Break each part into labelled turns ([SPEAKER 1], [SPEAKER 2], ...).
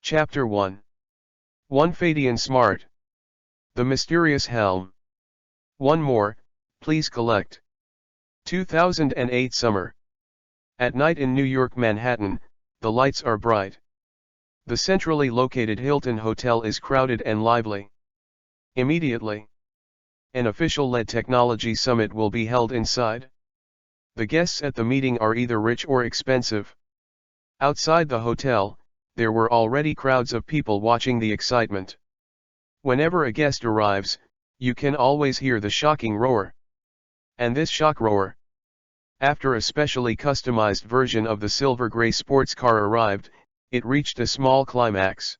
[SPEAKER 1] Chapter 1. 1 Fadian Smart. The Mysterious Helm. One more, please collect. 2008 Summer. At night in New York Manhattan, the lights are bright. The centrally located Hilton Hotel is crowded and lively. Immediately, an official-led technology summit will be held inside. The guests at the meeting are either rich or expensive. Outside the hotel, there were already crowds of people watching the excitement. Whenever a guest arrives, you can always hear the shocking roar. And this shock roar, after a specially customized version of the silver gray sports car arrived, it reached a small climax.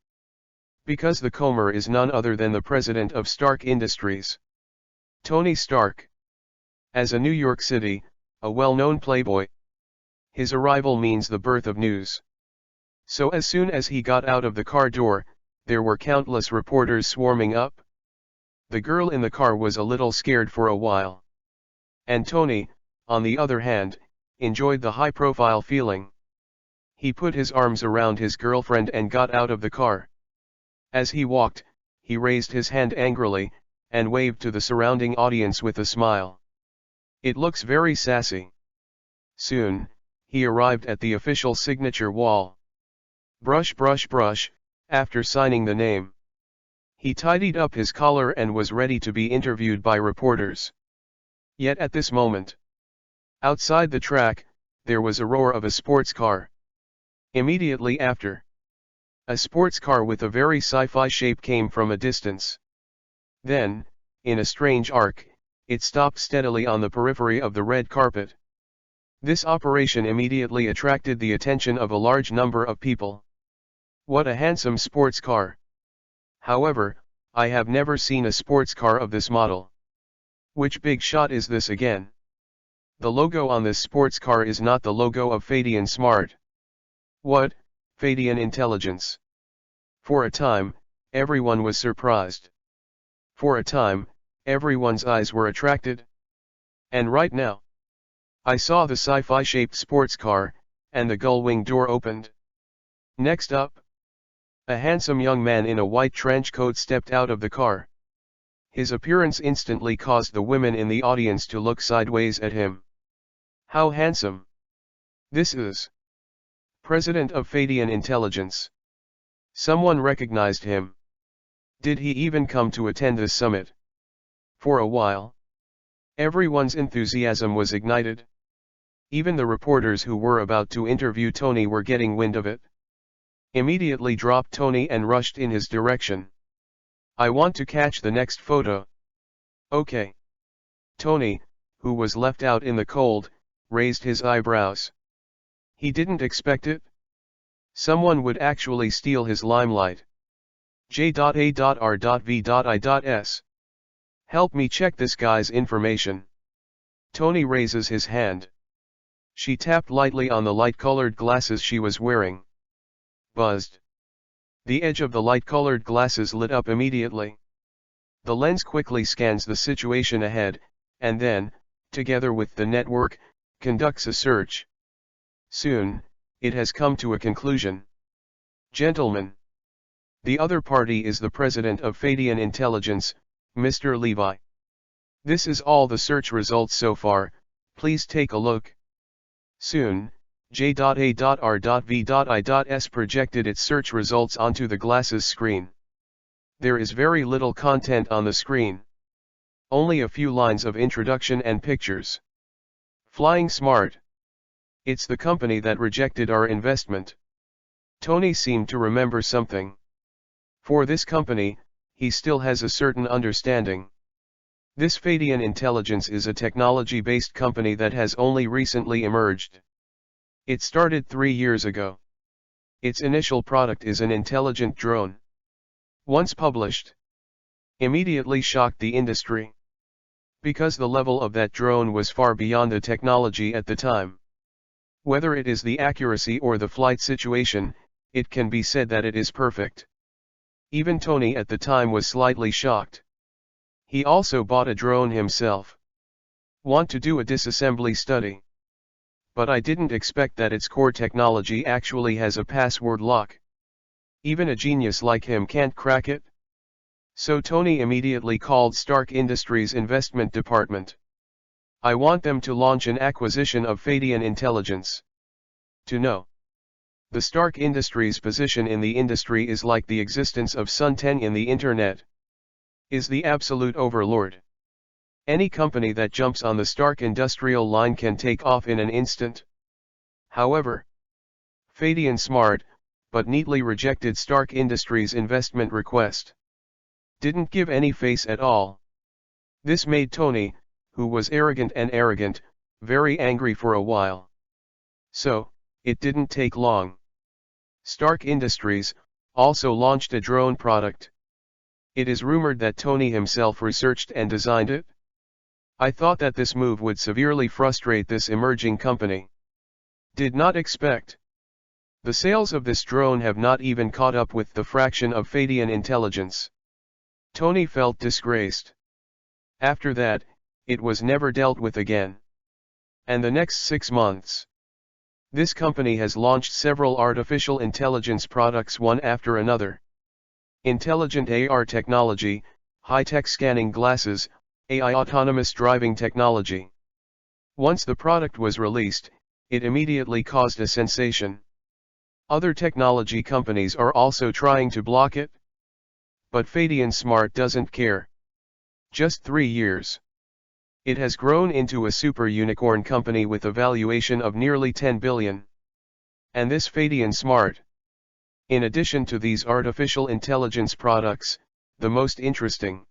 [SPEAKER 1] Because the Comer is none other than the president of Stark Industries, Tony Stark. As a New York City, a well-known playboy, his arrival means the birth of news. So as soon as he got out of the car door, there were countless reporters swarming up. The girl in the car was a little scared for a while. And Tony, on the other hand, enjoyed the high-profile feeling. He put his arms around his girlfriend and got out of the car. As he walked, he raised his hand angrily, and waved to the surrounding audience with a smile. It looks very sassy. Soon, he arrived at the official signature wall. Brush, brush, brush, after signing the name. He tidied up his collar and was ready to be interviewed by reporters. Yet at this moment, outside the track, there was a roar of a sports car. Immediately after, a sports car with a very sci-fi shape came from a distance. Then, in a strange arc, it stopped steadily on the periphery of the red carpet. This operation immediately attracted the attention of a large number of people. What a handsome sports car! However, I have never seen a sports car of this model. Which big shot is this again? The logo on this sports car is not the logo of Fadian Smart. What, Fadian Intelligence? For a time, everyone was surprised. For a time, everyone's eyes were attracted. And right now, I saw the sci-fi shaped sports car, and the gull-wing door opened. Next up, a handsome young man in a white trench coat stepped out of the car. His appearance instantly caused the women in the audience to look sideways at him. How handsome! This is President of Fadian Intelligence. Someone recognized him. Did he even come to attend this summit? For a while, everyone's enthusiasm was ignited. Even the reporters who were about to interview Tony were getting wind of it. Immediately dropped Tony and rushed in his direction. I want to catch the next photo. Okay. Tony, who was left out in the cold, raised his eyebrows. He didn't expect it. Someone would actually steal his limelight. J.A.R.V.I.S. Help me check this guy's information. Tony raises his hand. She tapped lightly on the light-colored glasses she was wearing. Buzzed. The edge of the light-colored glasses lit up immediately. The lens quickly scans the situation ahead, and then, together with the network, conducts a search. Soon, it has come to a conclusion. Gentlemen, the other party is the president of Fadian Intelligence, Mr. Levi. This is all the search results so far, please take a look. Soon, J.A.R.V.I.S. projected its search results onto the glasses screen. There is very little content on the screen. Only a few lines of introduction and pictures. Flying Smart. It's the company that rejected our investment. Tony seemed to remember something. For this company, he still has a certain understanding. This Fadian Intelligence is a technology-based company that has only recently emerged. It started 3 years ago. Its initial product is an intelligent drone. Once published, immediately shocked the industry. Because the level of that drone was far beyond the technology at the time. Whether it is the accuracy or the flight situation, it can be said that it is perfect. Even Tony at the time was slightly shocked. He also bought a drone himself. Want to do a disassembly study. But I didn't expect that its core technology actually has a password lock. Even a genius like him can't crack it? So Tony immediately called Stark Industries' investment department. I want them to launch an acquisition of Fadian Intelligence. To know. The Stark Industries' position in the industry is like the existence of Sun 10 in the internet. Is the absolute overlord. Any company that jumps on the Stark industrial line can take off in an instant. However, Fadian smart, but neatly rejected Stark Industries' investment request. Didn't give any face at all. This made Tony, who was arrogant, very angry for a while. So, it didn't take long. Stark Industries also launched a drone product. It is rumored that Tony himself researched and designed it. I thought that this move would severely frustrate this emerging company. Did not expect. The sales of this drone have not even caught up with the fraction of Fadian Intelligence. Tony felt disgraced. After that, it was never dealt with again. And the next 6 months. This company has launched several artificial intelligence products one after another. Intelligent AR technology, high-tech scanning glasses, AI autonomous driving technology. Once the product was released, it immediately caused a sensation. Other technology companies are also trying to block it. But Fadian Smart doesn't care. Just 3 years. It has grown into a super unicorn company with a valuation of nearly 10 billion. And this Fadian Smart. In addition to these artificial intelligence products, the most interesting.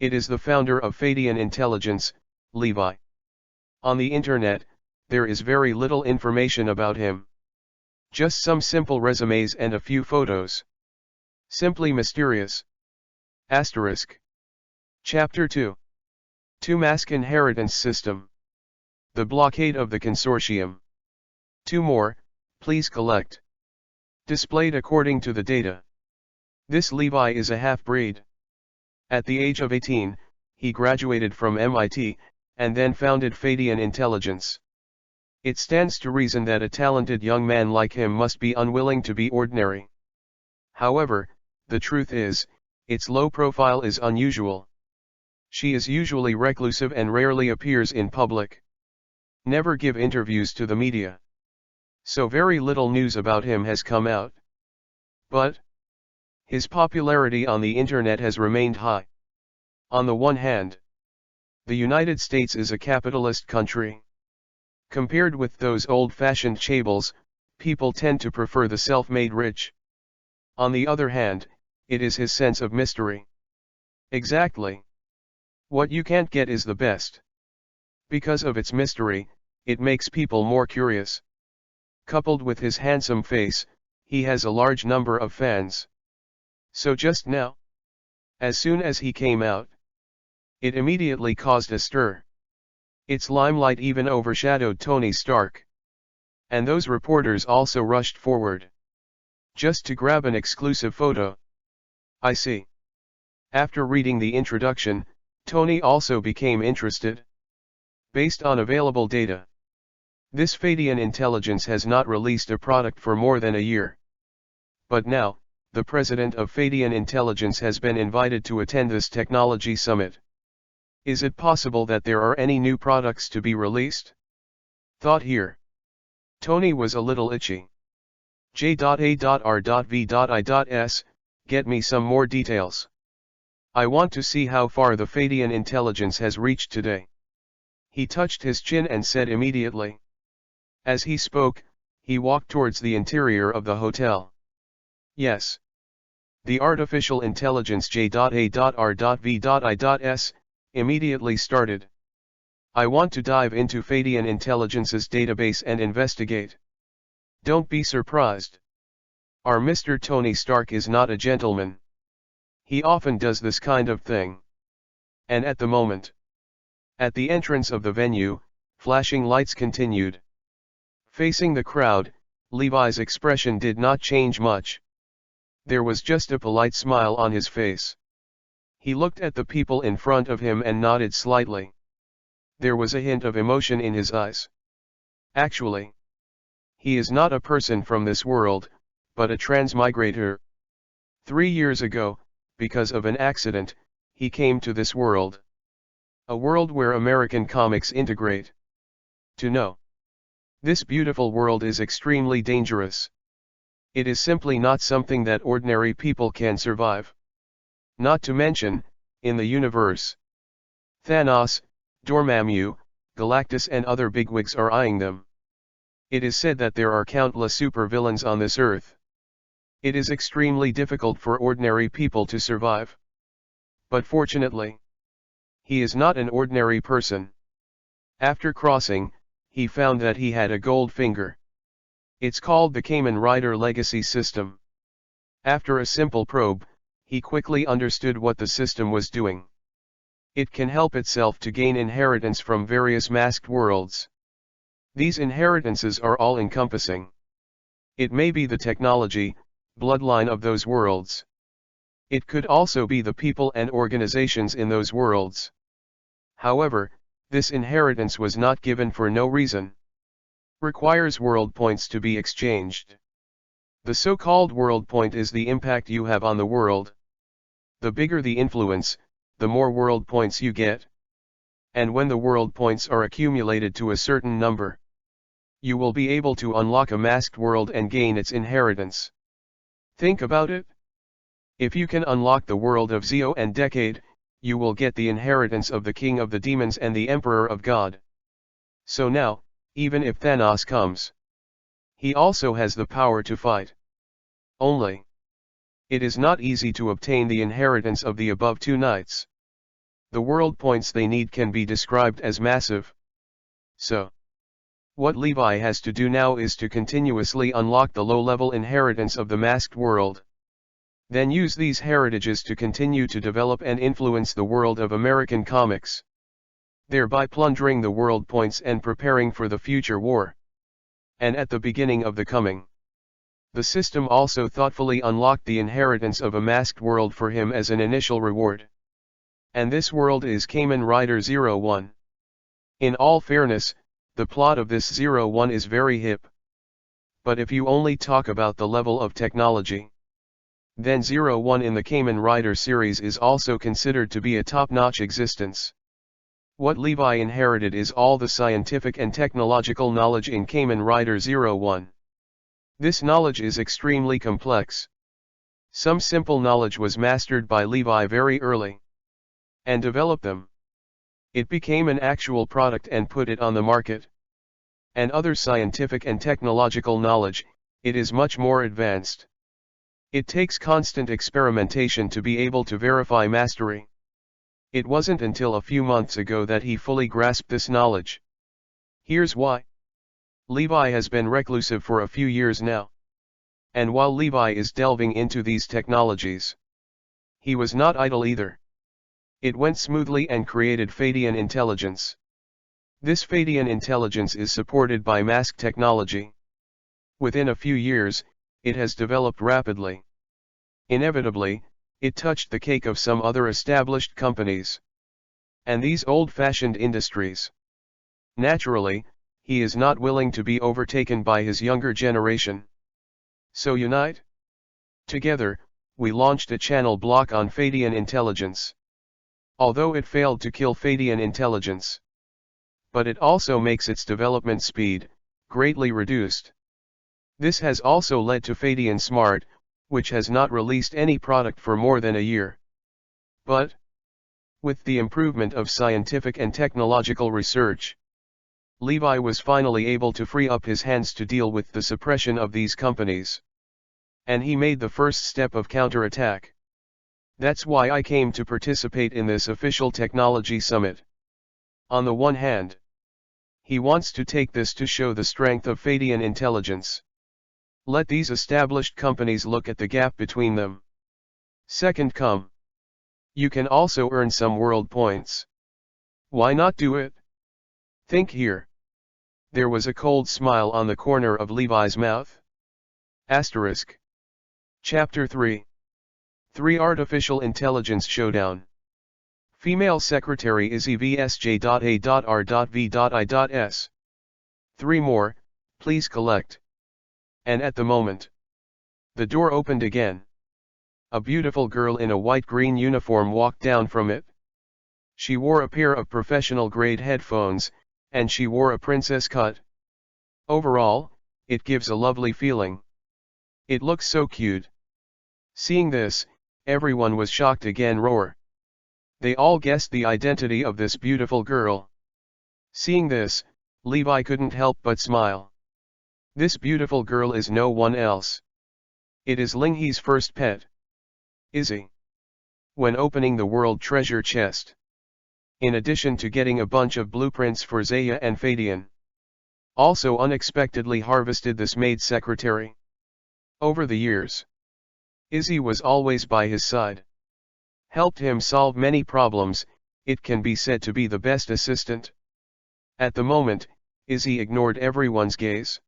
[SPEAKER 1] It is the founder of Fadian Intelligence, Levi. On the internet, there is very little information about him. Just some simple resumes and a few photos. Simply mysterious. Asterisk. Chapter 2. 2 Mask Inheritance System. The blockade of the consortium. 2 more, please collect. Displayed according to the data. This Levi is a half-breed. At the age of 18, he graduated from MIT, and then founded Fadian Intelligence. It stands to reason that a talented young man like him must be unwilling to be ordinary. However, the truth is, its low profile is unusual. She is usually reclusive and rarely appears in public. Never give interviews to the media. So very little news about him has come out. But his popularity on the internet has remained high. On the one hand, the United States is a capitalist country. Compared with those old-fashioned chaebols, people tend to prefer the self-made rich. On the other hand, it is his sense of mystery. Exactly. What you can't get is the best. Because of its mystery, it makes people more curious. Coupled with his handsome face, he has a large number of fans. So just now, as soon as he came out, it immediately caused a stir. Its limelight even overshadowed Tony Stark. And those reporters also rushed forward. Just to grab an exclusive photo. I see. After reading the introduction, Tony also became interested. Based on available data, this Fadian Intelligence has not released a product for more than a year. But now, the president of Fadian Intelligence has been invited to attend this technology summit. Is it possible that there are any new products to be released? Thought here. Tony was a little itchy. J.A.R.V.I.S, get me some more details. I want to see how far the Fadian Intelligence has reached today. He touched his chin and said immediately. As he spoke, he walked towards the interior of the hotel. Yes. The artificial intelligence J.A.R.V.I.S immediately started. I want to dive into Fadian Intelligence's database and investigate. Don't be surprised. Our Mr. Tony Stark is not a gentleman. He often does this kind of thing. And at the moment, at the entrance of the venue, flashing lights continued. Facing the crowd, Levi's expression did not change much. There was just a polite smile on his face. He looked at the people in front of him and nodded slightly. There was a hint of emotion in his eyes. Actually, he is not a person from this world, but a transmigrator, 3 years ago, because of an accident, he came to this world. A world where American comics integrate. To know. This beautiful world is extremely dangerous. It is simply not something that ordinary people can survive. Not to mention, in the universe, Thanos, Dormammu, Galactus and other bigwigs are eyeing them. It is said that there are countless supervillains on this earth. It is extremely difficult for ordinary people to survive. But fortunately, he is not an ordinary person. After crossing, he found that he had a gold finger. It's called the Kamen Rider Legacy System. After a simple probe, he quickly understood what the system was doing. It can help itself to gain inheritance from various masked worlds. These inheritances are all-encompassing. It may be the technology, bloodline of those worlds. It could also be the people and organizations in those worlds. However, this inheritance was not given for no reason. Requires world points to be exchanged. The so-called world point is the impact you have on the world. The bigger the influence, the more world points you get. And when the world points are accumulated to a certain number, you will be able to unlock a masked world and gain its inheritance. Think about it. If you can unlock the world of Zeo and Decade, you will get the inheritance of the King of the Demons and the Emperor of God. So now, even if Thanos comes, he also has the power to fight. Only, it is not easy to obtain the inheritance of the above two knights. The world points they need can be described as massive. So, what Levi has to do now is to continuously unlock the low-level inheritance of the masked world. Then use these heritages to continue to develop and influence the world of American comics, thereby plundering the world points and preparing for the future war. And at the beginning of the coming, the system also thoughtfully unlocked the inheritance of a masked world for him as an initial reward. And this world is Kamen Rider 01. In all fairness, the plot of this 01 is very hip. But if you only talk about the level of technology, then 01 in the Kamen Rider series is also considered to be a top-notch existence. What Levi inherited is all the scientific and technological knowledge in Kamen Rider 01. This knowledge is extremely complex. Some simple knowledge was mastered by Levi very early, and developed them. It became an actual product and put it on the market. And other scientific and technological knowledge, it is much more advanced. It takes constant experimentation to be able to verify mastery. It wasn't until a few months ago that he fully grasped this knowledge. Here's why. Levi has been reclusive for a few years now. And while Levi is delving into these technologies, he was not idle either. It went smoothly and created Fadian intelligence. This Fadian intelligence is supported by mask technology. Within a few years, it has developed rapidly. Inevitably, it touched the cake of some other established companies, and these old-fashioned industries. Naturally, he is not willing to be overtaken by his younger generation. So unite? Together, we launched a channel block on Fadian intelligence. Although it failed to kill Fadian intelligence, but it also makes its development speed greatly reduced. This has also led to Fadian Smart, which has not released any product for more than a year. But, with the improvement of scientific and technological research, Levi was finally able to free up his hands to deal with the suppression of these companies. And he made the first step of counterattack. That's why I came to participate in this official technology summit. On the one hand, he wants to take this to show the strength of Fadian intelligence. Let these established companies look at the gap between them. Second, you can also earn some world points. Why not do it? Think here. There was a cold smile on the corner of Levi's mouth. Asterisk. Chapter 3. 3 Artificial Intelligence Showdown. Female Secretary Izzy vsj.a.r.v.i.s. 3 more, please collect. And at the moment, the door opened again. a beautiful girl in a white-green uniform walked down from it. She wore a pair of professional-grade headphones, and she wore a princess cut. Overall, it gives a lovely feeling. It looks so cute. Seeing this, everyone was shocked again. Roar. They all guessed the identity of this beautiful girl. Seeing this, Levi couldn't help but smile. This beautiful girl is no one else. It is Linghe's first pet. Izzy. When opening the world treasure chest. In addition to getting a bunch of blueprints for Zaya and Fadian. Also unexpectedly harvested this maid secretary. Over the years, Izzy was always by his side. Helped him solve many problems, it can be said to be the best assistant. At the moment, Izzy ignored everyone's gaze.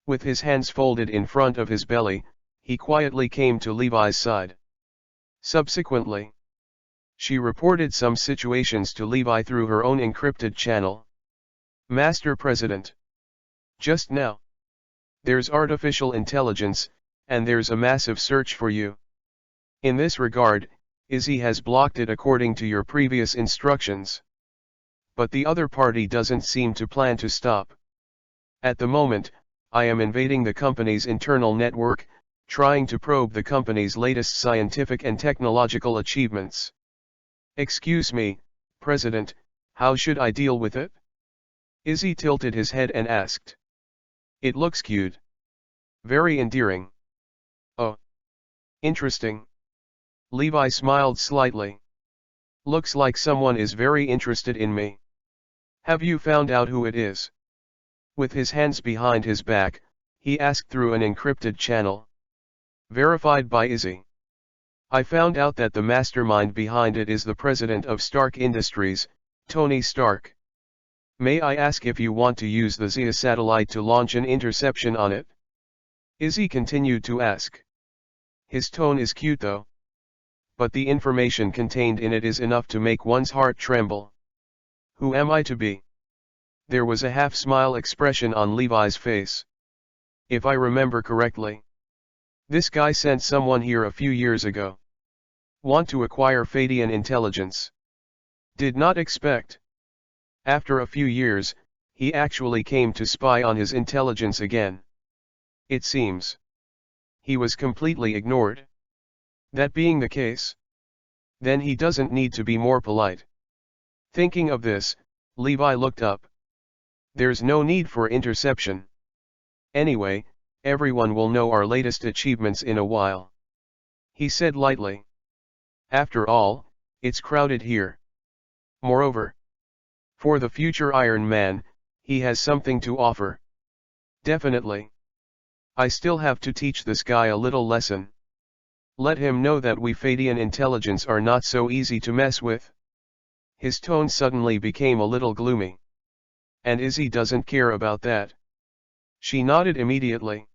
[SPEAKER 1] With his hands folded in front of his belly, he quietly came to Levi's side. Subsequently, she reported some situations to Levi through her own encrypted channel. Master President. Just now. There's artificial intelligence, and there's a massive search for you. In this regard, Izzy has blocked it according to your previous instructions. But the other party doesn't seem to plan to stop. At the moment, I am invading the company's internal network, trying to probe the company's latest scientific and technological achievements. Excuse me, President, how should I deal with it? Izzy tilted his head and asked. It looks cute. Very endearing. Oh. Interesting. Levi smiled slightly. Looks like someone is very interested in me. Have you found out who it is? With his hands behind his back, he asked through an encrypted channel. Verified by Izzy. I found out that the mastermind behind it is the president of Stark Industries, Tony Stark. May I ask if you want to use the Zia satellite to launch an interception on it? Izzy continued to ask. His tone is cute though. But the information contained in it is enough to make one's heart tremble. Who am I to be? There was a half-smile expression on Levi's face. If I remember correctly, this guy sent someone here a few years ago. Want to acquire Fadian intelligence. Did not expect. After a few years, he actually came to spy on his intelligence again. It seems. He was completely ignored. That being the case, then he doesn't need to be more polite. Thinking of this, Levi looked up. There's no need for interception. Anyway, everyone will know our latest achievements in a while. He said lightly. After all, it's crowded here. Moreover, for the future Iron Man, he has something to offer. Definitely. I still have to teach this guy a little lesson. Let him know that we Fadian intelligence are not so easy to mess with. His tone suddenly became a little gloomy. And Izzy doesn't care about that. She nodded immediately.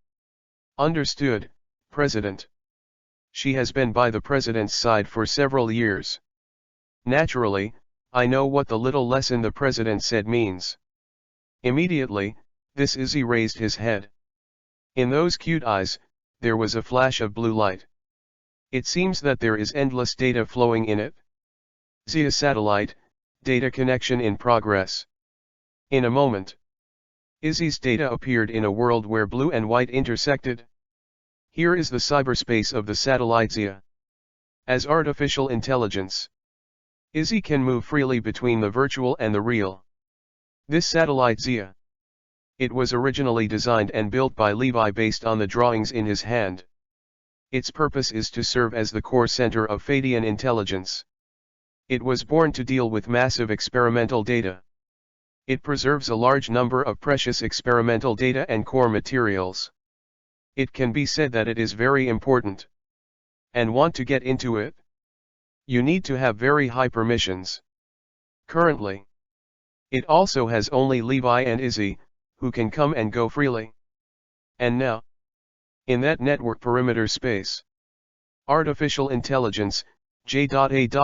[SPEAKER 1] Understood, President. She has been by the President's side for several years. Naturally, I know what the little lesson the President said means. Immediately, this Izzy raised his head. In those cute eyes, there was a flash of blue light. It seems that there is endless data flowing in it. Zia satellite, data connection in progress. In a moment, Izzy's data appeared in a world where blue and white intersected. Here is the cyberspace of the satellite Zia. As artificial intelligence, Izzy can move freely between the virtual and the real. This satellite Zia. It was originally designed and built by Levi based on the drawings in his hand. Its purpose is to serve as the core center of Fadian intelligence. It was born to deal with massive experimental data. It preserves a large number of precious experimental data and core materials. It can be said that it is very important. And want to get into it? You need to have very high permissions. Currently, it also has only Levi and Izzy, who can come and go freely. And now, in that network perimeter space, artificial intelligence, J.A.R.V.I.S,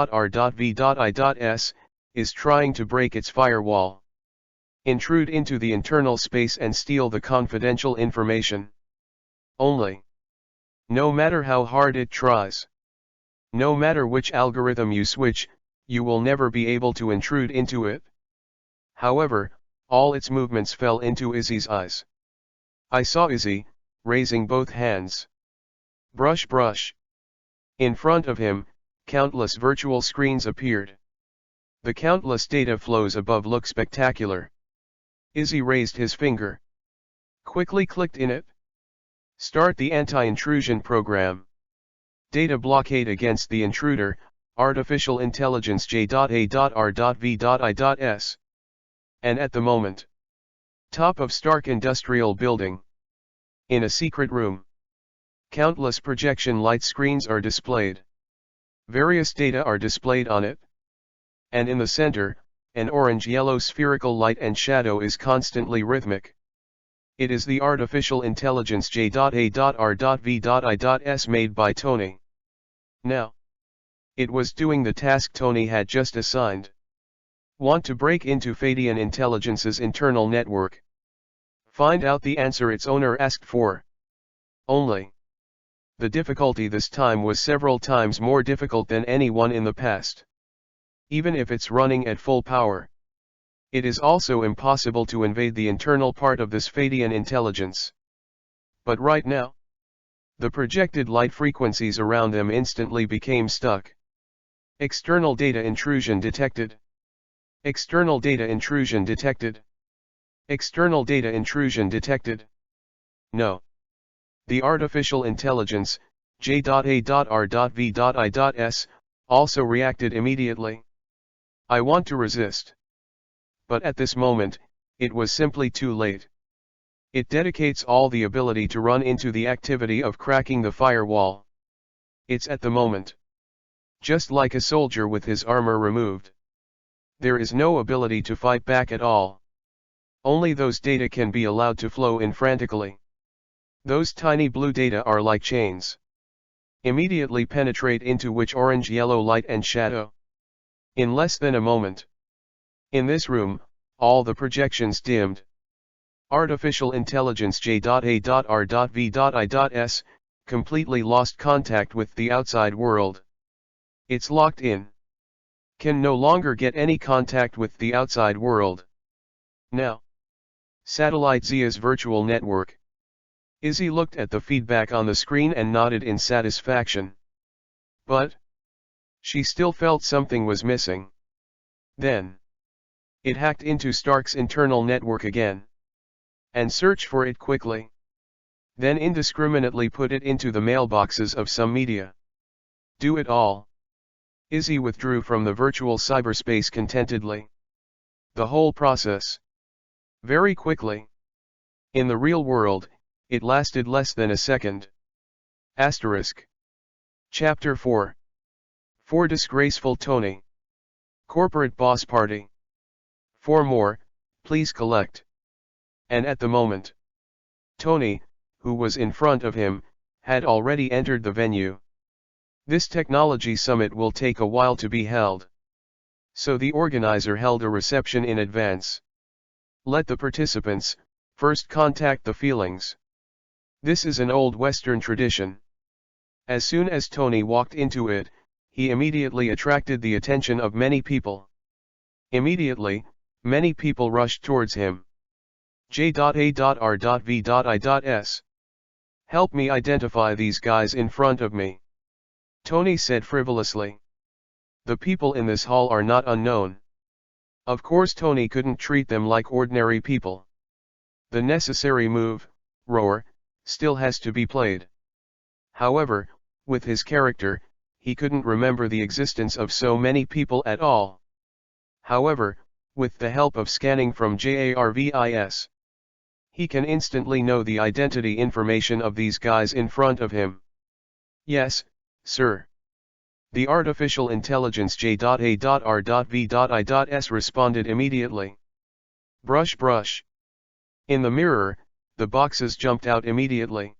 [SPEAKER 1] is trying to break its firewall, intrude into the internal space and steal the confidential information. Only, no matter how hard it tries, No matter which algorithm you switch, you will never be able to intrude into it. However, all its movements fell into Izzy's eyes. I saw Izzy, raising both hands. Brush brush. In front of him, countless virtual screens appeared. The countless data flows above look spectacular. Izzy raised his finger. Quickly clicked in it. Start the anti-intrusion program. Data blockade against the intruder, artificial intelligence J.A.R.V.I.S. And at the moment. Top of Stark Industrial Building. In a secret room. Countless projection light screens are displayed. Various data are displayed on it. And in the center, an orange-yellow spherical light and shadow is constantly rhythmic. It is the artificial intelligence J.A.R.V.I.S made by Tony. Now, it was doing the task Tony had just assigned. Want to break into Fadian Intelligence's internal network? Find out the answer its owner asked for. Only. The difficulty this time was several times more difficult than any one in the past. Even if it's running at full power. It is also impossible to invade the internal part of this Fadian intelligence. But right now, the projected light frequencies around them instantly became stuck. External data intrusion detected. External data intrusion detected. External data intrusion detected. No. The artificial intelligence, J.A.R.V.I.S, also reacted immediately. I want to resist. But at this moment, it was simply too late. It dedicates all the ability to run into the activity of cracking the firewall. It's at the moment. Just like a soldier with his armor removed. There is no ability to fight back at all. Only those data can be allowed to flow in frantically. Those tiny blue data are like chains. Immediately penetrate into which orange-yellow light and shadow. In less than a moment. In this room, all the projections dimmed. Artificial intelligence J.A.R.V.I.S, completely lost contact with the outside world. It's locked in. Can no longer get any contact with the outside world. Now. Satellite Zia's virtual network. Izzy looked at the feedback on the screen and nodded in satisfaction. But she still felt something was missing. Then it hacked into Stark's internal network again. And searched for it quickly. Then indiscriminately put it into the mailboxes of some media. Do it all. Izzy withdrew from the virtual cyberspace contentedly. The whole process. Very quickly. In the real world, it lasted less than a second. Asterisk. Chapter 4. For disgraceful Tony. Corporate boss party. 4 more, please collect. And at the moment, Tony, who was in front of him, had already entered the venue. This technology summit will take a while to be held. So the organizer held a reception in advance. Let the participants first contact the feelings. This is an old Western tradition. As soon as Tony walked into it, he immediately attracted the attention of many people. Immediately, many people rushed towards him. J.A.R.V.I.S. Help me identify these guys in front of me. Tony said frivolously. The people in this hall are not unknown. Of course Tony couldn't treat them like ordinary people. The necessary move, roar, still has to be played. However, with his character, he couldn't remember the existence of so many people at all. However, with the help of scanning from JARVIS, he can instantly know the identity information of these guys in front of him. Yes, sir. The artificial intelligence J.A.R.V.I.S responded immediately. Brush brush. In the mirror, the boxes jumped out immediately.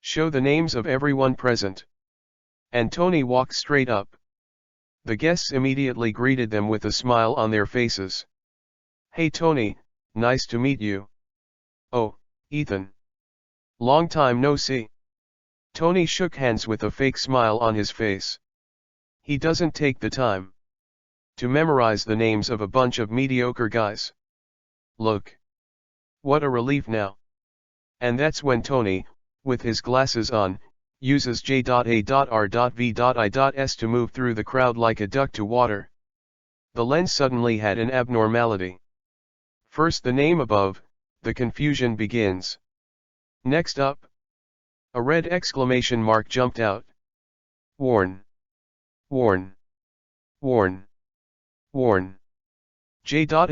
[SPEAKER 1] Show the names of everyone present. And Tony walked straight up. The guests immediately greeted them with a smile on their faces. Hey Tony, nice to meet you. Oh, Ethan. Long time no see. Tony shook hands with a fake smile on his face. He doesn't take the time to memorize the names of a bunch of mediocre guys. Look. What a relief now. And that's when Tony, with his glasses on, uses J.A.R.V.I.S to move through the crowd like a duck to water. The lens suddenly had an abnormality. First the name above, the confusion begins. Next up, a red exclamation mark jumped out. Warn. Warn. Warn. Warn. J.A.R.V.I.S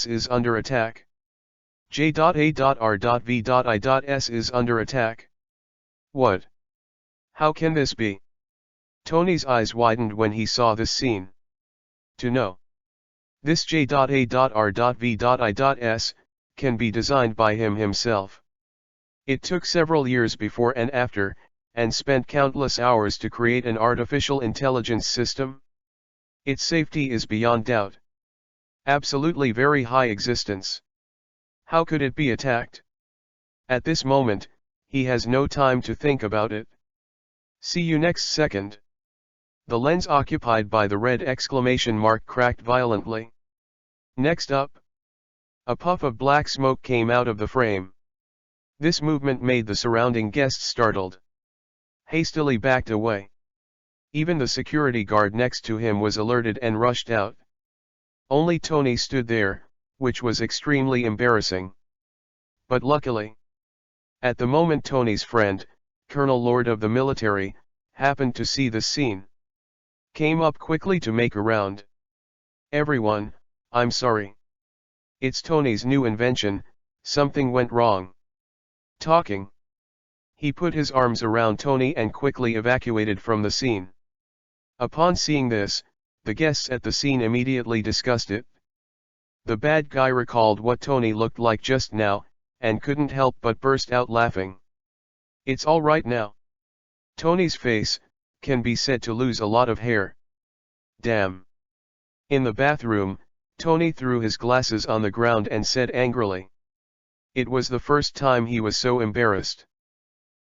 [SPEAKER 1] is under attack. J.A.R.V.I.S is under attack. What? How can this be? Tony's eyes widened when he saw this scene. To know. This J.A.R.V.I.S can be designed by him himself. It took several years before and after, and spent countless hours to create an artificial intelligence system. Its safety is beyond doubt. Absolutely very high existence. How could it be attacked? At this moment, he has no time to think about it. See you next second. The lens occupied by the red exclamation mark cracked violently. Next up, a puff of black smoke came out of the frame. This movement made the surrounding guests startled. Hastily backed away. Even the security guard next to him was alerted and rushed out. Only Tony stood there, which was extremely embarrassing. But luckily, at the moment Tony's friend, Colonel Lord of the military, happened to see this scene. Came up quickly to make a round. Everyone, I'm sorry. It's Tony's new invention, something went wrong. Talking. He put his arms around Tony and quickly evacuated from the scene. Upon seeing this, the guests at the scene immediately discussed it. The bad guy recalled what Tony looked like just now, and couldn't help but burst out laughing. It's all right now. Tony's face can be said to lose a lot of hair. Damn. In the bathroom, Tony threw his glasses on the ground and said angrily. It was the first time he was so embarrassed.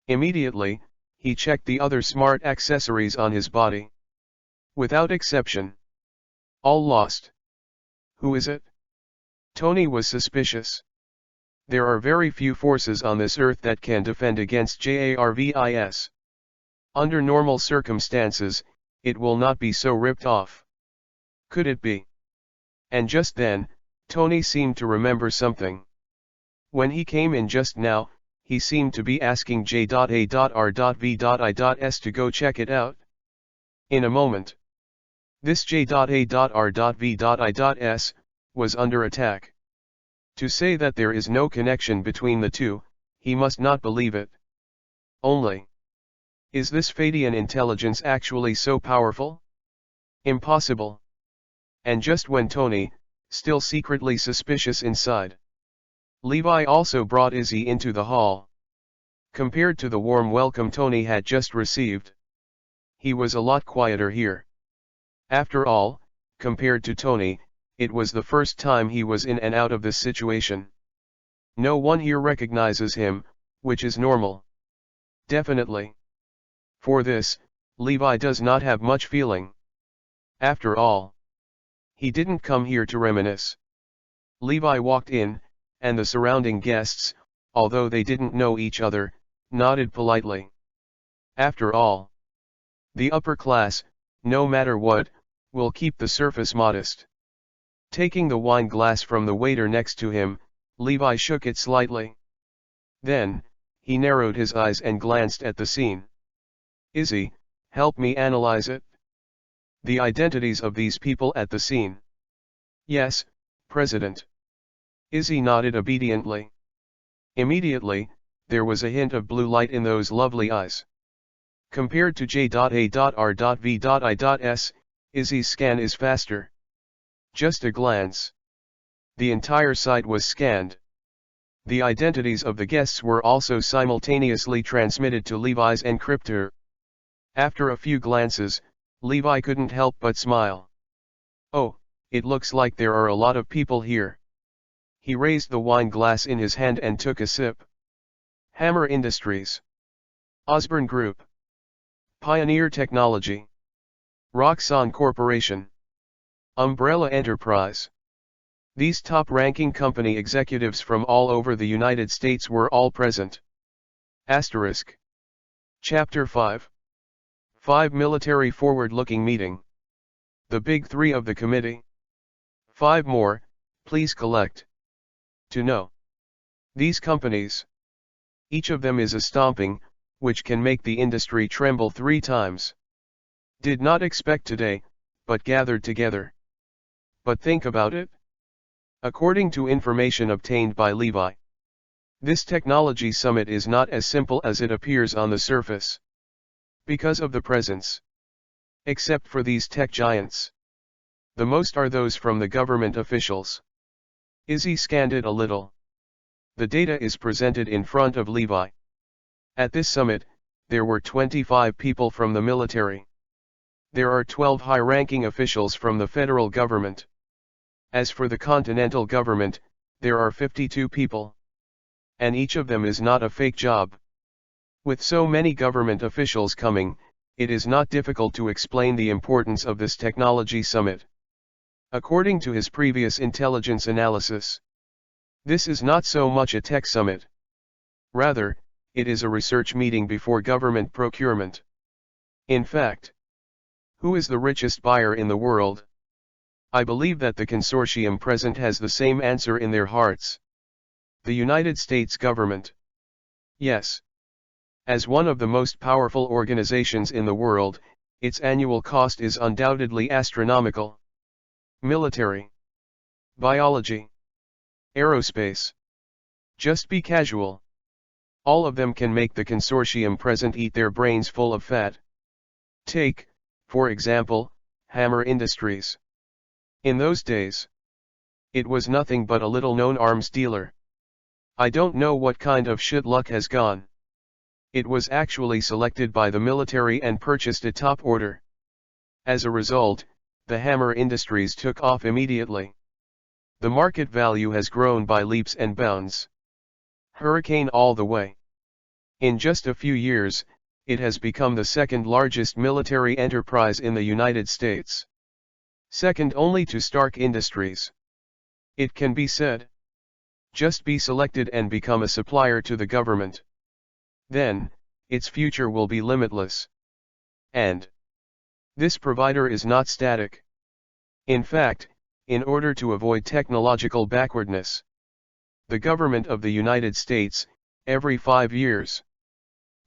[SPEAKER 1] Immediately, he checked the other smart accessories on his body. Without exception. All lost. Who is it? Tony was suspicious. There are very few forces on this earth that can defend against JARVIS. Under normal circumstances, it will not be so ripped off. Could it be? And just then, Tony seemed to remember something. When he came in just now, he seemed to be asking J.A.R.V.I.S to go check it out. In a moment. This J.A.R.V.I.S was under attack. To say that there is no connection between the two, he must not believe it. Only. Is this Fadian intelligence actually so powerful? Impossible. And just when Tony, still secretly suspicious inside, Levi also brought Izzy into the hall. Compared to the warm welcome Tony had just received, he was a lot quieter here. After all, compared to Tony, it was the first time he was in and out of this situation. No one here recognizes him, which is normal. Definitely. For this, Levi does not have much feeling. After all, he didn't come here to reminisce. Levi walked in, and the surrounding guests, although they didn't know each other, nodded politely. After all, the upper class, no matter what, will keep the surface modest. Taking the wine glass from the waiter next to him, Levi shook it slightly. Then, he narrowed his eyes and glanced at the scene. Izzy, help me analyze it. The identities of these people at the scene. Yes, President. Izzy nodded obediently. Immediately, there was a hint of blue light in those lovely eyes. Compared to J.A.R.V.I.S, Izzy's scan is faster. Just a glance. The entire site was scanned. The identities of the guests were also simultaneously transmitted to Levi's encryptor. After a few glances, Levi couldn't help but smile. Oh, it looks like there are a lot of people here. He raised the wine glass in his hand and took a sip. Hammer Industries. Osborne Group. Pioneer Technology. Roxxon Corporation. Umbrella Enterprise. These top-ranking company executives from all over the United States were all present. Asterisk. Chapter 5. 5 Military Forward-Looking Meeting. The Big Three of the Committee. 5 more, please collect. To know. These companies. Each of them is a stomping, which can make the industry tremble 3 times. Did not expect today, but gathered together. But think about it. According to information obtained by Levi, this technology summit is not as simple as it appears on the surface. Because of the presence. Except for these tech giants. The most are those from the government officials. Izzy scanned it a little. The data is presented in front of Levi. At this summit, there were 25 people from the military. There are 12 high-ranking officials from the federal government. As for the continental government, there are 52 people. And each of them is not a fake job. With so many government officials coming, it is not difficult to explain the importance of this technology summit. According to his previous intelligence analysis, this is not so much a tech summit. Rather, it is a research meeting before government procurement. In fact, who is the richest buyer in the world? I believe that the consortium present has the same answer in their hearts. The United States government. Yes. As one of the most powerful organizations in the world, its annual cost is undoubtedly astronomical. Military. Biology. Aerospace. Just be casual. All of them can make the consortium present eat their brains full of fat. Take, for example, Hammer Industries. In those days, it was nothing but a little-known arms dealer. I don't know what kind of shit luck has gone. It was actually selected by the military and purchased at top order. As a result, the Hammer Industries took off immediately. The market value has grown by leaps and bounds. Hurricane all the way. In just a few years, it has become the second largest military enterprise in the United States. Second only to Stark Industries. It can be said. Just be selected and become a supplier to the government. Then, its future will be limitless. And this provider is not static. In fact, in order to avoid technological backwardness, the government of the United States, every 5 years,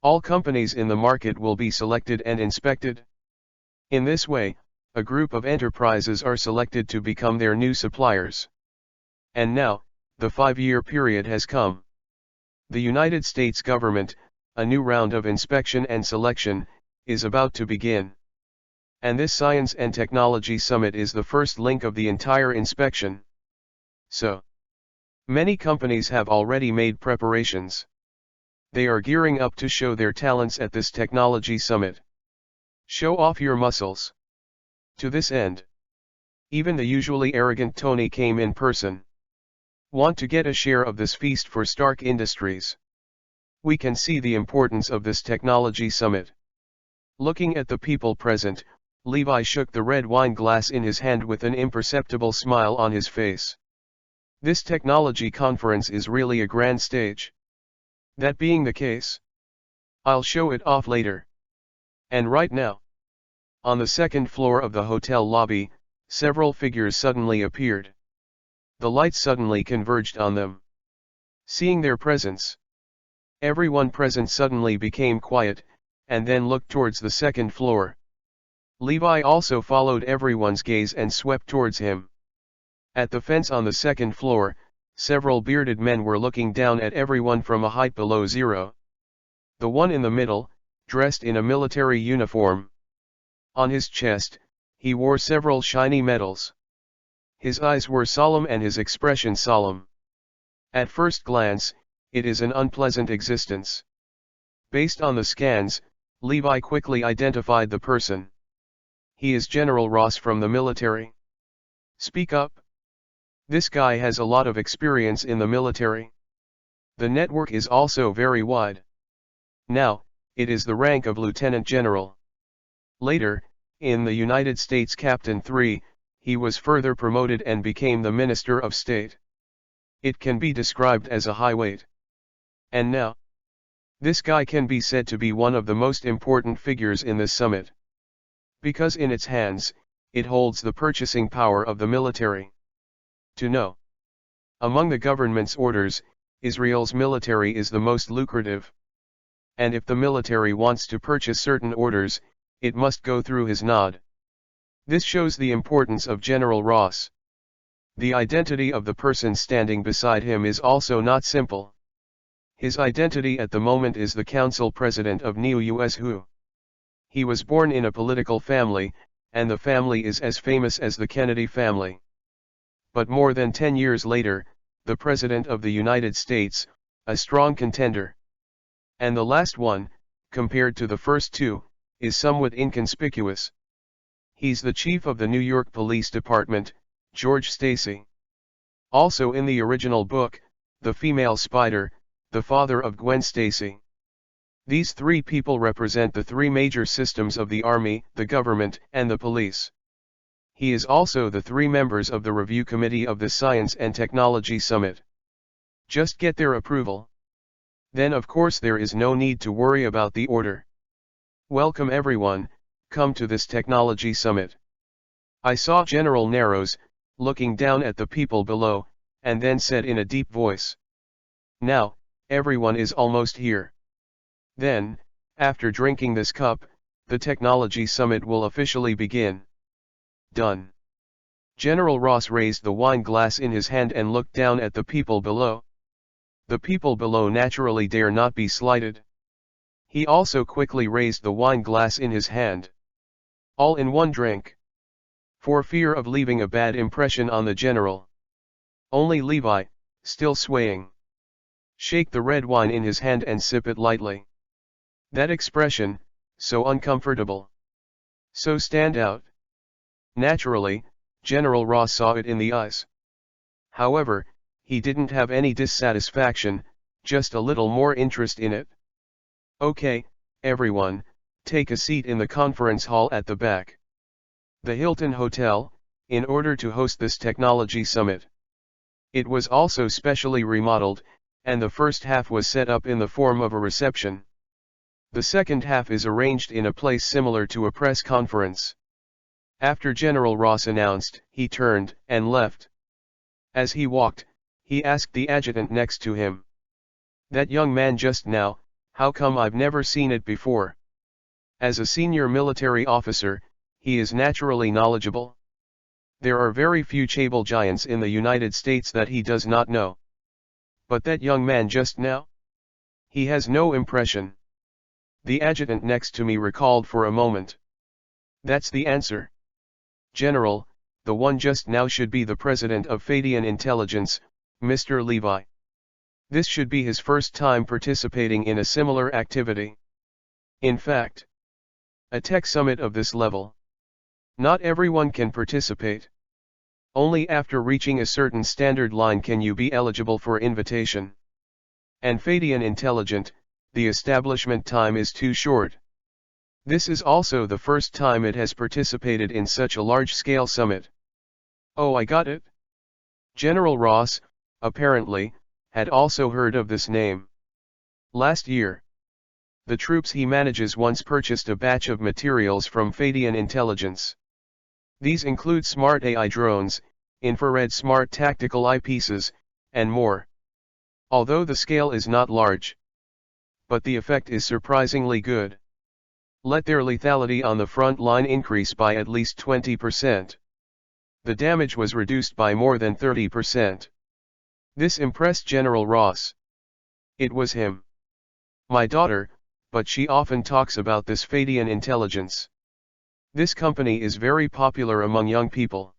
[SPEAKER 1] all companies in the market will be selected and inspected. In this way, a group of enterprises are selected to become their new suppliers. And now, the 5-year period has come. The United States government, a new round of inspection and selection, is about to begin. And this Science and Technology Summit is the first link of the entire inspection. So, many companies have already made preparations. They are gearing up to show their talents at this technology summit. Show off your muscles. To this end, even the usually arrogant Tony came in person. Want to get a share of this feast for Stark Industries? We can see the importance of this technology summit. Looking at the people present, Levi shook the red wine glass in his hand with an imperceptible smile on his face. This technology conference is really a grand stage. That being the case, I'll show it off later. And right now, on the second floor of the hotel lobby, several figures suddenly appeared. The lights suddenly converged on them. Seeing their presence, everyone present suddenly became quiet, and then looked towards the second floor. Levi also followed everyone's gaze and swept towards him. At the fence on the second floor, several bearded men were looking down at everyone from a height below zero. The one in the middle, dressed in a military uniform. On his chest, he wore several shiny medals. His eyes were solemn and his expression solemn. At first glance, it is an unpleasant existence. Based on the scans, Levi quickly identified the person. He is General Ross from the military. Speak up. This guy has a lot of experience in the military. The network is also very wide. Now, it is the rank of Lieutenant General. Later, in the United States Captain 3, he was further promoted and became the Minister of State. It can be described as a high weight. And now, this guy can be said to be one of the most important figures in this summit. Because in its hands, it holds the purchasing power of the military. To know. Among the government's orders, Israel's military is the most lucrative. And if the military wants to purchase certain orders, it must go through his nod. This shows the importance of General Ross. The identity of the person standing beside him is also not simple. His identity at the moment is the Council President of NEU-US WHO. He was born in a political family, and the family is as famous as the Kennedy family. But more than 10 years later, the President of the United States, a strong contender. And the last one, compared to the first two, is somewhat inconspicuous. He's the chief of the New York Police Department, George Stacy. Also in the original book, the female spider, the father of Gwen Stacy. These three people represent the three major systems of the Army, the government, and the police. He is also the three members of the review committee of the Science and Technology Summit. Just get their approval. Then of course there is no need to worry about the order. Welcome everyone, come to this technology summit. I saw General Narrows, looking down at the people below, and then said in a deep voice. Now, everyone is almost here. Then, after drinking this cup, the technology summit will officially begin. Done. General Ross raised the wine glass in his hand and looked down at the people below. The people below naturally dare not be slighted. He also quickly raised the wine glass in his hand. All in one drink. For fear of leaving a bad impression on the general. Only Levi, still swaying. Shake the red wine in his hand and sip it lightly. That expression, so uncomfortable. So stand out. Naturally, General Ross saw it in the eyes. However, he didn't have any dissatisfaction, just a little more interest in it. Okay, everyone, take a seat in the conference hall at the back. The Hilton Hotel, in order to host this technology summit. It was also specially remodeled, and the first half was set up in the form of a reception. The second half is arranged in a place similar to a press conference. After General Ross announced, he turned and left. As he walked, he asked the adjutant next to him. That young man just now, how come I've never seen it before? As a senior military officer, he is naturally knowledgeable. There are very few cable giants in the United States that he does not know. But that young man just now? He has no impression. The adjutant next to me recalled for a moment. That's the answer. General, the one just now should be the president of Fadian Intelligence, Mr. Levi. This should be his first time participating in a similar activity. In fact, a tech summit of this level. Not everyone can participate. Only after reaching a certain standard line can you be eligible for invitation. And Fadian Intelligent, the establishment time is too short. This is also the first time it has participated in such a large-scale summit. Oh, I got it. General Ross, apparently, had also heard of this name. Last year, the troops he manages once purchased a batch of materials from Fadian Intelligence. These include smart AI drones, infrared smart tactical eyepieces, and more. Although the scale is not large. But the effect is surprisingly good. Let their lethality on the front line increase by at least 20%. The damage was reduced by more than 30%. This impressed General Ross. It was him. My daughter, but she often talks about this Fadian Intelligence. This company is very popular among young people.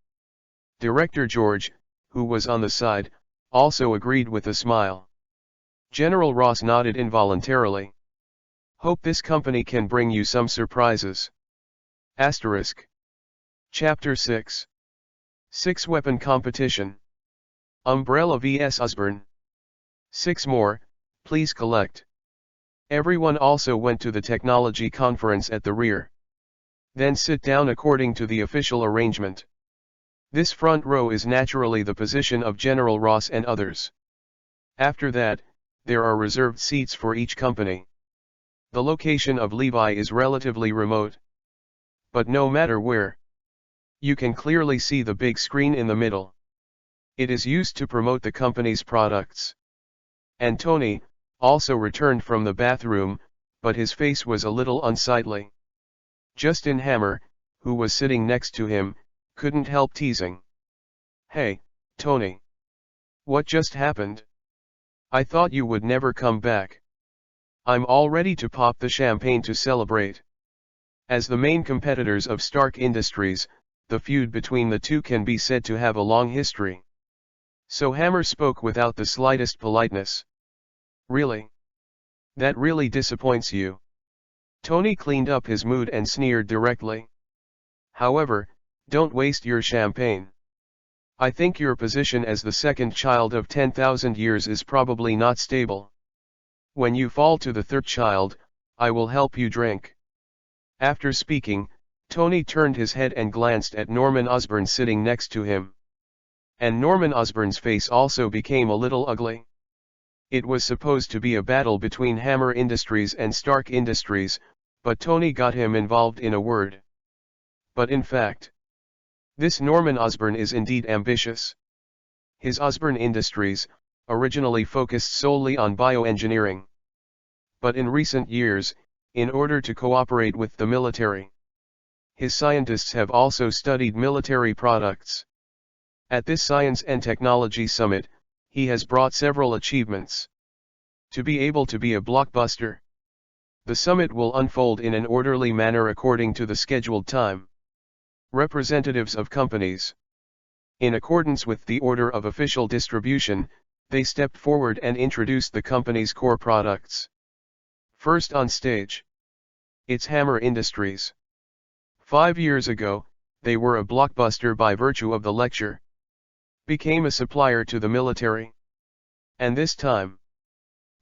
[SPEAKER 1] Director George, who was on the side, also agreed with a smile. General Ross nodded involuntarily. Hope this company can bring you some surprises. Asterisk. Chapter 6. 6-Weapon Competition. Umbrella vs Osborne. 6 more, please collect. Everyone also went to the technology conference at the rear. Then sit down according to the official arrangement. This front row is naturally the position of General Ross and others. After that, there are reserved seats for each company. The location of Levi is relatively remote. But no matter where, you can clearly see the big screen in the middle. It is used to promote the company's products. And Tony also returned from the bathroom, but his face was a little unsightly. Justin Hammer, who was sitting next to him, couldn't help teasing. "Hey, Tony. What just happened? I thought you would never come back." "I'm all ready to pop the champagne to celebrate." As the main competitors of Stark Industries, the feud between the two can be said to have a long history. So Hammer spoke without the slightest politeness. "Really? That really disappoints you?" Tony cleaned up his mood and sneered directly. "However, don't waste your champagne. I think your position as the second child of 10,000 years is probably not stable. When you fall to the third child, I will help you drink." After speaking, Tony turned his head and glanced at Norman Osborn sitting next to him. And Norman Osborn's face also became a little ugly. It was supposed to be a battle between Hammer Industries and Stark Industries, but Tony got him involved in a word. But in fact, this Norman Osborn is indeed ambitious. His Osborn Industries originally focused solely on bioengineering. But in recent years, in order to cooperate with the military, his scientists have also studied military products. At this Science and Technology Summit, he has brought several achievements. To be able to be a blockbuster, the summit will unfold in an orderly manner according to the scheduled time. Representatives of companies, in accordance with the order of official distribution, they stepped forward and introduced the company's core products. First on stage, it's Hammer Industries. 5 years ago, they were a blockbuster by virtue of the lecture. Became a supplier to the military. And this time,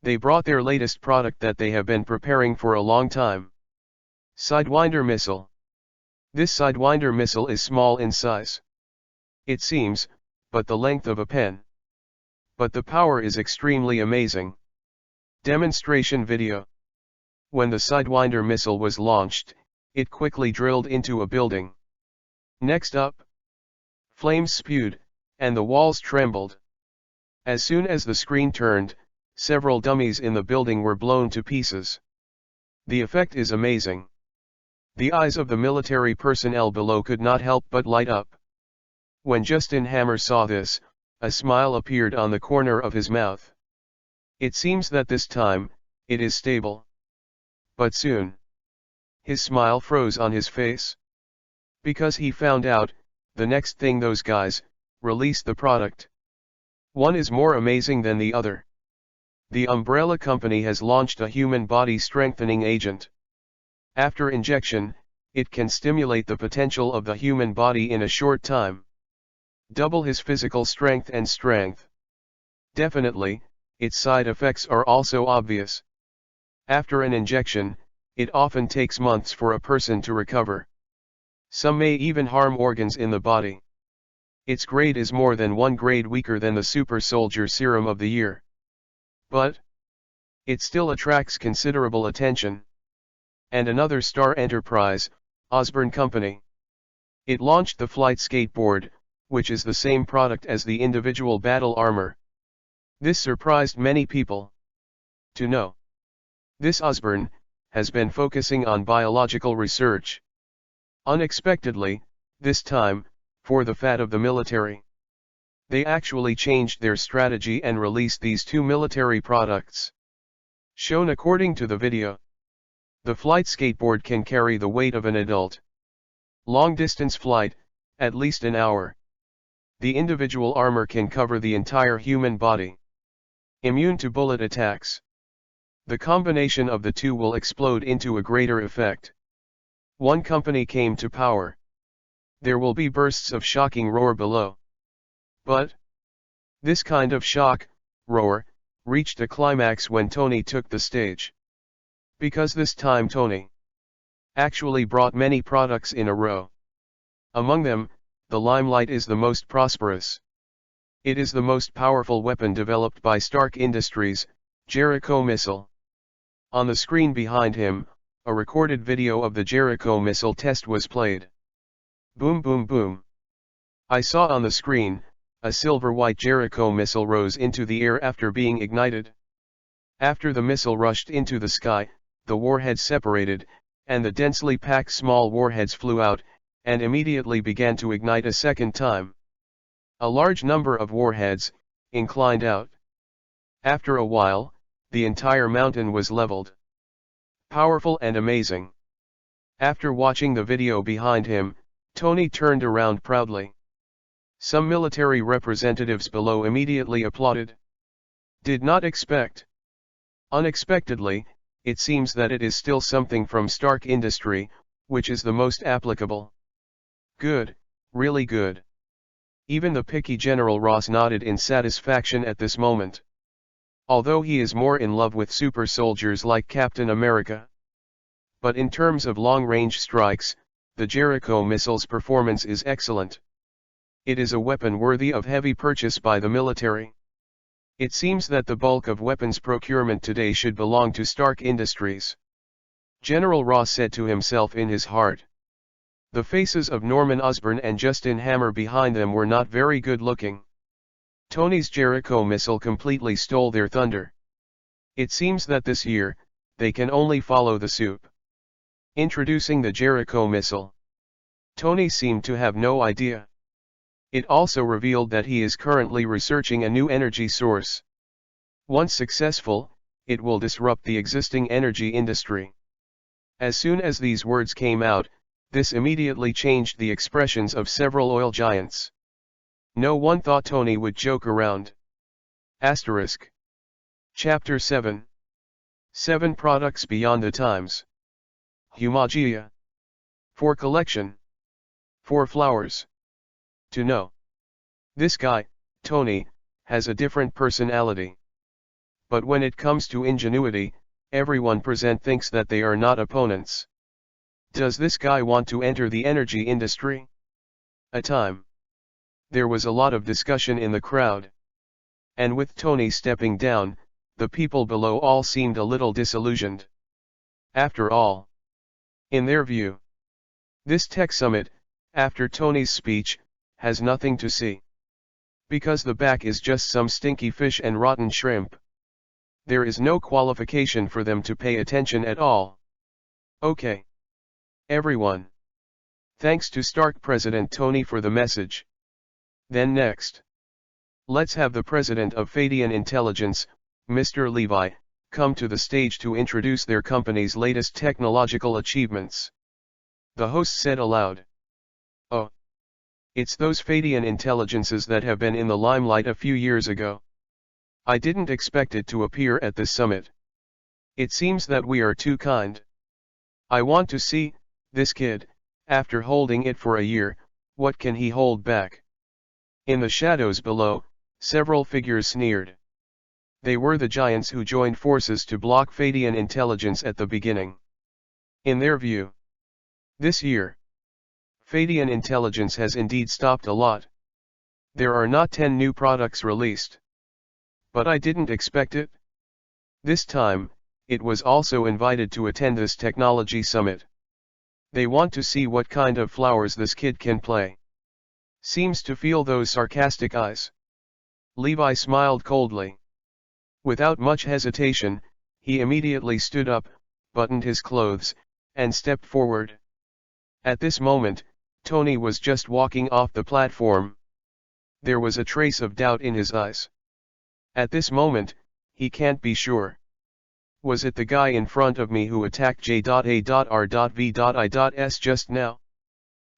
[SPEAKER 1] they brought their latest product that they have been preparing for a long time. Sidewinder Missile. This Sidewinder missile is small in size, it seems, but the length of a pen. But the power is extremely amazing. Demonstration video. When the Sidewinder missile was launched, it quickly drilled into a building. Next up, flames spewed, and the walls trembled. As soon as the screen turned, several dummies in the building were blown to pieces. The effect is amazing. The eyes of the military personnel below could not help but light up. When Justin Hammer saw this, a smile appeared on the corner of his mouth. It seems that this time, it is stable. But soon, his smile froze on his face. Because he found out, the next thing those guys released the product. One is more amazing than the other. The Umbrella Company has launched a human body strengthening agent. After injection, it can stimulate the potential of the human body in a short time. Double his physical strength and strength. Definitely, its side effects are also obvious. After an injection, it often takes months for a person to recover. Some may even harm organs in the body. Its grade is more than 1 grade weaker than the Super Soldier Serum of the year. But it still attracts considerable attention. And another star enterprise, Osborn Company. It launched the flight skateboard, which is the same product as the individual battle armor. This surprised many people to know. This Osborn has been focusing on biological research. Unexpectedly, this time, for the fat of the military, they actually changed their strategy and released these 2 military products. Shown according to the video. The flight skateboard can carry the weight of an adult. Long-distance flight, at least an hour. The individual armor can cover the entire human body. Immune to bullet attacks. The combination of the two will explode into a greater effect. One company came to power. There will be bursts of shocking roar below. But this kind of shock, roar, reached a climax when Tony took the stage. Because this time Tony actually brought many products in a row. Among them, the Limelight is the most prosperous. It is the most powerful weapon developed by Stark Industries, Jericho missile. On the screen behind him, a recorded video of the Jericho missile test was played. Boom boom boom. I saw on the screen, a silver-white Jericho missile rose into the air after being ignited. After the missile rushed into the sky, the warheads separated, and the densely packed small warheads flew out, and immediately began to ignite a second time. A large number of warheads inclined out. After a while, the entire mountain was leveled. Powerful and amazing. After watching the video behind him, Tony turned around proudly. Some military representatives below immediately applauded. Did not expect. Unexpectedly, it seems that it is still something from Stark Industry, which is the most applicable. Good, really good. Even the picky General Ross nodded in satisfaction at this moment. Although he is more in love with super soldiers like Captain America. But in terms of long-range strikes, the Jericho missile's performance is excellent. It is a weapon worthy of heavy purchase by the military. It seems that the bulk of weapons procurement today should belong to Stark Industries. General Ross said to himself in his heart. The faces of Norman Osborn and Justin Hammer behind them were not very good looking. Tony's Jericho missile completely stole their thunder. It seems that this year, they can only follow the soup. Introducing the Jericho missile. Tony seemed to have no idea. It also revealed that he is currently researching a new energy source. Once successful, it will disrupt the existing energy industry. As soon as these words came out, this immediately changed the expressions of several oil giants. No one thought Tony would joke around. Asterisk. Chapter 7. 7 Products Beyond the Times. Humagia. 4 Collection. 4 Flowers. To know. This guy, Tony, has a different personality. But when it comes to ingenuity, everyone present thinks that they are not opponents. Does this guy want to enter the energy industry? A time. There was a lot of discussion in the crowd. And with Tony stepping down, the people below all seemed a little disillusioned. After all, in their view, this tech summit, after Tony's speech, has nothing to see. Because the back is just some stinky fish and rotten shrimp. There is no qualification for them to pay attention at all. Okay. Everyone. Thanks to Stark President Tony for the message. Then next. Let's have the President of Fadian Intelligence, Mr. Levi, come to the stage to introduce their company's latest technological achievements. The host said aloud. Oh. It's those Fadian intelligences that have been in the limelight a few years ago. I didn't expect it to appear at this summit. It seems that we are too kind. I want to see, this kid, after holding it for a year, what can he hold back? In the shadows below, several figures sneered. They were the giants who joined forces to block Fadian intelligence at the beginning. In their view, this year, Fadian intelligence has indeed stopped a lot. There are not 10 new products released. But I didn't expect it. This time, it was also invited to attend this technology summit. They want to see what kind of flowers this kid can play. Seems to feel those sarcastic eyes. Levi smiled coldly. Without much hesitation, he immediately stood up, buttoned his clothes, and stepped forward. At this moment, Tony was just walking off the platform. There was a trace of doubt in his eyes. At this moment, he can't be sure. Was it the guy in front of me who attacked J.A.R.V.I.S just now?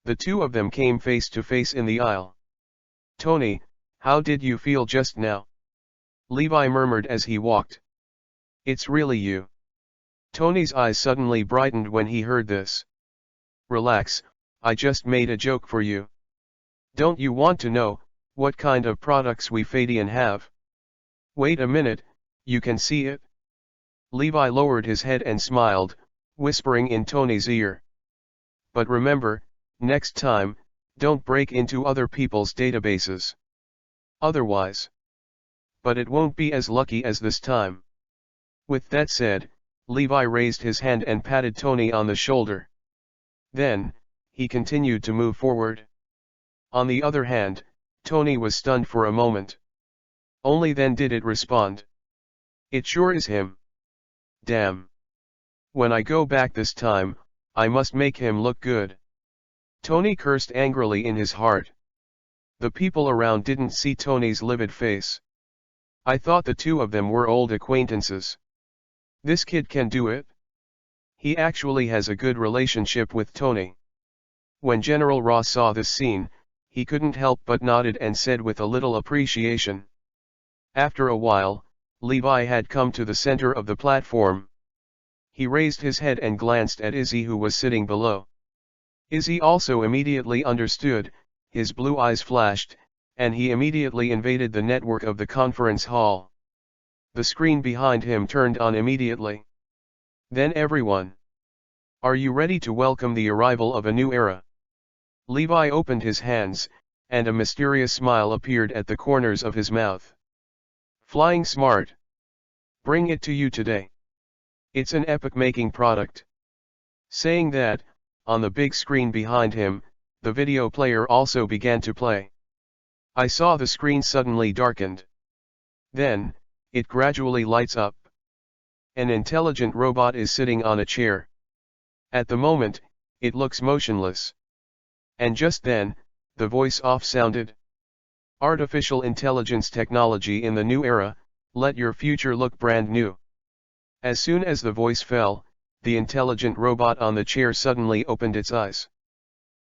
[SPEAKER 1] The two of them came face to face in the aisle. Tony, how did you feel just now? Levi murmured as he walked. It's really you. Tony's eyes suddenly brightened when he heard this. Relax, I just made a joke for you. Don't you want to know what kind of products we Fadian have? Wait a minute, you can see it? Levi lowered his head and smiled, whispering in Tony's ear. But remember, next time, don't break into other people's databases. Otherwise. But it won't be as lucky as this time. With that said, Levi raised his hand and patted Tony on the shoulder. Then, he continued to move forward. On the other hand, Tony was stunned for a moment. Only then did it respond. It sure is him. Damn. When I go back this time, I must make him look good. Tony cursed angrily in his heart. The people around didn't see Tony's livid face. I thought the two of them were old acquaintances. This kid can do it. He actually has a good relationship with Tony. When General Ross saw this scene, he couldn't help but nodded and said with a little appreciation. After a while, Levi had come to the center of the platform. He raised his head and glanced at Izzy, who was sitting below. Izzy also immediately understood, his blue eyes flashed, and he immediately invaded the network of the conference hall. The screen behind him turned on immediately. Then everyone. Are you ready to welcome the arrival of a new era? Levi opened his hands, and a mysterious smile appeared at the corners of his mouth. Flying smart. Bring it to you today. It's an epoch-making product. Saying that, on the big screen behind him, the video player also began to play. I saw the screen suddenly darkened. Then, it gradually lights up. An intelligent robot is sitting on a chair. At the moment, it looks motionless. And just then, the voice off sounded. Artificial intelligence technology in the new era, let your future look brand new. As soon as the voice fell, the intelligent robot on the chair suddenly opened its eyes.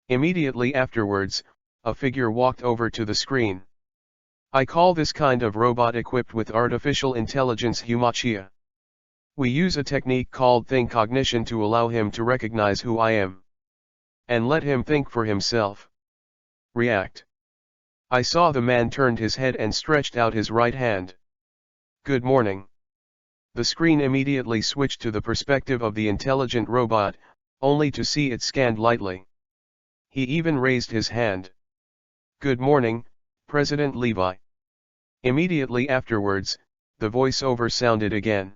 [SPEAKER 1] Immediately afterwards, a figure walked over to the screen. I call this kind of robot equipped with artificial intelligence Humachia. We use a technique called thing cognition to allow him to recognize who I am. And let him think for himself. React. I saw the man turned his head and stretched out his right hand. Good morning. The screen immediately switched to the perspective of the intelligent robot, only to see it scanned lightly. He even raised his hand. Good morning, President Levi. Immediately afterwards, the voiceover sounded again.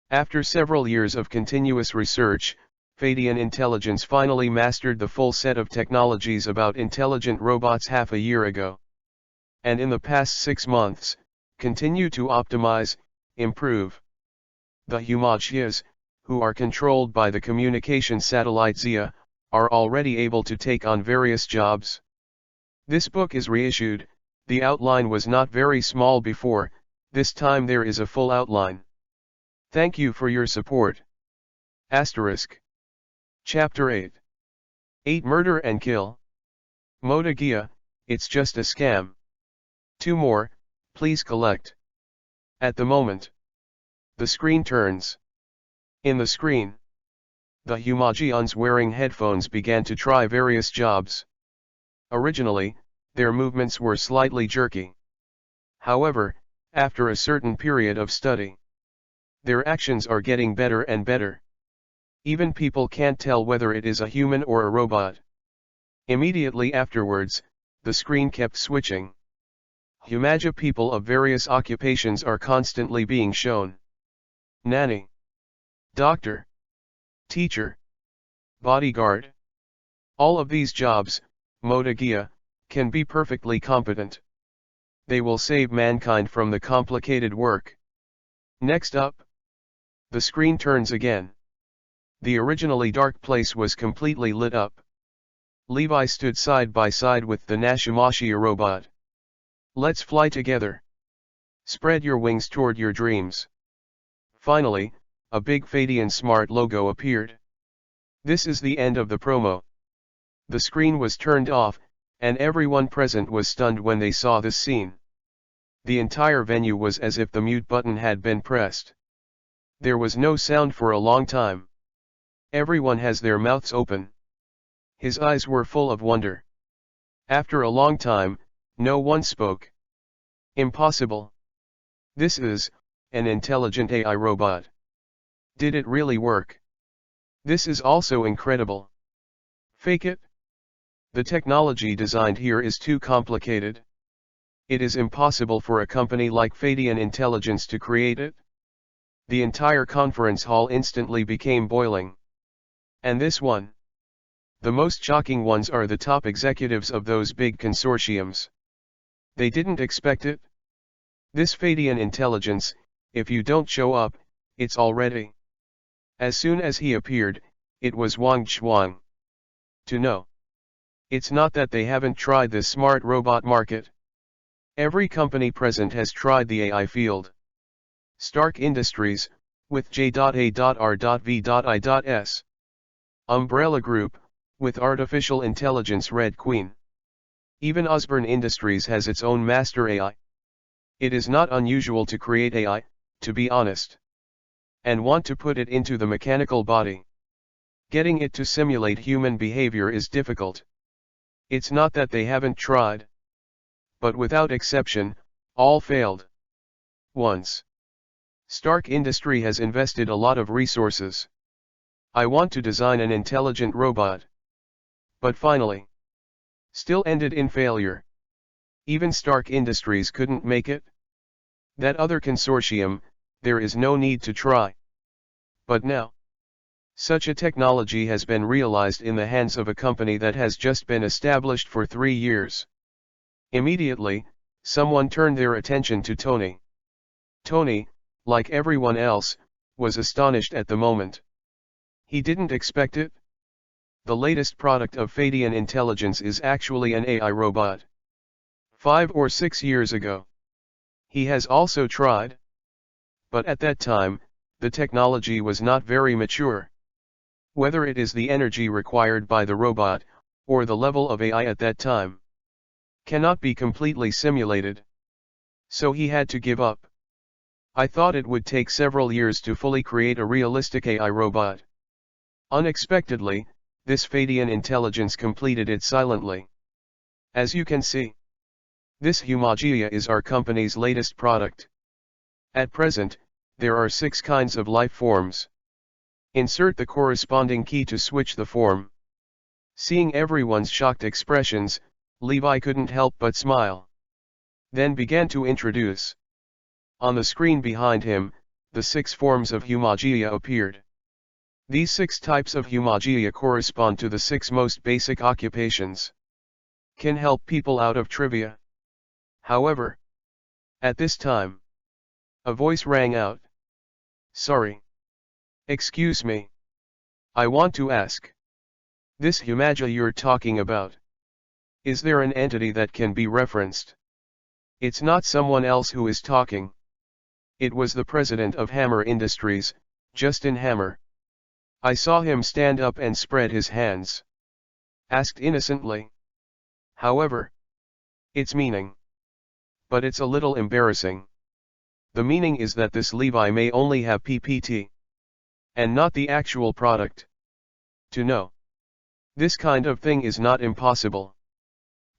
[SPEAKER 1] After several years of continuous research, Fadian Intelligence finally mastered the full set of technologies about intelligent robots half a year ago. And in the past 6 months, continue to optimize, improve. The Humachias, who are controlled by the communication satellite Zia, are already able to take on various jobs. This book is reissued. The outline was not very small before, this time there is a full outline. Thank you for your support. Asterisk. Chapter 8. 8 Murder and Kill. Modagia, it's just a scam. 2 more, please collect. At the moment. The screen turns. In the screen. The Humagians wearing headphones began to try various jobs. Originally, their movements were slightly jerky. However, after a certain period of study, their actions are getting better and better. Even people can't tell whether it is a human or a robot. Immediately afterwards, the screen kept switching. Humagia people of various occupations are constantly being shown. Nanny. Doctor. Teacher. Bodyguard. All of these jobs, Modagia, can be perfectly competent. They will save mankind from the complicated work. Next up. The screen turns again. The originally dark place was completely lit up. Levi stood side by side with the Nashimashia robot. Let's fly together. Spread your wings toward your dreams. Finally, a big Fadian Smart logo appeared. This is the end of the promo. The screen was turned off, and everyone present was stunned when they saw this scene. The entire venue was as if the mute button had been pressed. There was no sound for a long time. Everyone has their mouths open. His eyes were full of wonder. After a long time, no one spoke. Impossible. This is an intelligent AI robot. Did it really work? This is also incredible. Fake it? The technology designed here is too complicated. It is impossible for a company like Fanfiction Intelligence to create it. The entire conference hall instantly became boiling. And this one? The most shocking ones are the top executives of those big consortiums. They didn't expect it. This Fanfiction Intelligence, if you don't show up, it's already. As soon as he appeared, it was Wang Chuang. To know. It's not that they haven't tried this smart robot market. Every company present has tried the AI field. Stark Industries, with J.A.R.V.I.S. Umbrella Group, with Artificial Intelligence Red Queen. Even Osborne Industries has its own master AI. It is not unusual to create AI, to be honest. And want to put it into the mechanical body. Getting it to simulate human behavior is difficult. It's not that they haven't tried. But without exception, all failed. Once. Stark Industry has invested a lot of resources. I want to design an intelligent robot. But finally. Still ended in failure. Even Stark Industries couldn't make it. That other consortium, there is no need to try. But now. Such a technology has been realized in the hands of a company that has just been established for 3 years. Immediately, someone turned their attention to Tony. Tony, like everyone else, was astonished at the moment. He didn't expect it. The latest product of Fanfiction Intelligence is actually an AI robot. 5 or 6 years ago. He has also tried. But at that time, the technology was not very mature. Whether it is the energy required by the robot, or the level of AI at that time, cannot be completely simulated. So he had to give up. I thought it would take several years to fully create a realistic AI robot. Unexpectedly, this Fanfiction Intelligence completed it silently. As you can see, this Humagia is our company's latest product. At present, there are 6 kinds of life forms. Insert the corresponding key to switch the form. Seeing everyone's shocked expressions, Levi couldn't help but smile. Then began to introduce. On the screen behind him, the 6 forms of Humagia appeared. These 6 types of Humagia correspond to the 6 most basic occupations. Can help people out of trivia. However, at this time, a voice rang out. Sorry. Excuse me. I want to ask. This Humagia you're talking about. Is there an entity that can be referenced? It's not someone else who is talking. It was the president of Hammer Industries, Justin Hammer. I saw him stand up and spread his hands. Asked innocently. However, its meaning. But it's a little embarrassing. The meaning is that this Levi may only have PPT. And not the actual product. To know. This kind of thing is not impossible.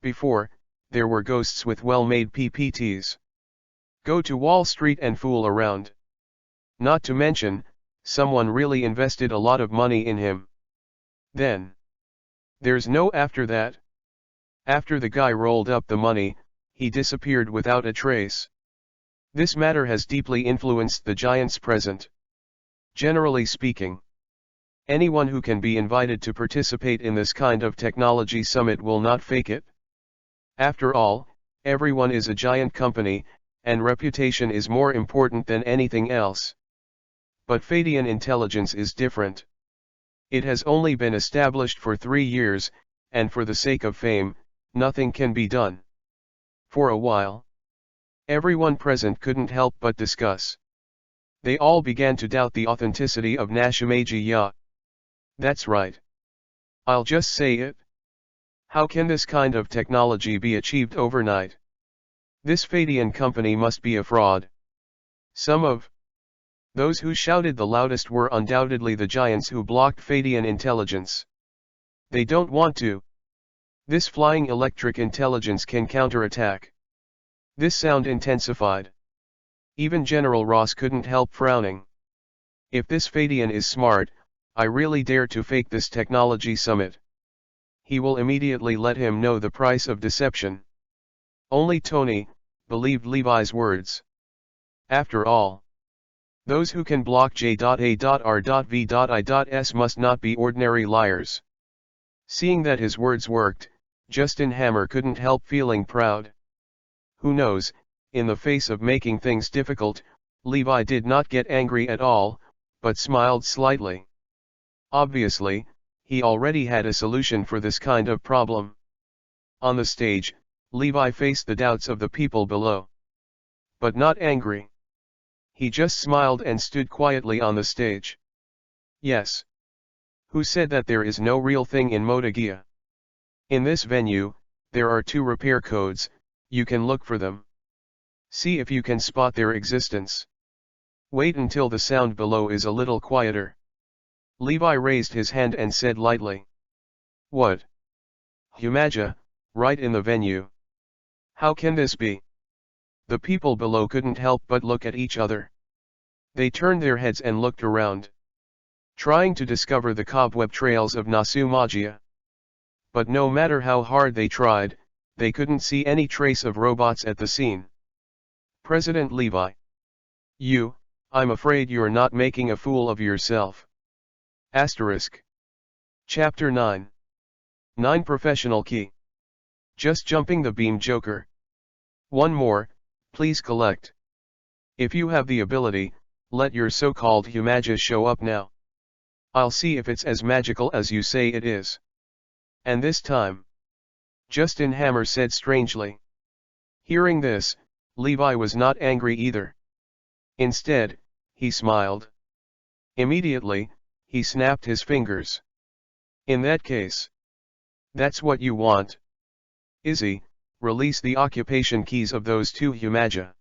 [SPEAKER 1] Before, there were ghosts with well-made PPTs. Go to Wall Street and fool around. Not to mention, someone really invested a lot of money in him. Then. There's no after that. After the guy rolled up the money, he disappeared without a trace. This matter has deeply influenced the giants present. Generally speaking, anyone who can be invited to participate in this kind of technology summit will not fake it. After all, everyone is a giant company, and reputation is more important than anything else. But Fanfiction Intelligence is different. It has only been established for 3 years, and for the sake of fame, nothing can be done. For a while, everyone present couldn't help but discuss. They all began to doubt the authenticity of Nashamagia. That's right. I'll just say it. How can this kind of technology be achieved overnight? This Fanfiction company must be a fraud. Some of those who shouted the loudest were undoubtedly the giants who blocked Fanfiction Intelligence. They don't want to. This flying electric intelligence can counterattack. This sound intensified. Even General Ross couldn't help frowning. If this Fanfiction is smart, I really dare to fake this technology summit. he will immediately let him know the price of deception. Only Tony believed Levi's words. After all, those who can block J.A.R.V.I.S must not be ordinary liars. Seeing that his words worked, Justin Hammer couldn't help feeling proud. Who knows, in the face of making things difficult, Levi did not get angry at all, but smiled slightly. Obviously, he already had a solution for this kind of problem. On the stage, Levi faced the doubts of the people below. But not angry. He just smiled and stood quietly on the stage. Yes. Who said that there is no real thing in Modagia? In this venue, there are 2 repair codes, you can look for them. See if you can spot their existence. Wait until the sound below is a little quieter. Levi raised his hand and said lightly. What? Humaja, right in the venue. How can this be? The people below couldn't help but look at each other. They turned their heads and looked around, trying to discover the cobweb trails of Nasu Magia. But no matter how hard they tried, they couldn't see any trace of robots at the scene. President Levi. I'm afraid you're not making a fool of yourself. Asterisk. Chapter 9. 9 Professional Key. Just jumping the beam Joker. One more, please collect. If you have the ability, let your so-called Humaja show up now. I'll see if it's as magical as you say it is. And this time. Justin Hammer said strangely. Hearing this, Levi was not angry either. Instead, he smiled. Immediately, he snapped his fingers. In that case. That's what you want. Izzy, release the occupation keys of those 2 Humaja.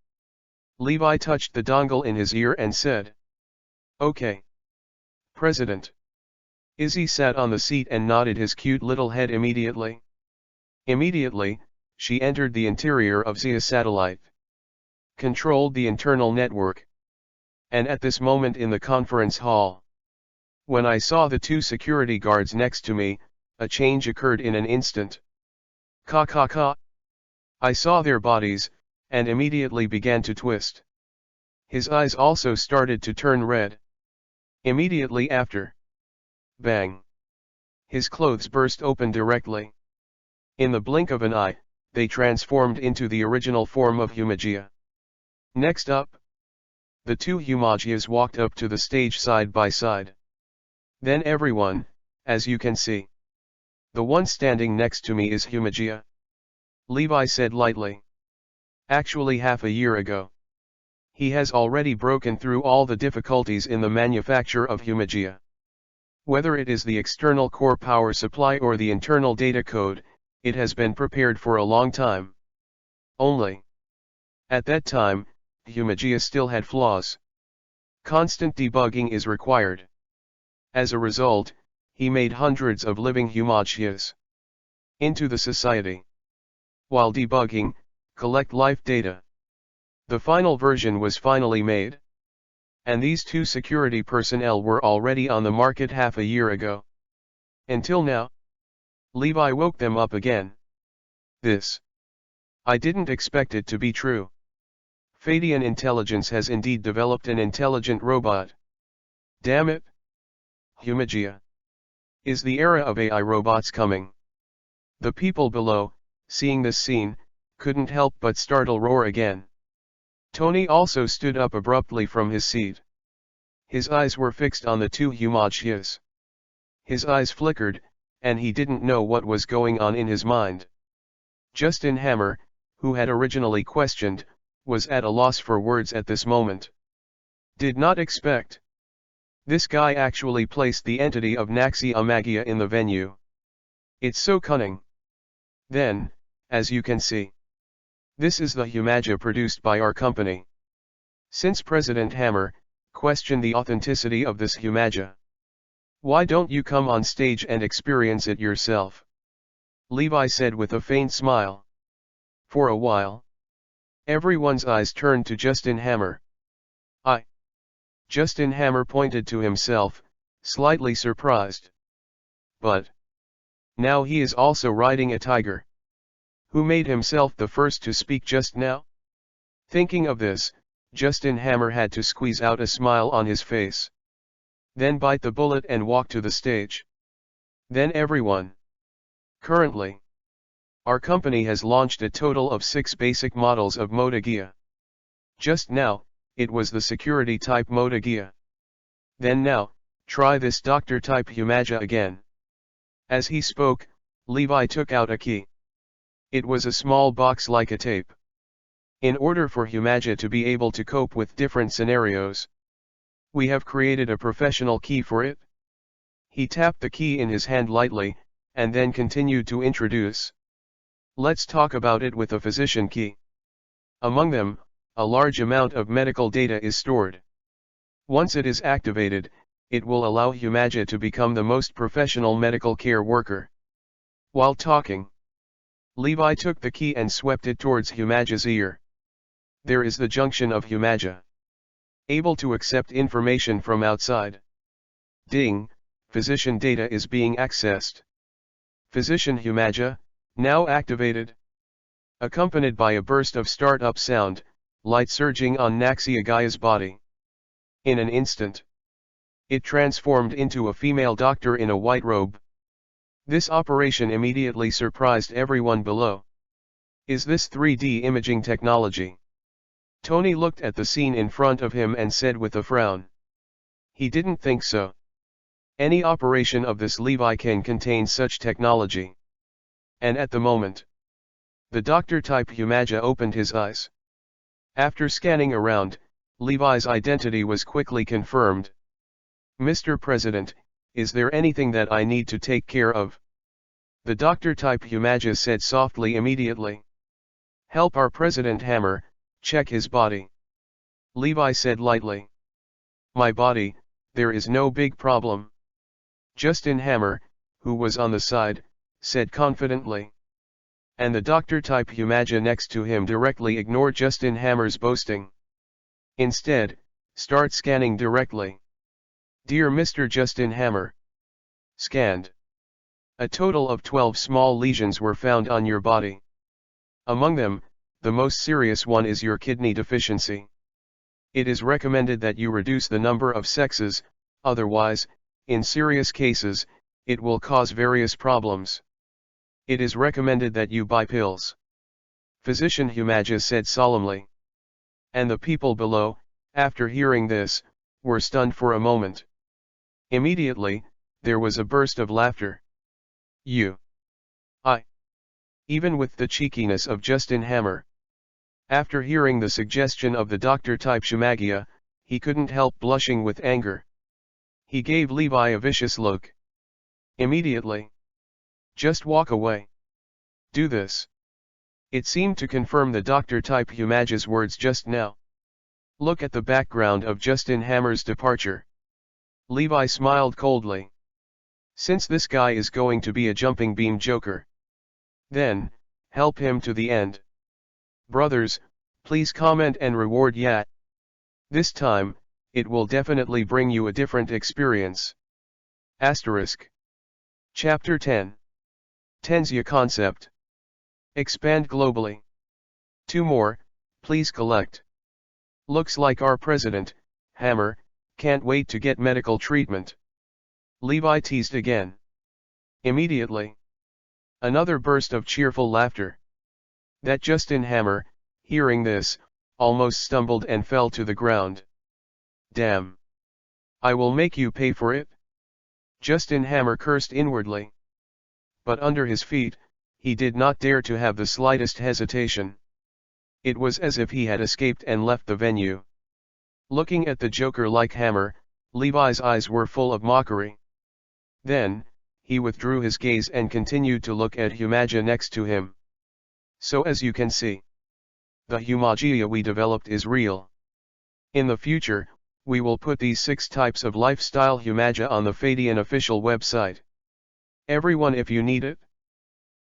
[SPEAKER 1] Levi touched the dongle in his ear and said. Okay. President. Izzy sat on the seat and nodded his cute little head immediately. Immediately, she entered the interior of Zia satellite. Controlled the internal network. And at this moment in the conference hall. When I saw the 2 security guards next to me, a change occurred in an instant. Ka. I saw their bodies, and immediately began to twist. His eyes also started to turn red. Immediately after. Bang. His clothes burst open directly. In the blink of an eye, they transformed into the original form of Humagia. Next up. The 2 Humagias walked up to the stage side by side. Then everyone, as you can see. The one standing next to me is Humagia. Levi said lightly. Actually half a year ago. He has already broken through all the difficulties in the manufacture of Humagia. Whether it is the external core power supply or the internal data code, it has been prepared for a long time. Only. At that time, Humagia still had flaws. Constant debugging is required. As a result, he made hundreds of living Humagias into the society. While debugging, collect life data. The final version was finally made. And these 2 security personnel were already on the market half a year ago. Until now. Levi woke them up again. I didn't expect it to be true. Fadian Intelligence has indeed developed an intelligent robot. Damn it. Humagia. Is the era of AI robots coming? The people below, seeing this scene, couldn't help but roar again. Tony also stood up abruptly from his seat. His eyes were fixed on the 2 Humagias. His eyes flickered, and he didn't know what was going on in his mind. Justin Hammer, who had originally questioned, was at a loss for words at this moment. Did not expect. This guy actually placed the entity of Naxi Amagia in the venue. It's so cunning. Then, as you can see, this is the Humagia produced by our company. Since President Hammer questioned the authenticity of this Humagia, why don't you come on stage and experience it yourself? Levi said with a faint smile. For a while, everyone's eyes turned to Justin Hammer. Justin Hammer pointed to himself, slightly surprised. But Now he is also riding a tiger. Who made himself the first to speak just now? Thinking of this, Justin Hammer had to squeeze out a smile on his face. Then bite the bullet and walk to the stage. Then everyone. Currently, our company has launched a total of 6 basic models of Motogia. Just now, it was the security type Motogia. Then now, try this doctor type Humaja again. As he spoke, Levi took out a key. It was a small box like a tape. In order for Humaja to be able to cope with different scenarios, we have created a professional key for it. He tapped the key in his hand lightly, and then continued to introduce. Let's talk about it with a physician key. Among them, a large amount of medical data is stored. Once it is activated, it will allow Humaja to become the most professional medical care worker. While talking, Levi took the key and swept it towards Humaja's ear. There is the junction of Humaja. Able to accept information from outside. Ding, physician data is being accessed. Physician Humaja, now activated. Accompanied by a burst of start-up sound, light surging on Naxiagaya's body. In an instant, it transformed into a female doctor in a white robe. This operation immediately surprised everyone below. Is this 3D imaging technology? Tony looked at the scene in front of him and said with a frown. He didn't think so. Any operation of this Levi can contain such technology. And at the moment, the doctor type Humaja opened his eyes. After scanning around, Levi's identity was quickly confirmed. Mr. President, is there anything that I need to take care of? The doctor type Humaja said softly immediately. Help our President Hammer, check his body. Levi said lightly. My body, there is no big problem. Justin Hammer, who was on the side, said confidently. And the doctor type Humaja next to him directly ignored Justin Hammer's boasting. Instead, start scanning directly. Dear Mr. Justin Hammer. Scanned. A total of 12 small lesions were found on your body. Among them, the most serious one is your kidney deficiency. It is recommended that you reduce the number of sexes, otherwise, in serious cases, it will cause various problems. It is recommended that you buy pills. Physician Humaja said solemnly. And the people below, after hearing this, were stunned for a moment. Immediately, there was a burst of laughter. Even with the cheekiness of Justin Hammer. After hearing the suggestion of the doctor type Shumagia, he couldn't help blushing with anger. He gave Levi a vicious look. Immediately. Just walk away. Do this. It seemed to confirm the doctor type Humaja's words just now. Look at the background of Justin Hammer's departure. Levi smiled coldly. Since this guy is going to be a jumping beam joker, then, help him to the end. Brothers, please comment and reward Yat. This time, it will definitely bring you a different experience. Asterisk. Chapter 10. Tenzia Concept. Expand globally. 2 more, please collect. Looks like our president, Hammer, can't wait to get medical treatment. Levi teased again. Immediately. Another burst of cheerful laughter. That Justin Hammer, hearing this, almost stumbled and fell to the ground. Damn. I will make you pay for it. Justin Hammer cursed inwardly. But under his feet, he did not dare to have the slightest hesitation. It was as if he had escaped and left the venue. Looking at the joker like Hammer, Levi's eyes were full of mockery. Then, he withdrew his gaze and continued to look at Humaja next to him. So as you can see, the Humagia we developed is real. In the future, we will put these 6 types of lifestyle Humaja on the Fadian official website. Everyone, if you need it,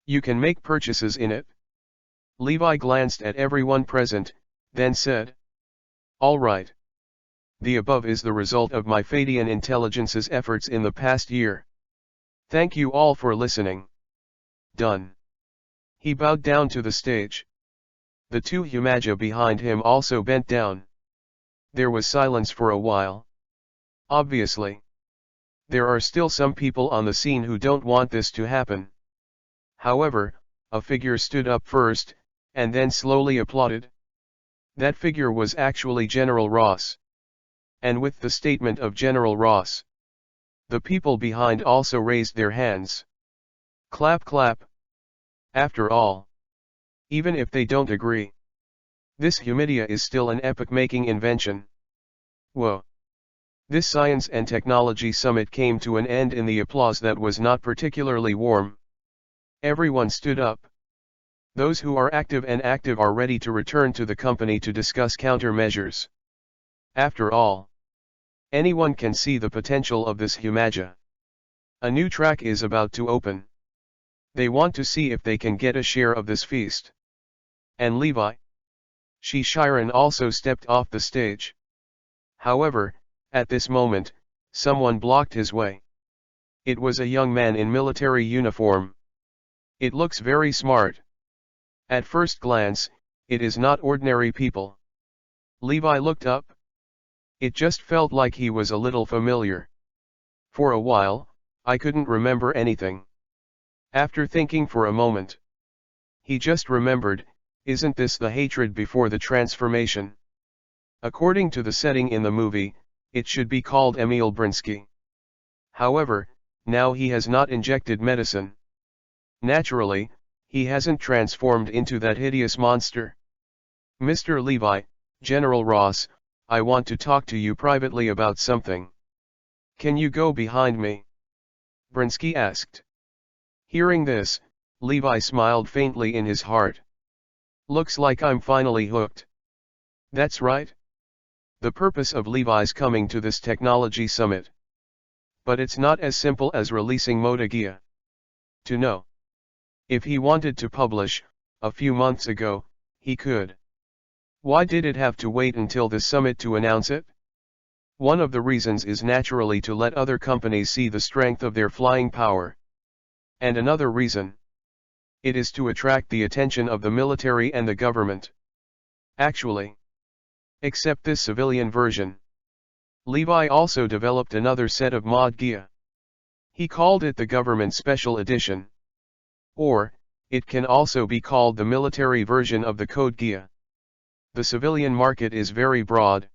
[SPEAKER 1] you can make purchases in it. Levi glanced at everyone present, then said, all right. The above is the result of my Fadian Intelligence's efforts in the past year. Thank you all for listening. done. He bowed down to the stage. The two Humaja behind him also bent down. There was silence for a while. Obviously, there are still some people on the scene who don't want this to happen. However, a figure stood up first, and then slowly applauded. That figure was actually General Ross. And with the statement of General Ross, the people behind also raised their hands. Clap clap. After all, even if they don't agree, this Humidia is still an epoch-making invention. Whoa! This Science and Technology Summit came to an end in the applause that was not particularly warm. Everyone stood up. Those who are active are ready to return to the company to discuss countermeasures. After all, anyone can see the potential of this Humaja. A new track is about to open. They want to see if they can get a share of this feast. And Levi Shiren also stepped off the stage. However, at this moment, someone blocked his way. It was a young man in military uniform. It looks very smart. At first glance, it is not ordinary people. Levi looked up. It just felt like he was a little familiar. For a while, I couldn't remember anything. After thinking for a moment, he just remembered, isn't this the hatred before the transformation? According to the setting in the movie, it should be called Emil Brinsky. However, now he has not injected medicine. Naturally, he hasn't transformed into that hideous monster. Mr. Levi, General Ross, I want to talk to you privately about something. Can you go behind me? Brinsky asked. Hearing this, Levi smiled faintly in his heart. Looks like I'm finally hooked. That's right. The purpose of Levi's coming to this technology summit. But it's not as simple as releasing Modagia. To know if he wanted to publish, a few months ago, he could. Why did it have to wait until the summit to announce it? One of the reasons is naturally to let other companies see the strength of their flying power. And another reason, it is to attract the attention of the military and the government. Actually, except this civilian version, Levi also developed another set of mod Gia. He called it the Government Special Edition. Or, it can also be called the military version of the Code Gia. The civilian market is very broad,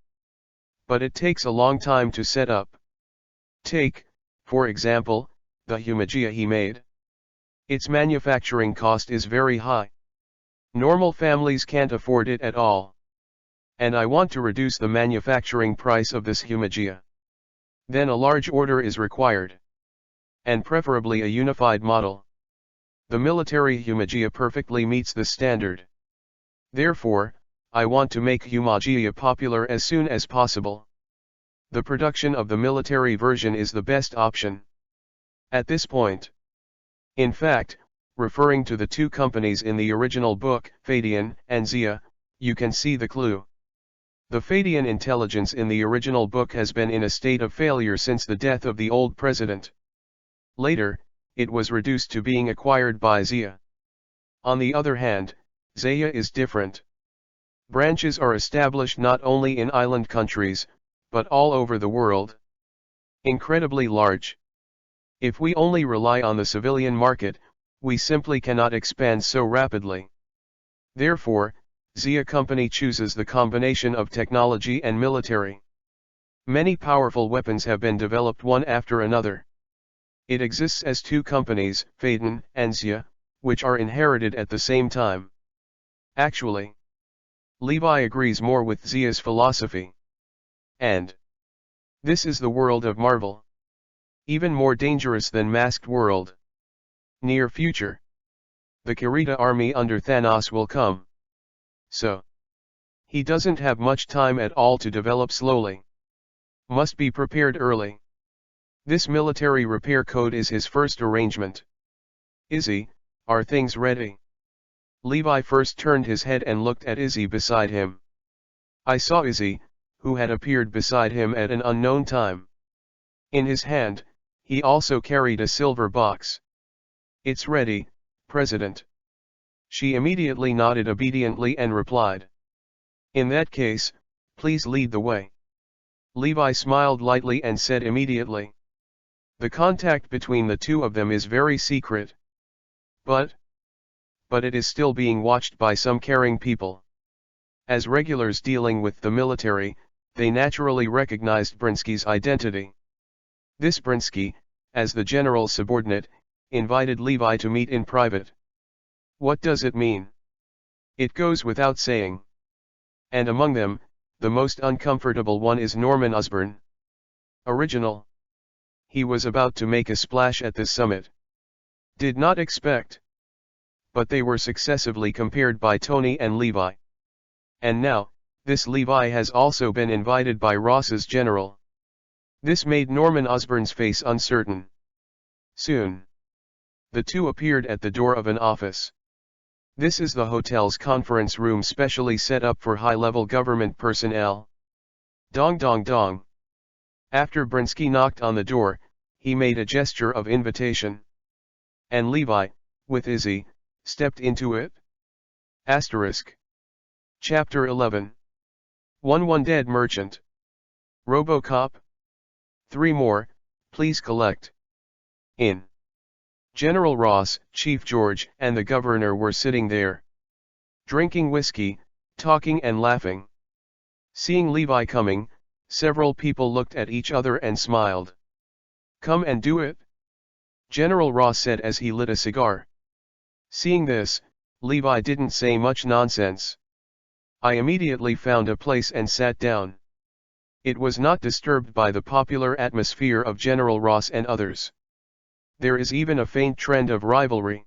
[SPEAKER 1] but it takes a long time to set up. Take, for example, the Humagia he made. Its manufacturing cost is very high. Normal families can't afford it at all. And I want to reduce the manufacturing price of this Humagia. Then a large order is required. And preferably a unified model. The military Humagia perfectly meets the standard. Therefore, I want to make Humagia popular as soon as possible. The production of the military version is the best option. At this point. In fact, referring to the two companies in the original book, Fadian and Zia, you can see the clue. The Fadian intelligence in the original book has been in a state of failure since the death of the old president. Later, it was reduced to being acquired by Zia. On the other hand, Zaya is different. Branches are established not only in island countries, but all over the world. Incredibly large. If we only rely on the civilian market, we simply cannot expand so rapidly. Therefore, Zia Company chooses the combination of technology and military. Many powerful weapons have been developed one after another. It exists as two companies, Faden and Zia, which are inherited at the same time. Actually, Levi agrees more with Zia's philosophy. And this is the world of Marvel. Even more dangerous than Masked World. Near future. The Kirita army under Thanos will come. So, he doesn't have much time at all to develop slowly. Must be prepared early. This military repair code is his first arrangement. Izzy, are things ready? Levi first turned his head and looked at Izzy beside him. I saw Izzy, who had appeared beside him at an unknown time. In his hand, he also carried a silver box. It's ready, president. She immediately nodded obediently and replied, "In that case, please lead the way." Levi smiled lightly and said immediately, "The contact between the two of them is very secret. But it is still being watched by some caring people." As regulars dealing with the military, they naturally recognized Brinsky's identity. This Brinsky, as the general's subordinate, invited Levi to meet in private. What does it mean? It goes without saying. And among them, the most uncomfortable one is Norman Osborn. Original. He was about to make a splash at this summit. Did not expect. But they were successively compared by Tony and Levi. And now, this Levi has also been invited by Ross's general. This made Norman Osborn's face uncertain. Soon, the two appeared at the door of an office. This is the hotel's conference room specially set up for high-level government personnel. Dong dong dong. After Brinsky knocked on the door, he made a gesture of invitation. And Levi, with Izzy, stepped into it. Asterisk. Chapter 11. 1 Dead Merchant. RoboCop. 3 more, please collect. In. General Ross, Chief George, and the governor were sitting there, drinking whiskey, talking and laughing. Seeing Levi coming, several people looked at each other and smiled. "Come and do it," General Ross said as he lit a cigar. Seeing this, Levi didn't say much nonsense. I immediately found a place and sat down. It was not disturbed by the popular atmosphere of General Ross and others. There is even a faint trend of rivalry.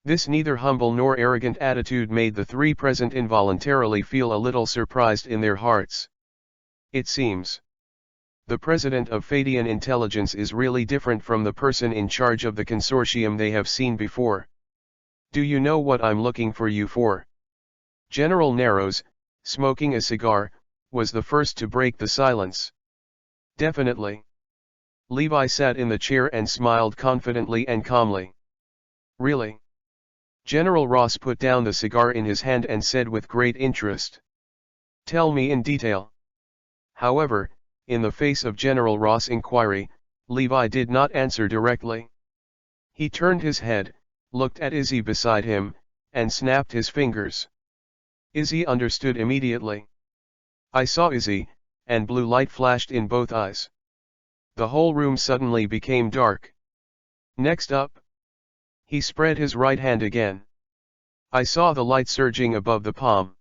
[SPEAKER 1] This neither humble nor arrogant attitude made the three present involuntarily feel a little surprised in their hearts. It seems the president of Fadian Intelligence is really different from the person in charge of the consortium they have seen before. "Do you know what I'm looking for you for?" General Narrows, smoking a cigar, was the first to break the silence. "Definitely." Levi sat in the chair and smiled confidently and calmly. "Really?" General Ross put down the cigar in his hand and said with great interest, "Tell me in detail." However, in the face of General Ross' inquiry, Levi did not answer directly. He turned his head, looked at Izzy beside him, and snapped his fingers. Izzy understood immediately. I saw Izzy, and blue light flashed in both eyes. The whole room suddenly became dark. Next up, he spread his right hand again. I saw the light surging above the palm.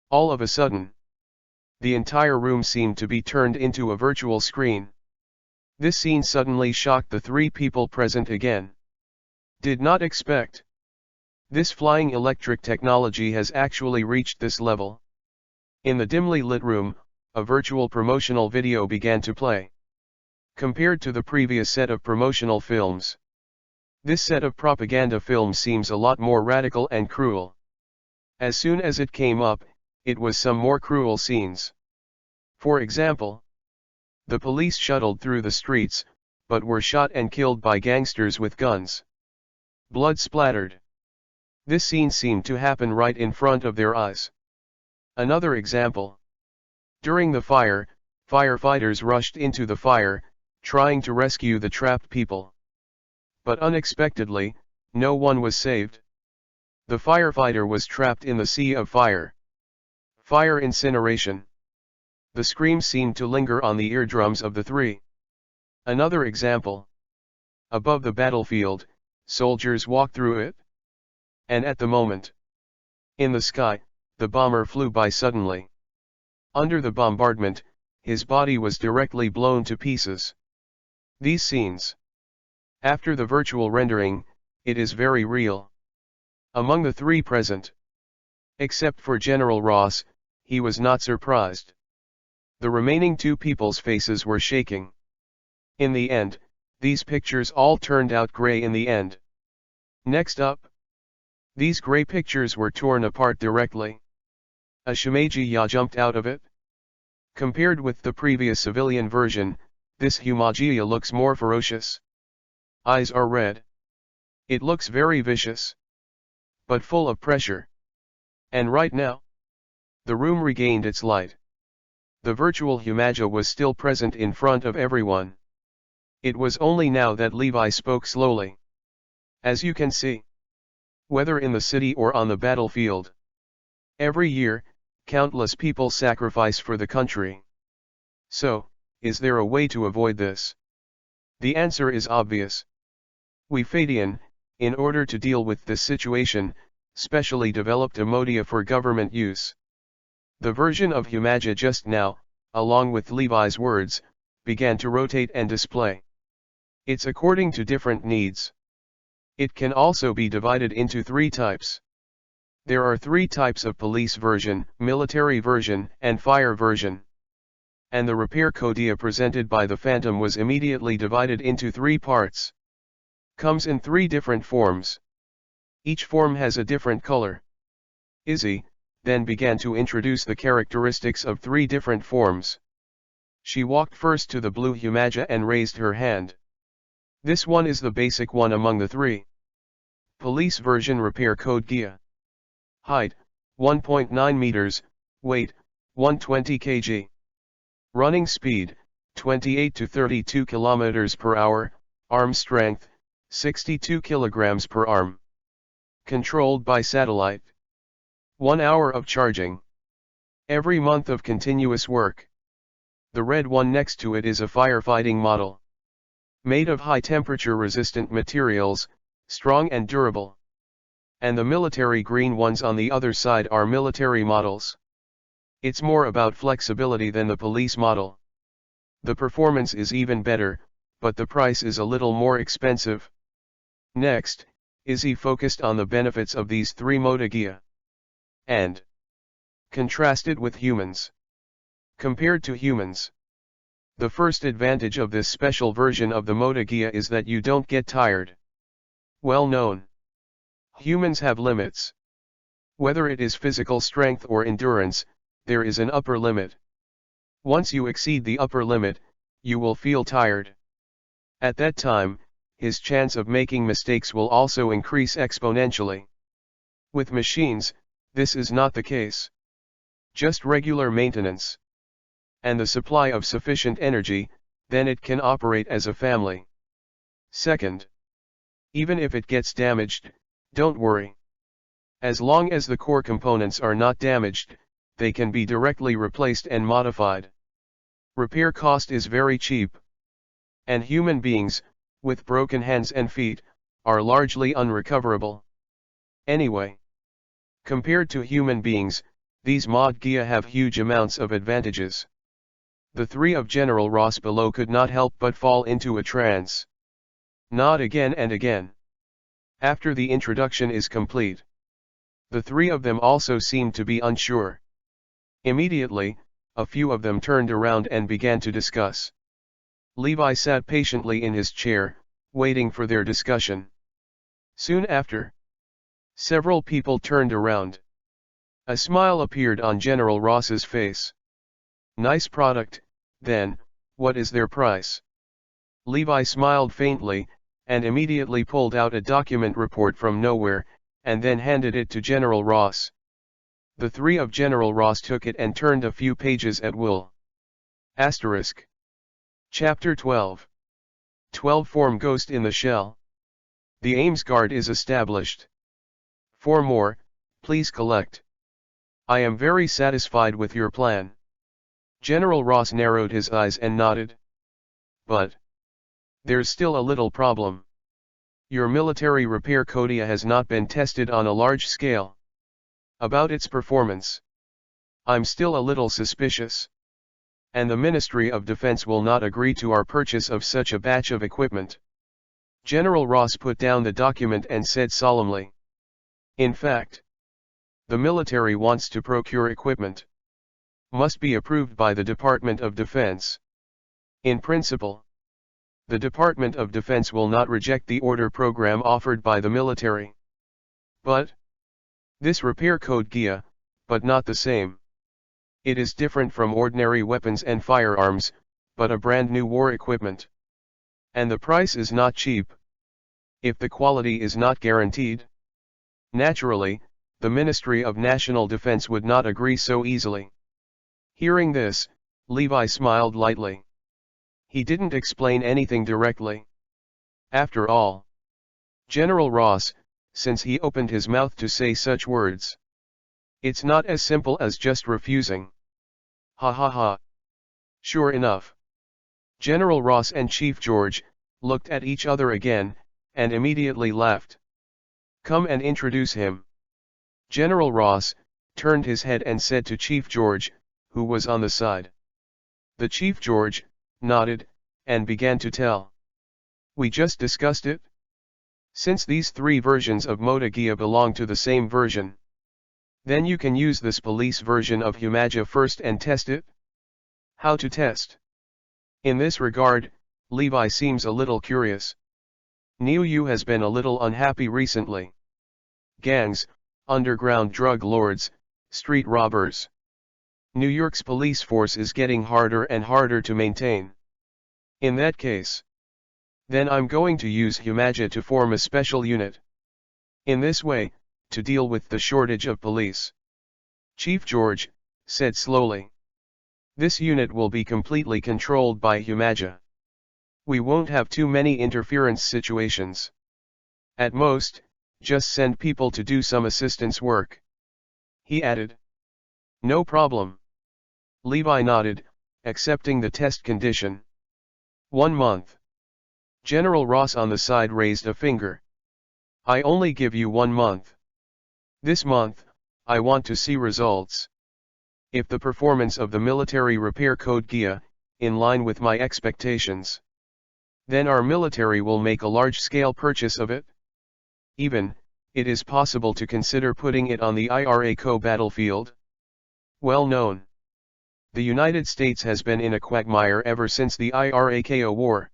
[SPEAKER 1] All of a sudden, the entire room seemed to be turned into a virtual screen. This scene suddenly shocked the three people present again. Did not expect. This flying electric technology has actually reached this level. In the dimly lit room, a virtual promotional video began to play. Compared to the previous set of promotional films, this set of propaganda films seems a lot more radical and cruel. As soon as it came up, it was some more cruel scenes. For example, the police shuttled through the streets, but were shot and killed by gangsters with guns. Blood splattered. This scene seemed to happen right in front of their eyes. Another example. During the fire, firefighters rushed into the fire, trying to rescue the trapped people. But unexpectedly, no one was saved. The firefighter was trapped in the sea of fire. Fire incineration. The screams seemed to linger on the eardrums of the three. Another example. Above the battlefield, soldiers walked through it. And at the moment, in the sky, the bomber flew by suddenly. Under the bombardment, his body was directly blown to pieces. These scenes. After the virtual rendering, it is very real. Among the three present, except for General Ross, he was not surprised. The remaining two people's faces were shaking. In the end, these pictures all turned out gray in the end. Next up, these gray pictures were torn apart directly. A Shimeji-ya jumped out of it. Compared with the previous civilian version, this Humaji-ya looks more ferocious. Eyes are red. It looks very vicious, but full of pressure. And right now, the room regained its light. The virtual Humaja was still present in front of everyone. It was only now that Levi spoke slowly. As you can see, whether in the city or on the battlefield, every year, countless people sacrifice for the country. So, is there a way to avoid this? The answer is obvious. We Fadian, in order to deal with this situation, specially developed a modia for government use. The version of Humaja just now, along with Levi's words, began to rotate and display. It's according to different needs. It can also be divided into 3 types. There are 3 types of police version, military version, and fire version. And the repair codia presented by the Phantom was immediately divided into 3 parts. Comes in 3 different forms. Each form has a different color. Izzy then began to introduce the characteristics of 3 different forms. She walked first to the blue Humaja and raised her hand. This one is the basic one among the 3. Police version repair code Gia. Height, 1.9 meters, weight, 120 kg. Running speed, 28 to 32 kilometers per hour, arm strength, 62 kilograms per arm. Controlled by satellite. 1 hour of charging. Every month of continuous work. The red one next to it is a firefighting model. Made of high temperature resistant materials, strong and durable. And the military green ones on the other side are military models. It's more about flexibility than the police model. The performance is even better, but the price is a little more expensive. Next, Izzy focused on the benefits of these 3 modagia. And contrasted with humans. Compared to humans. The first advantage of this special version of the modagia is that you don't get tired. Well known. Humans have limits. Whether it is physical strength or endurance, there is an upper limit. Once you exceed the upper limit, you will feel tired. At that time, his chance of making mistakes will also increase exponentially. With machines, this is not the case. Just regular maintenance. And the supply of sufficient energy, then it can operate as a family. Second, even if it gets damaged, don't worry. As long as the core components are not damaged, they can be directly replaced and modified. Repair cost is very cheap. And human beings, with broken hands and feet, are largely unrecoverable. Anyway, compared to human beings, these modagia have huge amounts of advantages. The 3 of General Ross below could not help but fall into a trance. Nod again and again. After the introduction is complete. The 3 of them also seemed to be unsure. Immediately, a few of them turned around and began to discuss. Levi sat patiently in his chair, waiting for their discussion. Soon after, several people turned around. A smile appeared on General Ross's face. Nice product, then, what is their price? Levi smiled faintly, and immediately pulled out a document report from nowhere, and then handed it to General Ross. The 3 of General Ross took it and turned a few pages at will. Asterisk. Chapter 12. 12 Form Ghost in the Shell. The Ames Guard is established. 4 more, please collect. I am very satisfied with your plan. General Ross narrowed his eyes and nodded. But there's still a little problem. Your military repair codia has not been tested on a large scale. About its performance, I'm still a little suspicious. And the Ministry of Defense will not agree to our purchase of such a batch of equipment. General Ross put down the document and said solemnly. In fact, the military wants to procure equipment. Must be approved by the Department of Defense. In principle, the Department of Defense will not reject the order program offered by the military. But this repair code GIA, but not the same. It is different from ordinary weapons and firearms, but a brand new war equipment. And the price is not cheap. if the quality is not guaranteed? Naturally, the Ministry of National Defense would not agree so easily. Hearing this, Levi smiled lightly. He didn't explain anything directly. After all, General Ross, since he opened his mouth to say such words, it's not as simple as just refusing. Ha ha ha. Sure enough, General Ross and Chief George looked at each other again, and immediately laughed. Come and introduce him. General Ross turned his head and said to Chief George, who was on the side. The Chief George nodded, and began to tell. We just discussed it. Since these three versions of Modagia belong to the same version, then you can use this police version of Humaja first and test it. How to test? In this regard, Levi seems a little curious. Niu has been a little unhappy recently. Gangs, underground drug lords, street robbers. New York's police force is getting harder and harder to maintain. In that case, then I'm going to use Humaja to form a special unit. In this way, to deal with the shortage of police. Chief George said slowly. This unit will be completely controlled by Humaja. We won't have too many interference situations. At most, just send people to do some assistance work. He added. No problem. Levi nodded, accepting the test condition. 1 month. General Ross on the side raised a finger. I only give you 1 month. This month, I want to see results. If the performance of the military repair code GIA, in line with my expectations, then our military will make a large-scale purchase of it. Even, it is possible to consider putting it on the IRACO battlefield. Well known. The United States has been in a quagmire ever since the IRACO war.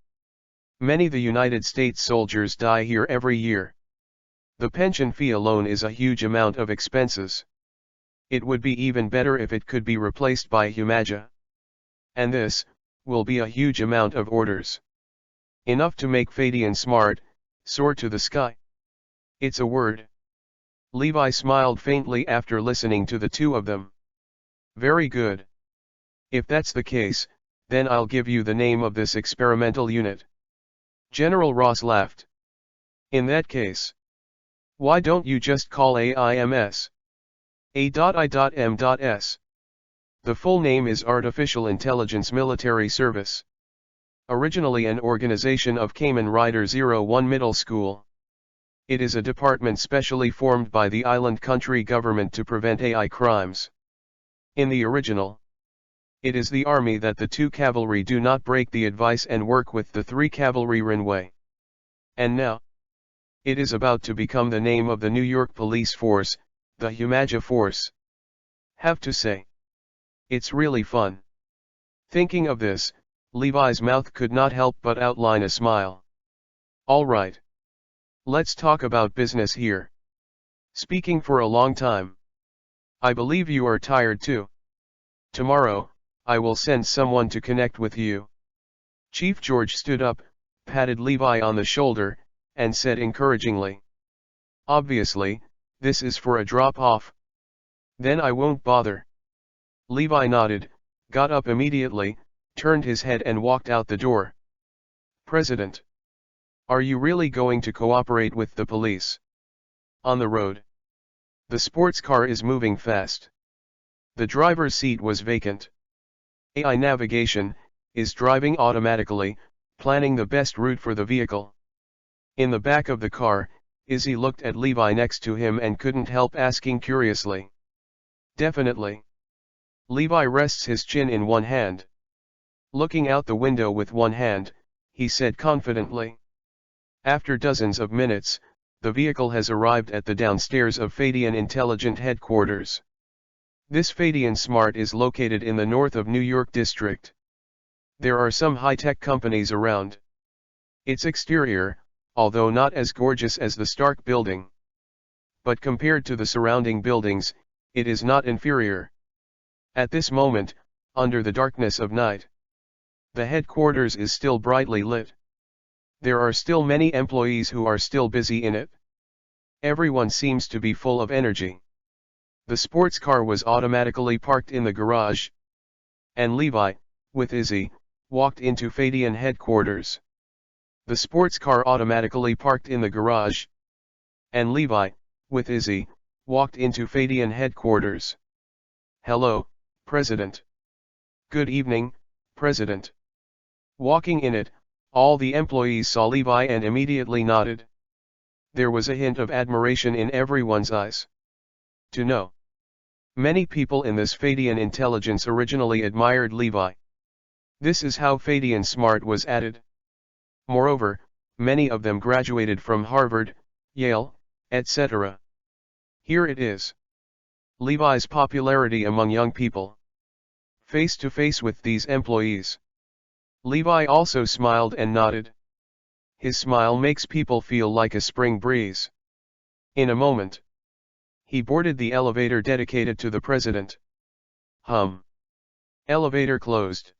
[SPEAKER 1] Many the United States soldiers die here every year. The pension fee alone is a huge amount of expenses. It would be even better if it could be replaced by Humaja. And this will be a huge amount of orders. Enough to make Fadian smart, soar to the sky. It's a word. Levi smiled faintly after listening to the two of them. Very good. If that's the case, then I'll give you the name of this experimental unit. General Ross laughed. In that case, why don't you just call AIMS? A.I.M.S. The full name is Artificial Intelligence Military Service. Originally an organization of Kamen Rider 01 Middle School. It is a department specially formed by the island country government to prevent AI crimes. In the original, it is the army that the 2 cavalry do not break the advice and work with the 3 cavalry runway. And now, it is about to become the name of the New York police force, the Humaja Force. Have to say, it's really fun. Thinking of this, Levi's mouth could not help but outline a smile. All right. Let's talk about business here. Speaking for a long time. I believe you are tired too. Tomorrow, I will send someone to connect with you. Chief George stood up, patted Levi on the shoulder, and said encouragingly. Obviously, this is for a drop-off. Then I won't bother. Levi nodded, got up immediately, turned his head and walked out the door. President. Are you really going to cooperate with the police? On the road. The sports car is moving fast. The driver's seat was vacant. AI navigation is driving automatically, planning the best route for the vehicle. In the back of the car, Izzy looked at Levi next to him and couldn't help asking curiously. Definitely. Levi rests his chin in one hand. Looking out the window with one hand, he said confidently. After dozens of minutes, the vehicle has arrived at the downstairs of Fadian Intelligent Headquarters. This Fadian Smart is located in the north of New York District. There are some high-tech companies around. Its exterior, although not as gorgeous as the Stark building, but compared to the surrounding buildings, it is not inferior. At this moment, under the darkness of night, the headquarters is still brightly lit. There are still many employees who are still busy in it. Everyone seems to be full of energy. The sports car was automatically parked in the garage, and Levi, with Izzy, walked into Fadian headquarters. The sports car automatically parked in the garage, and Levi, with Izzy, walked into Fadian headquarters. "Hello, President." "Good evening, President." Walking in it, all the employees saw Levi and immediately nodded. There was a hint of admiration in everyone's eyes. To know. Many people in this Fadian intelligence originally admired Levi. This is how Fadian Smart was added. Moreover, many of them graduated from Harvard, Yale, etc. Here it is. Levi's popularity among young people. Face to face with these employees, Levi also smiled and nodded. His smile makes people feel like a spring breeze. In a moment, he boarded the elevator dedicated to the president. Elevator closed.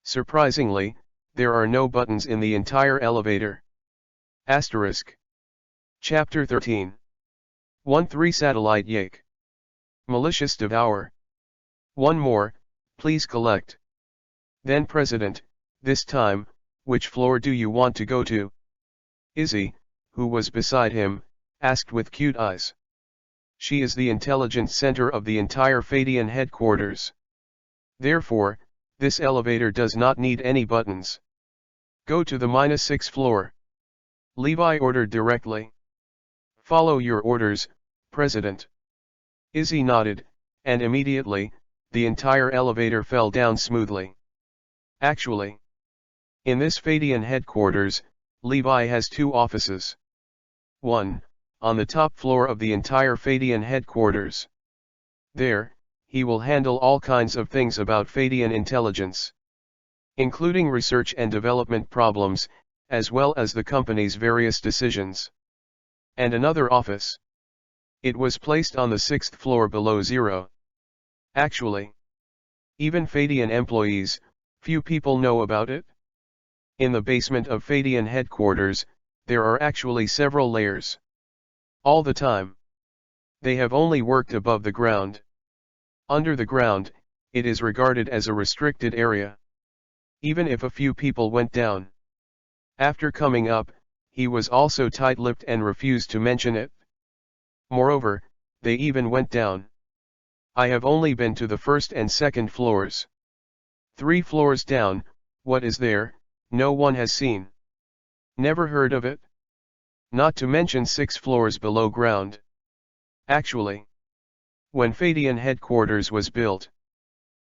[SPEAKER 1] Surprisingly, there are no buttons in the entire elevator. Asterisk. Chapter 13. 1-3 Satellite Yake. Malicious Devour. One more, please collect. Then President, this time, which floor do you want to go to? Izzy, who was beside him, asked with cute eyes. She is the intelligence center of the entire Fadian headquarters. Therefore, this elevator does not need any buttons. Go to the -6 floor. Levi ordered directly. Follow your orders, President. Izzy nodded, and immediately, the entire elevator fell down smoothly. Actually, in this Fadian headquarters, Levi has two offices. One, on the top floor of the entire Fadian headquarters. There, he will handle all kinds of things about Fadian intelligence, including research and development problems, as well as the company's various decisions. And another office. It was placed on the 6th floor below zero. Actually, even Fadian employees, few people know about it. In the basement of Fadian headquarters, there are actually several layers. All the time. They have only worked above the ground. Under the ground, it is regarded as a restricted area. Even if a few people went down. After coming up, he was also tight-lipped and refused to mention it. Moreover, they even went down. I have only been to the first and second floors. 3 floors down, what is there, no one has seen. Never heard of it? Not to mention 6 floors below ground. Actually, when Fadian headquarters was built,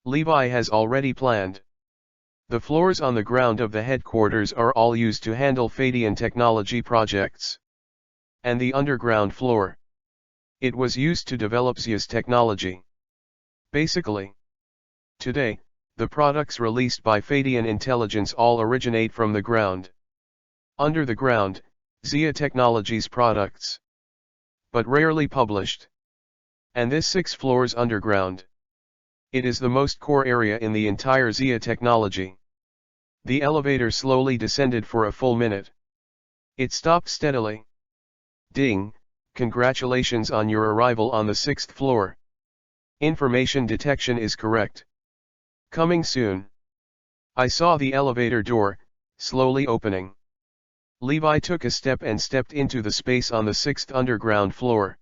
[SPEAKER 1] Levi has already planned. The floors on the ground of the headquarters are all used to handle Fadian technology projects. And the underground floor, it was used to develop Zia's technology. Basically, today, the products released by Fadian Intelligence all originate from the ground. Under the ground, Zia Technologies products. But rarely published. And this 6 floors underground. It is the most core area in the entire Zia technology. The elevator slowly descended for a full minute. It stopped steadily. Ding, congratulations on your arrival on the 6th floor. Information detection is correct. Coming soon. I saw the elevator door, slowly opening. Levi took a step and stepped into the space on the 6th underground floor.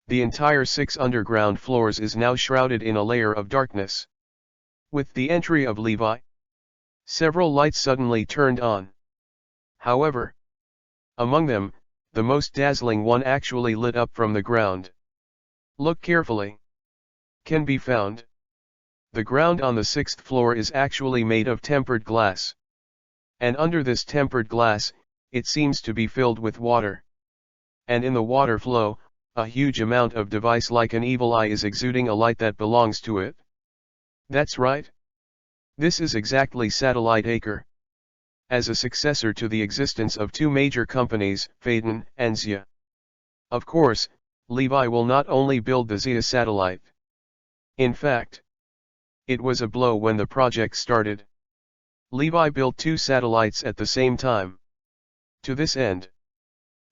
[SPEAKER 1] The entire 6 underground floors is now shrouded in a layer of darkness. With the entry of Levi, several lights suddenly turned on. However, among them, the most dazzling one actually lit up from the ground. Look carefully. Can be found. The ground on the 6th floor is actually made of tempered glass. And under this tempered glass, it seems to be filled with water. And in the water flow, a huge amount of device like an evil eye is exuding a light that belongs to it. That's right. This is exactly Satellite Acre. As a successor to the existence of 2 major companies, Fadian and Zia. Of course, Levi will not only build the Zia satellite. In fact, it was a blow when the project started. Levi built 2 satellites at the same time. To this end,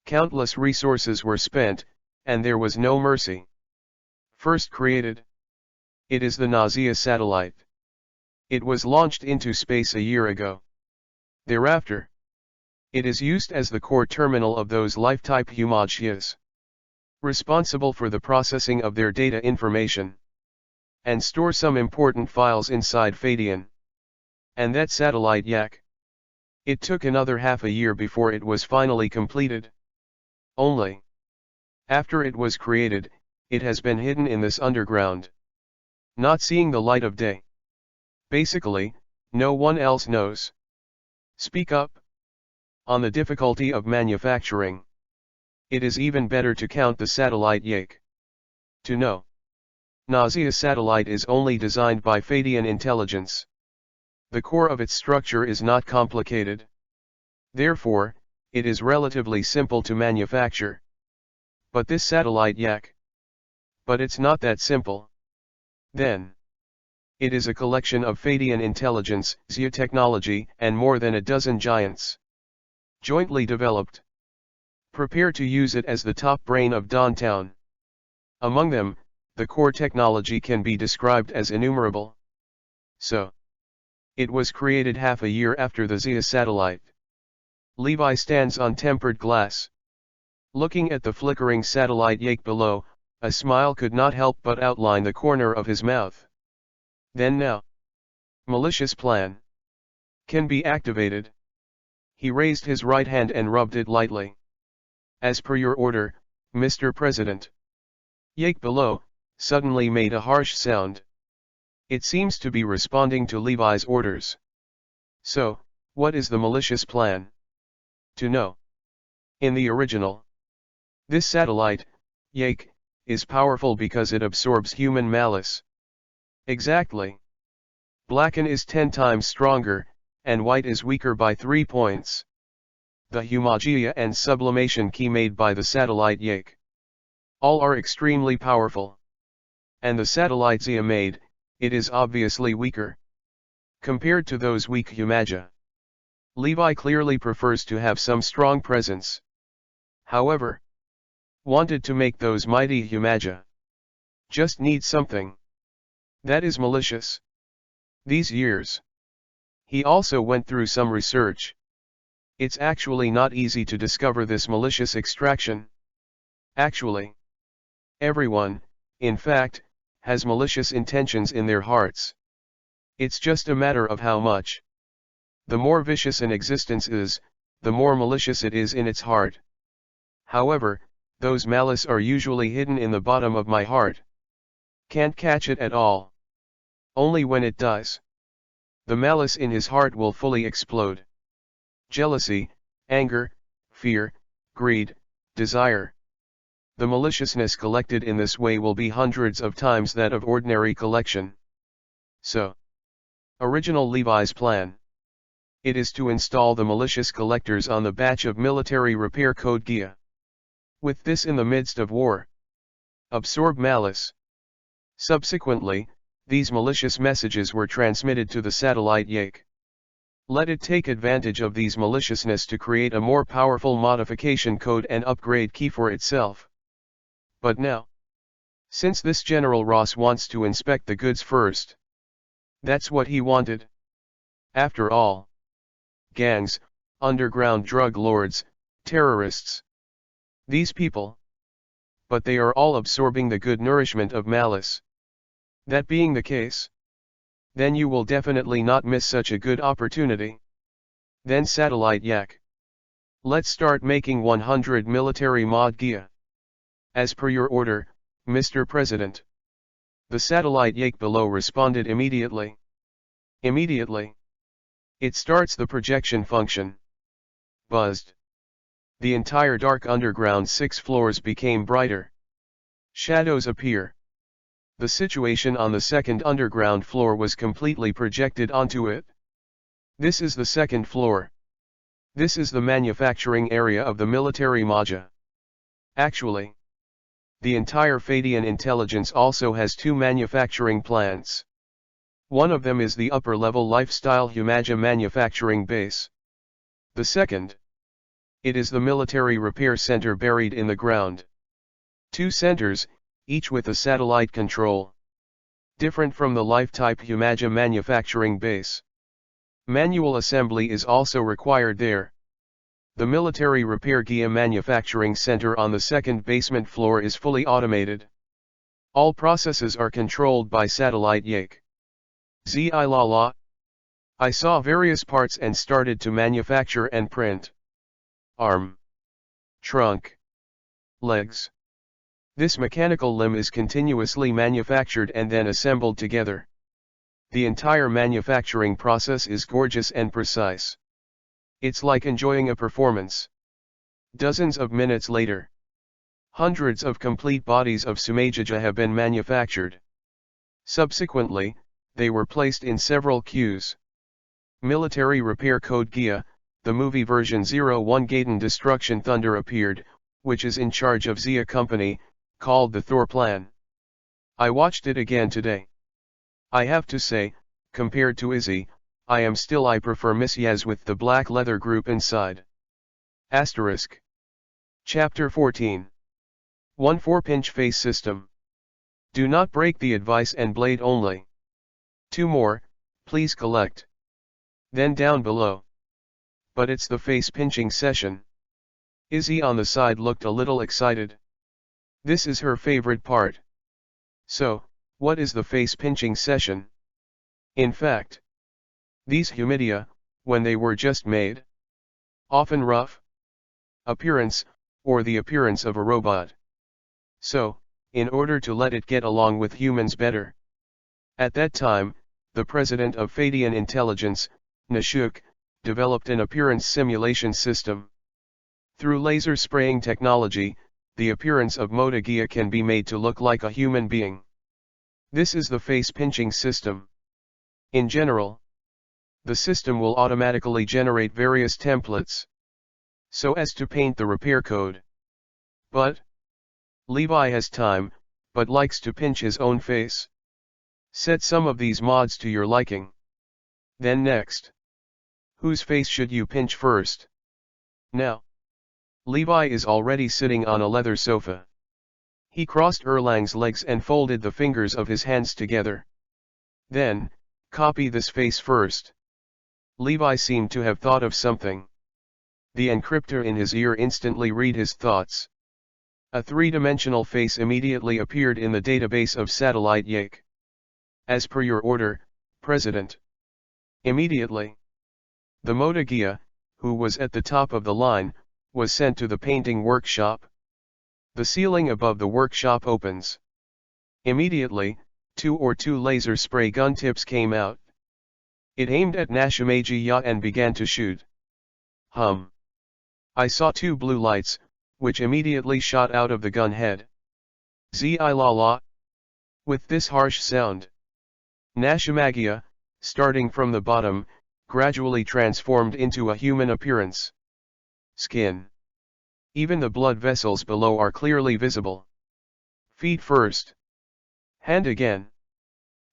[SPEAKER 1] countless resources were spent, and there was no mercy. First created, it is the Nausea satellite. It was launched into space a year ago. Thereafter, it is used as the core terminal of those life-type humagias, responsible for the processing of their data information, and store some important files inside Fadian. And that satellite Yak. It took another half a year before it was finally completed. Only, after it was created, it has been hidden in this underground, not seeing the light of day. Basically, no one else knows. Speak up. On the difficulty of manufacturing, it is even better to count the satellite Yake. To know, Nausea satellite is only designed by Fadian intelligence. The core of its structure is not complicated. Therefore, it is relatively simple to manufacture. But this satellite Yak. But it's not that simple. Then, it is a collection of Fadian intelligence, Xia technology, and more than a dozen giants, jointly developed. Prepare to use it as the top brain of Downtown. Among them, the core technology can be described as innumerable. So, it was created half a year after the Xia satellite. Levi stands on tempered glass. Looking at the flickering satellite Yake below, a smile could not help but outline the corner of his mouth. Then now, malicious plan can be activated. He raised his right hand and rubbed it lightly. As per your order, Mr. President. Yake below suddenly made a harsh sound. It seems to be responding to Levi's orders. So, what is the malicious plan? To know. In the original, this satellite, Yake, is powerful because it absorbs human malice. Exactly. Blacken is 10 times stronger, and white is weaker by 3 points. The humagia and sublimation key made by the satellite Yake. All are extremely powerful. And the satellite Xia made, it is obviously weaker compared to those weak humagia. Levi clearly prefers to have some strong presence. However, wanted to make those mighty humagia. Just need something that is malicious. These years, he also went through some research. It's actually not easy to discover this malicious extraction. Actually, everyone, in fact, has malicious intentions in their hearts. It's just a matter of how much. The more vicious an existence is, the more malicious it is in its heart. However, those malice are usually hidden in the bottom of my heart. Can't catch it at all. Only when it does, the malice in his heart will fully explode. Jealousy, anger, fear, greed, desire. The maliciousness collected in this way will be hundreds of times that of ordinary collection. So, original Levi's plan. It is to install the malicious collectors on the batch of military repair code Gia. With this in the midst of war. Absorb malice. Subsequently, these malicious messages were transmitted to the satellite Yake. Let it take advantage of these maliciousness to create a more powerful modification code and upgrade key for itself. But now, since this General Ross wants to inspect the goods first, that's what he wanted. After all, gangs, underground drug lords, terrorists. These people. But they are all absorbing the good nourishment of malice. That being the case, then you will definitely not miss such a good opportunity. Then satellite Yak. Let's start making 100 military mod Gia. As per your order, Mr. President. The satellite Yake below responded immediately. Immediately. It starts the projection function. Buzzed. The entire dark underground 6 floors became brighter. Shadows appear. The situation on the second underground floor was completely projected onto it. This is the second floor. This is the manufacturing area of the military Maja. Actually, the entire Fadian intelligence also has 2 manufacturing plants. One of them is the upper-level lifestyle Humaja manufacturing base. The second, It is the military repair center buried in the ground. 2 centers, each with a satellite control. Different from the life-type Humaja manufacturing base. Manual assembly is also required there. The military repair GIA manufacturing center on the second basement floor is fully automated. All processes are controlled by satellite Yake. Zilala. I saw various parts and started to manufacture and print. Arm. Trunk. Legs. This mechanical limb is continuously manufactured and then assembled together. The entire manufacturing process is gorgeous and precise. It's like enjoying a performance. Dozens of minutes later, hundreds of complete bodies of Sumajaja have been manufactured. Subsequently, they were placed in several queues. Military Repair Code GIA, the movie version 01 Gaiden Destruction Thunder appeared, which is in charge of Zia Company, called the Thor Plan. I watched it again today. I have to say, compared to Izzy, I prefer Miss Yaz with the black leather group inside. Asterisk. Chapter 14. 1 4-pinch face system. Do not break the advice and blade only. 2 more, please collect. Then down below. But it's the face pinching session. Izzy on the side looked a little excited. This is her favorite part. So, what is the face pinching session? In fact, these humidia, when they were just made, often rough appearance, or the appearance of a robot. So, in order to let it get along with humans better. At that time, the president of Fadian Intelligence, Nashuk, developed an appearance simulation system. Through laser spraying technology, the appearance of Modagia can be made to look like a human being. This is the face pinching system. In general, the system will automatically generate various templates, so as to paint the repair code. But Levi has time, but likes to pinch his own face. Set some of these mods to your liking. Then next, whose face should you pinch first? Now, Levi is already sitting on a leather sofa. He crossed Erlang's legs and folded the fingers of his hands together. Then, copy this face first. Levi seemed to have thought of something. The encryptor in his ear instantly read his thoughts. A 3-dimensional face immediately appeared in the database of Satellite Yake. As per your order, President. Immediately. The Modagia, who was at the top of the line, was sent to the painting workshop. The ceiling above the workshop opens. Immediately, 2 laser spray gun tips came out. It aimed at Nashimaji-ya and began to shoot. I saw 2 blue lights, which immediately shot out of the gun head. Zilala. With this harsh sound, Nashimagia, starting from the bottom, gradually transformed into a human appearance. Skin. Even the blood vessels below are clearly visible. Feet first. Hand again.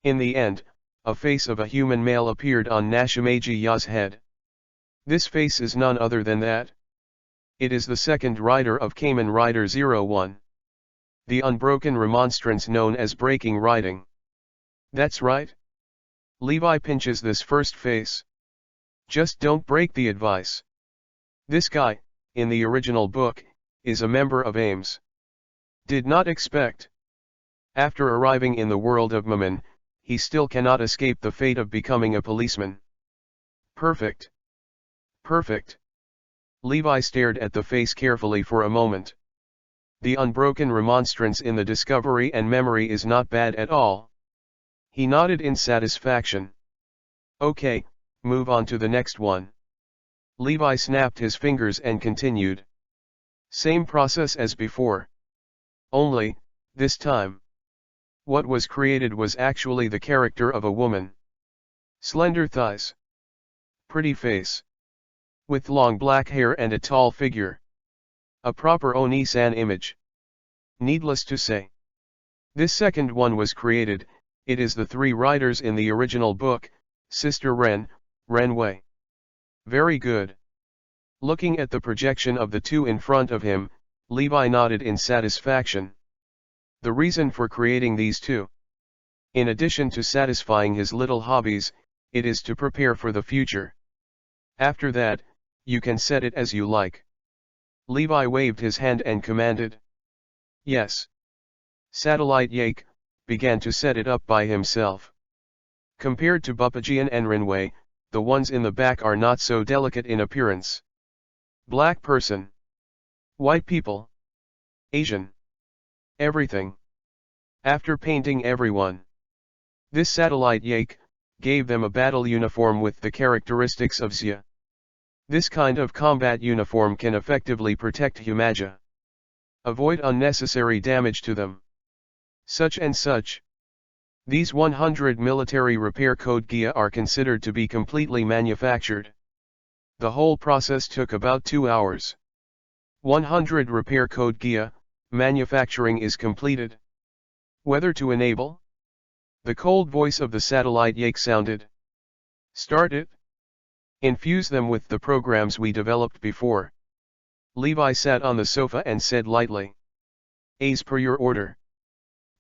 [SPEAKER 1] In the end, a face of a human male appeared on Nashimaji-ya's head. This face is none other than that. It is the second rider of Kamen Rider 01. The unbroken remonstrance known as breaking writing. That's right. Levi pinches this first face. Just don't break the advice. This guy, in the original book, is a member of AIMS. Did not expect. After arriving in the world of Mammon, he still cannot escape the fate of becoming a policeman. Perfect. Perfect. Levi stared at the face carefully for a moment. The unbroken remonstrance in the discovery and memory is not bad at all. He nodded in satisfaction. Okay, move on to the next one. Levi snapped his fingers and continued. Same process as before. Only, this time, what was created was actually the character of a woman. Slender thighs. Pretty face. With long black hair and a tall figure. A proper Oni-san image. Needless to say. This second one was created, it is the 3 writers in the original book, Sister Ren, Renwei. Very good. Looking at the projection of the two in front of him, Levi nodded in satisfaction. The reason for creating these two. In addition to satisfying his little hobbies, it is to prepare for the future. After that, you can set it as you like. Levi waved his hand and commanded. Yes. Satellite Yake began to set it up by himself. Compared to Bupajian and Renwei, the ones in the back are not so delicate in appearance. Black person. White people. Asian. Everything. After painting everyone, this satellite Yake gave them a battle uniform with the characteristics of Xia. This kind of combat uniform can effectively protect Humaja. Avoid unnecessary damage to them. Such and such. These 100 military repair code Gia are considered to be completely manufactured. The whole process took about 2 hours. 100 repair code Gia, manufacturing is completed. Whether to enable? The cold voice of the satellite Yake sounded. Start it. Infuse them with the programs we developed before. Levi sat on the sofa and said lightly. As per your order.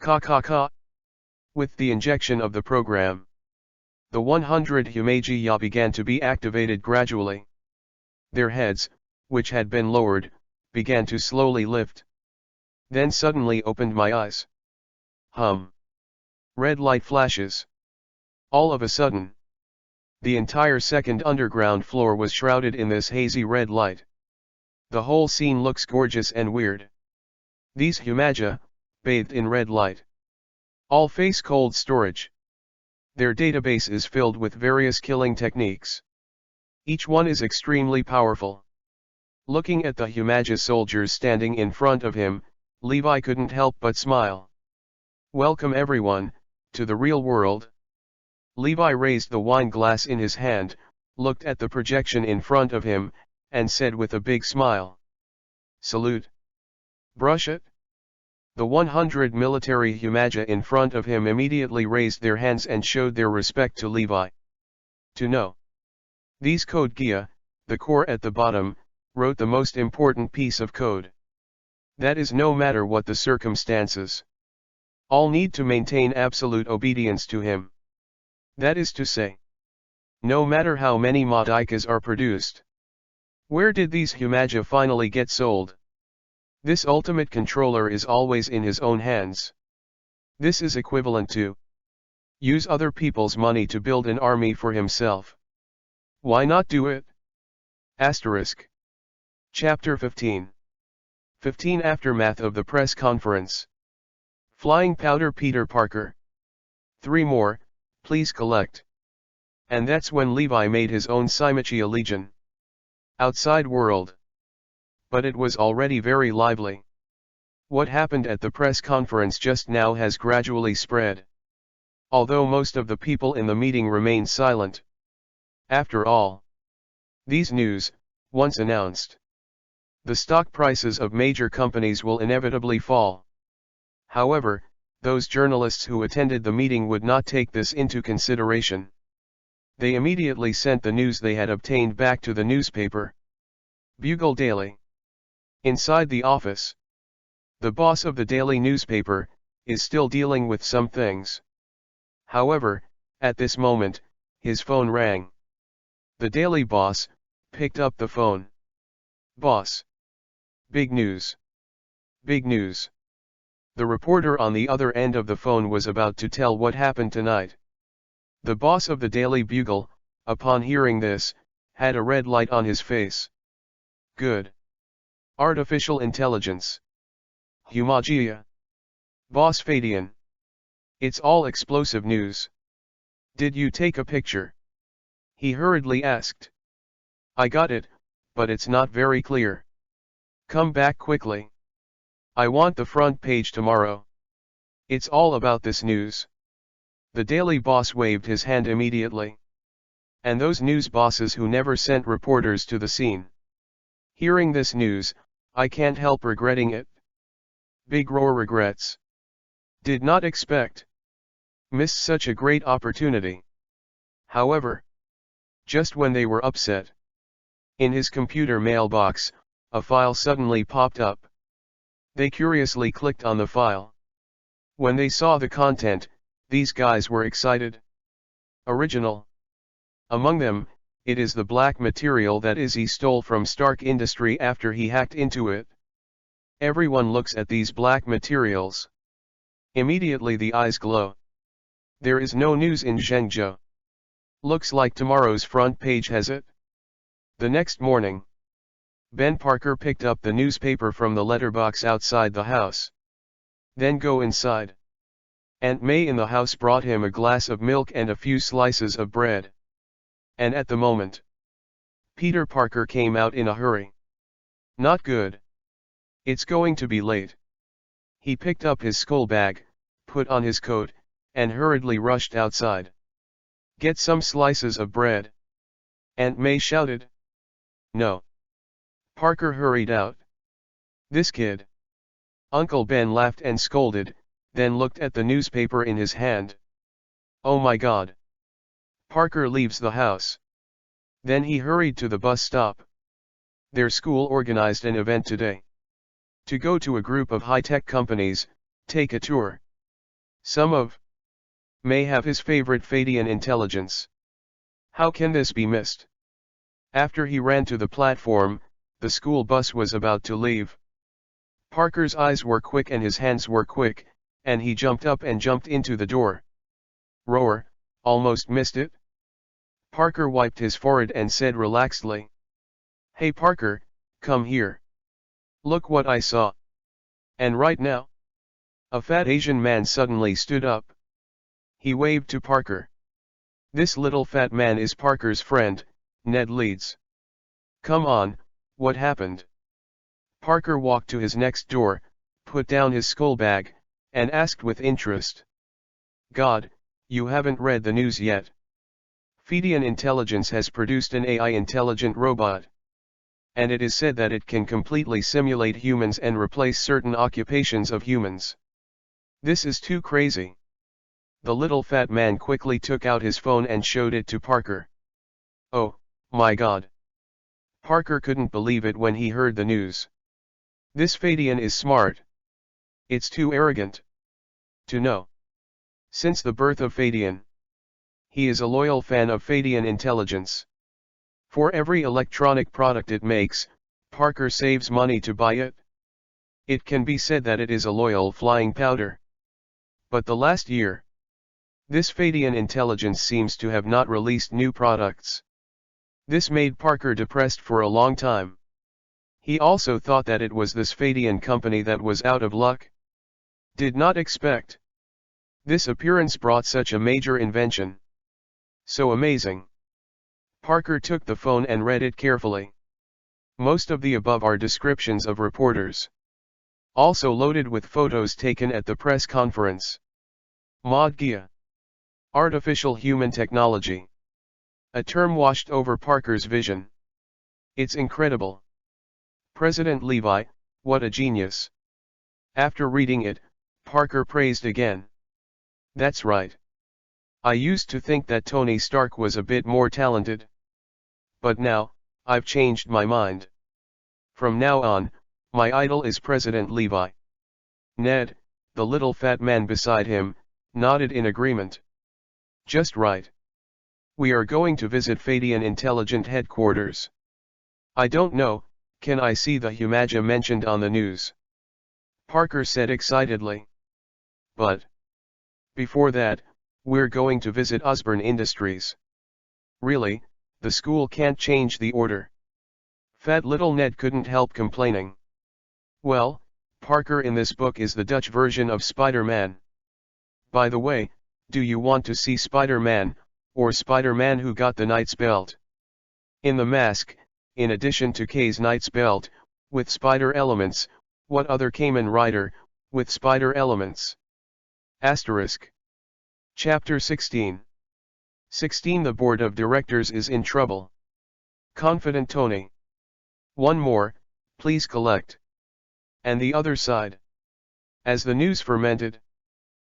[SPEAKER 1] Ka. With the injection of the program, the 100 Humaji began to be activated gradually. Their heads, which had been lowered, began to slowly lift. Then suddenly opened my eyes. Red light flashes. All of a sudden, the entire second underground floor was shrouded in this hazy red light. The whole scene looks gorgeous and weird. These Humaja, bathed in red light. All face cold storage. Their database is filled with various killing techniques. Each one is extremely powerful. Looking at the Humaja soldiers standing in front of him, Levi couldn't help but smile. Welcome everyone, to the real world. Levi raised the wine glass in his hand, looked at the projection in front of him, and said with a big smile. Salute. Brush it. The 100 military Humaja in front of him immediately raised their hands and showed their respect to Levi. To know. These code Gia, the core at the bottom, wrote the most important piece of code. That is, no matter what the circumstances, all need to maintain absolute obedience to him. That is to say, no matter how many Modikas are produced. Where did these Humaja finally get sold? This ultimate controller is always in his own hands. This is equivalent to use other people's money to build an army for himself. Why not do it? Asterisk. Chapter 15. 15 Aftermath of the press conference. Flying powder Peter Parker. 3 more, please collect. And that's when Levi made his own Symachia Legion. Outside world. But it was already very lively. What happened at the press conference just now has gradually spread. Although most of the people in the meeting remained silent. After all, these news, once announced, the stock prices of major companies will inevitably fall. However, those journalists who attended the meeting would not take this into consideration. They immediately sent the news they had obtained back to the newspaper. Bugle Daily. Inside the office, the boss of the daily newspaper is still dealing with some things. However, at this moment, his phone rang. The daily boss picked up the phone. Boss. Big news. Big news. The reporter on the other end of the phone was about to tell what happened tonight. The boss of the Daily Bugle, upon hearing this, had a red light on his face. Good. Artificial intelligence. Humagia. Boss Fadian. It's all explosive news. Did you take a picture? He hurriedly asked. I got it, but it's not very clear. Come back quickly. I want the front page tomorrow. It's all about this news. The daily boss waved his hand immediately. And those news bosses who never sent reporters to the scene. Hearing this news, I can't help regretting it. Big roar regrets. Did not expect. Missed such a great opportunity. However, just when they were upset, In his computer mailbox, a file suddenly popped up. They curiously clicked on the file. When they saw the content, these guys were excited. Original. Among them, it is the black material that Izzy stole from Stark Industry after he hacked into it. Everyone looks at these black materials. Immediately the eyes glow. There is no news in Zhengzhou. Looks like tomorrow's front page has it. The next morning, Ben Parker picked up the newspaper from the letterbox outside the house. Then go inside. Aunt May in the house brought him a glass of milk and a few slices of bread. And at the moment, Peter Parker came out in a hurry. Not good. It's going to be late. He picked up his school bag, put on his coat, and hurriedly rushed outside. Get some slices of bread. Aunt May shouted. No. Parker hurried out. This kid. Uncle Ben laughed and scolded, then looked at the newspaper in his hand. Oh my God. Parker leaves the house. Then he hurried to the bus stop. Their school organized an event today. To go to a group of high-tech companies, take a tour. Some of may have his favorite Fadian intelligence. How can this be missed? After he ran to the platform, the school bus was about to leave. Parker's eyes were quick and his hands were quick, and he jumped up and jumped into the door. Roar, almost missed it. Parker wiped his forehead and said relaxedly. Hey Parker, come here. Look what I saw. And right now? A fat Asian man suddenly stood up. He waved to Parker. This little fat man is Parker's friend, Ned Leeds. Come on, what happened? Parker walked to his next door, put down his school bag, and asked with interest. God, you haven't read the news yet. Fadian Intelligence has produced an AI intelligent robot. And it is said that it can completely simulate humans and replace certain occupations of humans. This is too crazy. The little fat man quickly took out his phone and showed it to Parker. Oh, my God. Parker couldn't believe it when he heard the news. This Fadian is smart. It's too arrogant to know. Since the birth of Fadian, he is a loyal fan of Fadian intelligence. For every electronic product it makes, Parker saves money to buy it. It can be said that it is a loyal flying powder. But the last year, this Fadian intelligence seems to have not released new products. This made Parker depressed for a long time. He also thought that it was this Fadian company that was out of luck. Did not expect. This appearance brought such a major invention. So amazing. Parker took the phone and read it carefully. Most of the above are descriptions of reporters. Also loaded with photos taken at the press conference. Modgia. Artificial human technology. A term washed over Parker's vision. It's incredible. President Levi, what a genius. After reading it, Parker praised again. That's right. I used to think that Tony Stark was a bit more talented. But now, I've changed my mind. From now on, my idol is President Levi. Ned, the little fat man beside him, nodded in agreement. Just right. We are going to visit Fadian Intelligent Headquarters. I don't know, can I see the Humaja mentioned on the news? Parker said excitedly. But before that, we're going to visit Osborne Industries. Really, the school can't change the order. Fat little Ned couldn't help complaining. Well, Parker in this book is the Dutch version of Spider-Man. By the way, do you want to see Spider-Man, or Spider-Man who got the Knight's Belt? In the mask, in addition to K's Knight's Belt, with spider elements, what other Kamen Rider, with spider elements? Asterisk. Chapter 16. 16 The Board of Directors is in trouble. Confident Tony. One more, please collect. And the other side. As the news fermented,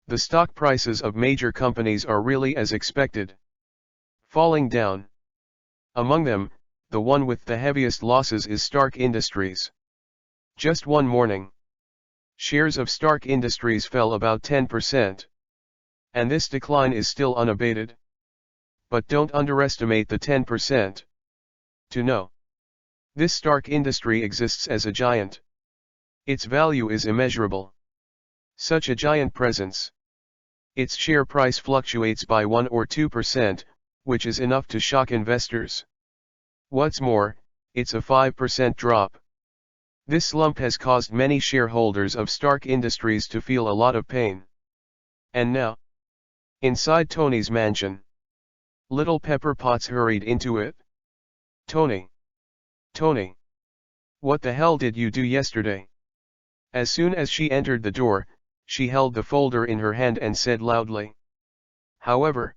[SPEAKER 1] the stock prices of major companies are really as expected. Falling down. Among them, the one with the heaviest losses is Stark Industries. Just one morning, shares of Stark Industries fell about 10%. And this decline is still unabated. But don't underestimate the 10%. To know, this Stark industry exists as a giant. Its value is immeasurable. Such a giant presence. Its share price fluctuates by 1 or 2%, which is enough to shock investors. What's more, it's a 5% drop. This slump has caused many shareholders of Stark Industries to feel a lot of pain. And now, inside Tony's mansion, little Pepper Potts hurried into it. Tony! Tony! What the hell did you do yesterday? As soon as she entered the door, she held the folder in her hand and said loudly. However,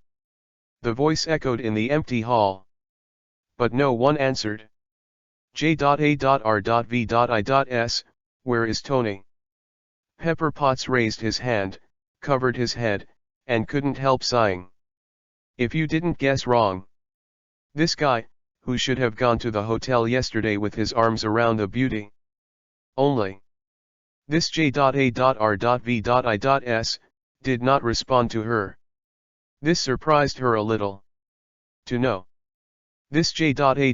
[SPEAKER 1] the voice echoed in the empty hall. But no one answered. J.A.R.V.I.S, where is Tony? Pepper Potts raised his hand, covered his head, and couldn't help sighing. If you didn't guess wrong. This guy, who should have gone to the hotel yesterday with his arms around the beauty. Only. This J.A.R.V.I.S, did not respond to her. This surprised her a little. To know. This J.A.R.V.I.S,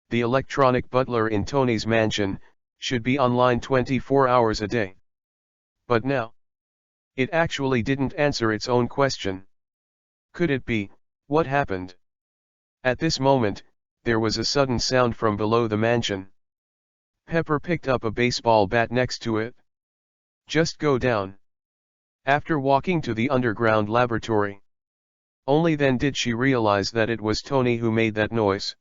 [SPEAKER 1] the electronic butler in Tony's mansion, should be online 24 hours a day. But now, it actually didn't answer its own question. Could it be, what happened? At this moment, there was a sudden sound from below the mansion. Pepper picked up a baseball bat next to it. Just go down. After walking to the underground laboratory. Only then did she realize that it was Tony who made that noise.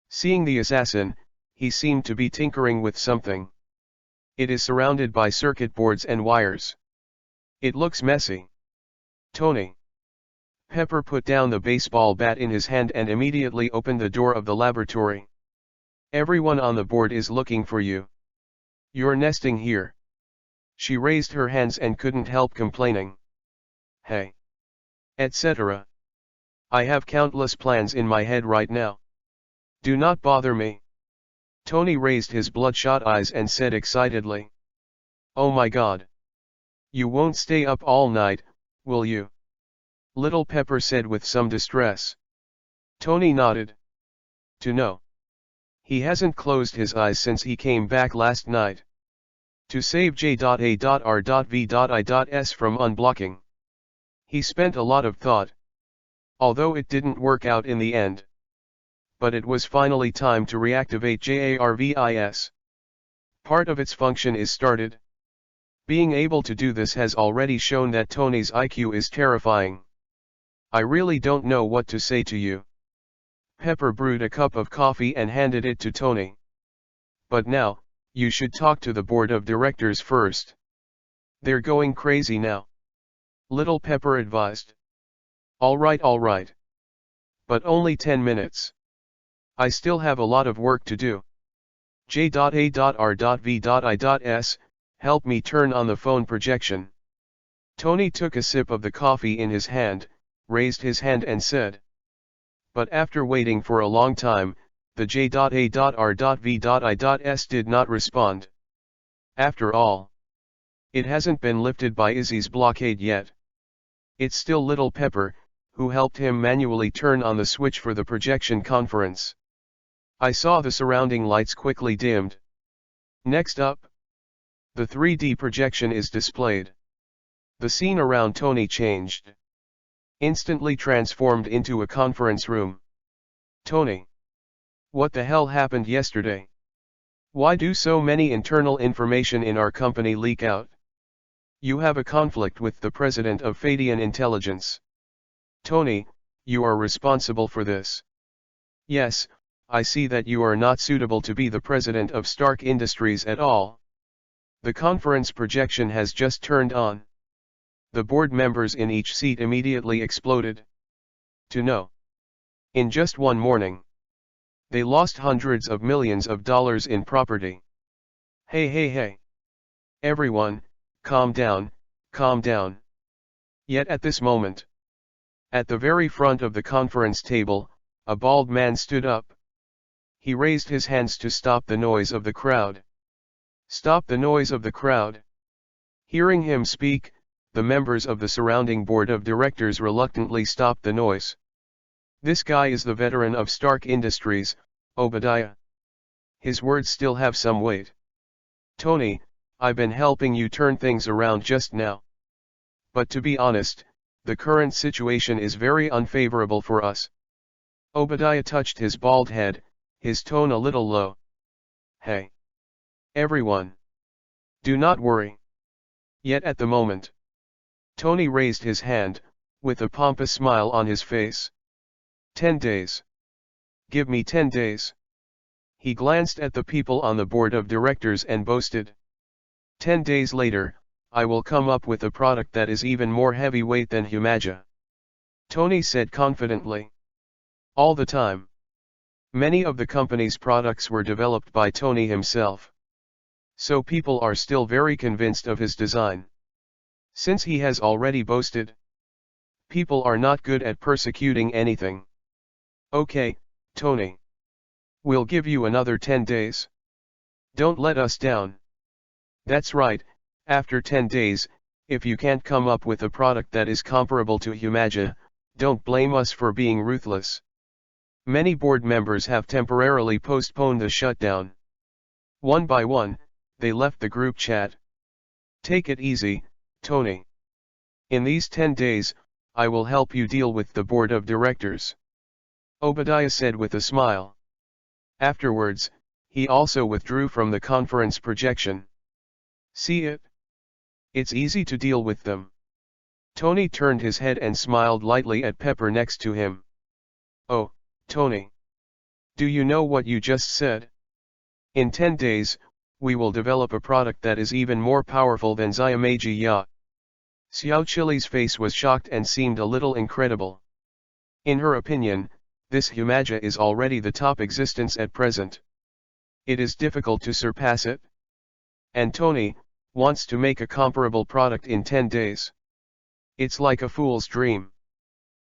[SPEAKER 1] Seeing the assassin, he seemed to be tinkering with something. It is surrounded by circuit boards and wires. It looks messy. Tony. Pepper put down the baseball bat in his hand and immediately opened the door of the laboratory. Everyone on the board is looking for you. You're nesting here. She raised her hands and couldn't help complaining. Hey. Etc. I have countless plans in my head right now. Do not bother me. Tony raised his bloodshot eyes and said excitedly. Oh my God. You won't stay up all night, will you? Little Pepper said with some distress. Tony nodded. To know. He hasn't closed his eyes since he came back last night. To save J.A.R.V.I.S from unblocking. He spent a lot of thought. Although it didn't work out in the end. But it was finally time to reactivate JARVIS. Part of its function is started. Being able to do this has already shown that Tony's IQ is terrifying. I really don't know what to say to you. Pepper brewed a cup of coffee and handed it to Tony. But now, you should talk to the board of directors first. They're going crazy now. Little Pepper advised. All right. But only 10 minutes. I still have a lot of work to do. J.A.R.V.I.S, help me turn on the phone projection. Tony took a sip of the coffee in his hand, raised his hand and said. But after waiting for a long time, the J.A.R.V.I.S did not respond. After all, it hasn't been lifted by Izzy's blockade yet. It's still Little Pepper, who helped him manually turn on the switch for the projection conference. I saw the surrounding lights quickly dimmed. Next up, the 3D projection is displayed. The scene around Tony changed. Instantly transformed into a conference room. Tony. What the hell happened yesterday? Why do so many internal information in our company leak out? You have a conflict with the president of Fadian Intelligence. Tony, you are responsible for this. Yes, I see that you are not suitable to be the president of Stark Industries at all. The conference projection has just turned on. The board members in each seat immediately exploded. To know. In just one morning. They lost hundreds of millions of dollars in property. Hey. Everyone, calm down. Yet at this moment. At the very front of the conference table, a bald man stood up. He raised his hands to stop the noise of the crowd. Stop the noise of the crowd. Hearing him speak, the members of the surrounding board of directors reluctantly stopped the noise. This guy is the veteran of Stark Industries, Obadiah. His words still have some weight. Tony, I've been helping you turn things around just now. But to be honest, the current situation is very unfavorable for us. Obadiah touched his bald head, his tone a little low. Hey, everyone. Do not worry. Yet at the moment. Tony raised his hand, with a pompous smile on his face. 10 days. Give me 10 days. He glanced at the people on the board of directors and boasted. 10 days later, I will come up with a product that is even more heavyweight than Humaja. Tony said confidently. All the time. Many of the company's products were developed by Tony himself. So people are still very convinced of his design. Since he has already boasted. People are not good at persecuting anything. Okay, Tony. We'll give you another 10 days. Don't let us down. That's right, after 10 days, if you can't come up with a product that is comparable to Humaja, don't blame us for being ruthless. Many board members have temporarily postponed the shutdown. One by one, they left the group chat. Take it easy, Tony. In these 10 days, I will help you deal with the board of directors. Obadiah said with a smile. Afterwards, he also withdrew from the conference projection. See it? It's easy to deal with them. Tony turned his head and smiled lightly at Pepper next to him. Oh, Tony. Do you know what you just said? In 10 days, we will develop a product that is even more powerful than Xiaomeiji Ya. Xiao Chili's face was shocked and seemed a little incredible. In her opinion, this Humaja is already the top existence at present. It is difficult to surpass it. And Tony wants to make a comparable product in 10 days. It's like a fool's dream.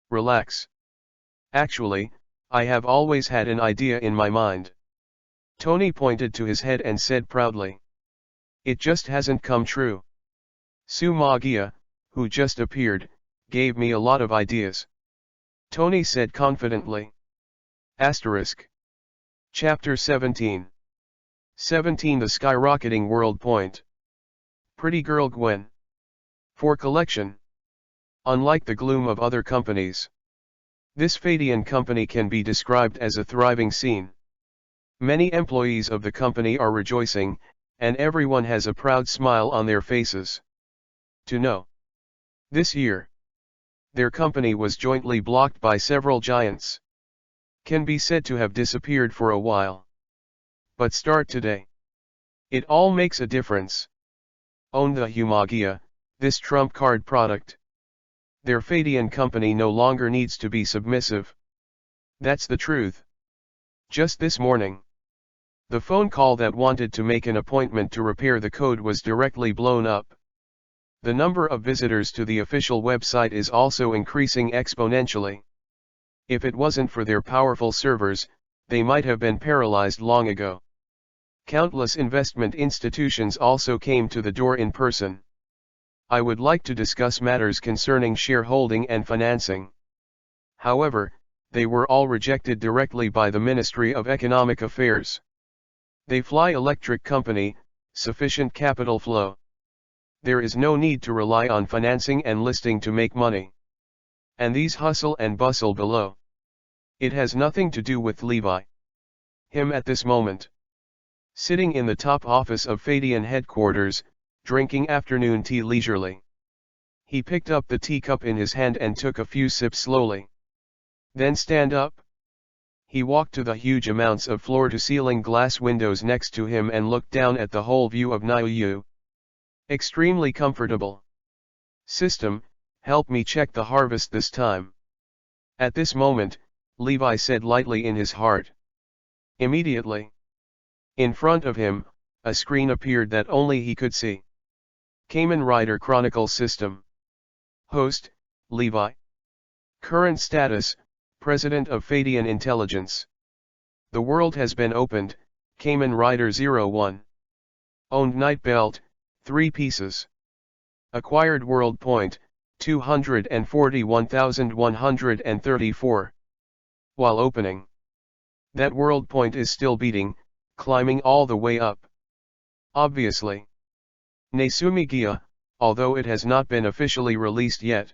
[SPEAKER 1] Relax. Actually, I have always had an idea in my mind. Tony pointed to his head and said proudly. It just hasn't come true. Su Magia, who just appeared, gave me a lot of ideas. Tony said confidently. Asterisk. Chapter 17. 17 The Skyrocketing World Point. Pretty Girl Gwen. For collection. Unlike the gloom of other companies, this Fadian company can be described as a thriving scene. Many employees of the company are rejoicing, and everyone has a proud smile on their faces. To know. This year, their company was jointly blocked by several giants. Can be said to have disappeared for a while. But start today. It all makes a difference. Own the Humagia, this trump card product. Their Fadian company no longer needs to be submissive. That's the truth. Just this morning, the phone call that wanted to make an appointment to repair the code was directly blown up. The number of visitors to the official website is also increasing exponentially. If it wasn't for their powerful servers, they might have been paralyzed long ago. Countless investment institutions also came to the door in person. I would like to discuss matters concerning shareholding and financing. However, they were all rejected directly by the Ministry of Economic Affairs. They fly electric company, sufficient capital flow. There is no need to rely on financing and listing to make money. And these hustle and bustle below. It has nothing to do with Levi. Him at this moment. Sitting in the top office of Fadian headquarters, drinking afternoon tea leisurely. He picked up the teacup in his hand and took a few sips slowly. Then stand up. He walked to the huge amounts of floor-to-ceiling glass windows next to him and looked down at the whole view of Niu. Extremely comfortable. System, help me check the harvest this time. At this moment, Levi said lightly in his heart. Immediately. In front of him, a screen appeared that only he could see. Kamen Rider Chronicle System. Host, Levi. Current status, President of Fadian Intelligence. The world has been opened, Kamen Rider 01. Owned Night Belt, 3 pieces. Acquired World Point, 241,134. While opening. That world point is still beating, climbing all the way up. Obviously. Nesumigia, although it has not been officially released yet.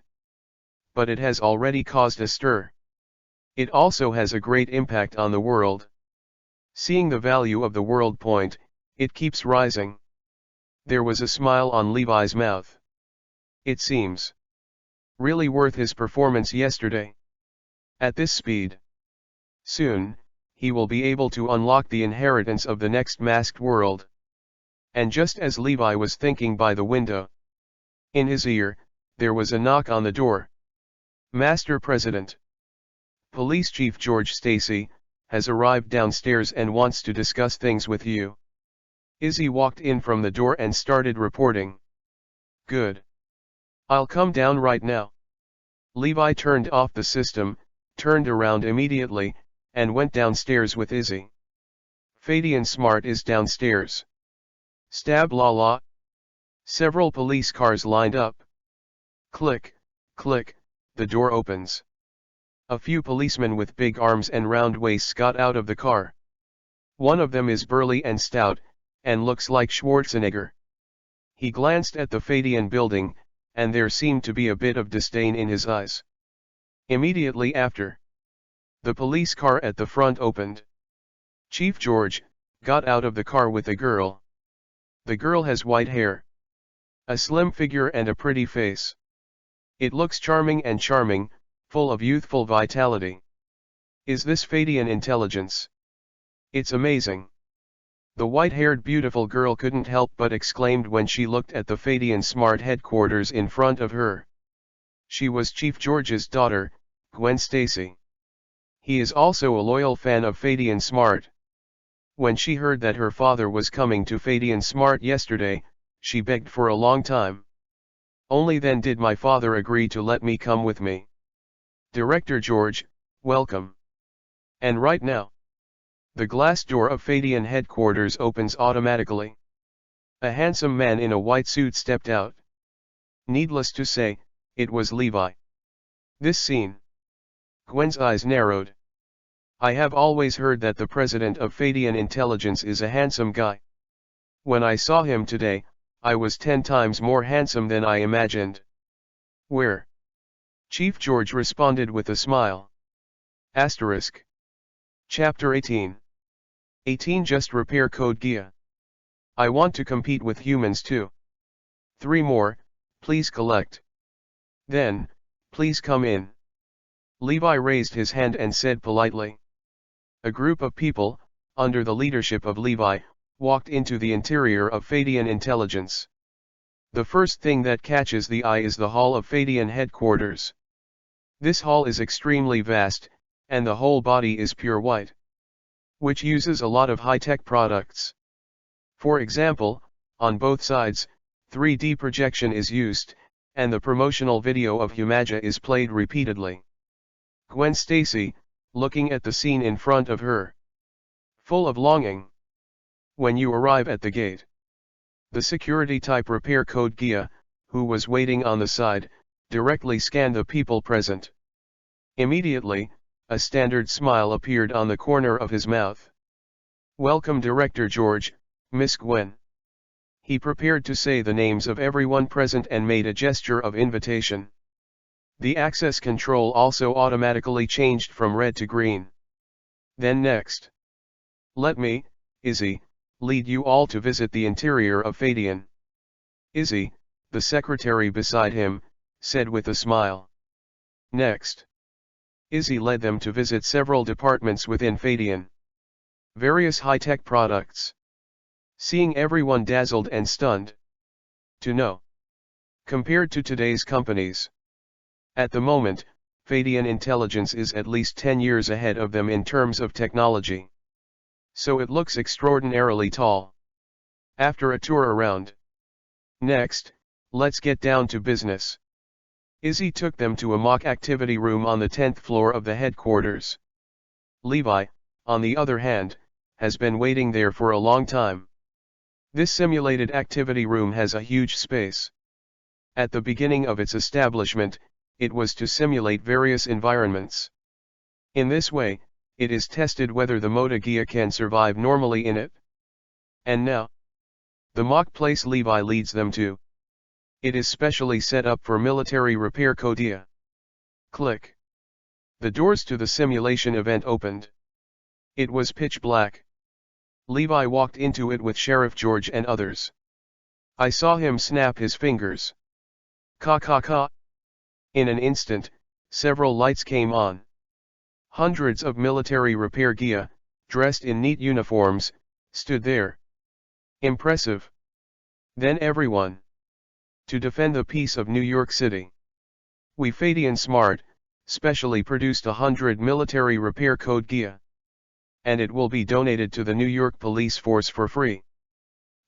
[SPEAKER 1] But it has already caused a stir. It also has a great impact on the world. Seeing the value of the world point, it keeps rising. There was a smile on Levi's mouth. It seems really worth his performance yesterday. At this speed. Soon, he will be able to unlock the inheritance of the next masked world. And just as Levi was thinking by the window, in his ear, there was a knock on the door. Master President. Police Chief George Stacy, has arrived downstairs and wants to discuss things with you. Izzy walked in from the door and started reporting. Good. I'll come down right now. Levi turned off the system, turned around immediately, and went downstairs with Izzy. Fadian Smart is downstairs. Stab la la. Several police cars lined up. Click, click, the door opens. A few policemen with big arms and round waists got out of the car. One of them is burly and stout, and looks like Schwarzenegger. He glanced at the Fadian building, and there seemed to be a bit of disdain in his eyes. Immediately after, the police car at the front opened. Chief George got out of the car with a girl. The girl has white hair, a slim figure and a pretty face. It looks charming and charming, full of youthful vitality. Is this Fadian intelligence? It's amazing. The white-haired beautiful girl couldn't help but exclaimed when she looked at the Fadian Smart headquarters in front of her. She was Chief George's daughter, Gwen Stacy. He is also a loyal fan of Fadian Smart. When she heard that her father was coming to Fadian Smart yesterday, she begged for a long time. Only then did my father agree to let me come with me. Director George, welcome. And right now, the glass door of Fadian headquarters opens automatically. A handsome man in a white suit stepped out. Needless to say, it was Levi. This scene. Gwen's eyes narrowed. I have always heard that the president of Fadian Intelligence is a handsome guy. When I saw him today, I was 10 times more handsome than I imagined. Where? Chief George responded with a smile. Asterisk. Chapter 18. 18 Just repair code Gia. I want to compete with humans too. 3 more, please collect. Then, please come in. Levi raised his hand and said politely. A group of people, under the leadership of Levi, walked into the interior of Fadian Intelligence. The first thing that catches the eye is the hall of Fadian headquarters. This hall is extremely vast, and the whole body is pure white, which uses a lot of high-tech products. For example, on both sides, 3D projection is used, and the promotional video of Humaja is played repeatedly. Gwen Stacy, looking at the scene in front of her, full of longing. When you arrive at the gate, the security type repair code Gia, who was waiting on the side, directly scanned the people present. Immediately, a standard smile appeared on the corner of his mouth. Welcome Director George, Miss Gwen. He prepared to say the names of everyone present and made a gesture of invitation. The access control also automatically changed from red to green. Then next, let me, Izzy, lead you all to visit the interior of Fadian. Izzy, the secretary beside him, said with a smile. Next, Izzy led them to visit several departments within Fadian. Various high-tech products. Seeing everyone dazzled and stunned. To know. Compared to today's companies. At the moment, Fadian Intelligence is at least 10 years ahead of them in terms of technology. So it looks extraordinarily tall. After a tour around. Next, let's get down to business. Izzy took them to a mock activity room on the 10th floor of the headquarters. Levi, on the other hand, has been waiting there for a long time. This simulated activity room has a huge space. At the beginning of its establishment, it was to simulate various environments. In this way, it is tested whether the Motagia can survive normally in it. And now, the mock place Levi leads them to. It is specially set up for military repair Kodia. Click. The doors to the simulation event opened. It was pitch black. Levi walked into it with Sheriff George and others. I saw him snap his fingers. Ka ka ka. In an instant, several lights came on. Hundreds of military repair Gia, dressed in neat uniforms, stood there. Impressive. Then everyone. To defend the peace of New York City. We Fadian Smart, specially produced 100 military repair code Gia. And it will be donated to the New York Police Force for free.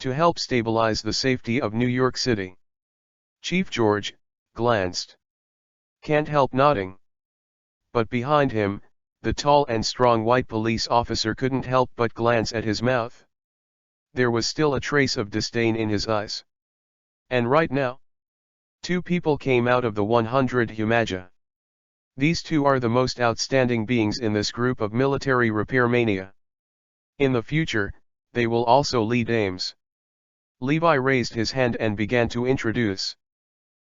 [SPEAKER 1] To help stabilize the safety of New York City. Chief George glanced. Can't help nodding. But behind him, the tall and strong white police officer couldn't help but glance at his mouth. There was still a trace of disdain in his eyes. And right now, two people came out of the 100 Humaja. These two are the most outstanding beings in this group of military repair mania. In the future, they will also lead aims. Levi raised his hand and began to introduce.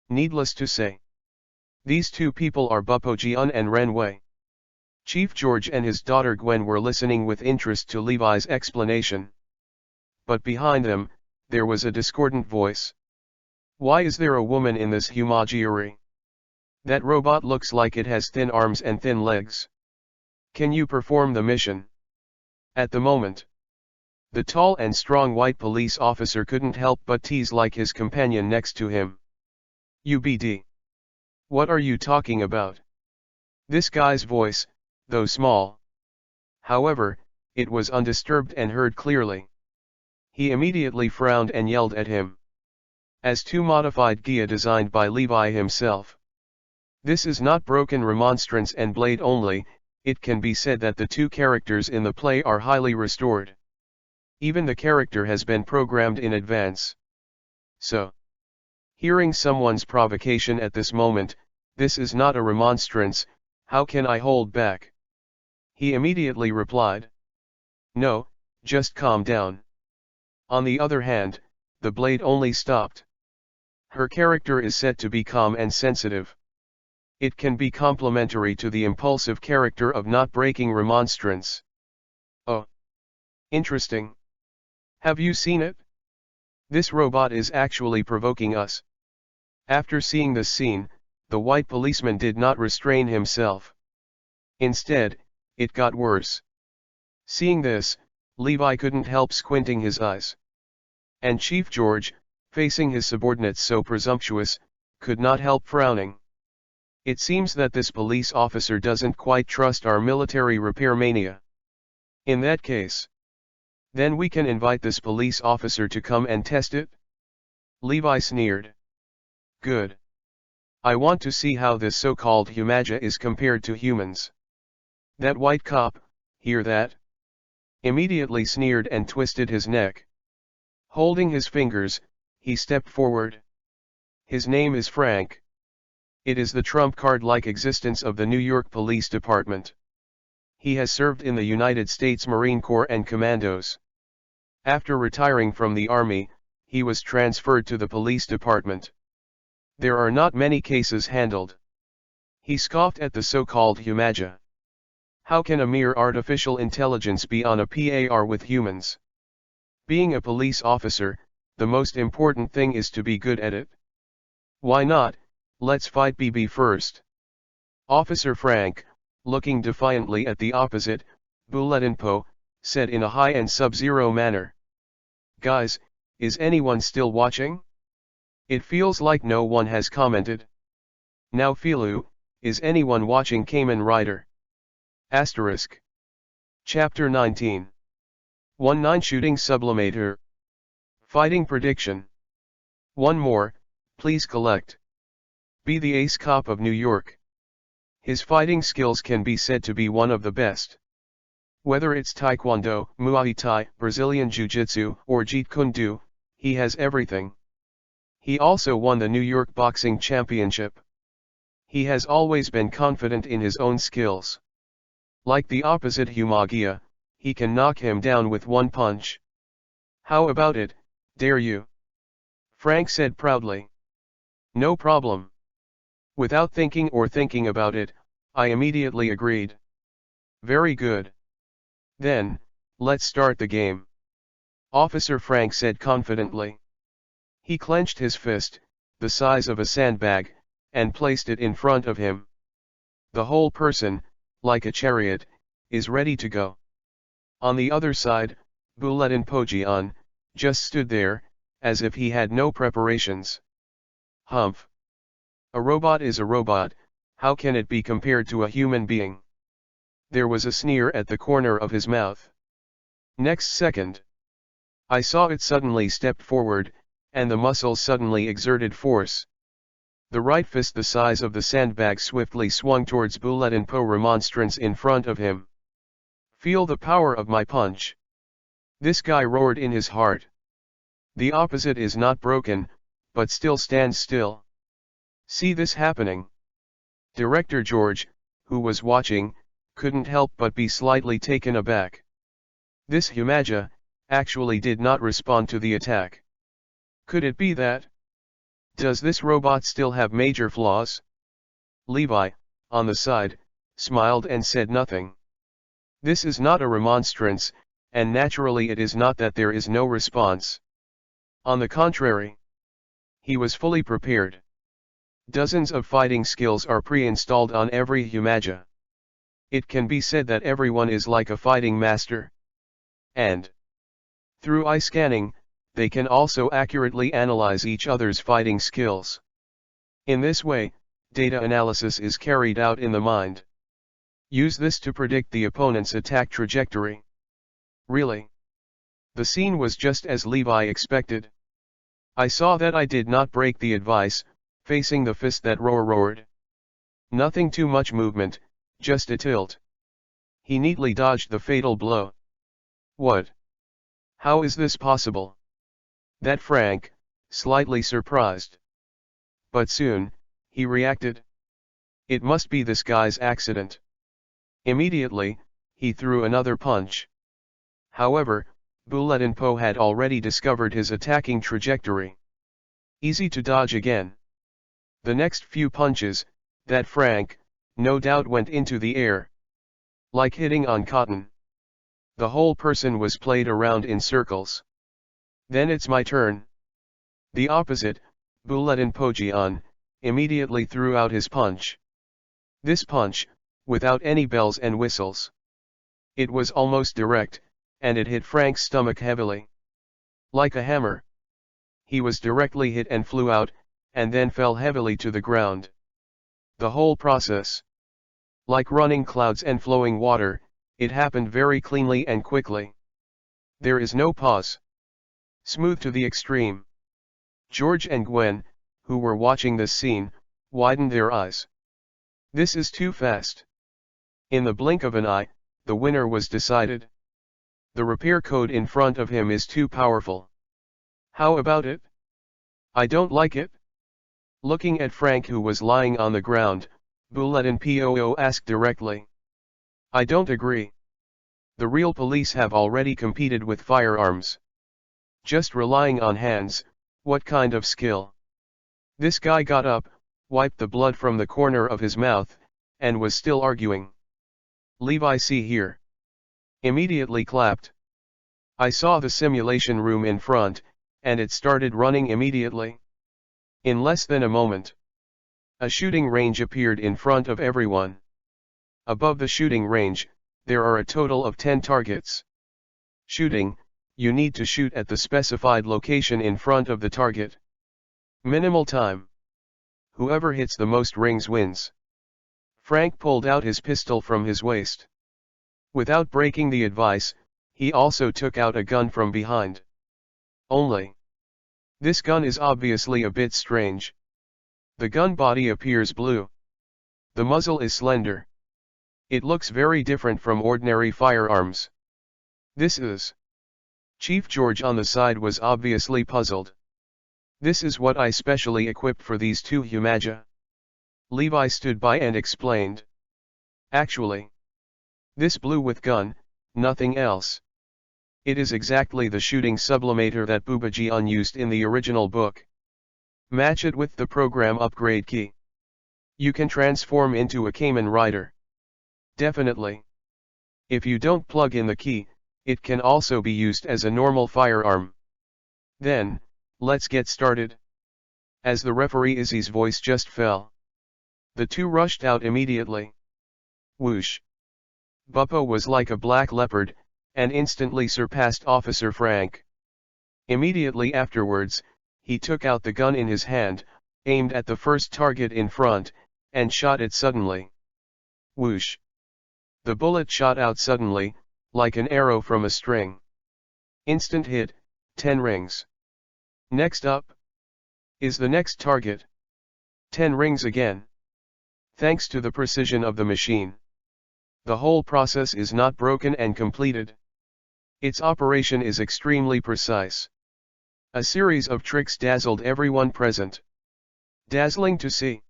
[SPEAKER 1] Needless to say, these two people are Bupo Jian and Ren Wei. Chief George and his daughter Gwen were listening with interest to Levi's explanation. But behind them, there was a discordant voice. Why is there a woman in this Humagieri? That robot looks like it has thin arms and thin legs. Can you perform the mission? At the moment, the tall and strong white police officer couldn't help but tease like his companion next to him. UBD. What are you talking about? This guy's voice, though small. However, it was undisturbed and heard clearly. He immediately frowned and yelled at him. As two modified Gia designed by Levi himself. This is not broken remonstrance and blade only, it can be said that the two characters in the play are highly restored. Even the character has been programmed in advance. So, hearing someone's provocation at this moment, this is not a remonstrance, how can I hold back? He immediately replied. No, just calm down. On the other hand, the blade only stopped. Her character is said to be calm and sensitive. It can be complementary to the impulsive character of not breaking remonstrance. Oh. Interesting. Have you seen it? This robot is actually provoking us. After seeing this scene, the white policeman did not restrain himself. Instead, it got worse. Seeing this, Levi couldn't help squinting his eyes. And Chief George, facing his subordinates so presumptuous, could not help frowning. It seems that this police officer doesn't quite trust our military repair mania. In that case, then we can invite this police officer to come and test it? Levi sneered. Good. I want to see how this so-called Humaja is compared to humans. That white cop, hear that? Immediately sneered and twisted his neck. Holding his fingers, he stepped forward. His name is Frank. It is the trump card-like existence of the New York Police Department. He has served in the United States Marine Corps and Commandos. After retiring from the Army, he was transferred to the police department. There are not many cases handled. He scoffed at the so-called Humaja. How can a mere artificial intelligence be on a par with humans? Being a police officer, the most important thing is to be good at it. Why not? Let's fight BB first. Officer Frank, looking defiantly at the opposite, Buletinpo, said in a high and sub-zero manner. Guys, is anyone still watching? It feels like no one has commented. Now Filu, is anyone watching Kamen Rider? Asterisk. Chapter 19. 1-9 Shooting Sublimator. Fighting Prediction. One more, please collect. Be the ace cop of New York. His fighting skills can be said to be one of the best. Whether it's Taekwondo, Muay Thai, Brazilian Jiu-Jitsu, or Jeet Kune Do, he has everything. He also won the New York Boxing Championship. He has always been confident in his own skills. Like the opposite Humagia, he can knock him down with one punch. How about it, dare you? Frank said proudly. No problem. Without thinking about it, I immediately agreed. Very good. Then, let's start the game. Officer Frank said confidently. He clenched his fist, the size of a sandbag, and placed it in front of him. The whole person, like a chariot, is ready to go. On the other side, Buletin Pojian just stood there, as if he had no preparations. Humph. A robot is a robot, how can it be compared to a human being? There was a sneer at the corner of his mouth. Next second, I saw it suddenly stepped forward, and the muscles suddenly exerted force. The right fist the size of the sandbag swiftly swung towards Buletin Po remonstrance in front of him. Feel the power of my punch. This guy roared in his heart. The opposite is not broken, but still stands still. See this happening. Director George, who was watching, couldn't help but be slightly taken aback. This Humaja actually did not respond to the attack. Could it be that? Does this robot still have major flaws? Levi, on the side, smiled and said nothing. This is not a remonstrance, and naturally it is not that there is no response. On the contrary, he was fully prepared. Dozens of fighting skills are pre-installed on every Humaja. It can be said that everyone is like a fighting master. And through eye scanning, they can also accurately analyze each other's fighting skills. In this way, data analysis is carried out in the mind. Use this to predict the opponent's attack trajectory. Really? The scene was just as Levi expected. I saw that I did not break the advice, facing the fist that roared. Nothing too much movement, just a tilt. He neatly dodged the fatal blow. What? How is this possible? That Frank, slightly surprised. But soon, he reacted. It must be this guy's accident. Immediately, he threw another punch. However, Buletin Po had already discovered his attacking trajectory. Easy to dodge again. The next few punches, that Frank, no doubt went into the air. Like hitting on cotton. The whole person was played around in circles. Then it's my turn. The opposite, Buletin Pojian, immediately threw out his punch. This punch, without any bells and whistles. It was almost direct, and it hit Frank's stomach heavily. Like a hammer. He was directly hit and flew out, and then fell heavily to the ground. The whole process, like running clouds and flowing water, it happened very cleanly and quickly. There is no pause. Smooth to the extreme. George and Gwen, who were watching this scene, widened their eyes. This is too fast. In the blink of an eye, the winner was decided. The repair code in front of him is too powerful. How about it? I don't like it. Looking at Frank, who was lying on the ground, Buletin Po asked directly. I don't agree. The real police have already competed with firearms. Just relying on hands, what kind of skill? This guy got up, wiped the blood from the corner of his mouth, and was still arguing. Levi, see here. Immediately clapped. I saw the simulation room in front, and it started running immediately. In less than a moment, a shooting range appeared in front of everyone. Above the shooting range, there are a total of 10 targets. Shooting, you need to shoot at the specified location in front of the target. Minimal time. Whoever hits the most rings wins. Frank pulled out his pistol from his waist. Without breaking the advice, he also took out a gun from behind. Only, this gun is obviously a bit strange. The gun body appears blue. The muzzle is slender. It looks very different from ordinary firearms. This is. Chief George on the side was obviously puzzled. This is what I specially equipped for these two Humaja. Levi stood by and explained. Actually, this blue with gun, nothing else. It is exactly the shooting sublimator that Bubajian used in the original book. Match it with the program upgrade key. You can transform into a Kamen Rider. Definitely. If you don't plug in the key, it can also be used as a normal firearm. Then, let's get started. As the referee Izzy's voice just fell, the two rushed out immediately. Whoosh. Buppo was like a black leopard, and instantly surpassed Officer Frank. Immediately afterwards, he took out the gun in his hand, aimed at the first target in front, and shot it suddenly. Whoosh. The bullet shot out suddenly, like an arrow from a string. Instant hit, 10 rings. Next up is the next target. 10 rings again. Thanks to the precision of the machine, the whole process is not broken and completed. Its operation is extremely precise. A series of tricks dazzled everyone present. Dazzling to see.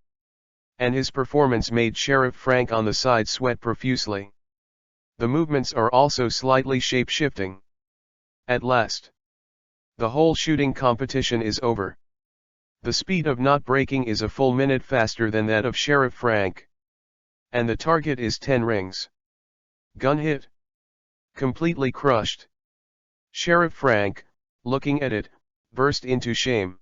[SPEAKER 1] And his performance made Sheriff Frank on the side sweat profusely. The movements are also slightly shape-shifting. At last, the whole shooting competition is over. The speed of not breaking is a full minute faster than that of Sheriff Frank. And the target is 10 rings. Gun hit. Completely crushed. Sheriff Frank, looking at it, burst into shame.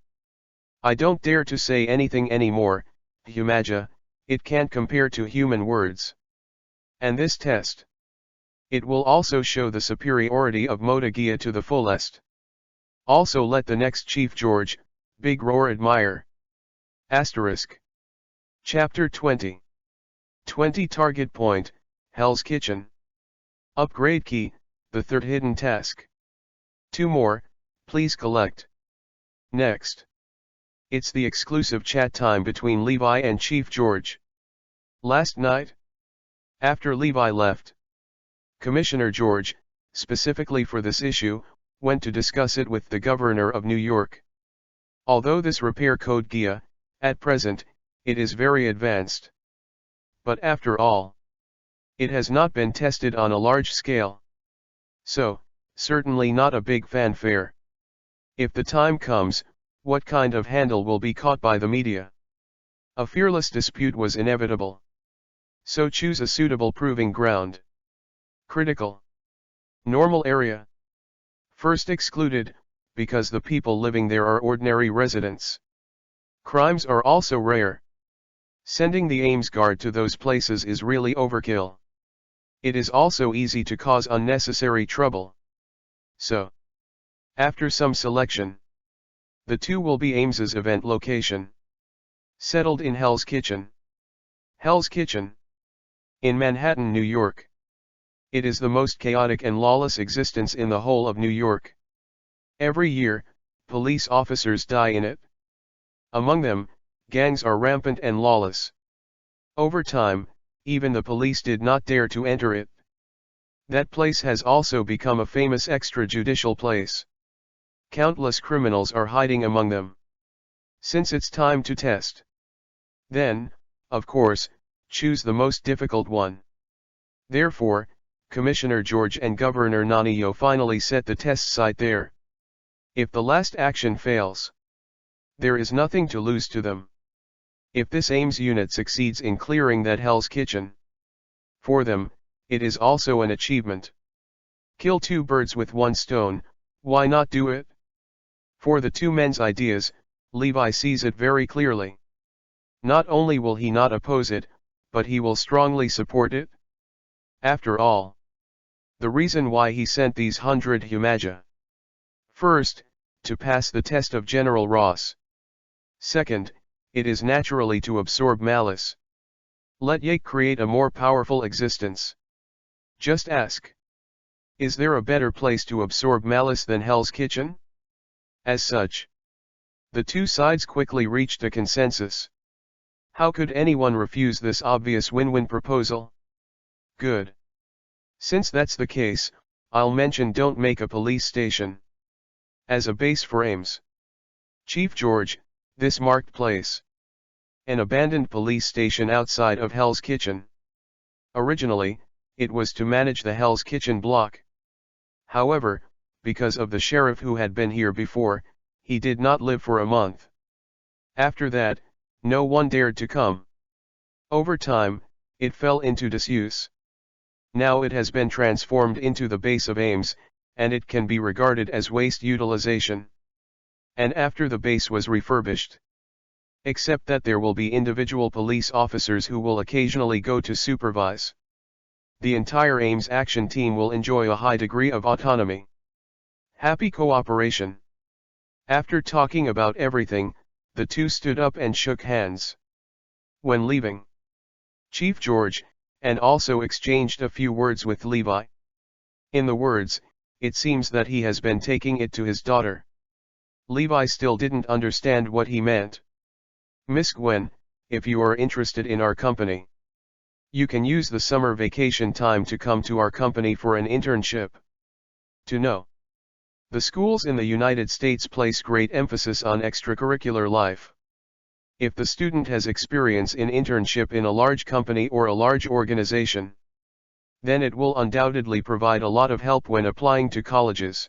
[SPEAKER 1] I don't dare to say anything anymore, Humaja, it can't compare to human words. And this test. It will also show the superiority of Motogia to the fullest. Also let the next Chief George, Big Roar admire. Asterisk. Chapter 20. 20 Target Point, Hell's Kitchen. Upgrade Key, the third hidden task. 2 more, please collect. Next. It's the exclusive chat time between Levi and Chief George. Last night, after Levi left, Commissioner George, specifically for this issue, went to discuss it with the Governor of New York. Although this repair code GIA, at present, it is very advanced. But after all, it has not been tested on a large scale. So, certainly not a big fanfare. If the time comes, what kind of handle will be caught by the media? A fearless dispute was inevitable. So choose a suitable proving ground. Critical. Normal area. First excluded, because the people living there are ordinary residents. Crimes are also rare. Sending the Ames Guard to those places is really overkill. It is also easy to cause unnecessary trouble. So, after some selection, the two will be Ames's event location. Settled in Hell's Kitchen. Hell's Kitchen. In Manhattan, New York. It is the most chaotic and lawless existence in the whole of New York. Every year, police officers die in it. Among them, gangs are rampant and lawless. Over time, even the police did not dare to enter it. That place has also become a famous extrajudicial place. Countless criminals are hiding among them. Since it's time to test, then, of course, choose the most difficult one. Therefore, Commissioner George and Governor Naniyo finally set the test site there. If the last action fails, there is nothing to lose to them. If this Ames unit succeeds in clearing that Hell's Kitchen, for them, it is also an achievement. Kill 2 birds with 1 stone, why not do it? For the two men's ideas, Levi sees it very clearly. Not only will he not oppose it, but he will strongly support it. After all, the reason why he sent these 100 Humaja. First, to pass the test of General Ross. Second, it is naturally to absorb malice. Let Yake create a more powerful existence. Just ask. Is there a better place to absorb malice than Hell's Kitchen? As such, the two sides quickly reached a consensus. How could anyone refuse this obvious win-win proposal? Good. Since that's the case, I'll mention don't make a police station as a base for aims. Chief George, this marked place. An abandoned police station outside of Hell's Kitchen. Originally, it was to manage the Hell's Kitchen block. However, because of the sheriff who had been here before, he did not live for a month. After that, no one dared to come. Over time, it fell into disuse. Now it has been transformed into the base of Ames, and it can be regarded as waste utilization. And after the base was refurbished. Except that there will be individual police officers who will occasionally go to supervise. The entire Ames action team will enjoy a high degree of autonomy. Happy cooperation. After talking about everything, the two stood up and shook hands. When leaving, Chief George, and also exchanged a few words with Levi. In the words, it seems that he has been taking it to his daughter. Levi still didn't understand what he meant. Miss Gwen, if you are interested in our company, you can use the summer vacation time to come to our company for an internship. To know. The schools in the United States place great emphasis on extracurricular life. If the student has experience in internship in a large company or a large organization, then it will undoubtedly provide a lot of help when applying to colleges.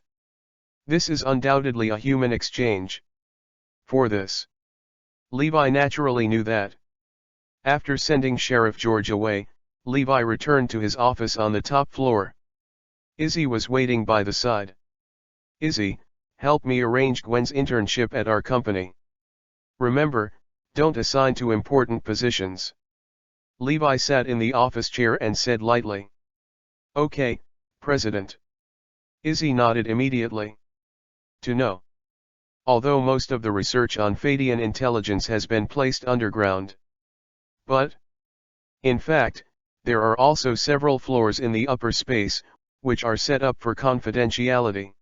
[SPEAKER 1] This is undoubtedly a human exchange. For this, Levi naturally knew that. After sending Sheriff George away, Levi returned to his office on the top floor. Izzy was waiting by the side. Izzy, help me arrange Gwen's internship at our company. Remember, don't assign to important positions. Levi sat in the office chair and said lightly. Okay, President. Izzy nodded immediately. To know. Although most of the research on Fadian intelligence has been placed underground. But, in fact, there are also several floors in the upper space, which are set up for confidentiality.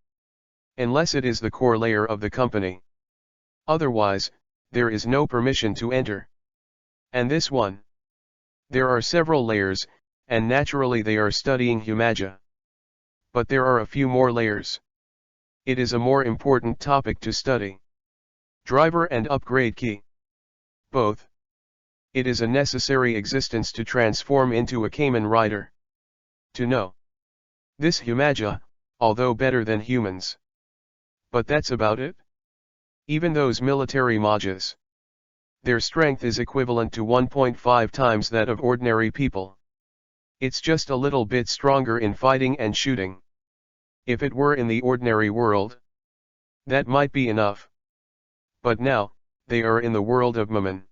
[SPEAKER 1] Unless it is the core layer of the company. Otherwise, there is no permission to enter. And this one. There are several layers, and naturally they are studying Humaja. But there are a few more layers. It is a more important topic to study. Driver and upgrade key. Both. It is a necessary existence to transform into a Kamen Rider. To know. This Humaja, although better than humans. But that's about it. Even those military Majas. Their strength is equivalent to 1.5 times that of ordinary people. It's just a little bit stronger in fighting and shooting. If it were in the ordinary world, that might be enough. But now, they are in the world of Mammon.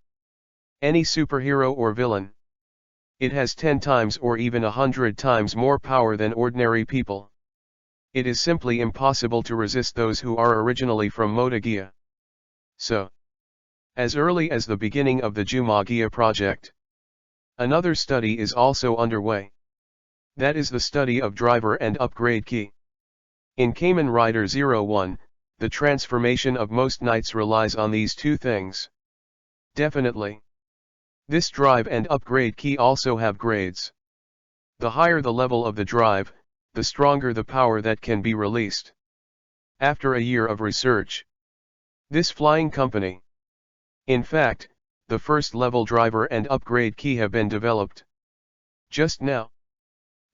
[SPEAKER 1] Any superhero or villain. It has 10 times or even 100 times more power than ordinary people. It is simply impossible to resist those who are originally from Modagia. So, as early as the beginning of the Jumagia project, another study is also underway. That is the study of driver and upgrade key. In Kamen Rider 01, the transformation of most knights relies on these two things. Definitely. This drive and upgrade key also have grades. The higher the level of the drive, the stronger the power that can be released. After a year of research, this flying company. In fact, the first level driver and upgrade key have been developed. Just now.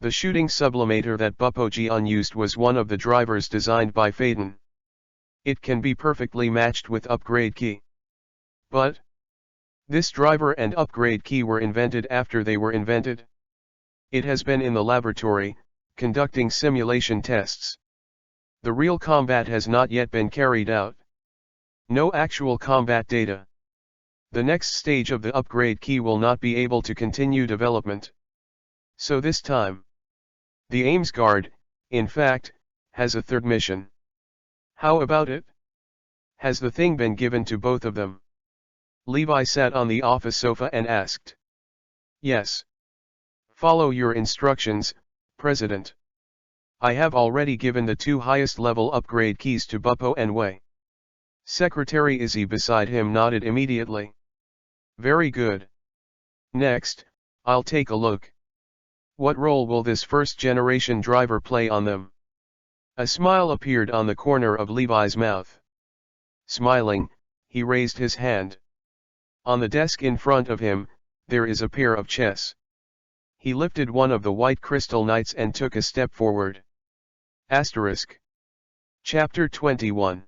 [SPEAKER 1] The shooting sublimator that Buppo-Jian used was one of the drivers designed by Faden. It can be perfectly matched with upgrade key. But, this driver and upgrade key were invented after they were invented. It has been in the laboratory, conducting simulation tests. The real combat has not yet been carried out. No actual combat data. The next stage of the upgrade key will not be able to continue development. So this time, the Ames Guard, in fact, has a third mission. How about it? Has the thing been given to both of them? Levi sat on the office sofa and asked. Yes. Follow your instructions, President. I have already given the 2 highest level upgrade keys to Buppo and Wei. Secretary Izzy beside him nodded immediately. Very good. Next, I'll take a look. What role will this first-generation driver play on them? A smile appeared on the corner of Levi's mouth. Smiling, he raised his hand. On the desk in front of him, there is a pair of chess. He lifted one of the white crystal knights and took a step forward. Asterisk. Chapter 21.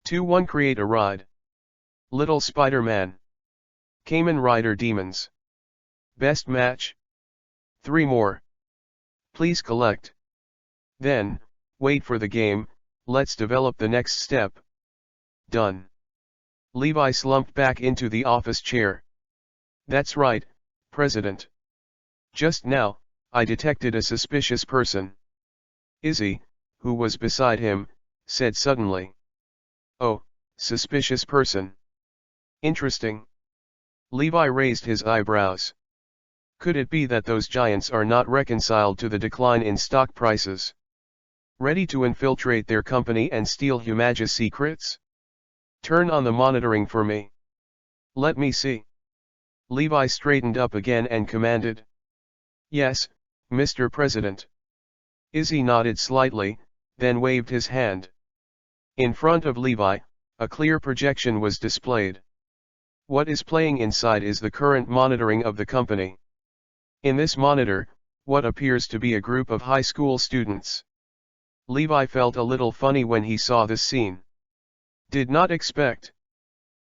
[SPEAKER 1] 2-1 Create a ride. Little Spider-Man. Kamen Rider Demons. Best match. 3 more. Please collect. Then, wait for the game, let's develop the next step. Done. Levi slumped back into the office chair. That's right, President. Just now, I detected a suspicious person. Izzy, who was beside him, said suddenly. Oh, suspicious person. Interesting. Levi raised his eyebrows. Could it be that those giants are not reconciled to the decline in stock prices? Ready to infiltrate their company and steal Humage's secrets? Turn on the monitoring for me. Let me see. Levi straightened up again and commanded. Yes, Mr. President. Izzy nodded slightly, then waved his hand. In front of Levi, a clear projection was displayed. What is playing inside is the current monitoring of the company. In this monitor, what appears to be a group of high school students. Levi felt a little funny when he saw this scene. Did not expect.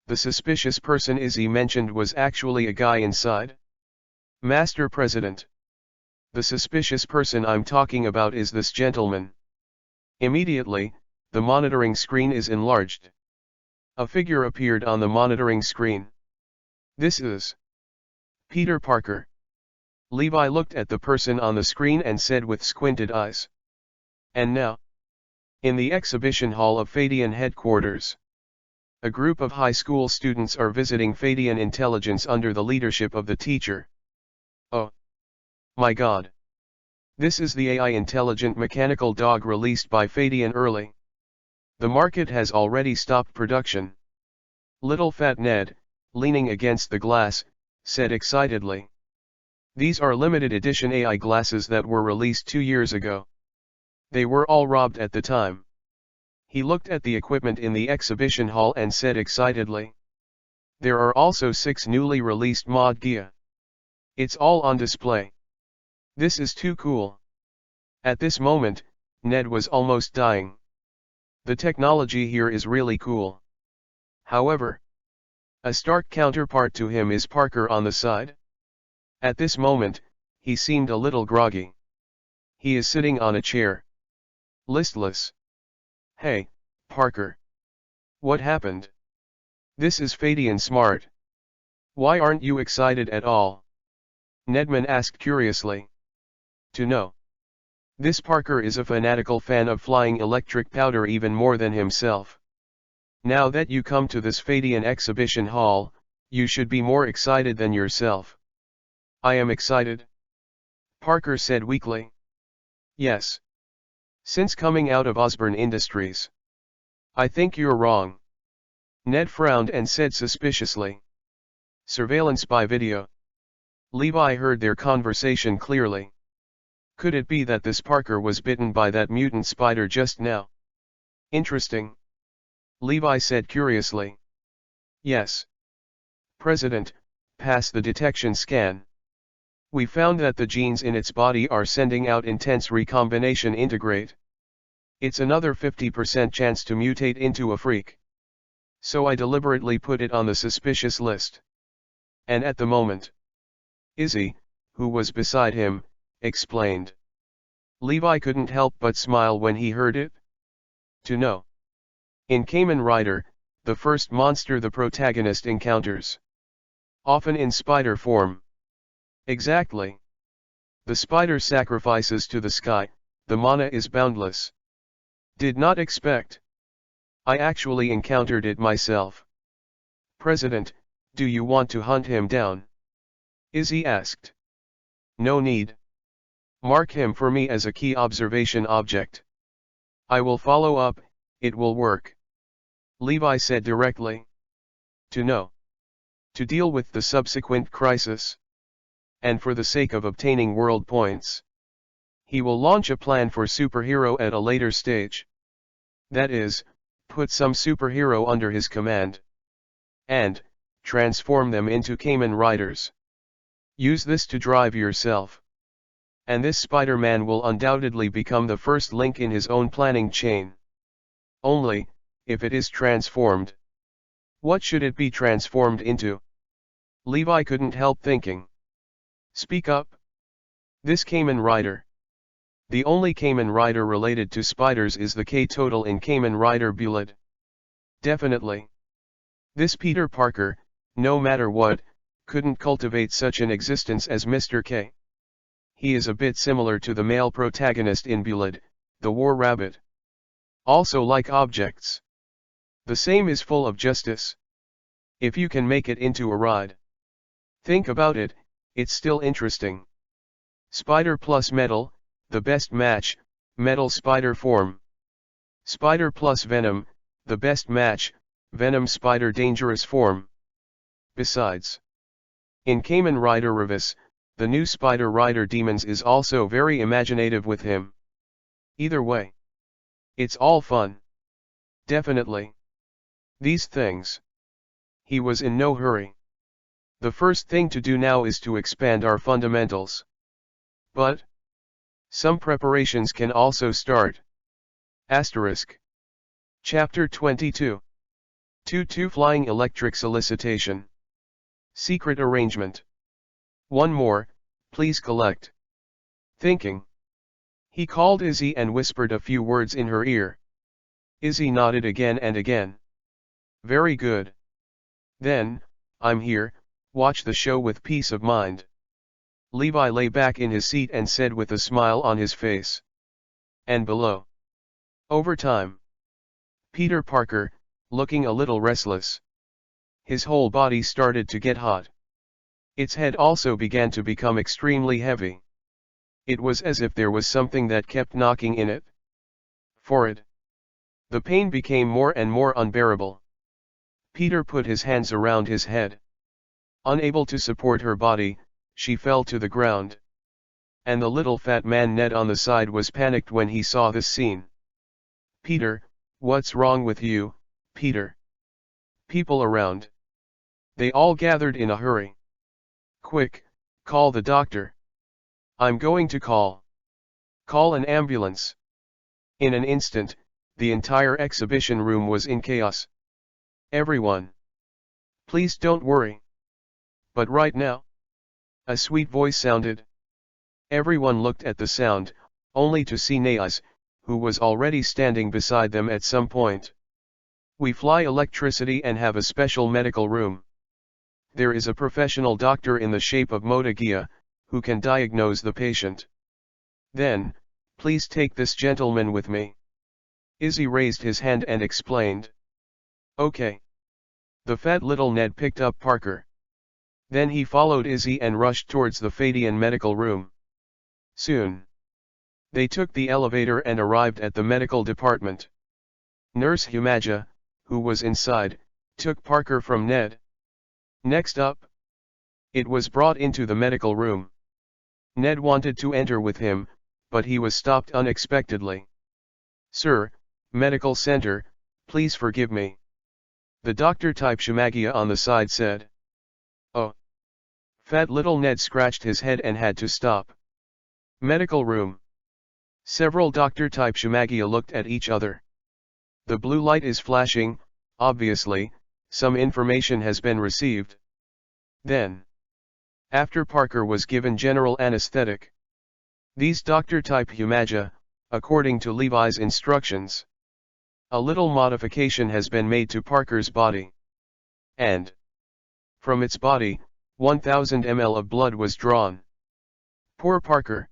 [SPEAKER 1] The suspicious person Izzy mentioned was actually a guy inside. Master President. The suspicious person I'm talking about is this gentleman. Immediately, the monitoring screen is enlarged. A figure appeared on the monitoring screen. This is Peter Parker. Levi looked at the person on the screen and said with squinted eyes. And now? In the exhibition hall of Fadian headquarters. A group of high school students are visiting Fadian intelligence under the leadership of the teacher. Oh. My God. This is the AI intelligent mechanical dog released by Fadian early. The market has already stopped production. Little Fat Ned, leaning against the glass, said excitedly. These are limited edition AI glasses that were released 2 years ago. They were all robbed at the time. He looked at the equipment in the exhibition hall and said excitedly. There are also 6 newly released mod Gia. It's all on display. This is too cool. At this moment, Ned was almost dying. The technology here is really cool. However, a stark counterpart to him is Parker on the side. At this moment, he seemed a little groggy. He is sitting on a chair. Listless. Hey, Parker. What happened? This is Fadian Smart. Why aren't you excited at all? Nedman asked curiously. To know. This Parker is a fanatical fan of flying electric powder even more than himself. Now that you come to this Fadian exhibition hall, you should be more excited than yourself. I am excited. Parker said weakly. Yes. Since coming out of Osborne Industries. I think you're wrong. Ned frowned and said suspiciously. Surveillance by video. Levi heard their conversation clearly. Could it be that this Parker was bitten by that mutant spider just now? Interesting. Levi said curiously. Yes. President, pass the detection scan. We found that the genes in its body are sending out intense recombination integrate. It's another 50% chance to mutate into a freak. So I deliberately put it on the suspicious list. And at the moment, Izzy, who was beside him, explained. Levi couldn't help but smile when he heard it. To know. In Kamen Rider, the first monster the protagonist encounters. Often in spider form. Exactly. The spider sacrifices to the sky, the mana is boundless. Did not expect. I actually encountered it myself. President, do you want to hunt him down? Izzy asked. No need. Mark him for me as a key observation object. I will follow up, it will work. Levi said directly. To know. to deal with the subsequent crisis. And for the sake of obtaining world points, he will launch a plan for superhero at a later stage. That is, put some superhero under his command, and transform them into Kamen Riders. Use this to drive yourself. And this Spider-Man will undoubtedly become the first link in his own planning chain. Only, if it is transformed, what should it be transformed into? Levi couldn't help thinking. Speak up. This Kamen Rider. The only Kamen Rider related to spiders is the K-Total in Kamen Rider Bullet. Definitely. This Peter Parker, no matter what, couldn't cultivate such an existence as Mr. K. He is a bit similar to the male protagonist in Bullet, the War Rabbit. Also like objects. The same is full of justice. If you can make it into a ride. Think about it, it's still interesting. Spider plus metal, the best match, metal spider form. Spider plus venom, the best match, venom spider dangerous form. Besides, in Kamen Rider Revis, the new Spider Rider Demons is also very imaginative with him. Either way, it's all fun. Definitely. These things. He was in no hurry. The first thing to do now is to expand our fundamentals. But some preparations can also start. Asterisk. Chapter 22. 2-2 Flying Electric Solicitation. Secret Arrangement. One more, please collect. Thinking. He called Izzy and whispered a few words in her ear. Izzy nodded again and again. Very good. Then, I'm here, watch the show with peace of mind. Levi lay back in his seat and said with a smile on his face. And below. Over time. Peter Parker, looking a little restless. His whole body started to get hot. Its head also began to become extremely heavy. It was as if there was something that kept knocking in it. Forehead. The pain became more and more unbearable. Peter put his hands around his head. Unable to support her body, she fell to the ground. And the little fat man Ned on the side was panicked when he saw this scene. Peter, what's wrong with you, Peter? People around. They all gathered in a hurry. Quick, call the doctor. I'm going to call. Call an ambulance. In an instant, the entire exhibition room was in chaos. Everyone. Please don't worry. But right now. A sweet voice sounded. Everyone looked at the sound, only to see Naas, who was already standing beside them at some point. We fly electricity and have a special medical room. There is a professional doctor in the shape of Motagia, who can diagnose the patient. Then, please take this gentleman with me. Izzy raised his hand and explained. Okay. The fat little Ned picked up Parker. Then he followed Izzy and rushed towards the Fadian medical room. Soon. They took the elevator and arrived at the medical department. Nurse Humaja, who was inside, took Parker from Ned. Next up. It was brought into the medical room. Ned wanted to enter with him, but he was stopped unexpectedly. Sir, medical center, please forgive me. The doctor type Shimagia on the side said. Oh. Fat little Ned scratched his head and had to stop. Medical room. Several doctor type Shimagia looked at each other. The blue light is flashing, obviously, some information has been received. Then. After Parker was given general anesthetic. These doctor type Humaja, according to Levi's instructions. A little modification has been made to Parker's body. And. From its body, 1000 ml of blood was drawn. Poor Parker.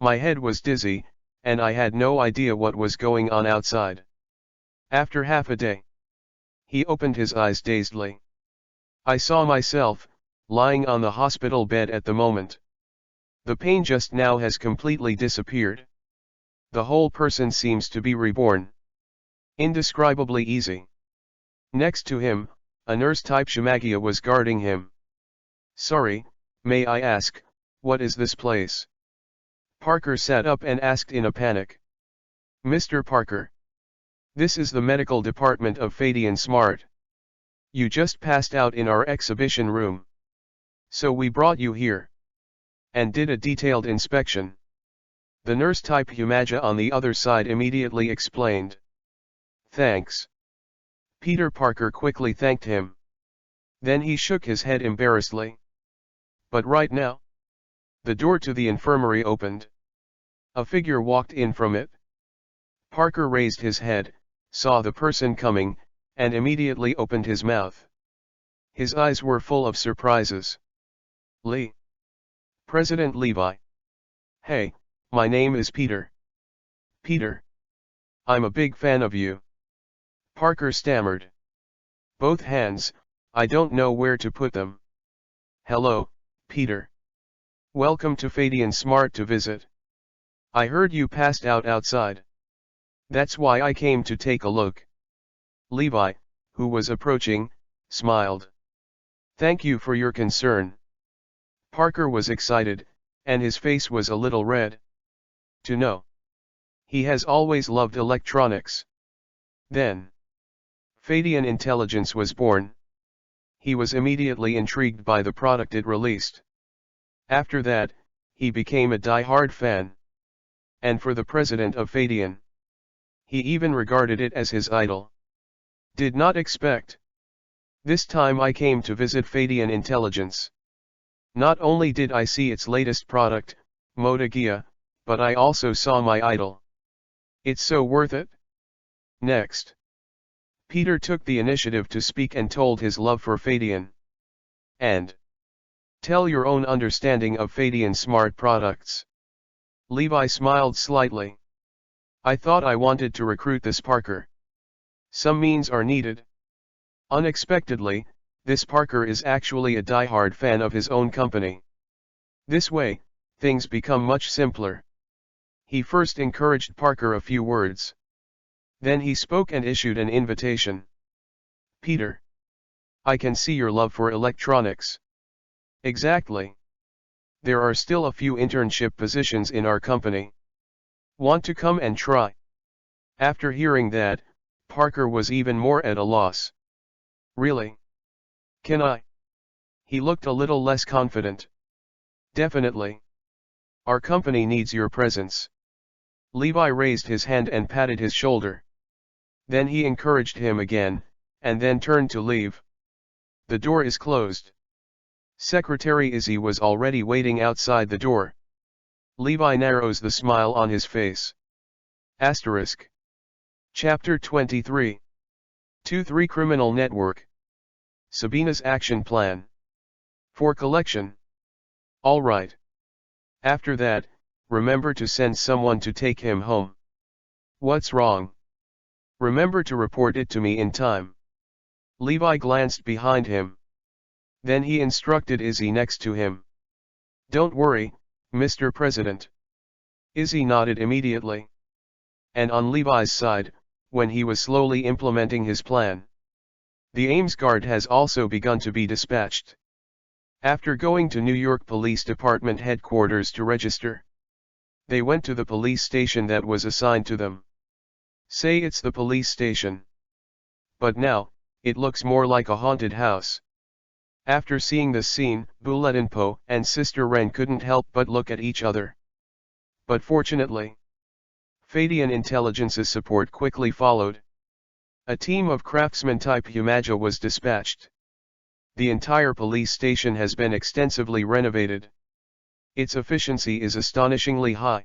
[SPEAKER 1] My head was dizzy, and I had no idea what was going on outside. After half a day. He opened his eyes dazedly. I saw myself, lying on the hospital bed at the moment. The pain just now has completely disappeared. The whole person seems to be reborn. Indescribably easy. Next to him, A nurse-type Shamagia was guarding him. "Sorry, may I ask, what is this place?" Parker sat up and asked in a panic. "Mr. Parker. This is the medical department of Fadian Smart. You just passed out in our exhibition room. So we brought you here. And did a detailed inspection." The nurse-type Humaja on the other side immediately explained. "Thanks." Peter Parker quickly thanked him. Then he shook his head embarrassedly. "But right now?" The door to the infirmary opened. A figure walked in from it. Parker raised his head, saw the person coming, and immediately opened his mouth. His eyes were full of surprises. "Lee. President Levi. Hey, my name is Peter." "Peter. I'm a big fan of you." Parker stammered. Both hands, I don't know where to put them. "Hello, Peter. Welcome to Fadian Smart to visit. I heard you passed out outside. That's why I came to take a look." Levi, who was approaching, smiled. "Thank you for your concern." Parker was excited, and his face was a little red. To know. He has always loved electronics. Then, Fadian Intelligence was born. He was immediately intrigued by the product it released. After that, he became a die-hard fan. And for the president of Fadian, he even regarded it as his idol. "Did not expect. This time I came to visit Fadian Intelligence. Not only did I see its latest product, Modagia, but I also saw my idol. It's so worth it." Next, Peter took the initiative to speak and told his love for Fadian. And tell your own understanding of Fadian Smart products. Levi smiled slightly. "I thought I wanted to recruit this Parker. Some means are needed." Unexpectedly, this Parker is actually a die-hard fan of his own company. This way, things become much simpler. He first encouraged Parker a few words. Then he spoke and issued an invitation. "Peter. I can see your love for electronics." "Exactly. There are still a few internship positions in our company. Want to come and try?" After hearing that, Parker was even more at a loss. "Really? Can I?" He looked a little less confident. "Definitely. Our company needs your presence." Levi raised his hand and patted his shoulder. Then he encouraged him again, and then turned to leave. The door is closed. Secretary Izzy was already waiting outside the door. Levi narrows the smile on his face. Asterisk. Chapter 23. 2-3 Criminal Network. Sabina's action plan. For collection. All right. After that, remember to send someone to take him home. What's wrong? Remember to report it to me in time. Levi glanced behind him. Then he instructed Izzy next to him. Don't worry, Mr. President. Izzy nodded immediately. And on Levi's side, when he was slowly implementing his plan, the Ames Guard has also begun to be dispatched. After going to New York Police Department headquarters to register, they went to the police station that was assigned to them. Say it's the police station. But now, it looks more like a haunted house. After seeing this scene, Buletinpo and Sister Wren couldn't help but look at each other. But fortunately, Fadian Intelligence's support quickly followed. A team of craftsman-type Humaja was dispatched. The entire police station has been extensively renovated. Its efficiency is astonishingly high.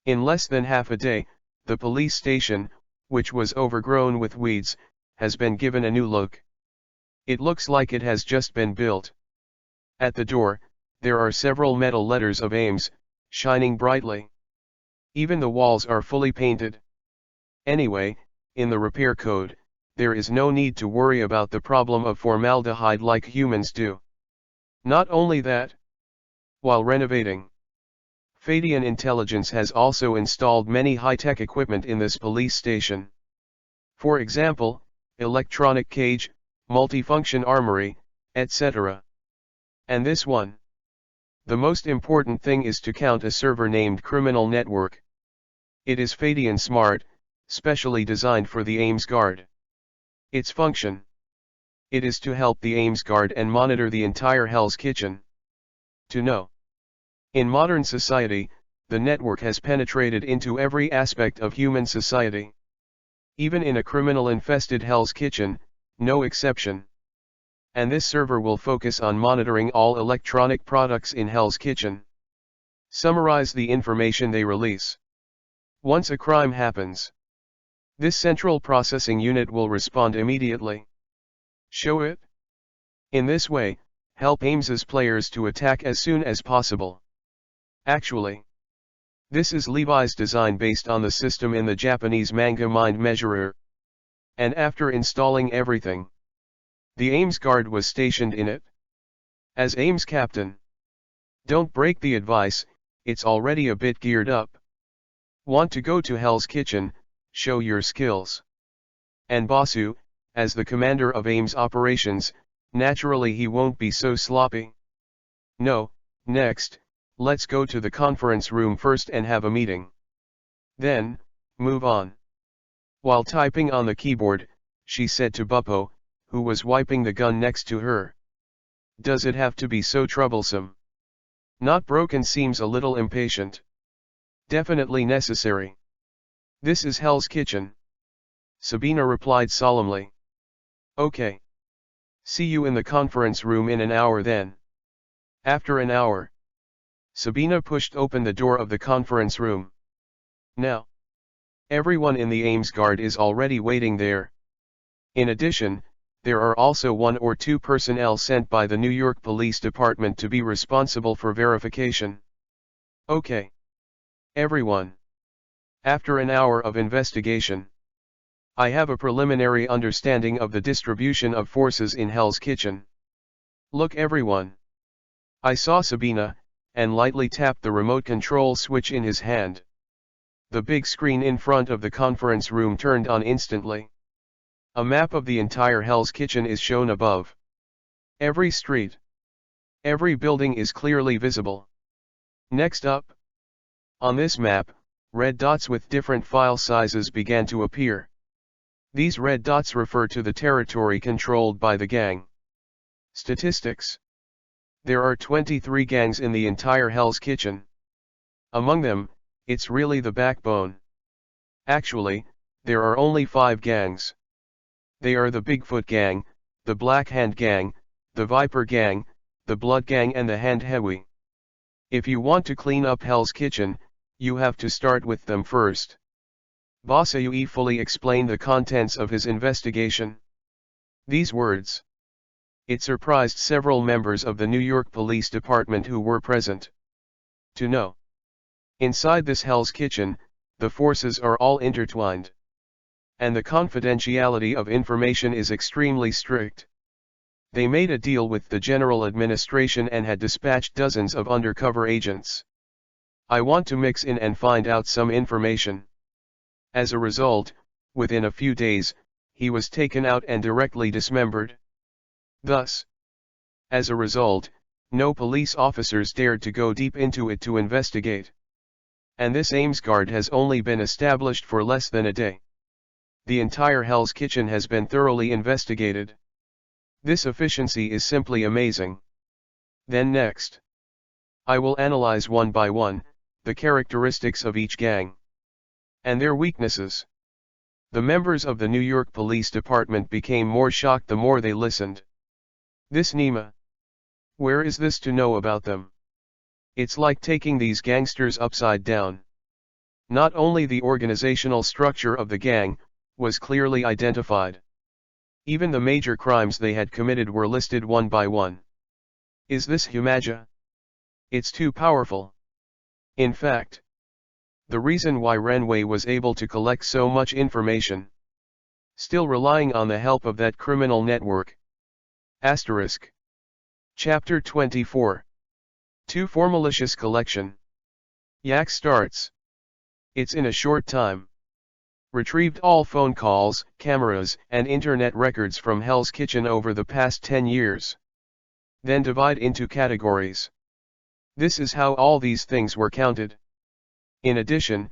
[SPEAKER 1] In less than half a day, the police station, which was overgrown with weeds, has been given a new look. It looks like it has just been built. At the door, there are several metal letters of Ames, shining brightly. Even the walls are fully painted. Anyway, in the repair code, there is no need to worry about the problem of formaldehyde like humans do. Not only that, while renovating, Fadian Intelligence has also installed many high-tech equipment in this police station. For example, electronic cage, multifunction armory, etc. And this one. The most important thing is to count a server named Criminal Network. It is Fadian Smart, specially designed for the Ames Guard. Its function. It is to help the Ames Guard and monitor the entire Hell's Kitchen. To know. In modern society, the network has penetrated into every aspect of human society. Even in a criminal-infested Hell's Kitchen, no exception. And this server will focus on monitoring all electronic products in Hell's Kitchen. Summarize the information they release. Once a crime happens, this central processing unit will respond immediately. Show it. In this way, help Ames's players to attack as soon as possible. Actually, this is Levi's design based on the system in the Japanese manga Mind Measurer. And after installing everything, the Ames Guard was stationed in it. As Ames captain. Don't break the advice, it's already a bit geared up. Want to go to Hell's Kitchen, show your skills. And Basu, as the commander of Ames operations, naturally he won't be so sloppy. No, next, let's go to the conference room first and have a meeting. Then, move on. While typing on the keyboard, she said to Buppo, who was wiping the gun next to her. Does it have to be so troublesome? Not broken seems a little impatient. Definitely necessary. This is Hell's Kitchen. Sabina replied solemnly. Okay. See you in the conference room in an hour then. After an hour, Sabina pushed open the door of the conference room. Now, everyone in the Ames Guard is already waiting there. In addition, there are also 1 or 2 personnel sent by the New York Police Department to be responsible for verification. Okay. Everyone. After an hour of investigation, I have a preliminary understanding of the distribution of forces in Hell's Kitchen. Look everyone. I saw Sabina, and lightly tapped the remote control switch in his hand. The big screen in front of the conference room turned on instantly. A map of the entire Hell's Kitchen is shown above. Every street, every building is clearly visible. Next up, on this map, red dots with different file sizes began to appear. These red dots refer to the territory controlled by the gang. Statistics. There are 23 gangs in the entire Hell's Kitchen. Among them, it's really the backbone. Actually, there are only 5 gangs. They are the Bigfoot Gang, the Black Hand Gang, the Viper Gang, the Blood Gang and the Hand Hewi. If you want to clean up Hell's Kitchen, you have to start with them first. Basayui fully explained the contents of his investigation. These words. It surprised several members of the New York Police Department who were present. To know. Inside this Hell's Kitchen, the forces are all intertwined. And the confidentiality of information is extremely strict. They made a deal with the general administration and had dispatched dozens of undercover agents. I want to mix in and find out some information. As a result, within a few days, he was taken out and directly dismembered. Thus, as a result, no police officers dared to go deep into it to investigate. And this Ames Guard has only been established for less than a day. The entire Hell's Kitchen has been thoroughly investigated. This efficiency is simply amazing. Then next, I will analyze one by one, the characteristics of each gang. And their weaknesses. The members of the New York Police Department became more shocked the more they listened. This Nima. Where is this to know about them? It's like taking these gangsters upside down. Not only the organizational structure of the gang was clearly identified. Even the major crimes they had committed were listed one by one. Is this Humaja? It's too powerful. In fact, the reason why Renwei was able to collect so much information, still relying on the help of that criminal network. Asterisk. Chapter 24. Too Formalicious Collection. Yak starts. It's in a short time. Retrieved all phone calls, cameras, and internet records from Hell's Kitchen over the past 10 years. Then divide into categories. This is how all these things were counted. In addition,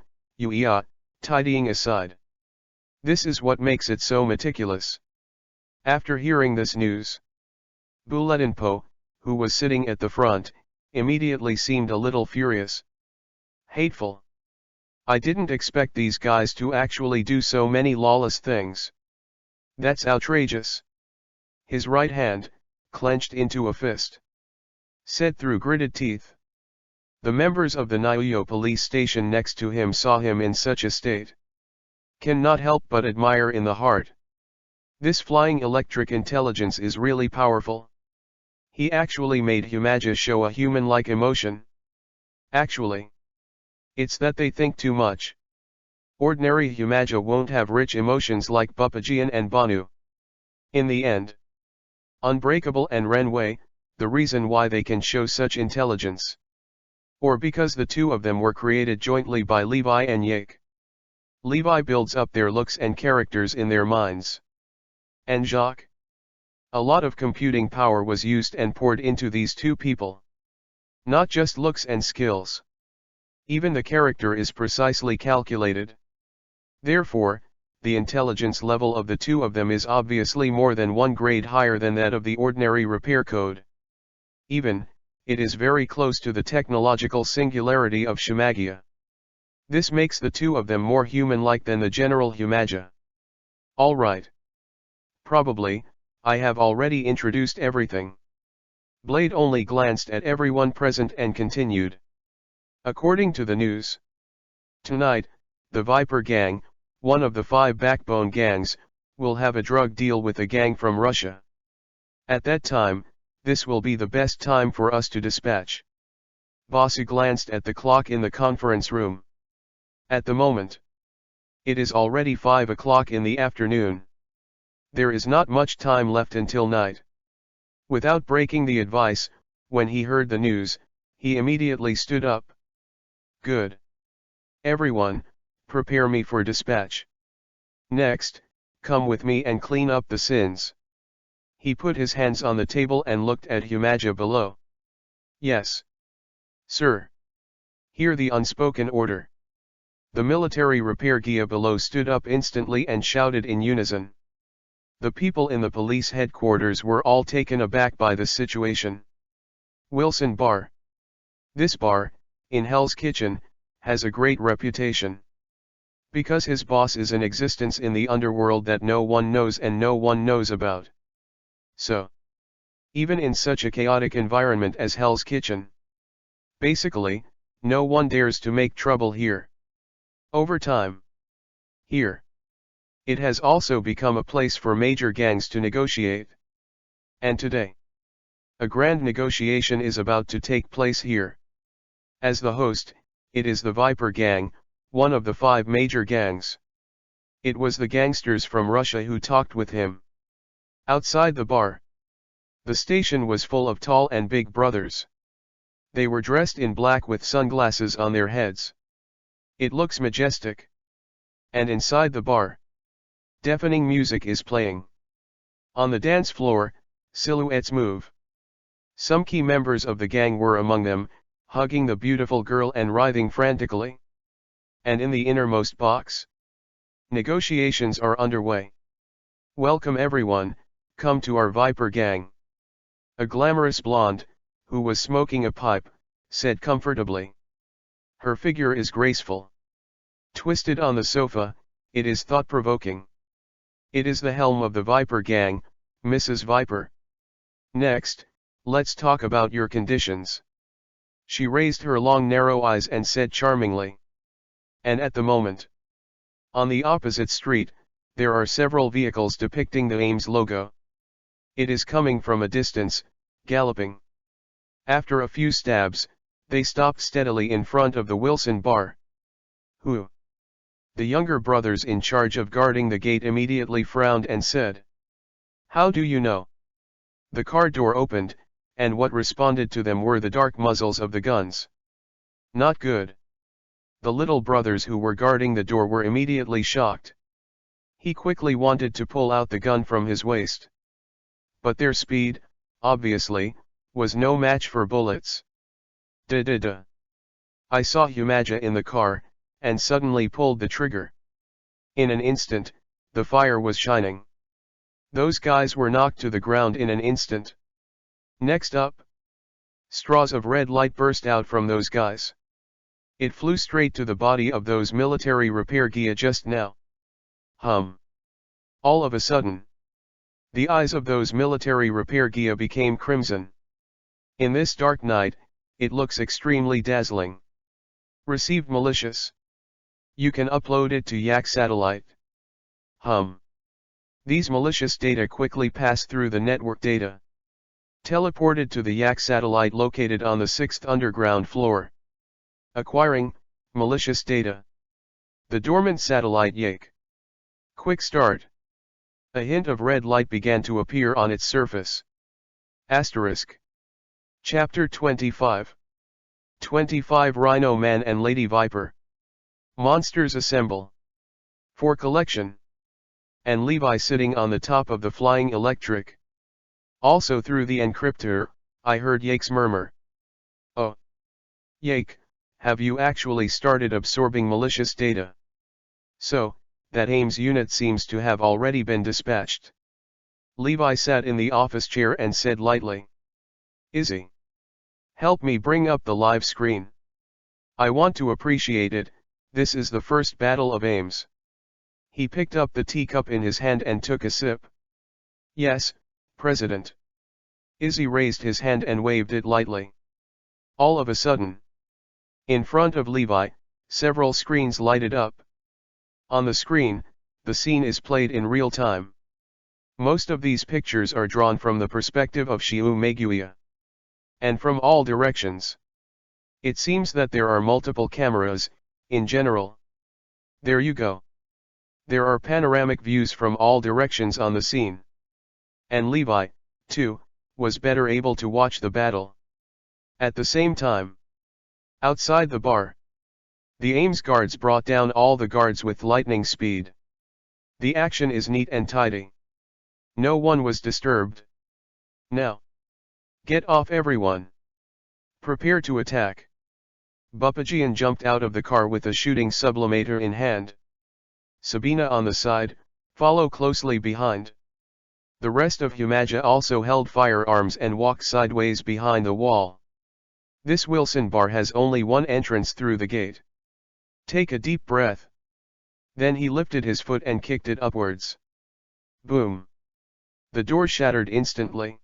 [SPEAKER 1] tidying aside. This is what makes it so meticulous. After hearing this news, Buletinpo, who was sitting at the front, immediately seemed a little furious. Hateful. I didn't expect these guys to actually do so many lawless things. That's outrageous. His right hand, clenched into a fist, said through gritted teeth. The members of the Niuyo police station next to him saw him in such a state. Cannot help but admire in the heart. This flying electric intelligence is really powerful. He actually made Himaja show a human-like emotion. Actually, it's that they think too much. Ordinary Himaja won't have rich emotions like Bupajian and Banu. In the end, Unbreakable and Renwei, the reason why they can show such intelligence. Or because the two of them were created jointly by Levi and Yake. Levi builds up their looks and characters in their minds. And Jacques? A lot of computing power was used and poured into these two people. Not just looks and skills. Even the character is precisely calculated. Therefore, the intelligence level of the two of them is obviously more than one grade higher than that of the ordinary repair code. Even, it is very close to the technological singularity of Shimagia. This makes the two of them more human-like than the general Himaja. Alright. Probably, I have already introduced everything. Blade only glanced at everyone present and continued. According to the news, tonight, the Viper Gang, one of the 5 backbone gangs, will have a drug deal with a gang from Russia. At that time, this will be the best time for us to dispatch. Basu glanced at the clock in the conference room. At the moment, it is already 5 o'clock in the afternoon. There is not much time left until night. Without breaking the advice, when he heard the news, he immediately stood up. Good. Everyone, prepare me for dispatch. Next, come with me and clean up the sins. He put his hands on the table and looked at Himaja below. Yes. Sir. Hear the unspoken order. The military repair Gia below stood up instantly and shouted in unison. The people in the police headquarters were all taken aback by the situation. Wilson Bar. This bar, in Hell's Kitchen, has a great reputation. Because his boss is an existence in the underworld that no one knows and no one knows about. So, even in such a chaotic environment as Hell's Kitchen, basically, no one dares to make trouble here. Over time, here, it has also become a place for major gangs to negotiate. And today, a grand negotiation is about to take place here. As the host, it is the Viper Gang, one of the 5 major gangs. It was the gangsters from Russia who talked with him. Outside the bar, the station was full of tall and big brothers. They were dressed in black with sunglasses on their heads. It looks majestic. And inside the bar, deafening music is playing. On the dance floor, silhouettes move. Some key members of the gang were among them, hugging the beautiful girl and writhing frantically. And in the innermost box, negotiations are underway. Welcome everyone, come to our Viper Gang. A glamorous blonde, who was smoking a pipe, said comfortably. Her figure is graceful. Twisted on the sofa, it is thought-provoking. It is the helm of the Viper Gang, Mrs. Viper. Next, let's talk about your conditions. She raised her long narrow eyes and said charmingly. And at the moment, on the opposite street, there are several vehicles depicting the Ames logo. It is coming from a distance, galloping. After a few stabs, they stopped steadily in front of the Wilson bar. Who? The younger brothers in charge of guarding the gate immediately frowned and said. How do you know? The car door opened, and what responded to them were the dark muzzles of the guns. Not good. The little brothers who were guarding the door were immediately shocked. He quickly wanted to pull out the gun from his waist. But their speed, obviously, was no match for bullets. Da-da-da. I saw Humaja in the car, and suddenly pulled the trigger. In an instant, the fire was shining. Those guys were knocked to the ground in an instant. Next up, straws of red light burst out from those guys. It flew straight to the body of those military repair Gia just now. All of a sudden, the eyes of those military repair Gia became crimson. In this dark night, it looks extremely dazzling. Received malicious. You can upload it to Yak satellite. These malicious data quickly pass through the network data. Teleported to the Yak satellite located on the 6th underground floor. Acquiring, malicious data. The dormant satellite Yak. Quick start. A hint of red light began to appear on its surface. Asterisk. Chapter 25. 25 Rhino Man and Lady Viper. Monsters assemble. For collection. And Levi sitting on the top of the flying electric. Also through the encryptor, I heard Yak's murmur. Oh. Yak, have you actually started absorbing malicious data? So, that Ames unit seems to have already been dispatched. Levi sat in the office chair and said lightly. Izzy. Help me bring up the live screen. I want to appreciate it, this is the first battle of Ames. He picked up the teacup in his hand and took a sip. Yes, President. Izzy raised his hand and waved it lightly. All of a sudden, in front of Levi, several screens lighted up. On the screen, the scene is played in real time. Most of these pictures are drawn from the perspective of Shiu Meguia. And from all directions. It seems that there are multiple cameras, in general. There you go. There are panoramic views from all directions on the scene. And Levi, too, was better able to watch the battle. At the same time, outside the bar, the Ames guards brought down all the guards with lightning speed. The action is neat and tidy. No one was disturbed. Now, get off everyone. Prepare to attack. Bupajian jumped out of the car with a shooting sublimator in hand. Sabina on the side, follow closely behind. The rest of Humaja also held firearms and walked sideways behind the wall. This Wilson bar has only one entrance through the gate. Take a deep breath. Then he lifted his foot and kicked it upwards. Boom. The door shattered instantly.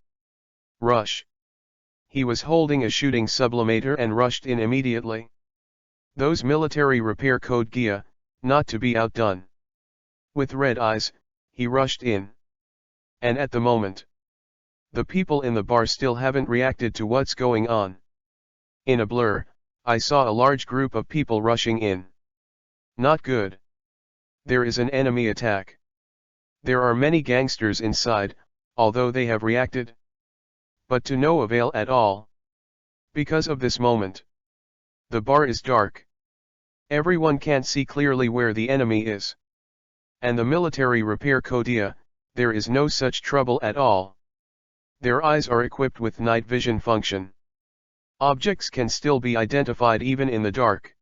[SPEAKER 1] Rush. He was holding a shooting sublimator and rushed in immediately. Those military repair code Gia, not to be outdone. With red eyes, he rushed in. And at the moment, the people in the bar still haven't reacted to what's going on. In a blur, I saw a large group of people rushing in. Not good. There is an enemy attack. There are many gangsters inside, although they have reacted. But to no avail at all. Because of this moment. The bar is dark. Everyone can't see clearly where the enemy is. And the military repair Kodia, there is no such trouble at all. Their eyes are equipped with night vision function. Objects can still be identified even in the dark.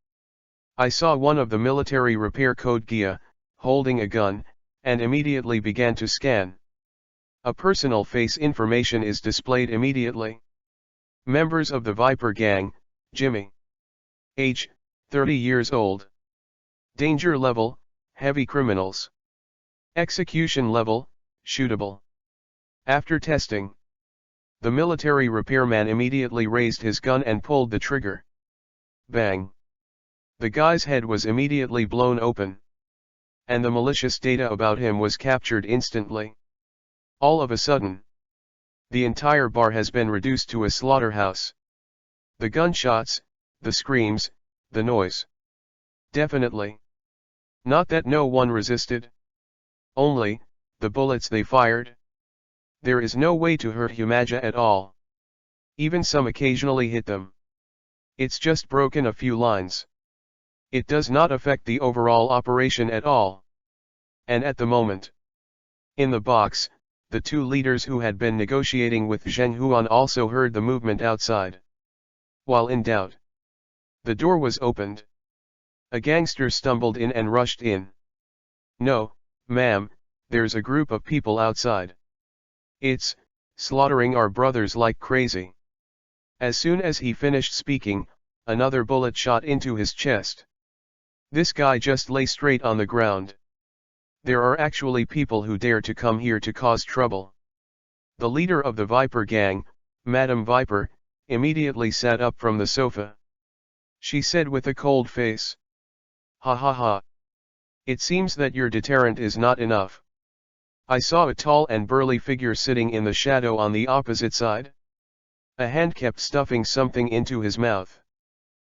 [SPEAKER 1] I saw one of the military repair code Gia, holding a gun, and immediately began to scan. A personal face information is displayed immediately. Members of the Viper Gang, Jimmy. Age, 30 years old. Danger level, heavy criminals. Execution level, shootable. After testing, the military repairman immediately raised his gun and pulled the trigger. Bang. The guy's head was immediately blown open. And the malicious data about him was captured instantly. All of a sudden, the entire bar has been reduced to a slaughterhouse. The gunshots, the screams, the noise. Definitely. Not that no one resisted. Only, the bullets they fired. There is no way to hurt Humaja at all. Even some occasionally hit them. It's just broken a few lines. It does not affect the overall operation at all. And at the moment, in the box, the two leaders who had been negotiating with Zheng Huan also heard the movement outside. While in doubt, the door was opened. A gangster stumbled in and rushed in. "No, ma'am, there's a group of people outside. It's slaughtering our brothers like crazy." As soon as he finished speaking, another bullet shot into his chest. This guy just lay straight on the ground. There are actually people who dare to come here to cause trouble. The leader of the Viper gang, Madame Viper, immediately sat up from the sofa. She said with a cold face, "Ha ha ha. It seems that your deterrent is not enough." I saw a tall and burly figure sitting in the shadow on the opposite side. A hand kept stuffing something into his mouth.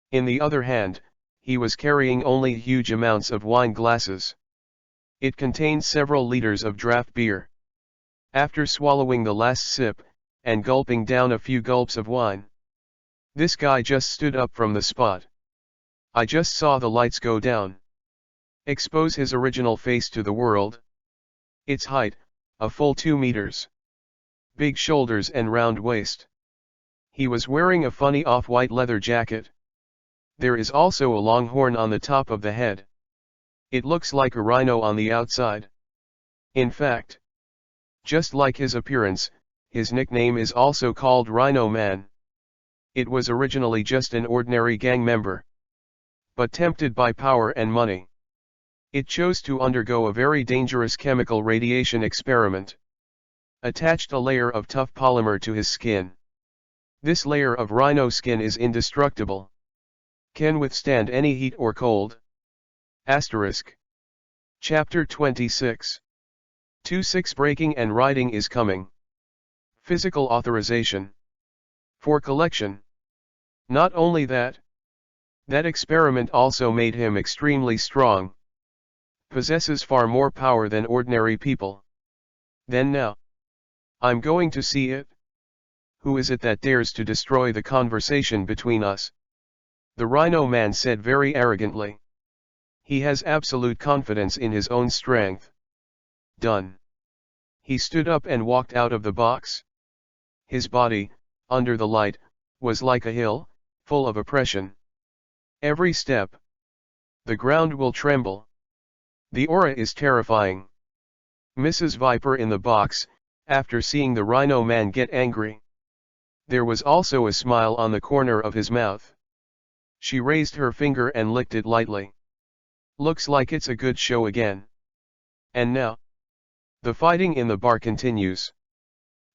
[SPEAKER 1] In the other hand, he was carrying only huge amounts of wine glasses. It contained several liters of draft beer. After swallowing the last sip, and gulping down a few gulps of wine, this guy just stood up from the spot. I just saw the lights go down. Expose his original face to the world. Its height, a full 2 meters. Big shoulders and round waist. He was wearing a funny off-white leather jacket. There is also a long horn on the top of the head. It looks like a rhino on the outside. In fact, just like his appearance, his nickname is also called Rhino Man. It was originally just an ordinary gang member, but tempted by power and money, it chose to undergo a very dangerous chemical radiation experiment. Attached a layer of tough polymer to his skin. This layer of rhino skin is indestructible. Can withstand any heat or cold. Asterisk. Chapter 26. 26 Breaking and writing is coming. Physical authorization. For collection. Not only that. That experiment also made him extremely strong. Possesses far more power than ordinary people. Then now. I'm going to see it. Who is it that dares to destroy the conversation between us? The Rhino Man said very arrogantly. He has absolute confidence in his own strength. Done. He stood up and walked out of the box. His body, under the light, was like a hill, full of oppression. Every step. The ground will tremble. The aura is terrifying. Mrs. Viper in the box, after seeing the Rhino Man get angry. There was also a smile on the corner of his mouth. She raised her finger and licked it lightly. Looks like it's a good show again. And now, the fighting in the bar continues.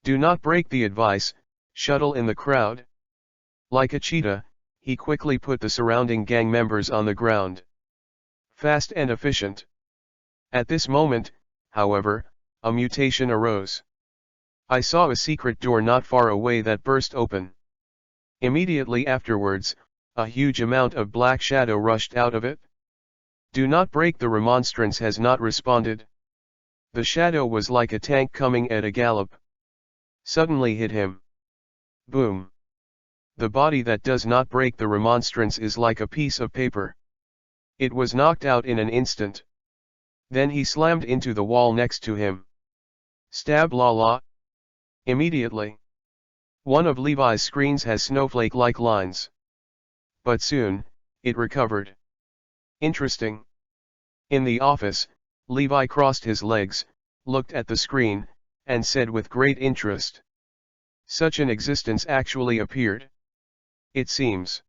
[SPEAKER 1] Do not break the advice, shuttle in the crowd. Like a cheetah, he quickly put the surrounding gang members on the ground. Fast and efficient. At this moment, however, a mutation arose. I saw a secret door not far away that burst open. Immediately afterwards, a huge amount of black shadow rushed out of it. Do not break, the remonstrance has not responded. The shadow was like a tank coming at a gallop. Suddenly hit him. Boom. The body that does not break the remonstrance is like a piece of paper. It was knocked out in an instant. Then he slammed into the wall next to him. Stab, la la. Immediately. One of Levi's screens has snowflake-like lines. But soon, it recovered. Interesting. In the office, Levi crossed his legs, looked at the screen, and said with great interest. Such an existence actually appeared. It seems.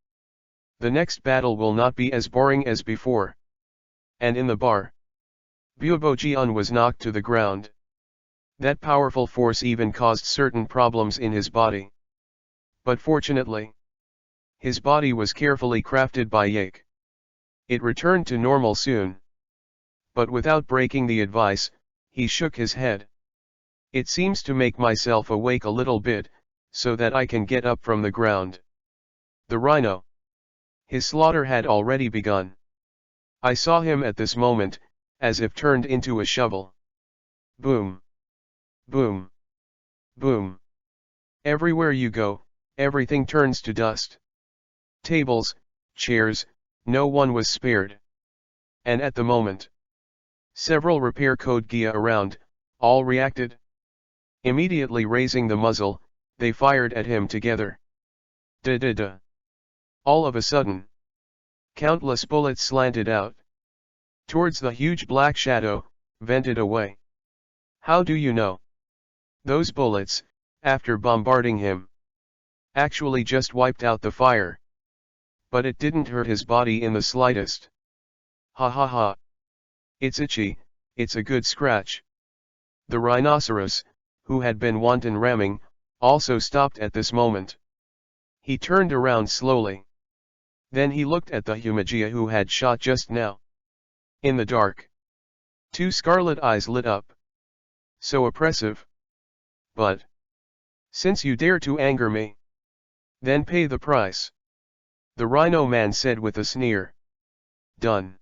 [SPEAKER 1] The next battle will not be as boring as before. And in the bar, Buobojian was knocked to the ground. That powerful force even caused certain problems in his body. But fortunately, his body was carefully crafted by Yake. It returned to normal soon. But without breaking the advice, he shook his head. It seems to make myself awake a little bit, so that I can get up from the ground. The rhino. His slaughter had already begun. I saw him at this moment, as if turned into a shovel. Boom. Boom. Boom. Everywhere you go, everything turns to dust. Tables, chairs, no one was spared. And at the moment, several repair code Gia around, all reacted. Immediately raising the muzzle, they fired at him together. Da-da-da. All of a sudden, countless bullets slanted out towards the huge black shadow, vented away. How do you know? Those bullets, after bombarding him, actually just wiped out the fire. But it didn't hurt his body in the slightest. Ha ha ha. It's itchy, it's a good scratch. The rhinoceros, who had been wanton ramming, also stopped at this moment. He turned around slowly. Then he looked at the Humagia who had shot just now. In the dark, two scarlet eyes lit up. So oppressive. But, since you dare to anger me, then pay the price. The Rhino Man said with a sneer. Done.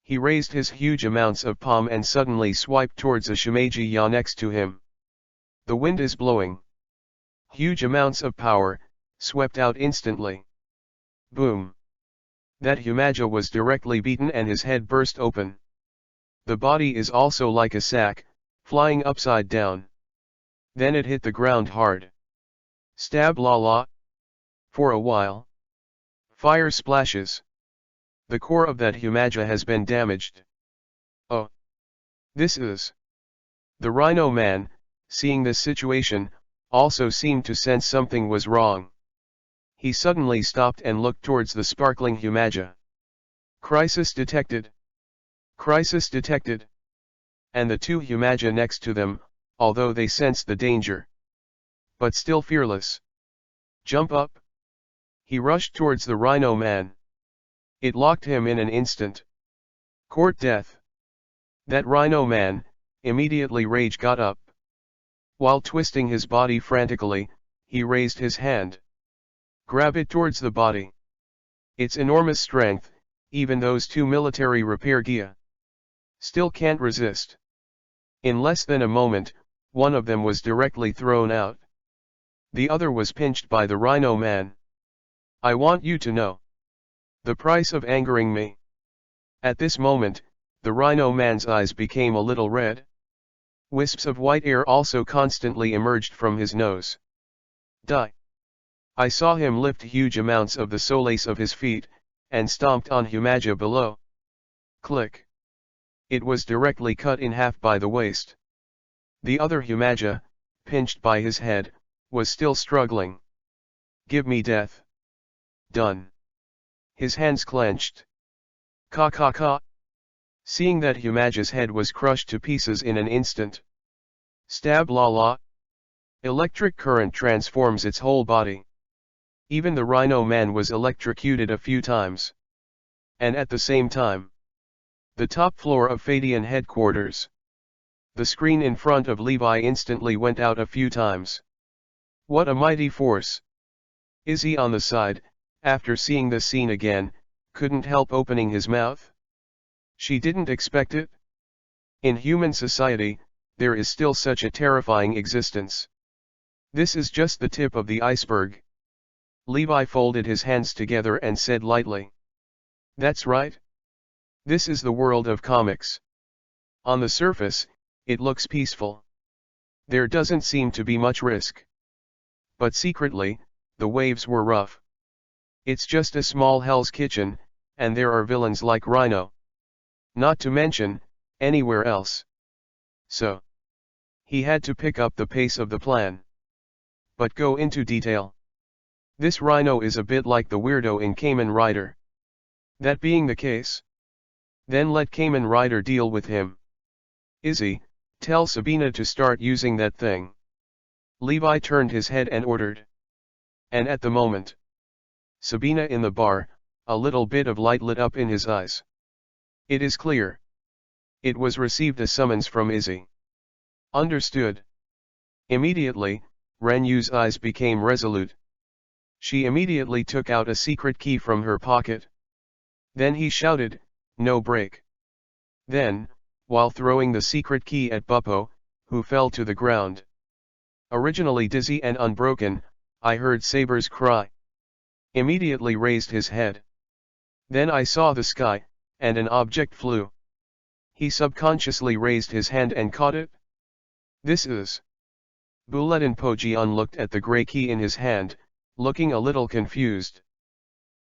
[SPEAKER 1] He raised his huge amounts of palm and suddenly swiped towards a Shumagia next to him. The wind is blowing. Huge amounts of power, swept out instantly. Boom. That Humagia was directly beaten and his head burst open. The body is also like a sack, flying upside down. Then it hit the ground hard. Stab la la. For a while. Fire splashes. The core of that Humagia has been damaged. Oh. This is. The Rhino Man, seeing this situation, also seemed to sense something was wrong. He suddenly stopped and looked towards the sparkling Humagia. Crisis detected. Crisis detected. And the two Humagia next to them, although they sensed the danger, but still fearless. Jump up. He rushed towards the Rhino Man. It locked him in an instant. Court death. That Rhino Man, immediately rage got up. While twisting his body frantically, he raised his hand. Grab it towards the body. Its enormous strength, even those two military repair Gia still can't resist. In less than a moment, one of them was directly thrown out. The other was pinched by the Rhino Man. I want you to know the price of angering me. At this moment, the Rhino Man's eyes became a little red. Wisps of white air also constantly emerged from his nose. Die. I saw him lift huge amounts of the solace of his feet, and stomped on Humagia below. Click. It was directly cut in half by the waist. The other Humagia, pinched by his head, was still struggling. Give me death. Done. His hands clenched. Ka ka ka. Seeing that Humagia's head was crushed to pieces in an instant. Stab la la. Electric current transforms its whole body. Even the Rhino Man was electrocuted a few times. And at the same time, the top floor of Fadian headquarters. The screen in front of Levi instantly went out a few times. What a mighty force! Izzy on the side, after seeing the scene again, couldn't help opening his mouth. She didn't expect it. In human society, there is still such a terrifying existence. This is just the tip of the iceberg. Levi folded his hands together and said lightly. That's right. This is the world of comics. On the surface, it looks peaceful. There doesn't seem to be much risk. But secretly, the waves were rough. It's just a small Hell's Kitchen, and there are villains like Rhino. Not to mention, anywhere else. So, he had to pick up the pace of the plan. But go into detail. This Rhino is a bit like the weirdo in Kamen Rider. That being the case, then let Kamen Rider deal with him. Izzy, tell Sabina to start using that thing. Levi turned his head and ordered. And at the moment, Sabina in the bar, a little bit of light lit up in his eyes. It is clear. It was received a summons from Izzy. Understood. Immediately, Renyu's eyes became resolute. She immediately took out a secret key from her pocket. Then he shouted, no break. Then, while throwing the secret key at Buppo, who fell to the ground. Originally dizzy and unbroken, I heard Saber's cry. Immediately raised his head. Then I saw the sky, and an object flew. He subconsciously raised his hand and caught it. This is. Buledin Pojian looked at the grey key in his hand, looking a little confused.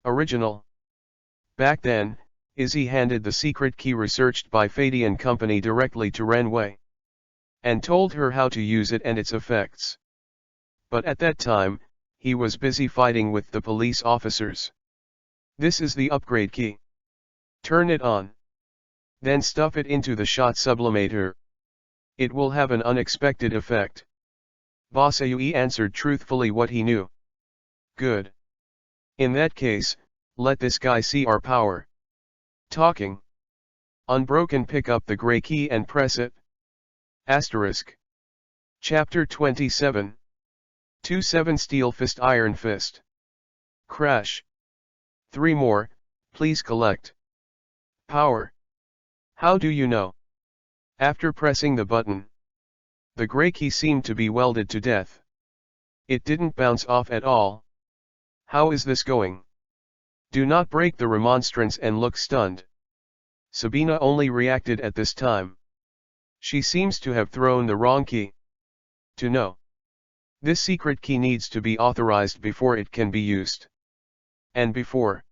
[SPEAKER 1] Original. Back then, Izzy handed the secret key researched by Fady and Company directly to Renwei, and told her how to use it and its effects. But at that time, he was busy fighting with the police officers. This is the upgrade key. Turn it on. Then stuff it into the shot sublimator. It will have an unexpected effect. Basayui answered truthfully what he knew. Good. In that case, let this guy see our power. Talking. Unbroken, pick up the grey key and press it. Asterisk. Chapter 27. 2-7 Steel Fist Iron Fist. Crash. 3 more, please collect. Power. How do you know? After pressing the button. The grey key seemed to be welded to death. It didn't bounce off at all. How is this going? Do not break the remonstrance and look stunned. Sabina only reacted at this time. She seems to have thrown the wrong key. To know. This secret key needs to be authorized before it can be used. And before.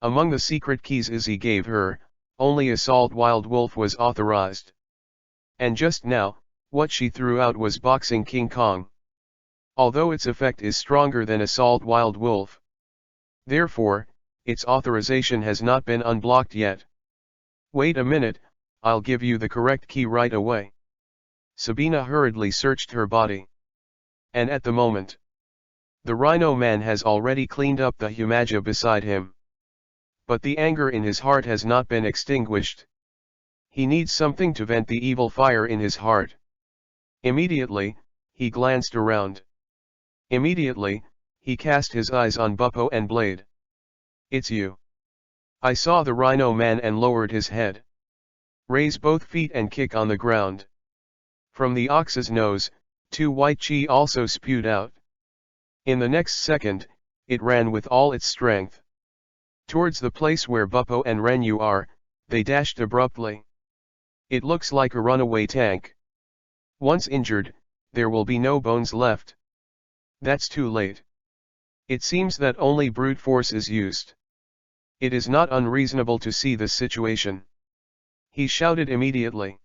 [SPEAKER 1] Among the secret keys Izzy gave her, only Assault Wild Wolf was authorized. And just now, what she threw out was Boxing King Kong. Although its effect is stronger than Assault Wild Wolf. Therefore, its authorization has not been unblocked yet. Wait a minute, I'll give you the correct key right away. Sabina hurriedly searched her body. And at the moment, the Rhino Man has already cleaned up the Humaja beside him. But the anger in his heart has not been extinguished. He needs something to vent the evil fire in his heart. Immediately, he glanced around. Immediately, he cast his eyes on Buppo and Blade. It's you. I saw the Rhino Man and lowered his head. Raise both feet and kick on the ground. From the ox's nose, 2 white chi also spewed out. In the next second, it ran with all its strength. Towards the place where Buppo and Renyu are, they dashed abruptly. It looks like a runaway tank. Once injured, there will be no bones left. That's too late. It seems that only brute force is used. It is not unreasonable to see this situation. He shouted immediately.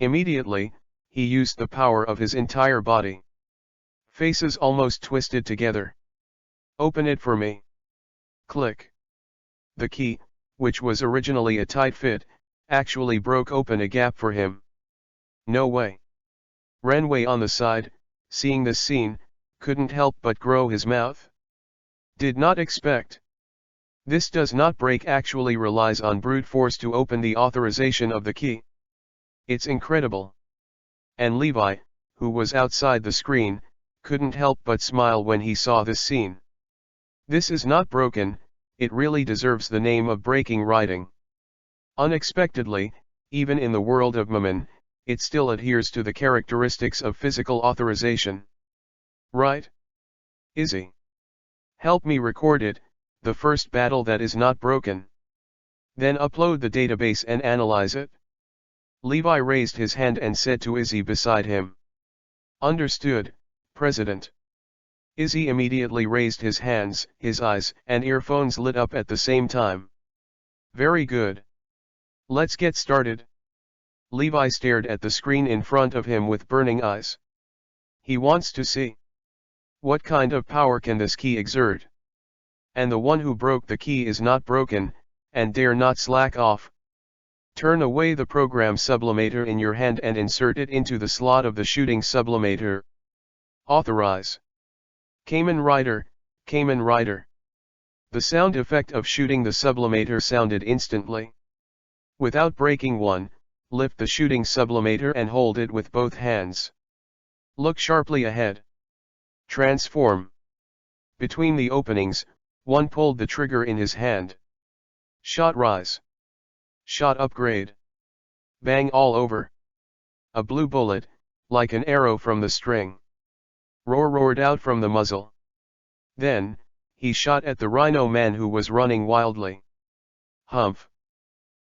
[SPEAKER 1] Immediately, he used the power of his entire body. Faces almost twisted together. Open it for me. Click. The key, which was originally a tight fit, actually broke open a gap for him. No way. Renwei on the side, seeing this scene, couldn't help but grow his mouth. Did not expect. This does not break, actually relies on brute force to open the authorization of the key. It's incredible. And Levi, who was outside the screen, couldn't help but smile when he saw this scene. This is not broken, it really deserves the name of breaking writing. Unexpectedly, even in the world of Mammon, it still adheres to the characteristics of physical authorization. Right? Izzy. Help me record it, the first battle that is not broken. Then upload the database and analyze it. Levi raised his hand and said to Izzy beside him. Understood, President. Izzy immediately raised his hands, his eyes and earphones lit up at the same time. Very good. Let's get started. Levi stared at the screen in front of him with burning eyes. He wants to see. What kind of power can this key exert? And the one who broke the key is not broken, and dare not slack off. Turn away the program sublimator in your hand and insert it into the slot of the shooting sublimator. Authorize. Kamen Rider, Kamen Rider. The sound effect of shooting the sublimator sounded instantly. Without breaking one, lift the shooting sublimator and hold it with both hands. Look sharply ahead. Transform. Between the openings, one pulled the trigger in his hand. Shot rise. Shot upgrade. Bang all over. A blue bullet, like an arrow from the string. Roared out from the muzzle. Then, he shot at the Rhino Man who was running wildly. Humph.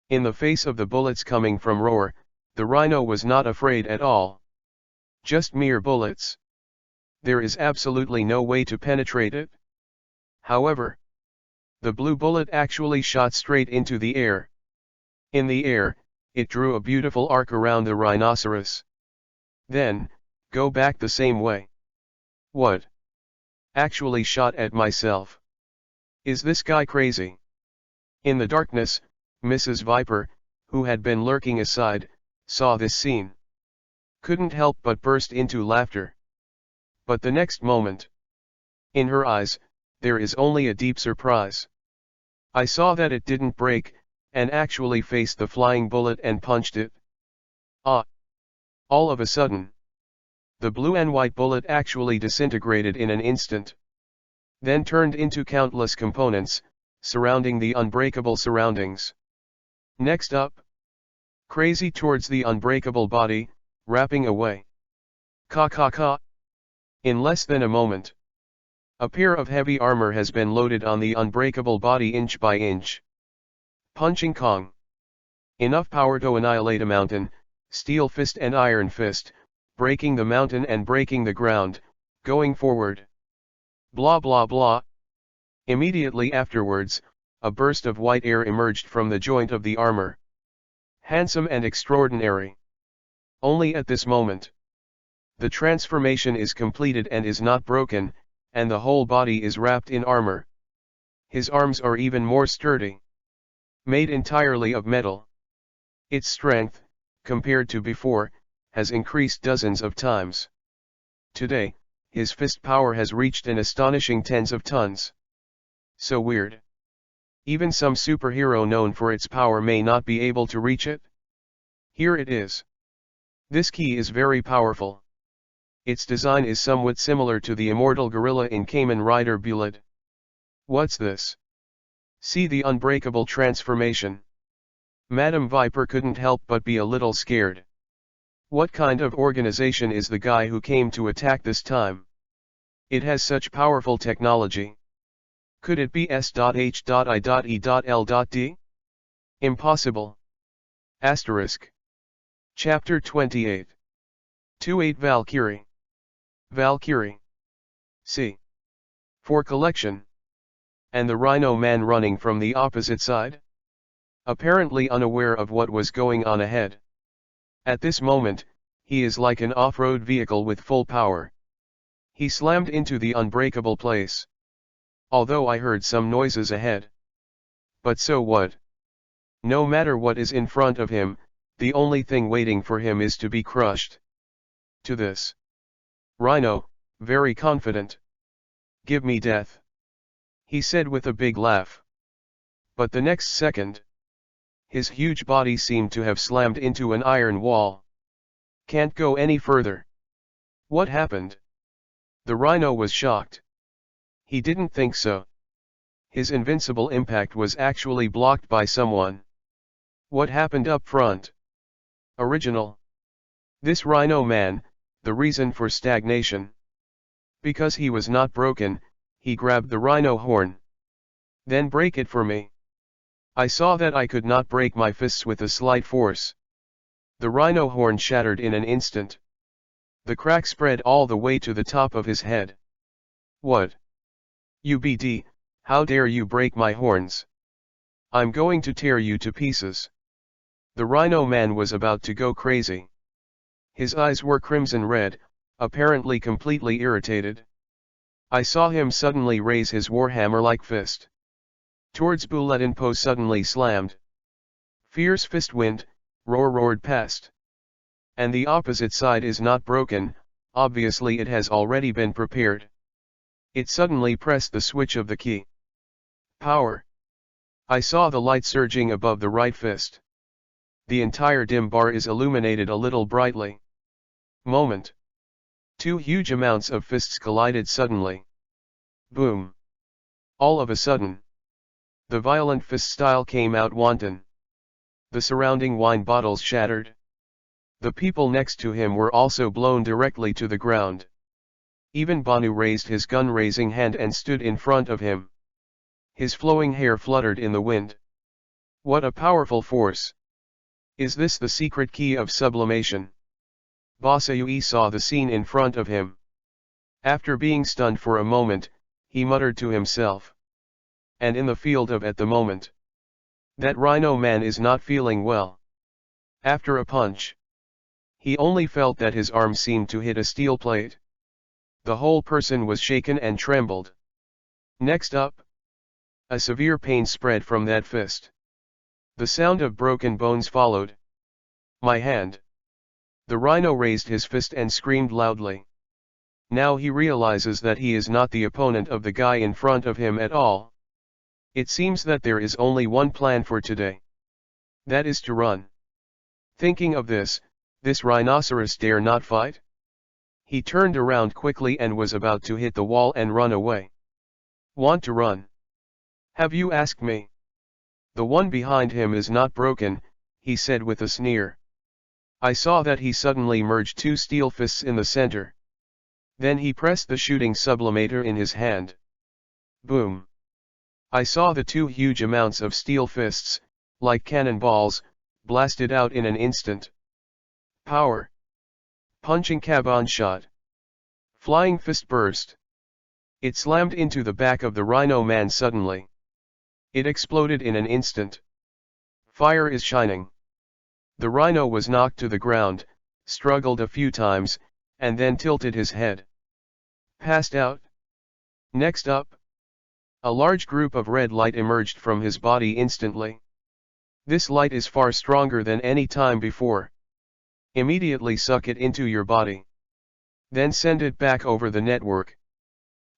[SPEAKER 1] In the face of the bullets coming from Roar, the rhino was not afraid at all. Just mere bullets. There is absolutely no way to penetrate it. However, the blue bullet actually shot straight into the air. In the air, it drew a beautiful arc around the rhinoceros. Then, go back the same way. What? Actually shot at myself. Is this guy crazy? In the darkness, Mrs. Viper, who had been lurking aside, saw this scene. Couldn't help but burst into laughter. But the next moment, in her eyes, there is only a deep surprise. I saw that it didn't break, and actually faced the flying bullet and punched it. Ah! All of a sudden, the blue and white bullet actually disintegrated in an instant. Then turned into countless components, surrounding the unbreakable surroundings. Next up, crazy towards the unbreakable body, wrapping away. Ka ka ka. In less than a moment, a pair of heavy armor has been loaded on the unbreakable body inch by inch. Punching Kong. Enough power to annihilate a mountain, steel fist and iron fist, breaking the mountain and breaking the ground, going forward. Blah blah blah. Immediately afterwards, a burst of white air emerged from the joint of the armor. Handsome and extraordinary. Only at this moment, the transformation is completed and is not broken, and the whole body is wrapped in armor. His arms are even more sturdy. Made entirely of metal. Its strength, compared to before, has increased dozens of times. Today, his fist power has reached an astonishing tens of tons. So weird. Even some superhero known for its power may not be able to reach it. Here it is. This key is very powerful. Its design is somewhat similar to the immortal gorilla in Kamen Rider Bullet. What's this? See the unbreakable transformation. Madam Viper couldn't help but be a little scared. What kind of organization is the guy who came to attack this time? It has such powerful technology. Could it be S.H.I.E.L.D? Impossible. Asterisk. Chapter 28. 28 Valkyrie. Valkyrie. C. For collection. And the Rhino Man running from the opposite side? Apparently unaware of what was going on ahead. At this moment, he is like an off-road vehicle with full power. He slammed into the unbreakable place. Although I heard some noises ahead. But so what? No matter what is in front of him, the only thing waiting for him is to be crushed. To this Rhino, very confident. Give me death, he said with a big laugh. But the next second, his huge body seemed to have slammed into an iron wall. Can't go any further. What happened? The Rhino was shocked. He didn't think so. His invincible impact was actually blocked by someone. What happened up front? Original. This Rhino Man, the reason for stagnation. Because he was not broken, he grabbed the rhino horn. Then break it for me. I saw that I could not break my fists with a slight force. The rhino horn shattered in an instant. The crack spread all the way to the top of his head. What? UBD, how dare you break my horns? I'm going to tear you to pieces. The Rhino Man was about to go crazy. His eyes were crimson red, apparently completely irritated. I saw him suddenly raise his warhammer-like fist. Towards Buletin suddenly slammed. Fierce fist wind, roared past. And the opposite side is not broken, obviously it has already been prepared. It suddenly pressed the switch of the key. Power. I saw the light surging above the right fist. The entire dim bar is illuminated a little brightly. Moment. Two huge amounts of fists collided suddenly. Boom. All of a sudden, the violent fist style came out wanton. The surrounding wine bottles shattered. The people next to him were also blown directly to the ground. Even Banu raised his gun-raising hand and stood in front of him. His flowing hair fluttered in the wind. What a powerful force! Is this the secret key of sublimation? Basayui saw the scene in front of him. After being stunned for a moment, he muttered to himself. And in the field of at the moment. That rhino man is not feeling well. After a punch, he only felt that his arm seemed to hit a steel plate. The whole person was shaken and trembled. Next up, a severe pain spread from that fist. The sound of broken bones followed. My hand. The rhino raised his fist and screamed loudly. Now he realizes that he is not the opponent of the guy in front of him at all. It seems that there is only one plan for today. That is to run. Thinking of this rhinoceros dare not fight? He turned around quickly and was about to hit the wall and run away. Want to run? Have you asked me? The one behind him is not broken, he said with a sneer. I saw that he suddenly merged two steel fists in the center. Then he pressed the shooting sublimator in his hand. Boom. I saw the two huge amounts of steel fists, like cannonballs, blasted out in an instant. Power. Punching Kabon shot. Flying fist burst. It slammed into the back of the rhino man suddenly. It exploded in an instant. Fire is shining. The rhino was knocked to the ground, struggled a few times, and then tilted his head. Passed out. Next up, a large group of red light emerged from his body instantly. This light is far stronger than any time before. Immediately suck it into your body. Then send it back over the network.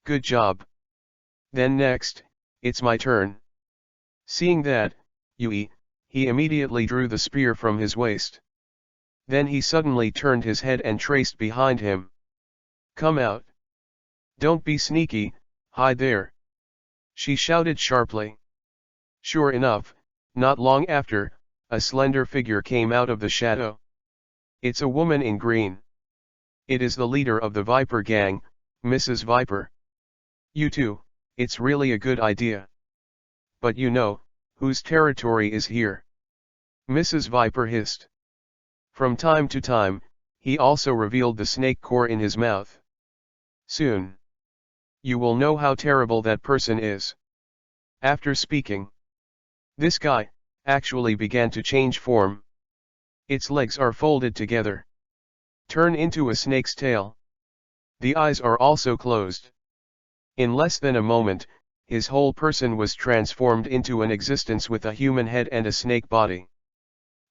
[SPEAKER 1] Good job. Then next, it's my turn. Seeing that, he immediately drew the spear from his waist. Then he suddenly turned his head and traced behind him. Come out. Don't be sneaky, hide there. She shouted sharply. Sure enough, not long after, a slender figure came out of the shadow. It's a woman in green. It is the leader of the Viper gang, Mrs. Viper. You too, it's really a good idea. But you know, whose territory is here? Mrs. Viper hissed. From time to time, he also revealed the snake core in his mouth. Soon, you will know how terrible that person is. After speaking, this guy actually began to change form. Its legs are folded together. Turn into a snake's tail. The eyes are also closed. In less than a moment, his whole person was transformed into an existence with a human head and a snake body.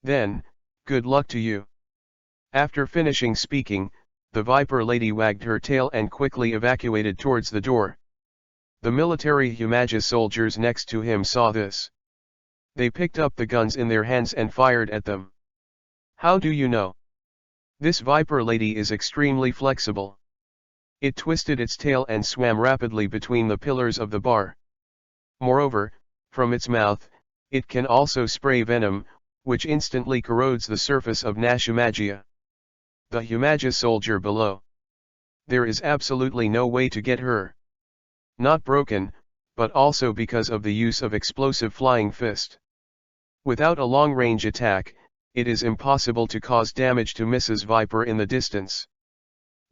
[SPEAKER 1] Then, good luck to you. After finishing speaking, the Viper lady wagged her tail and quickly evacuated towards the door. The military Humaja soldiers next to him saw this. They picked up the guns in their hands and fired at them. How do you know? This Viper lady is extremely flexible. It twisted its tail and swam rapidly between the pillars of the bar. Moreover, from its mouth, it can also spray venom, which instantly corrodes the surface of Nashumagia. The Humaja soldier below. There is absolutely no way to get her. Not broken, but also because of the use of explosive flying fist. Without a long-range attack, it is impossible to cause damage to Mrs. Viper in the distance.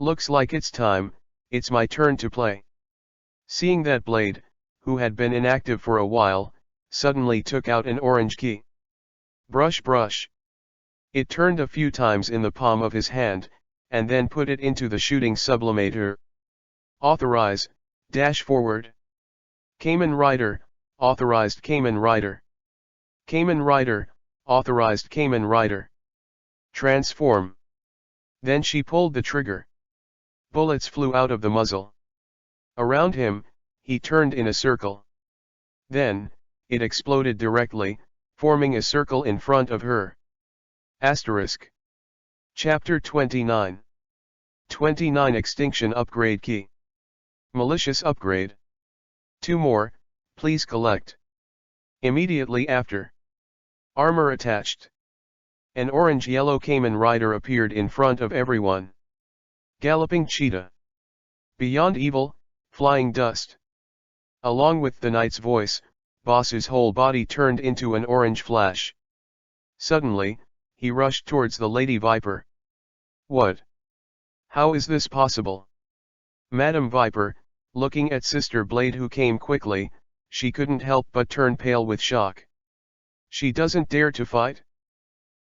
[SPEAKER 1] Looks like it's time, it's my turn to play. Seeing that Blade, who had been inactive for a while, suddenly took out an orange key. Brush brush. It turned a few times in the palm of his hand, and then put it into the shooting sublimator. Authorize, dash forward. Kamen Rider, authorized Kamen Rider. Kamen Rider, authorized Kamen Rider. Transform. Then she pulled the trigger. Bullets flew out of the muzzle. Around him, he turned in a circle. Then, it exploded directly, forming a circle in front of her. Asterisk. Chapter 29. 29 Extinction Upgrade Key. Malicious Upgrade. 2 more, please collect. Immediately after. Armor attached. An orange-yellow Kamen Rider appeared in front of everyone. Galloping cheetah. Beyond evil, flying dust. Along with the knight's voice, boss's whole body turned into an orange flash. Suddenly, he rushed towards the Lady Viper. What? How is this possible? Madam Viper, looking at Sister Blade who came quickly, she couldn't help but turn pale with shock. She doesn't dare to fight?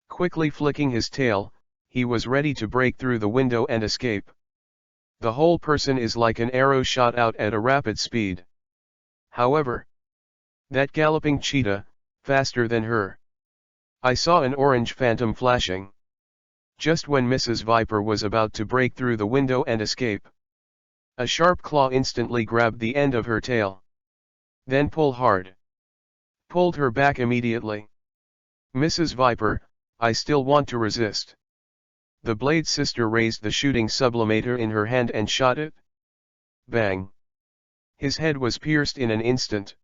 [SPEAKER 1] Quickly flicking his tail, he was ready to break through the window and escape. The whole person is like an arrow shot out at a rapid speed. However, that galloping cheetah, faster than her. I saw an orange phantom flashing. Just when Mrs. Viper was about to break through the window and escape, a sharp claw instantly grabbed the end of her tail. Then pull hard. Pulled her back immediately. Mrs. Viper, I still want to resist. The Blade sister raised the shooting sublimator in her hand and shot it. Bang! His head was pierced in an instant.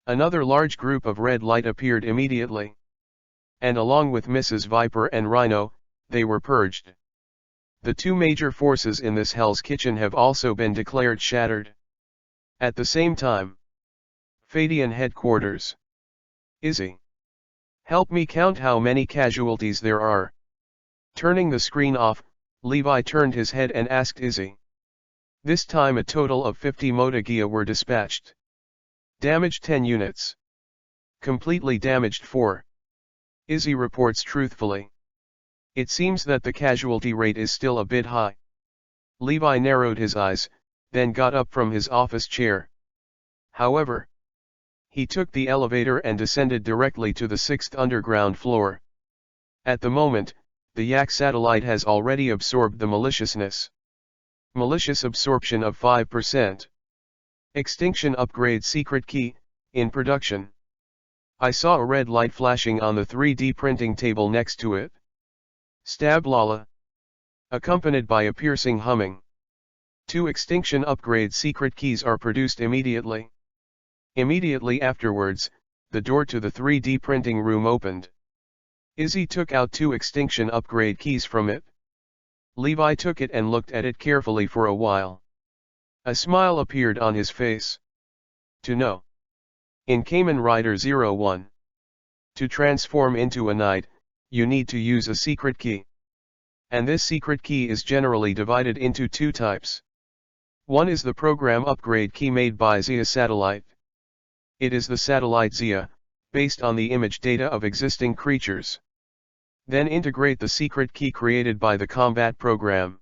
[SPEAKER 1] Another large group of red light appeared immediately. And along with Mrs. Viper and Rhino, they were purged. The two major forces in this Hell's Kitchen have also been declared shattered. At the same time, Fadian headquarters. Izzy, help me count how many casualties there are. Turning the screen off, Levi turned his head and asked Izzy. This time a total of 50 Motagia were dispatched. Damaged 10 units. Completely damaged 4. Izzy reports truthfully. It seems that the casualty rate is still a bit high. Levi narrowed his eyes, then got up from his office chair. However, he took the elevator and descended directly to the 6th underground floor. At the moment, the Yak satellite has already absorbed the maliciousness. Malicious absorption of 5%. Extinction upgrade secret key, in production. I saw a red light flashing on the 3D printing table next to it. Stab Lala. Accompanied by a piercing humming. 2 extinction upgrade secret keys are produced immediately. Immediately afterwards, the door to the 3D printing room opened. Izzy took out 2 extinction upgrade keys from it. Levi took it and looked at it carefully for a while. A smile appeared on his face. To know. In Kamen Rider 01. To transform into a knight, you need to use a secret key. And this secret key is generally divided into 2 types. One is the program upgrade key made by Zia Satellite. It is the satellite Zia, based on the image data of existing creatures. Then integrate the secret key created by the combat program.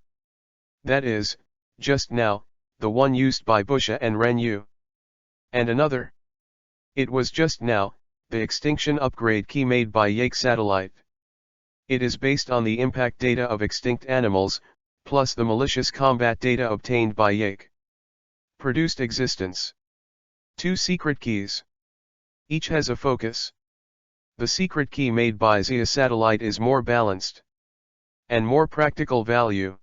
[SPEAKER 1] That is, just now, the one used by Busha and Renyu. And another. It was just now, the extinction upgrade key made by Yake Satellite. It is based on the impact data of extinct animals, plus the malicious combat data obtained by Yake. Produced existence. 2 secret keys. Each has a focus. The secret key made by Zia Satellite is more balanced. And more practical value.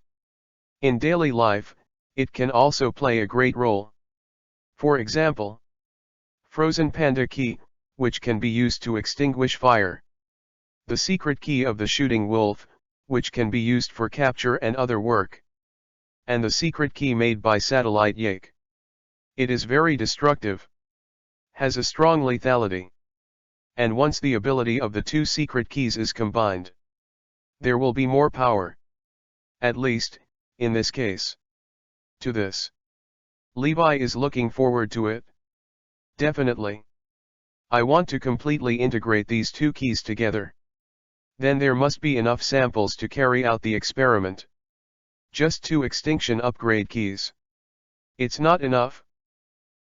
[SPEAKER 1] In daily life, it can also play a great role. For example, Frozen Panda Key, which can be used to extinguish fire. The secret key of the Shooting Wolf, which can be used for capture and other work. And the secret key made by Satellite Yake. It is very destructive. Has a strong lethality. And once the ability of the 2 secret keys is combined, there will be more power. At least, in this case. To this. Levi is looking forward to it. Definitely. I want to completely integrate these 2 keys together. Then there must be enough samples to carry out the experiment. Just 2 extinction upgrade keys. It's not enough.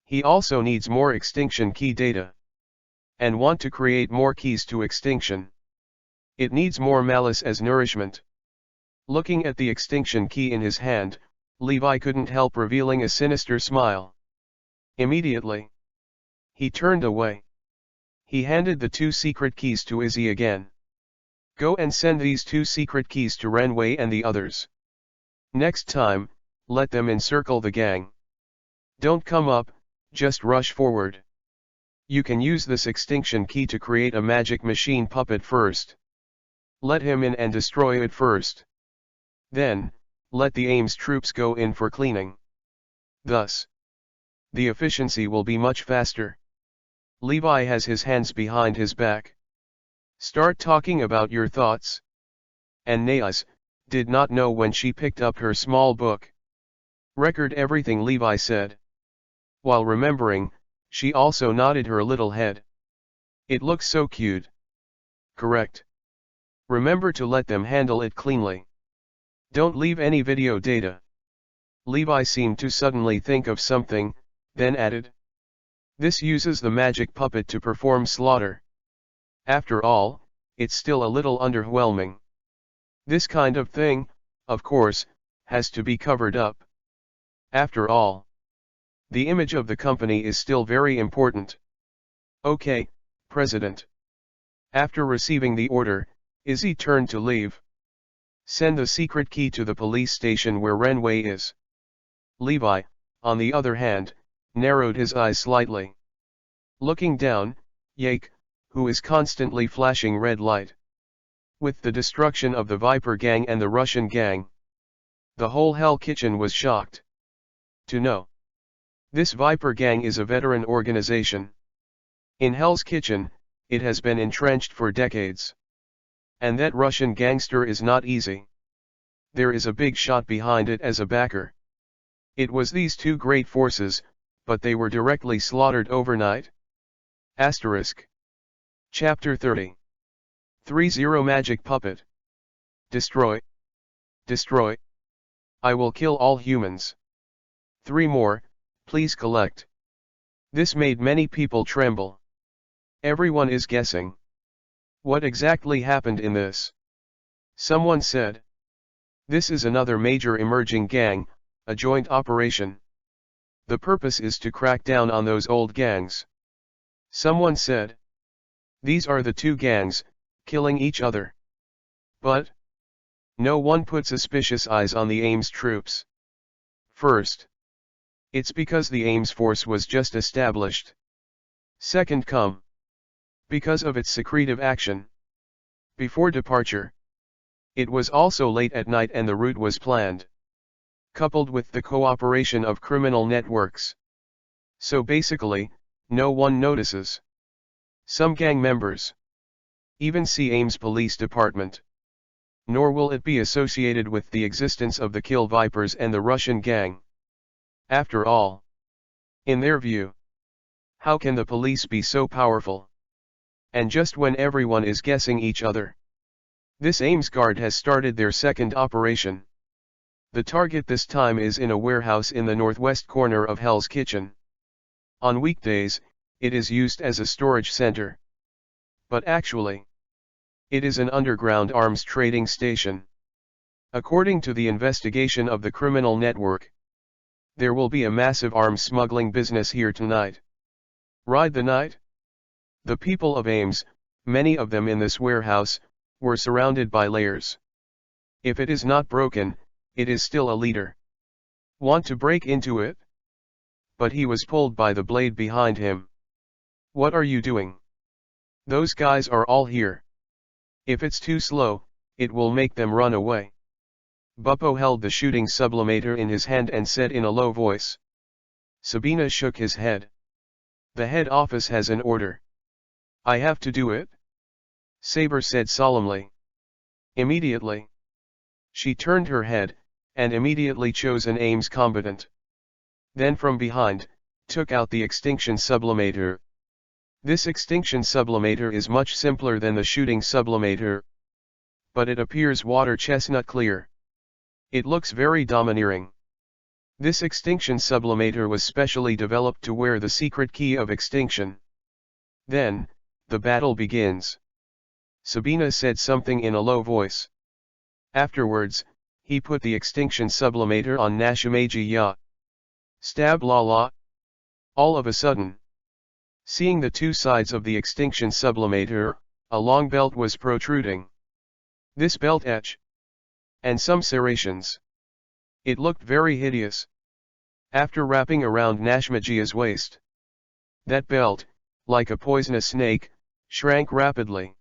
[SPEAKER 1] He also needs more extinction key data. And want to create more keys to extinction. It needs more malice as nourishment. Looking at the extinction key in his hand, Levi couldn't help revealing a sinister smile. Immediately, he turned away. He handed the 2 secret keys to Izzy again. Go and send these 2 secret keys to Renwei and the others. Next time, let them encircle the gang. Don't come up, just rush forward. You can use this extinction key to create a magic machine puppet first. Let him in and destroy it first. Then, let the Ames troops go in for cleaning. Thus, the efficiency will be much faster. Levi has his hands behind his back. Start talking about your thoughts. And Naas did not know when she picked up her small book. Record everything Levi said. While remembering, she also nodded her little head. It looks so cute. Correct. Remember to let them handle it cleanly. Don't leave any video data. Levi seemed to suddenly think of something, then added. This uses the magic puppet to perform slaughter. After all, it's still a little underwhelming. This kind of thing, of course, has to be covered up. After all, the image of the company is still very important. Okay, President. After receiving the order, Izzy turned to leave. Send the secret key to the police station where Renway is. Levi, on the other hand, narrowed his eyes slightly. Looking down, Yake, who is constantly flashing red light. With the destruction of the Viper gang and the Russian gang, the whole Hell Kitchen was shocked to know. This Viper gang is a veteran organization. In Hell's Kitchen, it has been entrenched for decades. And that Russian gangster is not easy. There is a big shot behind it as a backer. It was these two great forces, but they were directly slaughtered overnight. Asterisk. Chapter 30. 30 Magic Puppet. Destroy. Destroy. I will kill all humans. 3 more, please collect. This made many people tremble. Everyone is guessing. What exactly happened in this? Someone said. This is another major emerging gang, a joint operation. The purpose is to crack down on those old gangs. Someone said. These are the two gangs, killing each other. But no one put suspicious eyes on the Ames troops. First, it's because the Ames force was just established. Second, because of its secretive action. Before departure, it was also late at night and the route was planned, coupled with the cooperation of criminal networks. So basically, no one notices. Some gang members even see Ames Police Department. Nor will it be associated with the existence of the Kill Vipers and the Russian gang. After all, in their view, how can the police be so powerful? And just when everyone is guessing each other, this Ames Guard has started their second operation. The target this time is in a warehouse in the northwest corner of Hell's Kitchen. On weekdays, it is used as a storage center. But actually, it is an underground arms trading station. According to the investigation of the criminal network, there will be a massive arms smuggling business here tonight. Ride the night? The people of Ames, many of them in this warehouse, were surrounded by layers. If it is not broken, it is still a leader. Want to break into it? But he was pulled by the blade behind him. What are you doing? Those guys are all here. If it's too slow, it will make them run away. Buppo held the shooting sublimator in his hand and said in a low voice. Sabina shook his head. The head office has an order. I have to do it? Saber said solemnly. Immediately. She turned her head, and immediately chose an Ames combatant. Then from behind, took out the extinction sublimator. This extinction sublimator is much simpler than the shooting sublimator, but it appears water chestnut clear. It looks very domineering. This extinction sublimator was specially developed to wear the secret key of extinction. Then, the battle begins. Sabina said something in a low voice. Afterwards, he put the extinction sublimator on Nashimeji Ya. Stab la la. All of a sudden, seeing the two sides of the extinction sublimator, a long belt was protruding. This belt etched, and some serrations. It looked very hideous. After wrapping around Nashmajia's waist, that belt, like a poisonous snake, shrank rapidly.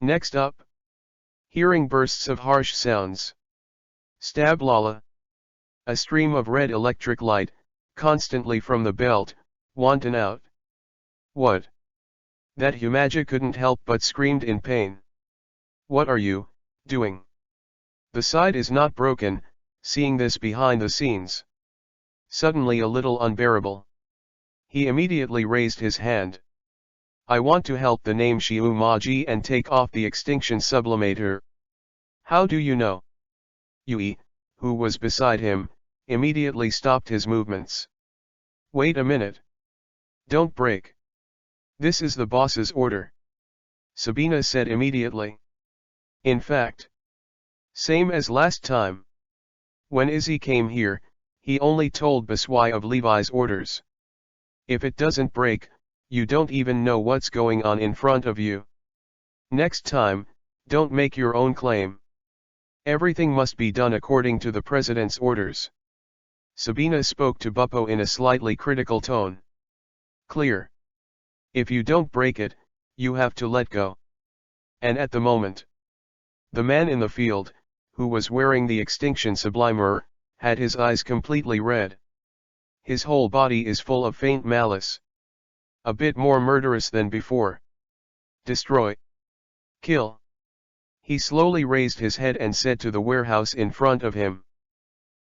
[SPEAKER 1] Next up, hearing bursts of harsh sounds. Stab lala. A stream of red electric light, constantly from the belt, wanton out. What? That Humaja couldn't help but screamed in pain. What are you doing? The side is not broken, seeing this behind the scenes. Suddenly a little unbearable. He immediately raised his hand. I want to help the name Shiu Maji and take off the extinction sublimator. How do you know? Yui, who was beside him, immediately stopped his movements. Wait a minute. Don't break. This is the boss's order. Sabina said immediately. In fact, same as last time. When Izzy came here, he only told Baswai of Levi's orders. If it doesn't break, you don't even know what's going on in front of you. Next time, don't make your own claim. Everything must be done according to the president's orders. Sabina spoke to Buppo in a slightly critical tone. Clear. If you don't break it, you have to let go. And at the moment, the man in the field, who was wearing the extinction sublimer, had his eyes completely red. His whole body is full of faint malice. A bit more murderous than before. Destroy. Kill. He slowly raised his head and said to the warehouse in front of him.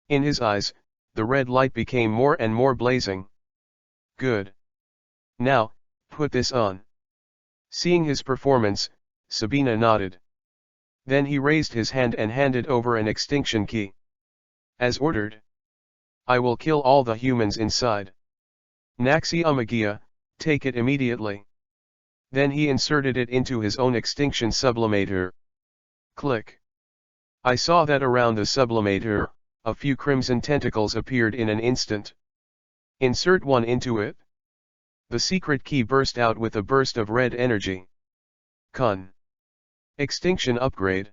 [SPEAKER 1] In his eyes, the red light became more and more blazing. Good. Now, put this on. Seeing his performance, Sabina nodded. Then he raised his hand and handed over an extinction key. As ordered. I will kill all the humans inside. Naxi Amagia, take it immediately. Then he inserted it into his own extinction sublimator. Click. I saw that around the sublimator, a few crimson tentacles appeared in an instant. Insert one into it. The secret key burst out with a burst of red energy. Kun. Extinction upgrade.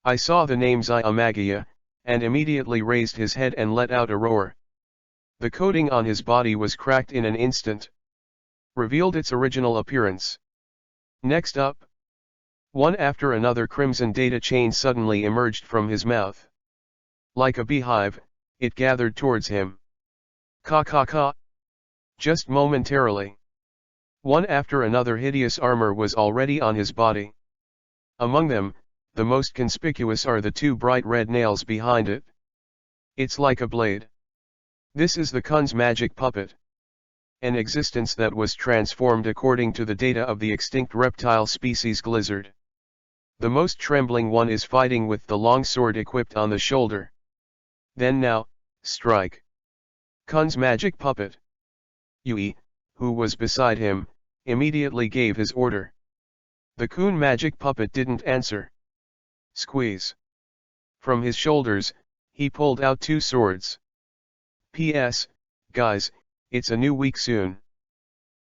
[SPEAKER 1] I saw the name Xi Amagia, and immediately raised his head and let out a roar. The coating on his body was cracked in an instant. Revealed its original appearance. Next up. One after another crimson data chain suddenly emerged from his mouth. Like a beehive, it gathered towards him. Ka ka ka. Just momentarily. One after another hideous armor was already on his body. Among them, the most conspicuous are the two bright red nails behind it. It's like a blade. This is the Kun's magic puppet. An existence that was transformed according to the data of the extinct reptile species Glizzard. The most trembling one is fighting with the long sword equipped on the shoulder. Then now, strike. Kun's magic puppet. Yui, who was beside him, immediately gave his order. The Kun magic puppet didn't answer. Squeeze. From his shoulders, he pulled out two swords. P.S. Guys, it's a new week soon.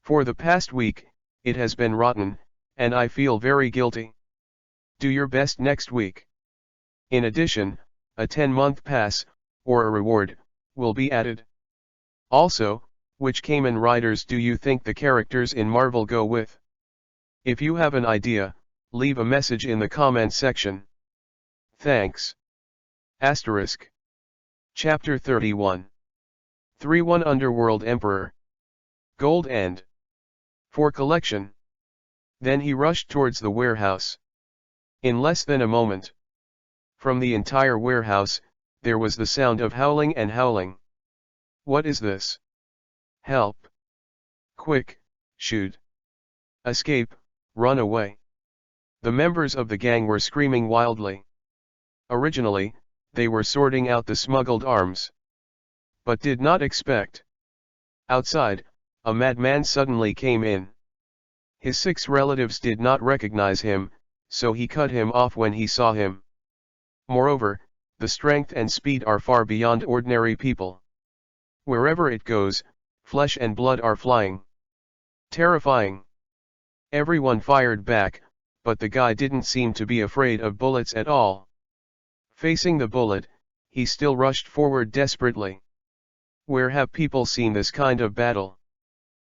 [SPEAKER 1] For the past week, it has been rotten, and I feel very guilty. Do your best next week. In addition, a 10-month pass, or a reward, will be added. Also, which Kamen Riders do you think the characters in Marvel go with? If you have an idea, leave a message in the comment section. Thanks. Asterisk. Chapter 31. 3-1 Underworld Emperor. Gold End. For collection. Then he rushed towards the warehouse. In less than a moment. From the entire warehouse, there was the sound of howling and howling. What is this? Help. Quick, shoot. Escape, run away. The members of the gang were screaming wildly. Originally, they were sorting out the smuggled arms. But did not expect. Outside, a madman suddenly came in. His 6 relatives did not recognize him, so he cut him off when he saw him. Moreover, the strength and speed are far beyond ordinary people. Wherever it goes, flesh and blood are flying. Terrifying. Everyone fired back, but the guy didn't seem to be afraid of bullets at all. Facing the bullet, he still rushed forward desperately. Where have people seen this kind of battle?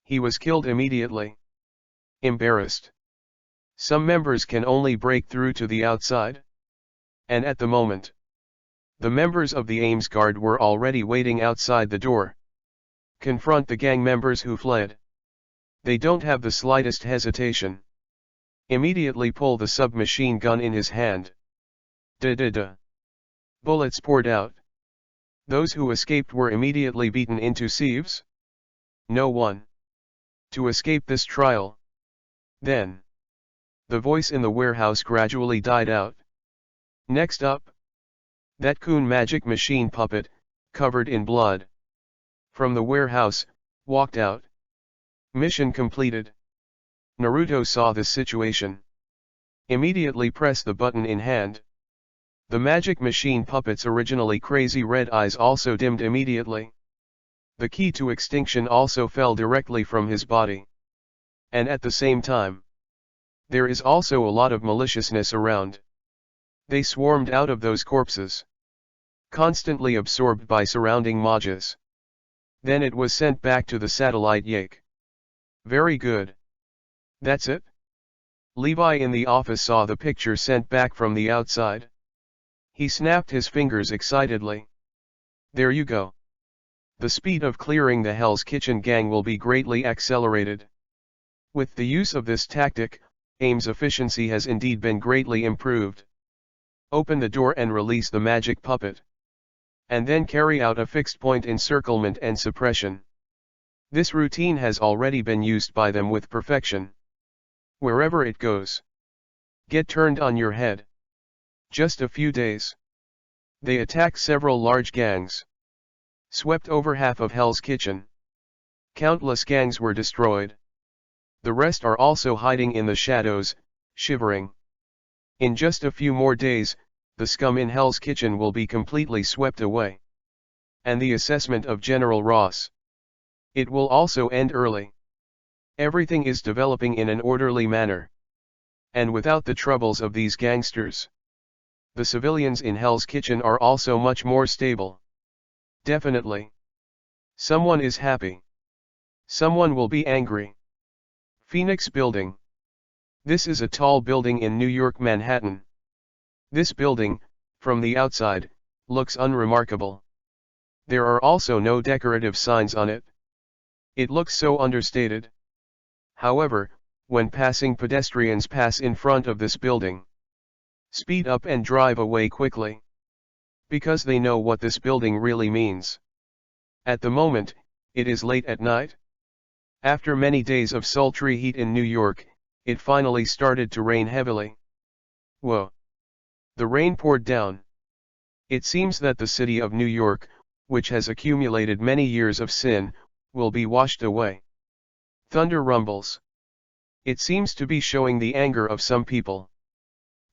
[SPEAKER 1] He was killed immediately. Embarrassed. Some members can only break through to the outside. And at the moment, the members of the Ames Guard were already waiting outside the door. Confront the gang members who fled. They don't have the slightest hesitation. Immediately pull the submachine gun in his hand. Da-da-da. Bullets poured out. Those who escaped were immediately beaten into sieves? No one. To escape this trial. Then. The voice in the warehouse gradually died out. Next up. That coon magic machine puppet, covered in blood. From the warehouse, walked out. Mission completed. Naruto saw this situation. Immediately pressed the button in hand. The magic machine puppet's originally crazy red eyes also dimmed immediately. The key to extinction also fell directly from his body. And at the same time, there is also a lot of maliciousness around. They swarmed out of those corpses, constantly absorbed by surrounding majas. Then it was sent back to the satellite Yake. Very good. That's it? Levi in the office saw the picture sent back from the outside. He snapped his fingers excitedly. There you go. The speed of clearing the Hell's Kitchen gang will be greatly accelerated. With the use of this tactic, AIM's efficiency has indeed been greatly improved. Open the door and release the magic puppet. And then carry out a fixed point encirclement and suppression. This routine has already been used by them with perfection. Wherever it goes. Get turned on your head. Just a few days. They attacked several large gangs. Swept over half of Hell's Kitchen. Countless gangs were destroyed. The rest are also hiding in the shadows, shivering. In just a few more days, the scum in Hell's Kitchen will be completely swept away. And the assessment of General Ross. It will also end early. Everything is developing in an orderly manner. And without the troubles of these gangsters. The civilians in Hell's Kitchen are also much more stable. Definitely. Someone is happy. Someone will be angry. Phoenix Building. This is a tall building in New York, Manhattan. This building, from the outside, looks unremarkable. There are also no decorative signs on it. It looks so understated. However, when passing pedestrians pass in front of this building, speed up and drive away quickly. Because they know what this building really means. At the moment, it is late at night. After many days of sultry heat in New York, it finally started to rain heavily. Whoa! The rain poured down. It seems that the city of New York, which has accumulated many years of sin, will be washed away. Thunder rumbles. It seems to be showing the anger of some people.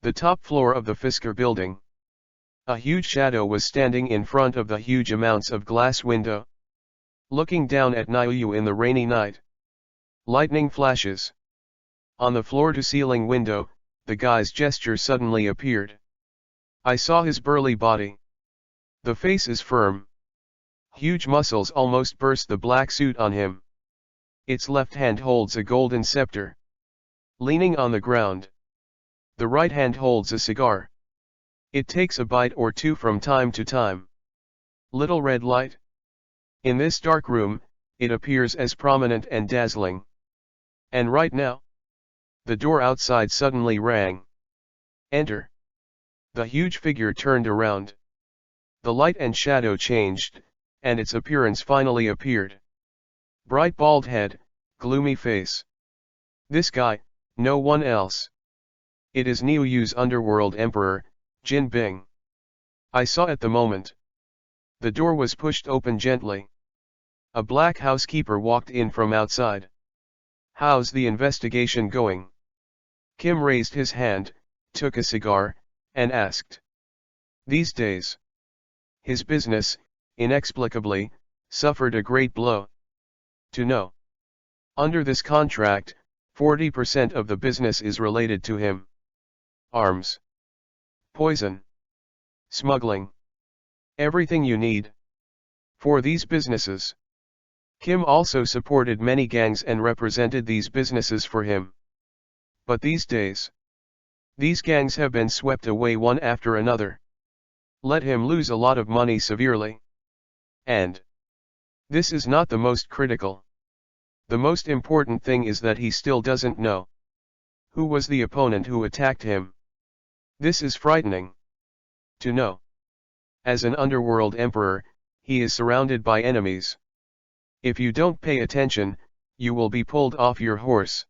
[SPEAKER 1] The top floor of the Fisker building. A huge shadow was standing in front of the huge amounts of glass window. Looking down at Niu in the rainy night. Lightning flashes. On the floor-to-ceiling window, the guy's gesture suddenly appeared. I saw his burly body. The face is firm. Huge muscles almost burst the black suit on him. Its left hand holds a golden scepter. Leaning on the ground. The right hand holds a cigar. It takes a bite or two from time to time. Little red light. In this dark room, it appears as prominent and dazzling. And right now, the door outside suddenly rang. Enter. The huge figure turned around. The light and shadow changed, and its appearance finally appeared. Bright bald head, gloomy face. This guy, no one else. It is Niuyu's underworld emperor, Jin Bing. I saw at the moment. The door was pushed open gently. A black housekeeper walked in from outside. How's the investigation going? Kim raised his hand, took a cigar, and asked. These days. His business, inexplicably, suffered a great blow. To know. Under this contract, 40% of the business is related to him. Arms. Poison. Smuggling. Everything you need. For these businesses. Kim also supported many gangs and represented these businesses for him. But these days, these gangs have been swept away one after another. Let him lose a lot of money severely. And this is not the most critical. The most important thing is that he still doesn't know who was the opponent who attacked him. This is frightening to know. As an underworld emperor, he is surrounded by enemies. If you don't pay attention, you will be pulled off your horse.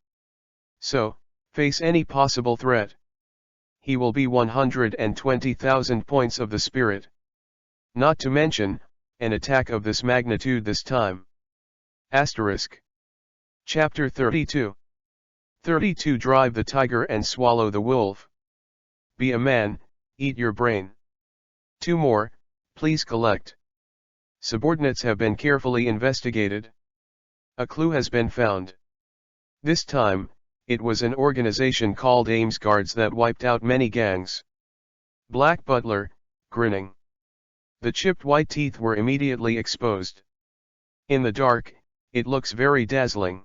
[SPEAKER 1] So, face any possible threat. He will be 120,000 points of the spirit. Not to mention, an attack of this magnitude this time. Asterisk. Chapter 32. 32 Drive the tiger and swallow the wolf. Be a man, eat your brain. 2 more, please collect. Subordinates have been carefully investigated. A clue has been found. This time, it was an organization called Ames Guards that wiped out many gangs. Black Butler, grinning. The chipped white teeth were immediately exposed. In the dark, it looks very dazzling.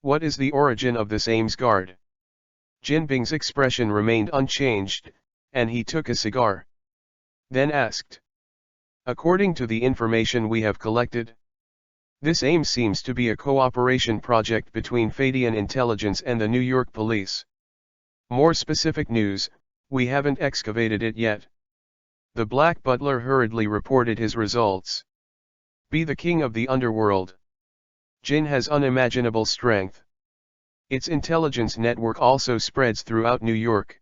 [SPEAKER 1] What is the origin of this Ames Guard? Jin Bing's expression remained unchanged, and he took a cigar. Then asked. According to the information we have collected, this Ames seems to be a cooperation project between Fadian intelligence and the New York police. More specific news, we haven't excavated it yet. The Black Butler hurriedly reported his results. Be the king of the underworld. Jin has unimaginable strength. Its intelligence network also spreads throughout New York.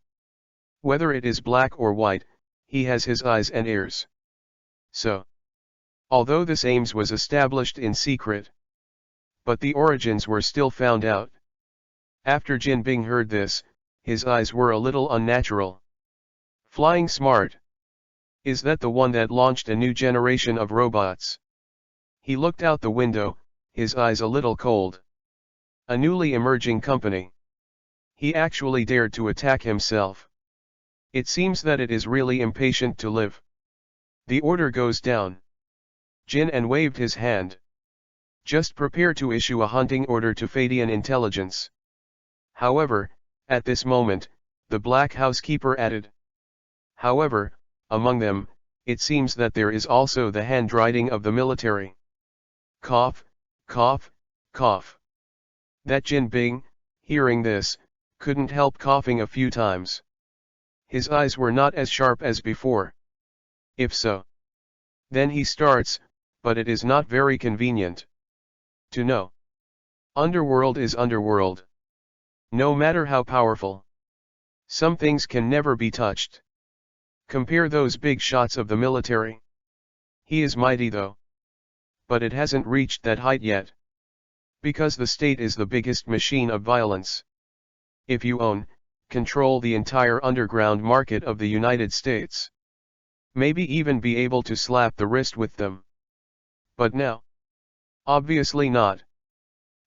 [SPEAKER 1] Whether it is black or white, he has his eyes and ears. So, although this Ames was established in secret, but the origins were still found out. After Jin Bing heard this, his eyes were a little unnatural. Flying smart. Is that the one that launched a new generation of robots? He looked out the window, his eyes a little cold. A newly emerging company. He actually dared to attack himself. It seems that it is really impatient to live. The order goes down. Jin and waved his hand. Just prepare to issue a hunting order to Fadian intelligence. However, at this moment, the Black Housekeeper added. However, among them, it seems that there is also the handwriting of the military. Cough, cough, cough. That Jin Bing, hearing this, couldn't help coughing a few times. His eyes were not as sharp as before. If so, then he starts, but it is not very convenient to know. Underworld is underworld. No matter how powerful, some things can never be touched. Compare those big shots of the military. He is mighty though. But it hasn't reached that height yet. Because the state is the biggest machine of violence. If you control the entire underground market of the United States, maybe even be able to slap the wrist with them. But now? Obviously not.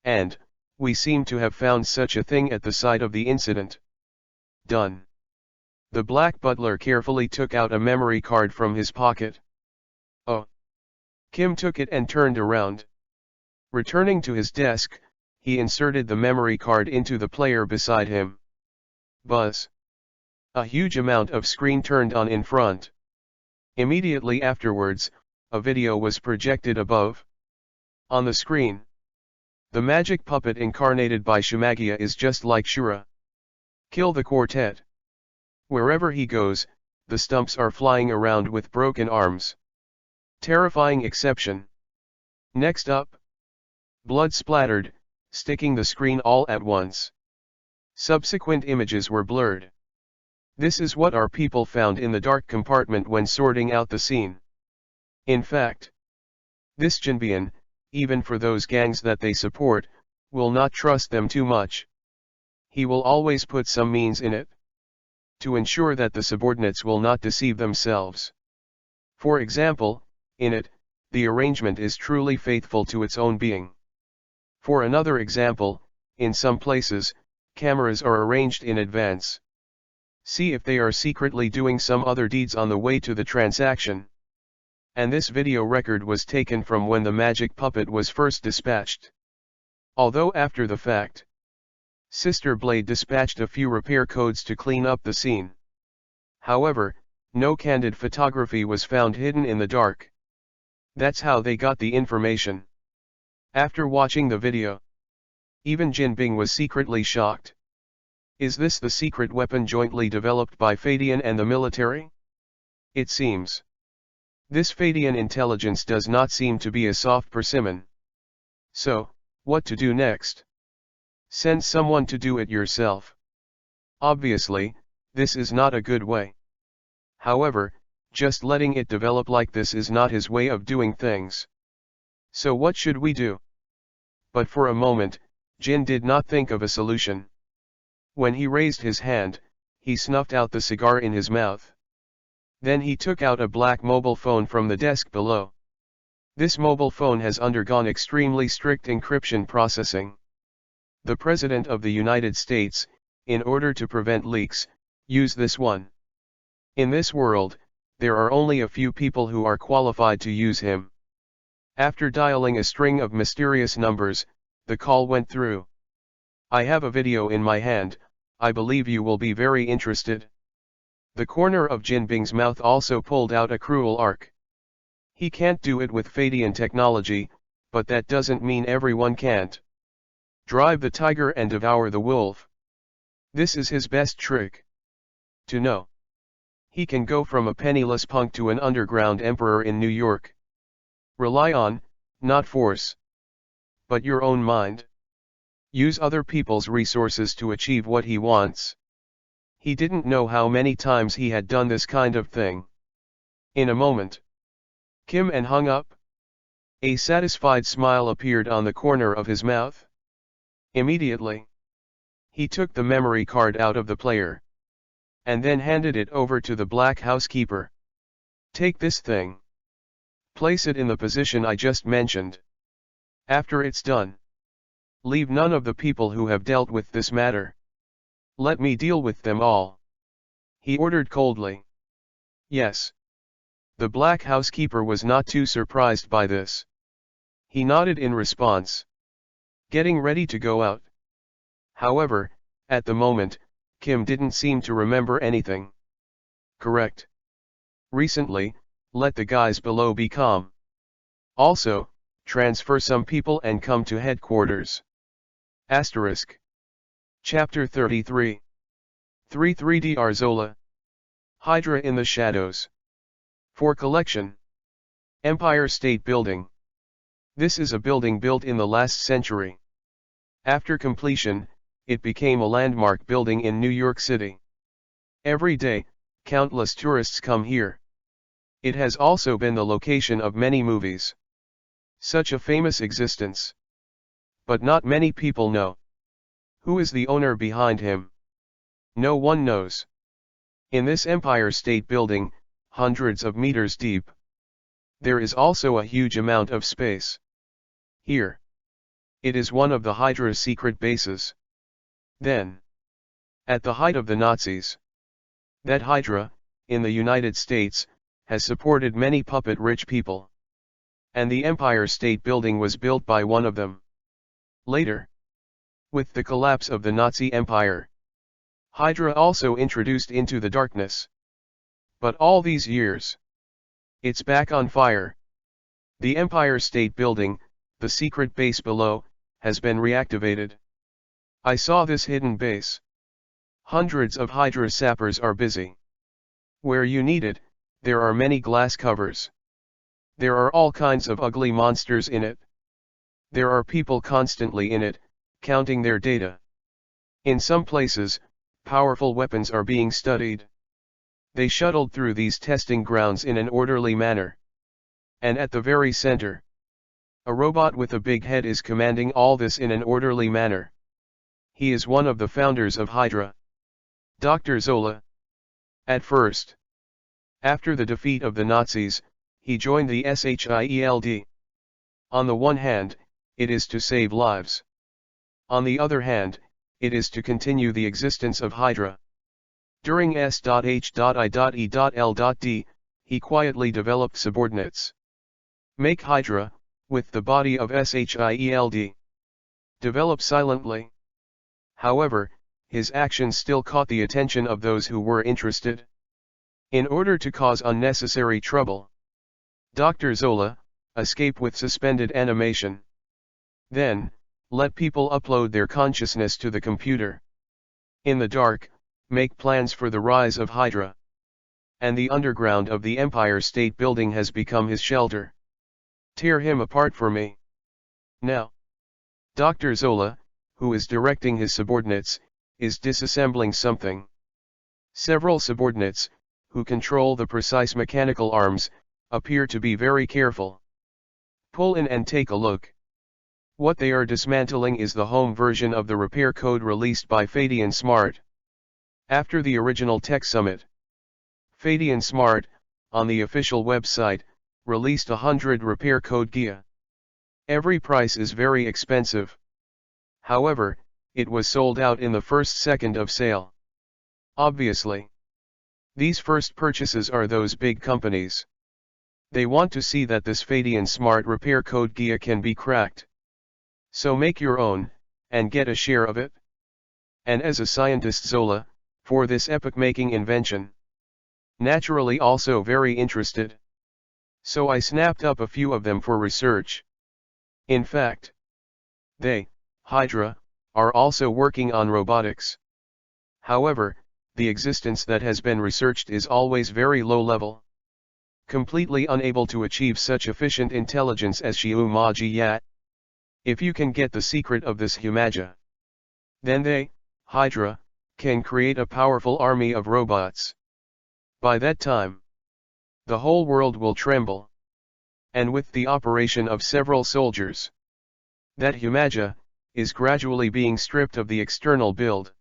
[SPEAKER 1] And, we seem to have found such a thing at the site of the incident. Done. The Black Butler carefully took out a memory card from his pocket. Oh. Kim took it and turned around. Returning to his desk, he inserted the memory card into the player beside him. Buzz. A huge amount of screen turned on in front. Immediately afterwards, a video was projected above. On the screen, the magic puppet incarnated by Shimagia is just like Shura. Kill the quartet. Wherever he goes, the stumps are flying around with broken arms. Terrifying exception. Next up. Blood splattered, sticking the screen all at once. Subsequent images were blurred. This is what our people found in the dark compartment when sorting out the scene. In fact, this Jinbian, even for those gangs that they support, will not trust them too much. He will always put some means in it, to ensure that the subordinates will not deceive themselves. For example, in it, the arrangement is truly faithful to its own being. For another example, in some places, cameras are arranged in advance. See if they are secretly doing some other deeds on the way to the transaction. And this video record was taken from when the magic puppet was first dispatched. Although after the fact, Sister Blade dispatched a few repair codes to clean up the scene. However, no candid photography was found hidden in the dark. That's how they got the information. After watching the video, Even Jin Bing was secretly shocked. Is this the secret weapon jointly developed by Fadian and the military? It seems. This Fadian intelligence does not seem to be a soft persimmon. So, what to do next? Send someone to do it yourself. Obviously, this is not a good way. However, just letting it develop like this is not his way of doing things. So what should we do? But for a moment, Jin did not think of a solution. When he raised his hand, he snuffed out the cigar in his mouth. Then he took out a black mobile phone from the desk below. This mobile phone has undergone extremely strict encryption processing. The President of the United States, in order to prevent leaks, used this one. In this world, there are only a few people who are qualified to use him. After dialing a string of mysterious numbers, the call went through. I have a video in my hand, I believe you will be very interested. The corner of Jin Bing's mouth also pulled out a cruel arc. He can't do it with Fadian technology, but that doesn't mean everyone can't. Drive the tiger and devour the wolf. This is his best trick. To know. He can go from a penniless punk to an underground emperor in New York. Rely on, not force. But your own mind. Use other people's resources to achieve what he wants. He didn't know how many times he had done this kind of thing. In a moment. Kim and hung up. A satisfied smile appeared on the corner of his mouth. Immediately. He took the memory card out of the player. And then handed it over to the black housekeeper. Take this thing. Place it in the position I just mentioned. After it's done. Leave none of the people who have dealt with this matter. Let me deal with them all. He ordered coldly. Yes. The black housekeeper was not too surprised by this. He nodded in response. Getting ready to go out. However, at the moment, Kim didn't seem to remember anything. Correct. Recently, let the guys below be calm. Also, transfer some people and come to headquarters. Asterisk. Chapter 33. 3 Arzola. Hydra in the Shadows. For collection. Empire State Building. This is a building built in the last century. After completion, it became a landmark building in New York City. Every day, countless tourists come here. It has also been the location of many movies. Such a famous existence. But not many people know. Who is the owner behind him? No one knows. In this Empire State Building, hundreds of meters deep, there is also a huge amount of space. Here. It is one of the Hydra's secret bases. Then. At the height of the Nazis. That Hydra, in the United States, has supported many puppet-rich people. And the Empire State Building was built by one of them. Later. With the collapse of the Nazi Empire. Hydra also introduced into the darkness. But all these years. It's back on fire. The Empire State Building, the secret base below, has been reactivated. I saw this hidden base. Hundreds of Hydra sappers are busy. Where you need it, there are many glass covers. There are all kinds of ugly monsters in it. There are people constantly in it, counting their data. In some places, powerful weapons are being studied. They shuttled through these testing grounds in an orderly manner. And at the very center, a robot with a big head is commanding all this in an orderly manner. He is one of the founders of Hydra. Dr. Zola. At first. After the defeat of the Nazis, he joined the SHIELD. On the one hand, it is to save lives. On the other hand, it is to continue the existence of Hydra. During S.H.I.E.L.D., he quietly developed subordinates. Make Hydra, with the body of SHIELD. Develop silently. However, his actions still caught the attention of those who were interested. In order to cause unnecessary trouble, Dr. Zola, escape with suspended animation. Then, Let people upload their consciousness to the computer. In the dark, make plans for the rise of Hydra. And the underground of the Empire State Building has become his shelter. Tear him apart for me. Now, Dr. Zola, who is directing his subordinates, is disassembling something. Several subordinates, who control the precise mechanical arms, appear to be very careful. Pull in and take a look. What they are dismantling is the home version of the repair code released by Fadian Smart. After the original Tech Summit, Fadian Smart, on the official website, released 100 repair code GIA. Every price is very expensive. However, it was sold out in the first second of sale. Obviously, these first purchases are those big companies. They want to see that this Fadian Smart repair code GIA can be cracked. So make your own, and get a share of it. And as a scientist Zola, for this epoch-making invention, naturally also very interested. So I snapped up a few of them for research. In fact, they, Hydra, are also working on robotics. However, the existence that has been researched is always very low level. Completely unable to achieve such efficient intelligence as Xiumaji. If you can get the secret of this Humaja, then they, Hydra, can create a powerful army of robots. By that time, the whole world will tremble. And with the operation of several soldiers, that Humaja is gradually being stripped of the external build.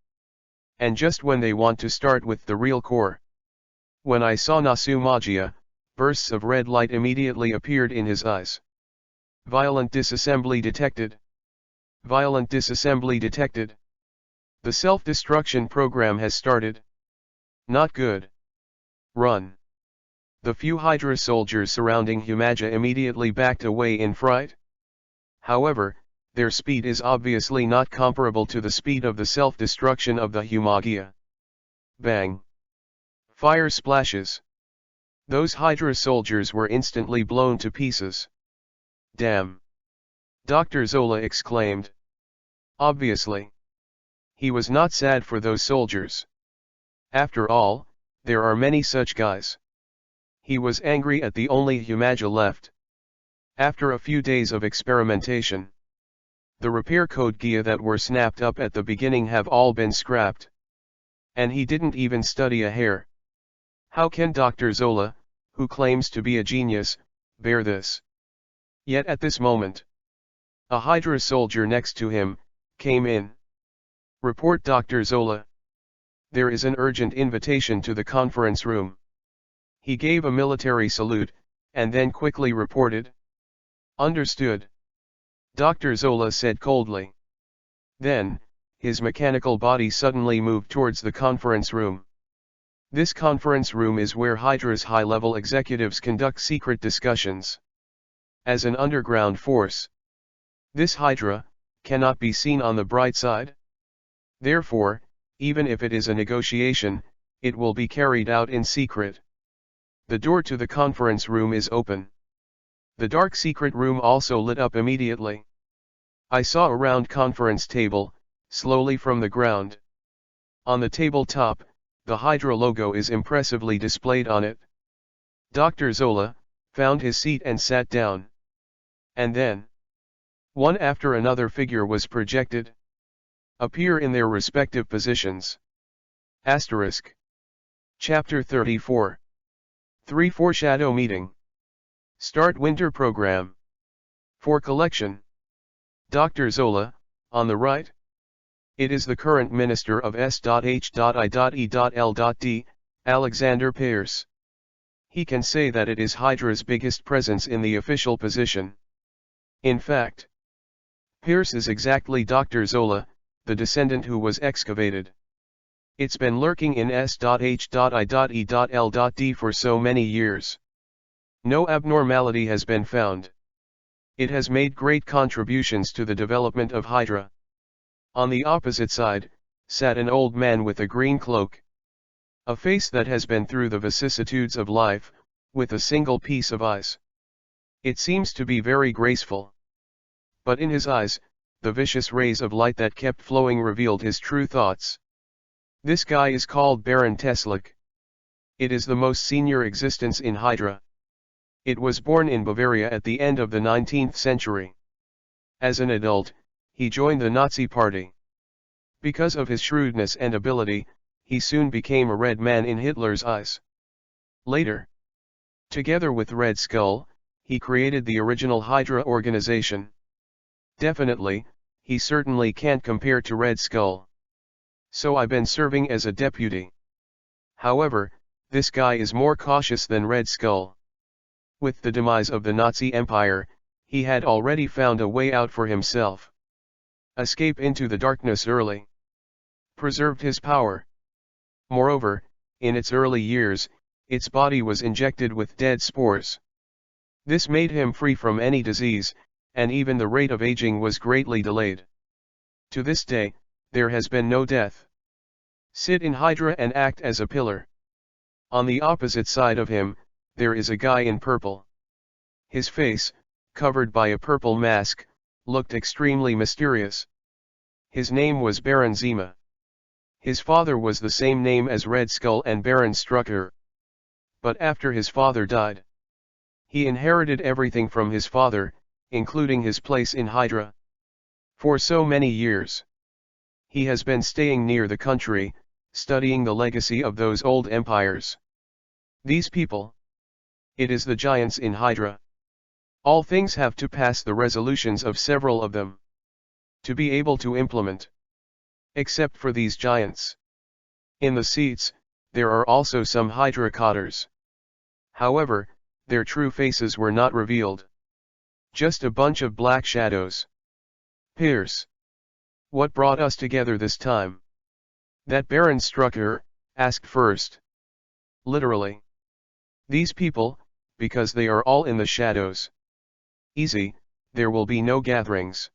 [SPEAKER 1] And just when they want to start with the real core, when I saw Nasumagia, bursts of red light immediately appeared in his eyes. Violent disassembly detected. Violent disassembly detected. The self-destruction program has started. Not good. Run. The few Hydra soldiers surrounding Humaja immediately backed away in fright. However, their speed is obviously not comparable to the speed of the self-destruction of the Humagia. Bang. Fire splashes. Those Hydra soldiers were instantly blown to pieces. Damn! Dr. Zola exclaimed. Obviously, he was not sad for those soldiers. After all, there are many such guys. He was angry at the only Humaja left. After a few days of experimentation, the repair code GIA that were snapped up at the beginning have all been scrapped. And he didn't even study a hair. How can Dr. Zola, who claims to be a genius, bear this? Yet at this moment, a Hydra soldier next to him came in. Report Dr. Zola. There is an urgent invitation to the conference room. He gave a military salute, and then quickly reported. Understood. Dr. Zola said coldly. Then, his mechanical body suddenly moved towards the conference room. This conference room is where Hydra's high-level executives conduct secret discussions. As an underground force, this Hydra cannot be seen on the bright side. Therefore, even if it is a negotiation, it will be carried out in secret. The door to the conference room is open. The dark secret room also lit up immediately. I saw a round conference table, slowly from the ground. On the tabletop, the Hydra logo is impressively displayed on it. Dr. Zola found his seat and sat down. And then, one after another figure was projected. Appear in their respective positions. Asterisk. Chapter 34. 3 Foreshadow Meeting. Start Winter Program. For collection. Dr. Zola, on the right. It is the current Minister of S.H.I.E.L.D, Alexander Pearce. He can say that it is Hydra's biggest presence in the official position. In fact, Pearce is exactly Dr. Zola, the descendant who was excavated. It's been lurking in S.H.I.E.L.D for so many years. No abnormality has been found. It has made great contributions to the development of Hydra. On the opposite side, sat an old man with a green cloak. A face that has been through the vicissitudes of life, with a single piece of eyes. It seems to be very graceful. But in his eyes, the vicious rays of light that kept flowing revealed his true thoughts. This guy is called Baron Teslik. It is the most senior existence in Hydra. It was born in Bavaria at the end of the 19th century. As an adult, he joined the Nazi Party. Because of his shrewdness and ability, he soon became a red man in Hitler's eyes. Later, together with Red Skull, he created the original Hydra organization. Definitely, he certainly can't compare to Red Skull. So I've been serving as a deputy. However, this guy is more cautious than Red Skull. With the demise of the Nazi Empire, he had already found a way out for himself. Escape into the darkness early. Preserved his power. Moreover, in its early years, its body was injected with dead spores. This made him free from any disease, and even the rate of aging was greatly delayed. To this day, there has been no death. Sit in Hydra and act as a pillar. On the opposite side of him, there is a guy in purple. His face, covered by a purple mask, looked extremely mysterious. His name was Baron Zima. His father was the same name as Red Skull and Baron Strucker. But after his father died, he inherited everything from his father, including his place in Hydra. For so many years, he has been staying near the country, studying the legacy of those old empires. These people. It is the giants in Hydra. All things have to pass the resolutions of several of them, to be able to implement. Except for these giants. In the seats, there are also some Hydra cotters. However, their true faces were not revealed. Just a bunch of black shadows. Pierce. What brought us together this time? That Baron Strucker asked first. Literally. These people, because they are all in the shadows. Easy, there will be no gatherings.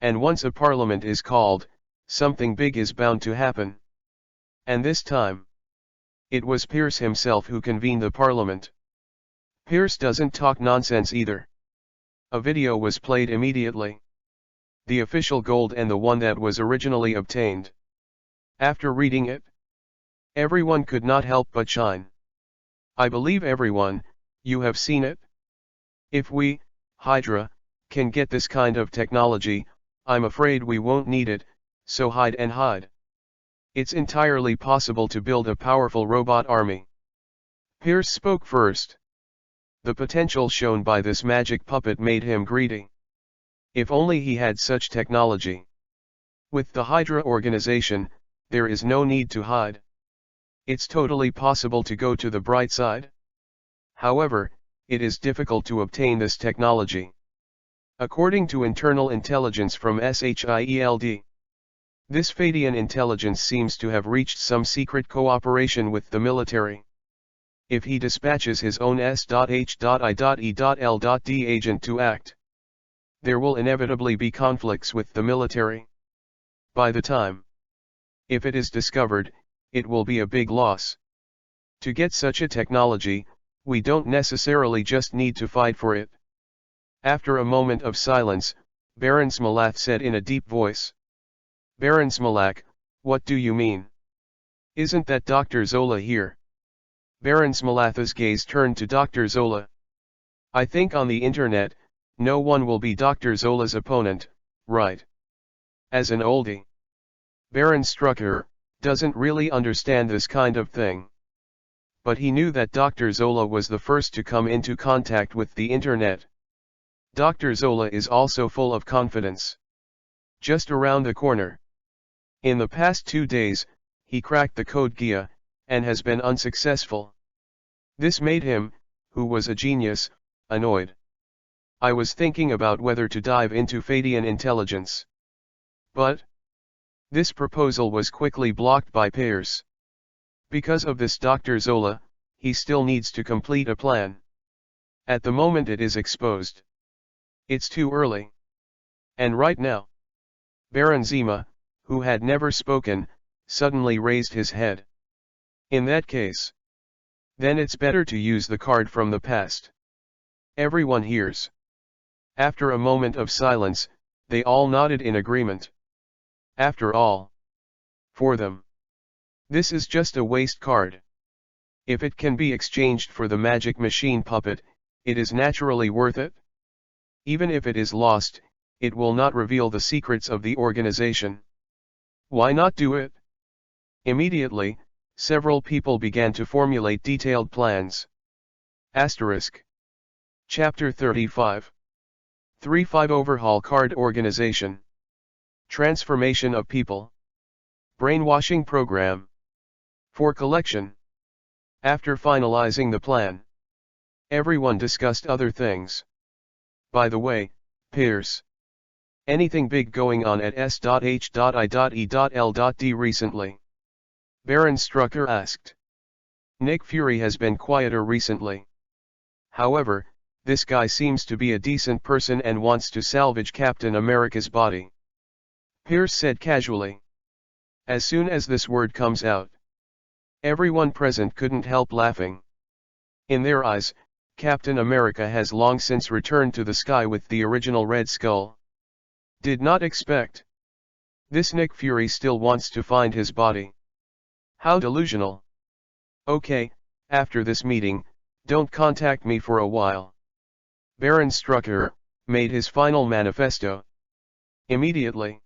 [SPEAKER 1] And once a parliament is called, something big is bound to happen. And this time, it was Pierce himself who convened the parliament. Pierce doesn't talk nonsense either. A video was played immediately. The official gold and the one that was originally obtained. After reading it, everyone could not help but shine. I believe everyone, you have seen it? If we, Hydra, can get this kind of technology, I'm afraid we won't need it, so hide and hide. It's entirely possible to build a powerful robot army. Pierce spoke first. The potential shown by this magic puppet made him greedy. If only he had such technology. With the Hydra organization, there is no need to hide. It's totally possible to go to the bright side. However, it is difficult to obtain this technology. According to internal intelligence from SHIELD, this Fadian intelligence seems to have reached some secret cooperation with the military. If he dispatches his own S.H.I.E.L.D agent to act, there will inevitably be conflicts with the military. By the time, if it is discovered, it will be a big loss. To get such a technology, we don't necessarily just need to fight for it. After a moment of silence, Baron Smalath said in a deep voice. Baron Smalak, what do you mean? Isn't that Dr. Zola here? Baron Smalath's gaze turned to Dr. Zola. I think on the internet, no one will be Dr. Zola's opponent, right? As an oldie. Baron Strucker doesn't really understand this kind of thing. But he knew that Dr. Zola was the first to come into contact with the internet. Dr. Zola is also full of confidence. Just around the corner. In the past 2 days, he cracked the code GIA, and has been unsuccessful. This made him, who was a genius, annoyed. I was thinking about whether to dive into Fadian intelligence. But this proposal was quickly blocked by Pierce. Because of this Dr. Zola, he still needs to complete a plan. At the moment it is exposed. It's too early. And right now, Baron Zima, who had never spoken, suddenly raised his head. In that case, then it's better to use the card from the past. Everyone hears. After a moment of silence, They all nodded in agreement. After all, for them, this is just a waste card. If it can be exchanged for the magic machine puppet, it is naturally worth it. Even if it is lost, it will not reveal the secrets of the organization. Why not do it? Immediately, several people began to formulate detailed plans. Asterisk. Chapter 35. 3-5 Overhaul Card Organization. Transformation of People. Brainwashing Program. For collection. After finalizing the plan, everyone discussed other things. By the way, Pierce. Anything big going on at S.H.I.E.L.D. recently? Baron Strucker asked. Nick Fury has been quieter recently. However, this guy seems to be a decent person and wants to salvage Captain America's body. Pierce said casually. As soon as this word comes out, everyone present couldn't help laughing. In their eyes, Captain America has long since returned to the sky with the original Red Skull. Did not expect. This Nick Fury still wants to find his body. How delusional. Okay, after this meeting, don't contact me for a while. Baron Strucker made his final manifesto. Immediately,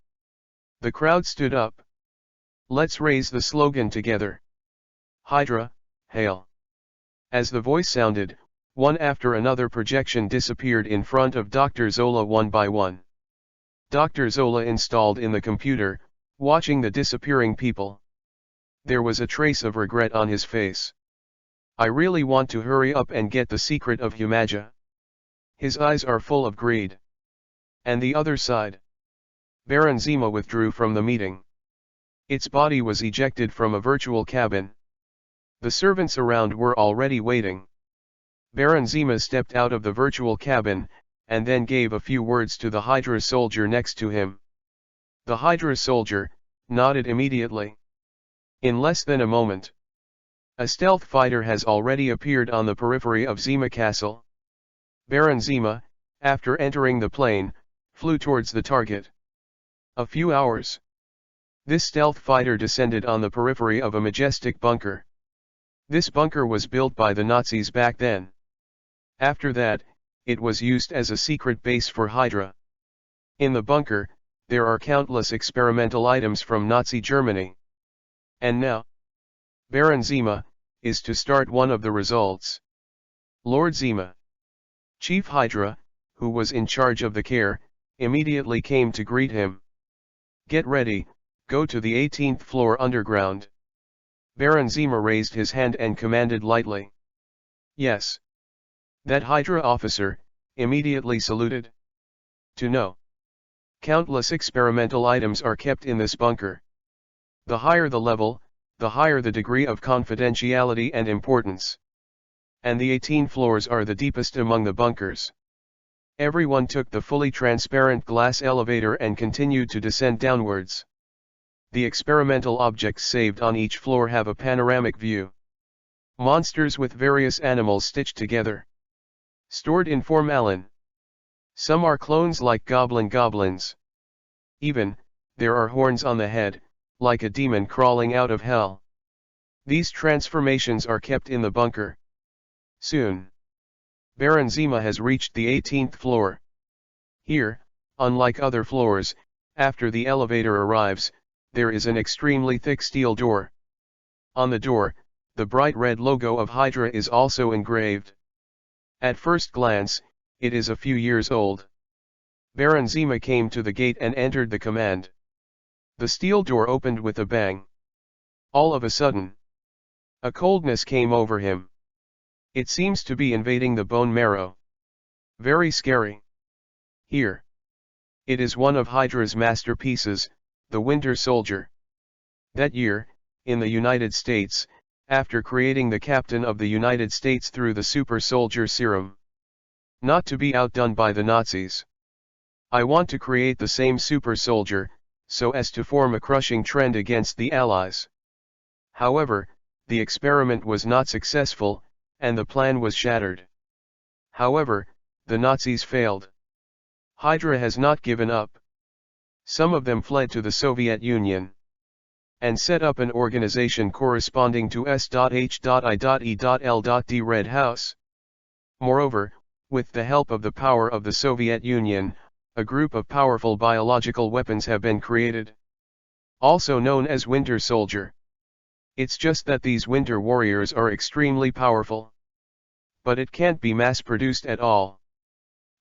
[SPEAKER 1] the crowd stood up. Let's raise the slogan together. Hydra, hail. As the voice sounded, one after another projection disappeared in front of Dr. Zola one by one. Dr. Zola installed in the computer, watching the disappearing people. There was a trace of regret on his face. I really want to hurry up and get the secret of Humaja. His eyes are full of greed. And the other side. Baron Zemo withdrew from the meeting. Its body was ejected from a virtual cabin. The servants around were already waiting. Baron Zemo stepped out of the virtual cabin, and then gave a few words to the Hydra soldier next to him. The Hydra soldier nodded immediately. In less than a moment, a stealth fighter has already appeared on the periphery of Zema Castle. Baron Zemo, after entering the plane, flew towards the target. A few hours. This stealth fighter descended on the periphery of a majestic bunker. This bunker was built by the Nazis back then. After that, it was used as a secret base for Hydra. In the bunker, there are countless experimental items from Nazi Germany. And now, Baron Zemo is to start one of the results. Lord Zemo, Chief Hydra, who was in charge of the care, immediately came to greet him. Get ready, go to the 18th floor underground. Baron Zemo raised his hand and commanded lightly. Yes. That Hydra officer immediately saluted. To know. Countless experimental items are kept in this bunker. The higher the level, the higher the degree of confidentiality and importance. And the 18 floors are the deepest among the bunkers. Everyone took the fully transparent glass elevator and continued to descend downwards. The experimental objects saved on each floor have a panoramic view. Monsters with various animals stitched together. Stored in formalin. Some are clones like goblins. Even, there are horns on the head, like a demon crawling out of hell. These transformations are kept in the bunker. Soon, Baron Zemo has reached the 18th floor. Here, unlike other floors, after the elevator arrives, there is an extremely thick steel door. On the door, the bright red logo of Hydra is also engraved. At first glance, it is a few years old. Baron Zemo came to the gate and entered the command. The steel door opened with a bang. All of a sudden, a coldness came over him. It seems to be invading the bone marrow. Very scary. Here. It is one of Hydra's masterpieces, the Winter Soldier. That year, in the United States, after creating the Captain of the United States through the Super Soldier Serum. Not to be outdone by the Nazis. I want to create the same Super Soldier, so as to form a crushing trend against the Allies. However, the experiment was not successful, and the plan was shattered. However, the Nazis failed. Hydra has not given up. Some of them fled to the Soviet Union and set up an organization corresponding to S.H.I.E.L.D. Red House. Moreover, with the help of the power of the Soviet Union, a group of powerful biological weapons have been created, also known as Winter Soldier. It's just that these Winter Warriors are extremely powerful, but it can't be mass-produced at all.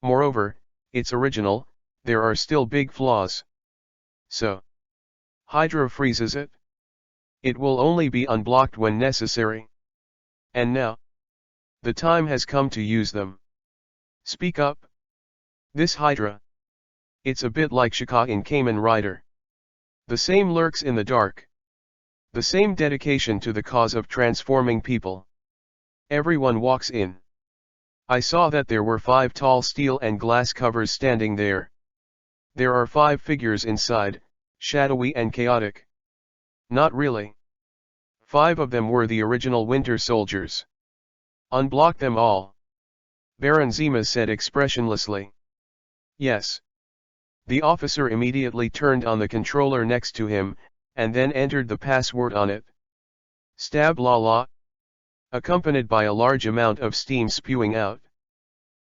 [SPEAKER 1] Moreover, it's original, there are still big flaws. So, Hydra freezes it. It will only be unblocked when necessary. And now, the time has come to use them. Speak up. This Hydra. It's a bit like Shaka in Kamen Rider. The same lurks in the dark. The same dedication to the cause of transforming people. Everyone walks in. I saw that there were 5 tall steel and glass covers standing there. There are 5 figures inside, shadowy and chaotic. Not really. 5 of them were the original Winter Soldiers. Unblock them all. Baron Zima said expressionlessly. Yes. The officer immediately turned on the controller next to him, and then entered the password on it. Stab la la. Accompanied by a large amount of steam spewing out.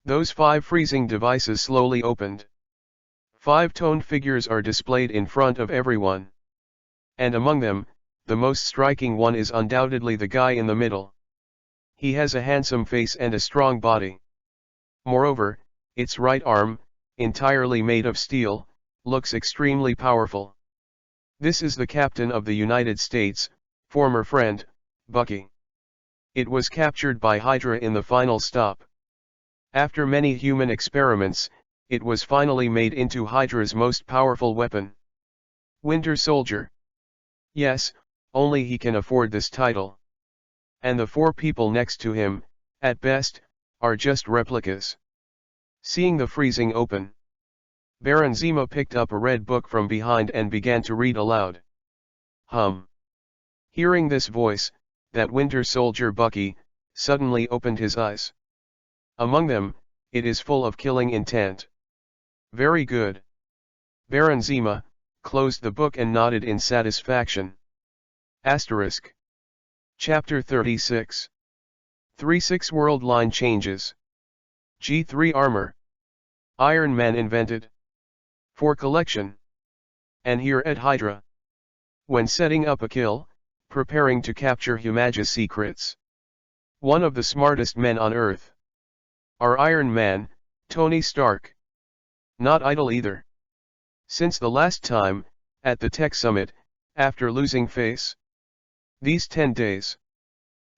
[SPEAKER 1] Those 5 freezing devices slowly opened. 5 toned figures are displayed in front of everyone. And among them, the most striking one is undoubtedly the guy in the middle. He has a handsome face and a strong body. Moreover, its right arm, entirely made of steel, looks extremely powerful. This is the Captain of the United States, former friend, Bucky. It was captured by Hydra in the final stop. After many human experiments, it was finally made into Hydra's most powerful weapon. Winter Soldier. Yes, only he can afford this title. And the 4 people next to him, at best, are just replicas. Seeing the freezing open, Baron Zima picked up a red book from behind and began to read aloud. Hearing this voice, that Winter Soldier Bucky, suddenly opened his eyes. Among them, it is full of killing intent. Very good. Baron Zima closed the book and nodded in satisfaction. Asterisk. Chapter 36. 3-6 World Line Changes. G3 Armor. Iron Man invented. For collection. And here at Hydra. When setting up a kill, preparing to capture Humage's secrets. One of the smartest men on Earth. Our Iron Man, Tony Stark. Not idle either. Since the last time, at the Tech Summit, after losing face. These 10 days.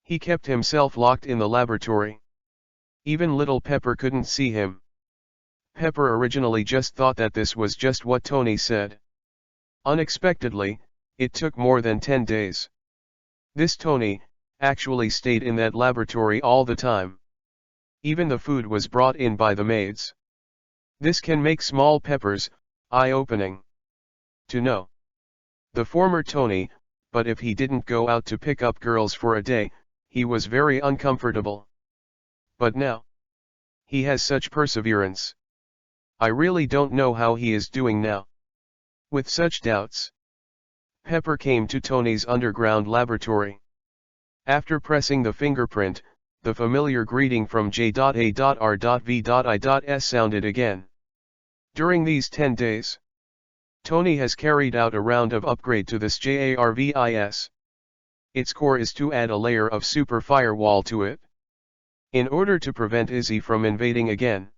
[SPEAKER 1] He kept himself locked in the laboratory. Even little Pepper couldn't see him. Pepper originally just thought that this was just what Tony said. Unexpectedly, it took more than 10 days. This Tony actually stayed in that laboratory all the time. Even the food was brought in by the maids. This can make small Pepper's eye-opening to know. The former Tony, but if he didn't go out to pick up girls for a day, he was very uncomfortable. But now, he has such perseverance. I really don't know how he is doing now. With such doubts, Pepper came to Tony's underground laboratory. After pressing the fingerprint, the familiar greeting from J.A.R.V.I.S sounded again. During these 10 days, Tony has carried out a round of upgrade to this JARVIS. Its core is to add a layer of super firewall to it, in order to prevent Izzy from invading again.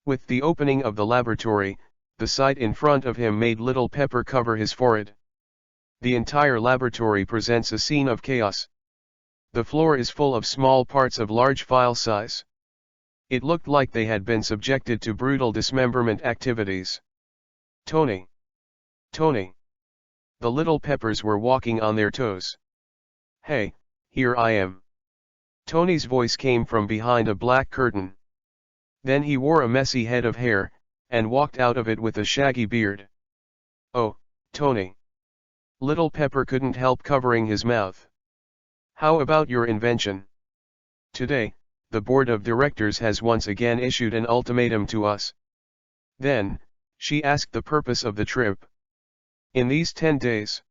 [SPEAKER 1] With the opening of the laboratory, the sight in front of him made little Pepper cover his forehead. The entire laboratory presents a scene of chaos. The floor is full of small parts of large file size. It looked like they had been subjected to brutal dismemberment activities. Tony! Tony! The little Peppers were walking on their toes. Hey, here I am. Tony's voice came from behind a black curtain. Then he wore a messy head of hair, and walked out of it with a shaggy beard. Oh, Tony! Little Pepper couldn't help covering his mouth. How about your invention? Today, the board of directors has once again issued an ultimatum to us. Then, She asked the purpose of the trip. In these 10 days,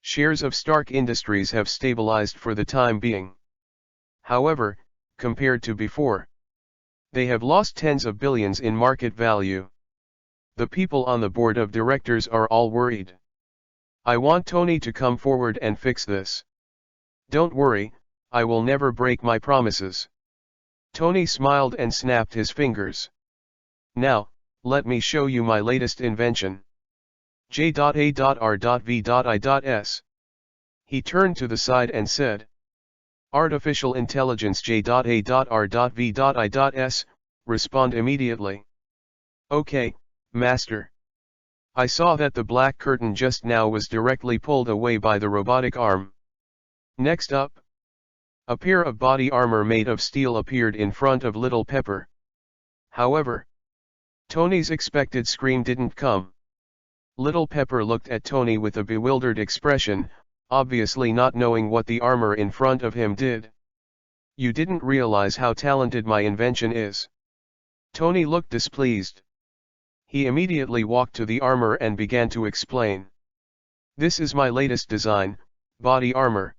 [SPEAKER 1] shares of Stark Industries have stabilized for the time being. However, compared to before, they have lost tens of billions in market value. The people on the board of directors are all worried. I want Tony to come forward and fix this. Don't worry, I will never break my promises. Tony smiled and snapped his fingers. Now, let me show you my latest invention. J.A.R.V.I.S. He turned to the side and said, Artificial Intelligence J.A.R.V.I.S. Respond immediately. Okay, Master. I saw that the black curtain just now was directly pulled away by the robotic arm. Next up, a pair of body armor made of steel appeared in front of Little Pepper. However, Tony's expected scream didn't come. Little Pepper looked at Tony with a bewildered expression, obviously not knowing what the armor in front of him did. You didn't realize how talented my invention is. Tony looked displeased. He immediately walked to the armor and began to explain. This is my latest design, body armor.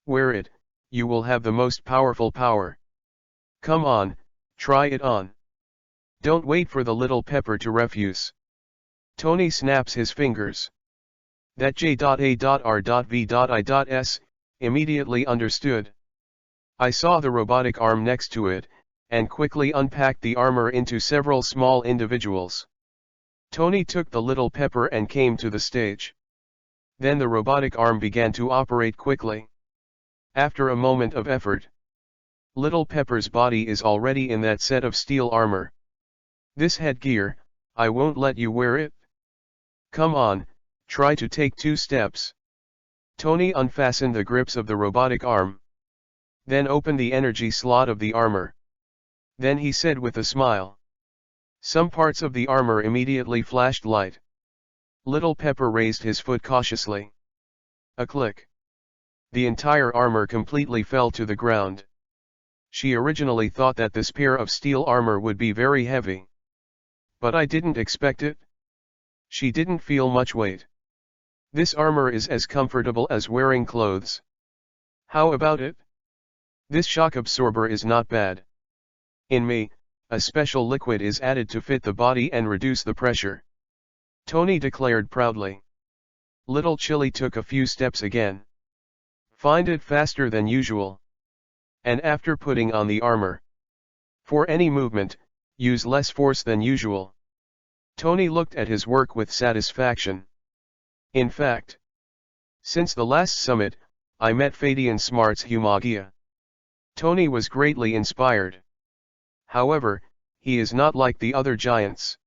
[SPEAKER 1] Wear it, you will have the most powerful power. Come on, try it on. Don't wait for the Little Pepper to refuse. Tony snaps his fingers. That J.A.R.V.I.S. immediately understood. I saw the robotic arm next to it, and quickly unpacked the armor into several small individuals. Tony took the Little Pepper and came to the stage. Then the robotic arm began to operate quickly. After a moment of effort, Little Pepper's body is already in that set of steel armor. This headgear, I won't let you wear it. Come on, try to take 2 steps. Tony unfastened the grips of the robotic arm. Then opened the energy slot of the armor. Then he said with a smile. Some parts of the armor immediately flashed light. Little Pepper raised his foot cautiously. A click. The entire armor completely fell to the ground. She originally thought that this pair of steel armor would be very heavy. But I didn't expect it. She didn't feel much weight. This armor is as comfortable as wearing clothes. How about it? This shock absorber is not bad. In me, a special liquid is added to fit the body and reduce the pressure. Tony declared proudly. Little Chili took a few steps again. Find it faster than usual. And after putting on the armor, for any movement, use less force than usual. Tony looked at his work with satisfaction. In fact, since the last summit, I met Fadian Smart's Humagia. Tony was greatly inspired. However, he is not like the other giants.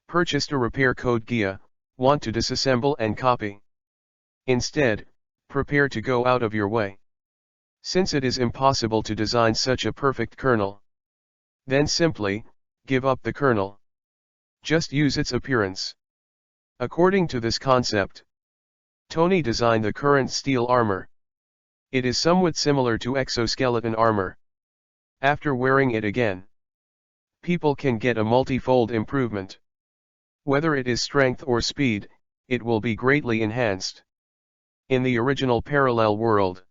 [SPEAKER 1] Purchased a repair code Gia, want to disassemble and copy. Instead, prepare to go out of your way. Since it is impossible to design such a perfect kernel, then simply, give up the kernel. Just use its appearance. According to this concept, Tony designed the current steel armor. It is somewhat similar to exoskeleton armor. After wearing it again, people can get a multifold improvement. Whether it is strength or speed, it will be greatly enhanced. In the original parallel world,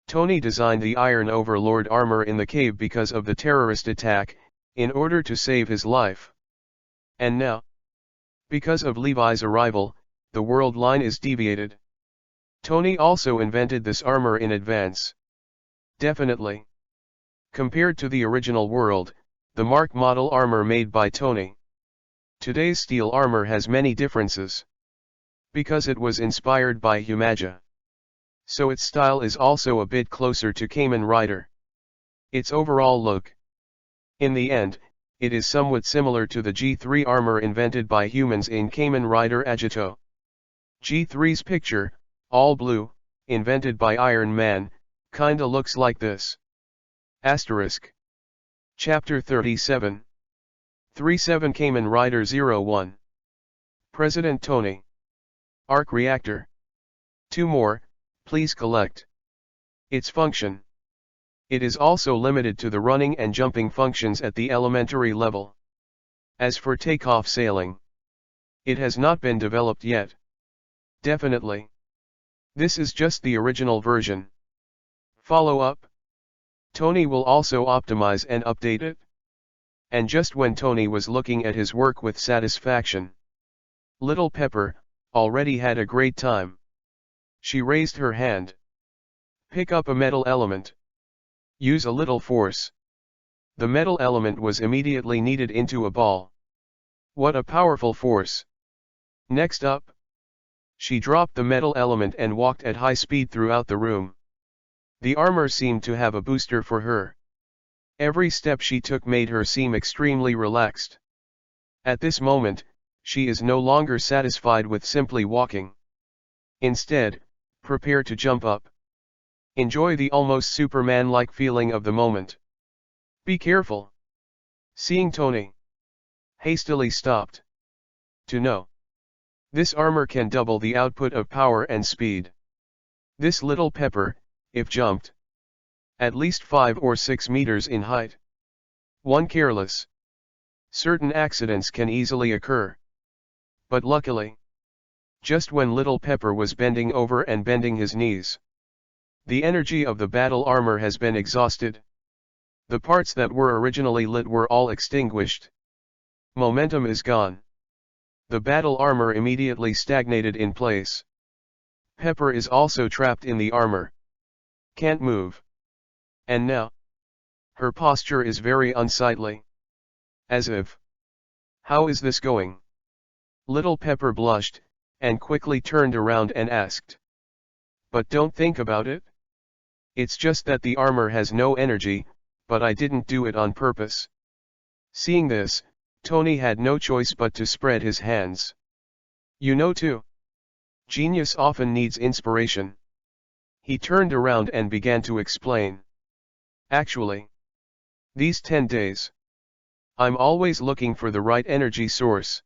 [SPEAKER 1] Tony designed the Iron Overlord armor in the cave because of the terrorist attack, in order to save his life. And now, because of Levi's arrival, the world line is deviated. Tony also invented this armor in advance. Definitely. Compared to the original world, the Mark model armor made by Tony. Today's steel armor has many differences. Because it was inspired by Humagia. So its style is also a bit closer to Kamen Rider. Its overall look. In the end, it is somewhat similar to the G3 armor invented by humans in Kamen Rider Agito. G3's picture, all blue, invented by Iron Man, kinda looks like this. Asterisk. Chapter 37. 37 Kamen Rider 01. President Tony. Arc Reactor. 2 more, please collect. Its function. It is also limited to the running and jumping functions at the elementary level. As for takeoff sailing, it has not been developed yet. Definitely. This is just the original version. Follow up. Tony will also optimize and update it. And just when Tony was looking at his work with satisfaction, Little Pepper already had a great time. She raised her hand. Pick up a metal element. Use a little force. The metal element was immediately kneaded into a ball. What a powerful force. Next up, she dropped the metal element and walked at high speed throughout the room. The armor seemed to have a booster for her. Every step she took made her seem extremely relaxed. At this moment, she is no longer satisfied with simply walking. Instead, prepare to jump up. Enjoy the almost Superman-like feeling of the moment. Be careful. Seeing Tony hastily stopped. To know. This armor can double the output of power and speed. This Little Pepper, if jumped at least 5 or 6 meters in height. One careless. Certain accidents can easily occur. But luckily, just when Little Pepper was bending over and bending his knees, the energy of the battle armor has been exhausted. The parts that were originally lit were all extinguished. Momentum is gone. The battle armor immediately stagnated in place. Pepper is also trapped in the armor. Can't move. And now, her posture is very unsightly. As if, how is this going? Little Pepper blushed, and quickly turned around and asked. But don't think about it. It's just that the armor has no energy, but I didn't do it on purpose. Seeing this, Tony had no choice but to spread his hands. You know too. Genius often needs inspiration. He turned around and began to explain. Actually, these 10 days, I'm always looking for the right energy source.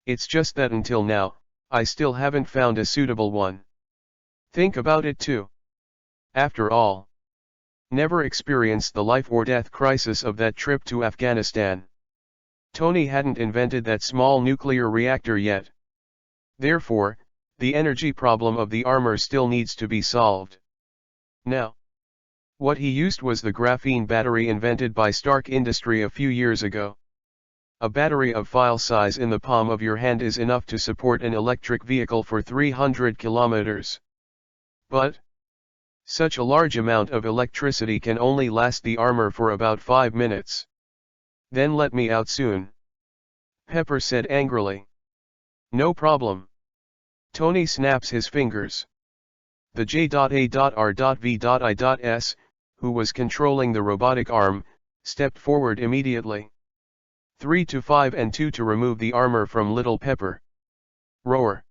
[SPEAKER 1] It's just that until now, I still haven't found a suitable one. Think about it too. After all, never experienced the life or death crisis of that trip to Afghanistan. Tony hadn't invented that small nuclear reactor yet. Therefore, the energy problem of the armor still needs to be solved. Now, what he used was the graphene battery invented by Stark Industry a few years ago. A battery of file size in the palm of your hand is enough to support an electric vehicle for 300 kilometers. But such a large amount of electricity can only last the armor for about 5 minutes. Then let me out soon. Pepper said angrily. No problem. Tony snaps his fingers. The J.A.R.V.I.S, who was controlling the robotic arm, stepped forward immediately. 3 to 5 and 2 to remove the armor from Little Pepper. Roar.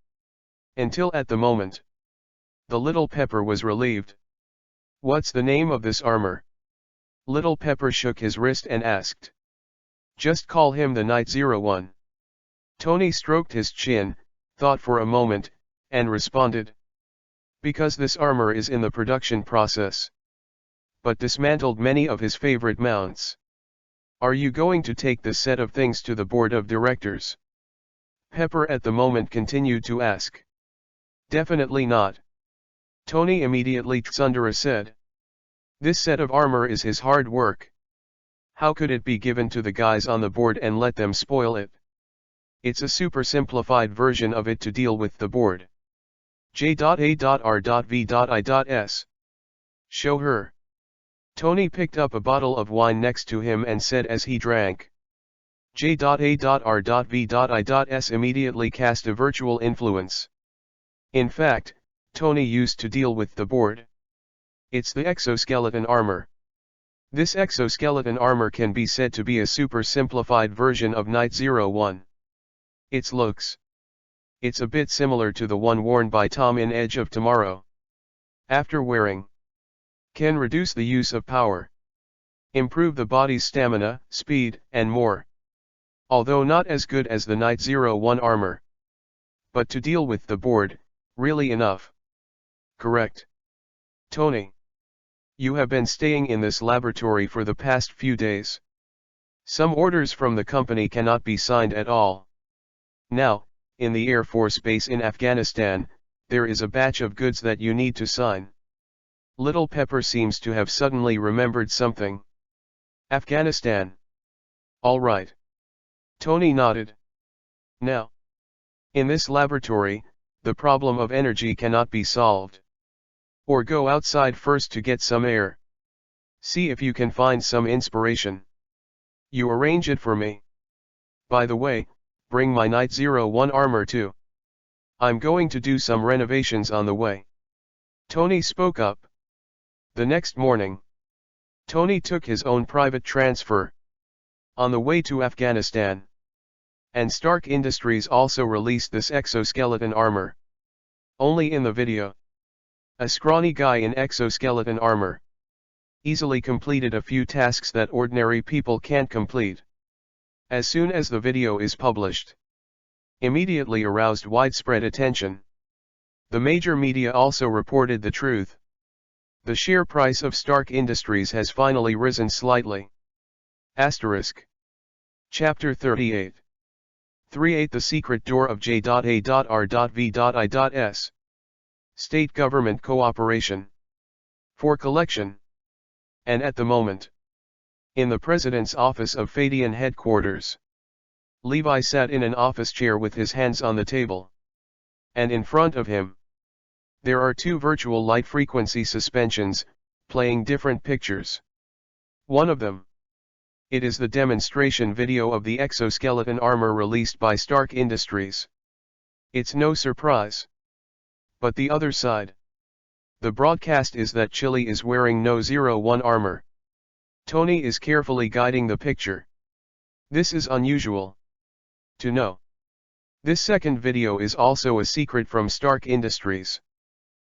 [SPEAKER 1] Until at the moment, the Little Pepper was relieved. What's the name of this armor? Little Pepper shook his wrist and asked. Just call him the Knight 01. Tony stroked his chin, thought for a moment, and responded. Because this armor is in the production process. But dismantled many of his favorite mounts. Are you going to take this set of things to the board of directors? Pepper at the moment continued to ask. Definitely not. Tony immediately tsundera said. This set of armor is his hard work. How could it be given to the guys on the board and let them spoil it? It's a super simplified version of it to deal with the board. J.A.R.V.I.S. Show her. Tony picked up a bottle of wine next to him and said as he drank. J.A.R.V.I.S. immediately cast a virtual influence. In fact, Tony used to deal with the board. It's the exoskeleton armor. This exoskeleton armor can be said to be a super simplified version of Knight 01. Its looks. It's a bit similar to the one worn by Tom in Edge of Tomorrow. After wearing, can reduce the use of power, improve the body's stamina, speed, and more. Although not as good as the Knight 01 armor. But to deal with the board, really enough. Correct. Tony. You have been staying in this laboratory for the past few days. Some orders from the company cannot be signed at all. Now, in the Air Force Base in Afghanistan, there is a batch of goods that you need to sign. Little Pepper seems to have suddenly remembered something. Afghanistan. All right. Tony nodded. Now, in this laboratory, the problem of energy cannot be solved. Or go outside first to get some air. See if you can find some inspiration. You arrange it for me. By the way, bring my Knight 01 armor too. I'm going to do some renovations on the way. Tony spoke up. The next morning, Tony took his own private transfer. On the way to Afghanistan. And Stark Industries also released this exoskeleton armor. Only in the video. A scrawny guy in exoskeleton armor easily completed a few tasks that ordinary people can't complete. As soon as the video is published, immediately aroused widespread attention. The major media also reported the truth. The share price of Stark Industries has finally risen slightly. Asterisk. Chapter 38. 38 The Secret Door of J.A.R.V.I.S. State Government Cooperation. For collection. And at the moment, in the President's office of Fadian headquarters, Levi sat in an office chair with his hands on the table. And in front of him, there are two virtual light frequency suspensions, playing different pictures. One of them, it is the demonstration video of the exoskeleton armor released by Stark Industries. It's no surprise. But the other side, the broadcast is that Chili is wearing No 01 armor. Tony is carefully guiding the picture. This is unusual to know. This second video is also a secret from Stark Industries.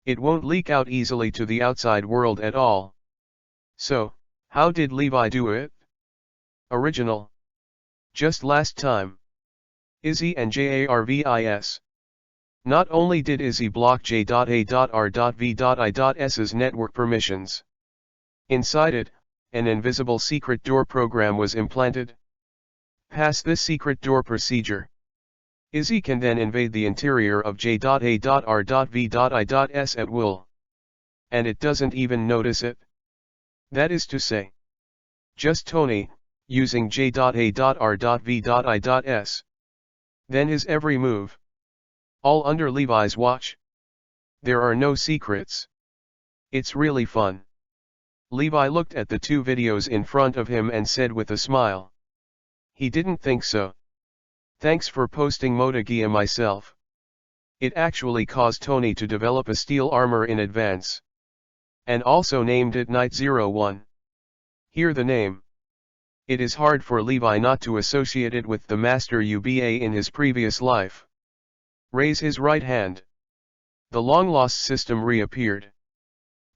[SPEAKER 1] It won't leak out easily to the outside world at all. So, how did Levi do it? Original. Just last time. Izzy and JARVIS. Not only did Izzy block J.A.R.V.I.S's network permissions. Inside it, an invisible secret door program was implanted. Pass this secret door procedure. Izzy can then invade the interior of J.A.R.V.I.S at will. And it doesn't even notice it. That is to say, just Tony, using J.A.R.V.I.S. Then his every move. All under Levi's watch. There are no secrets. It's really fun. Levi looked at the two videos in front of him and said with a smile. He didn't think so. Thanks for posting Modagia myself. It actually caused Tony to develop a steel armor in advance. And also named it Knight 01. Hear the name. It is hard for Levi not to associate it with the Master UBA in his previous life. Raise his right hand. The long-lost system reappeared.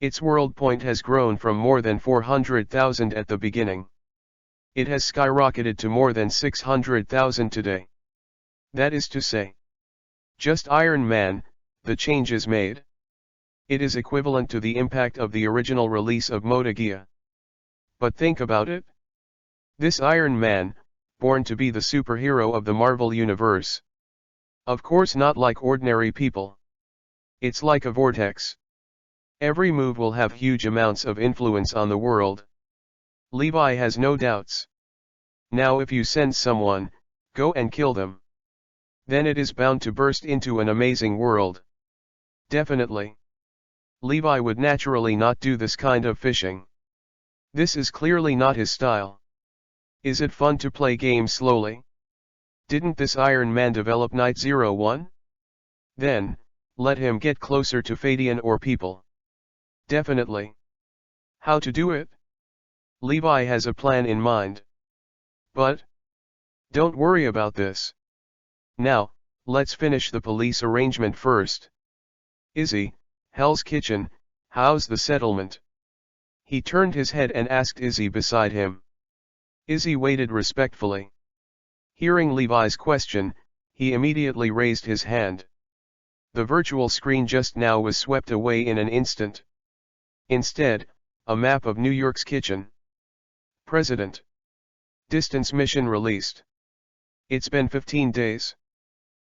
[SPEAKER 1] Its world point has grown from more than 400,000 at the beginning. It has skyrocketed to more than 600,000 today. That is to say, just Iron Man, the change is made. It is equivalent to the impact of the original release of Modagia. But think about it. This Iron Man, born to be the superhero of the Marvel Universe. Of course not like ordinary people. It's like a vortex. Every move will have huge amounts of influence on the world. Levi has no doubts. Now if you send someone, go and kill them. Then it is bound to burst into an amazing world. Definitely. Levi would naturally not do this kind of fishing. This is clearly not his style. Is it fun to play games slowly? Didn't this Iron Man develop Knight 01? Then, let him get closer to Fadian or people. Definitely. How to do it? Levi has a plan in mind. But, don't worry about this. Now, let's finish the police arrangement first. Izzy, Hell's Kitchen, how's the settlement? He turned his head and asked Izzy beside him. Izzy waited respectfully. Hearing Levi's question, he immediately raised his hand. The virtual screen just now was swept away in an instant. Instead, a map of New York's kitchen. President. Distance mission released. It's been 15 days.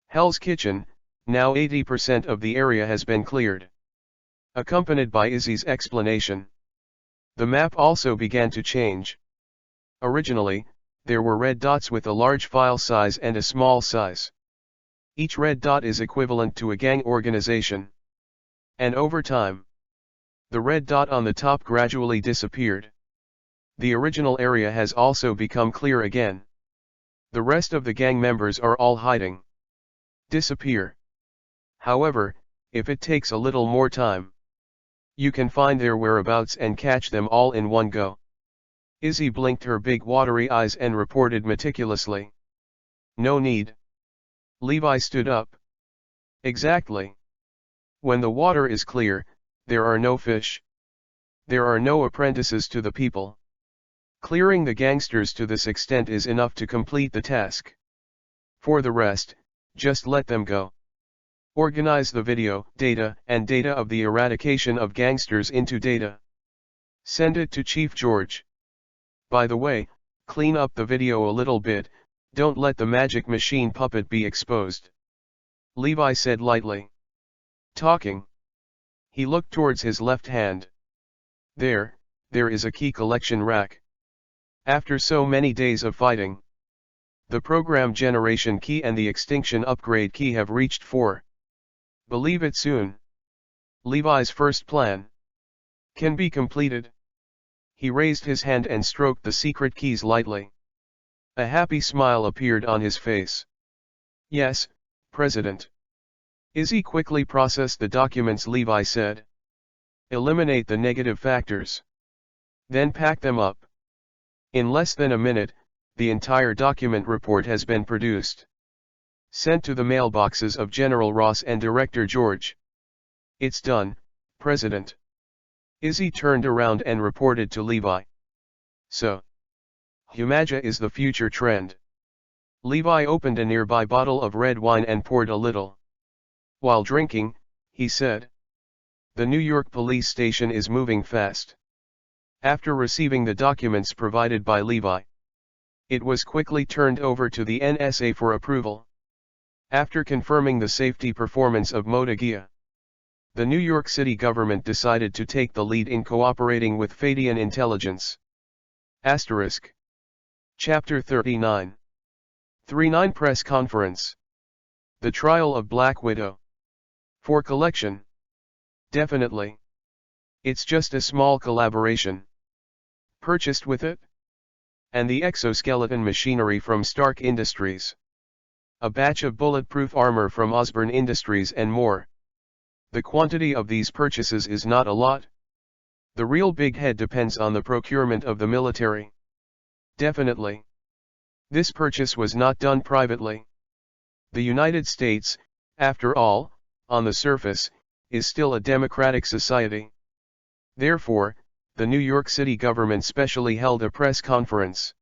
[SPEAKER 1] Hell's Kitchen, now 80% of the area has been cleared. Accompanied by Izzy's explanation. The map also began to change. Originally, there were red dots with a large file size and a small size. Each red dot is equivalent to a gang organization. And over time, the red dot on the top gradually disappeared. The original area has also become clear again. The rest of the gang members are all hiding. Disappear. However, if it takes a little more time, you can find their whereabouts and catch them all in one go. Izzy blinked her big watery eyes and reported meticulously. No need. Levi stood up. Exactly. When the water is clear, there are no fish. There are no apprentices to the people. Clearing the gangsters to this extent is enough to complete the task. For the rest, just let them go. Organize the video, data, and data of the eradication of gangsters into data. Send it to Chief George. By the way, clean up the video a little bit, don't let the magic machine puppet be exposed. Levi said lightly. Talking. He looked towards his left hand. There is a key collection rack. After so many days of fighting, the program generation key and the extinction upgrade key have reached 4. Believe it soon. Levi's first plan can be completed. He raised his hand and stroked the secret keys lightly. A happy smile appeared on his face. Yes, President. Izzy quickly processed the documents. Levi said. Eliminate the negative factors. Then pack them up. In less than a minute, the entire document report has been produced. Sent to the mailboxes of General Ross and Director George. It's done, President. Izzy turned around and reported to Levi. So, Humaja is the future trend. Levi opened a nearby bottle of red wine and poured a little. While drinking, he said. The New York police station is moving fast. After receiving the documents provided by Levi, it was quickly turned over to the NSA for approval. After confirming the safety performance of Modagia, the New York City government decided to take the lead in cooperating with Fadian intelligence. Asterisk. Chapter 39. 39 Press Conference. The Trial of Black Widow. For collection. Definitely. It's just a small collaboration. Purchased with it? And the exoskeleton machinery from Stark Industries. A batch of bulletproof armor from Osborne Industries and more. The quantity of these purchases is not a lot. The real big head depends on the procurement of the military. Definitely. This purchase was not done privately. The United States, after all, on the surface, is still a democratic society. Therefore, the New York City government specially held a press conference.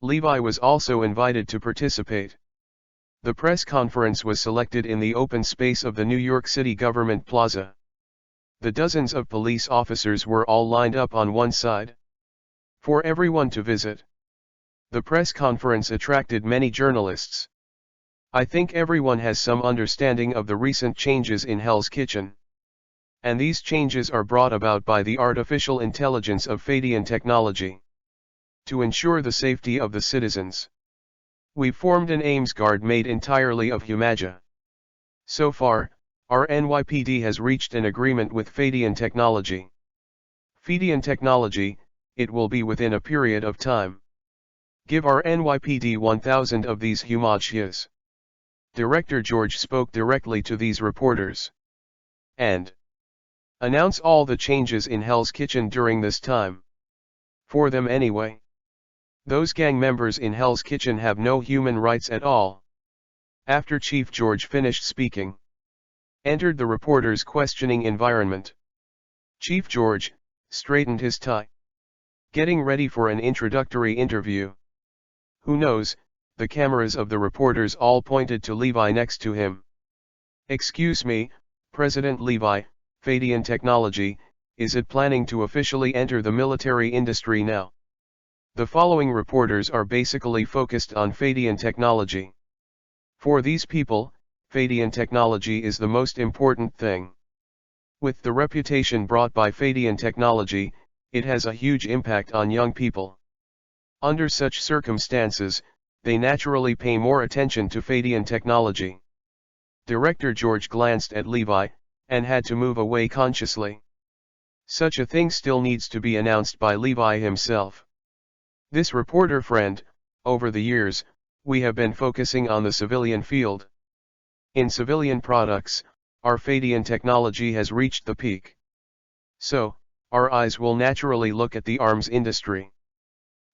[SPEAKER 1] Levi was also invited to participate. The press conference was selected in the open space of the New York City Government Plaza. The dozens of police officers were all lined up on one side, for everyone to visit. The press conference attracted many journalists. I think everyone has some understanding of the recent changes in Hell's Kitchen. And these changes are brought about by the artificial intelligence of Fadian technology. To ensure the safety of the citizens, we've formed an Ames Guard made entirely of Humaja. So far, our NYPD has reached an agreement with Fadian technology. Fadian technology, it will be within a period of time. Give our NYPD 1,000 of these Humajas. Director George spoke directly to these reporters. And announce all the changes in Hell's Kitchen during this time. For them anyway. Those gang members in Hell's Kitchen have no human rights at all. After Chief George finished speaking, entered the reporter's questioning environment. Chief George straightened his tie, getting ready for an introductory interview. Who knows, the cameras of the reporters all pointed to Levi next to him. Excuse me, President Levi, Fadian Technology, is it planning to officially enter the military industry now? The following reporters are basically focused on Fadian technology. For these people, Fadian technology is the most important thing. With the reputation brought by Fadian technology, it has a huge impact on young people. Under such circumstances, they naturally pay more attention to Fadian technology. Director George glanced at Levi, and had to move away consciously. Such a thing still needs to be announced by Levi himself. This reporter friend, over the years, we have been focusing on the civilian field. In civilian products, our Fadian technology has reached the peak. So, our eyes will naturally look at the arms industry.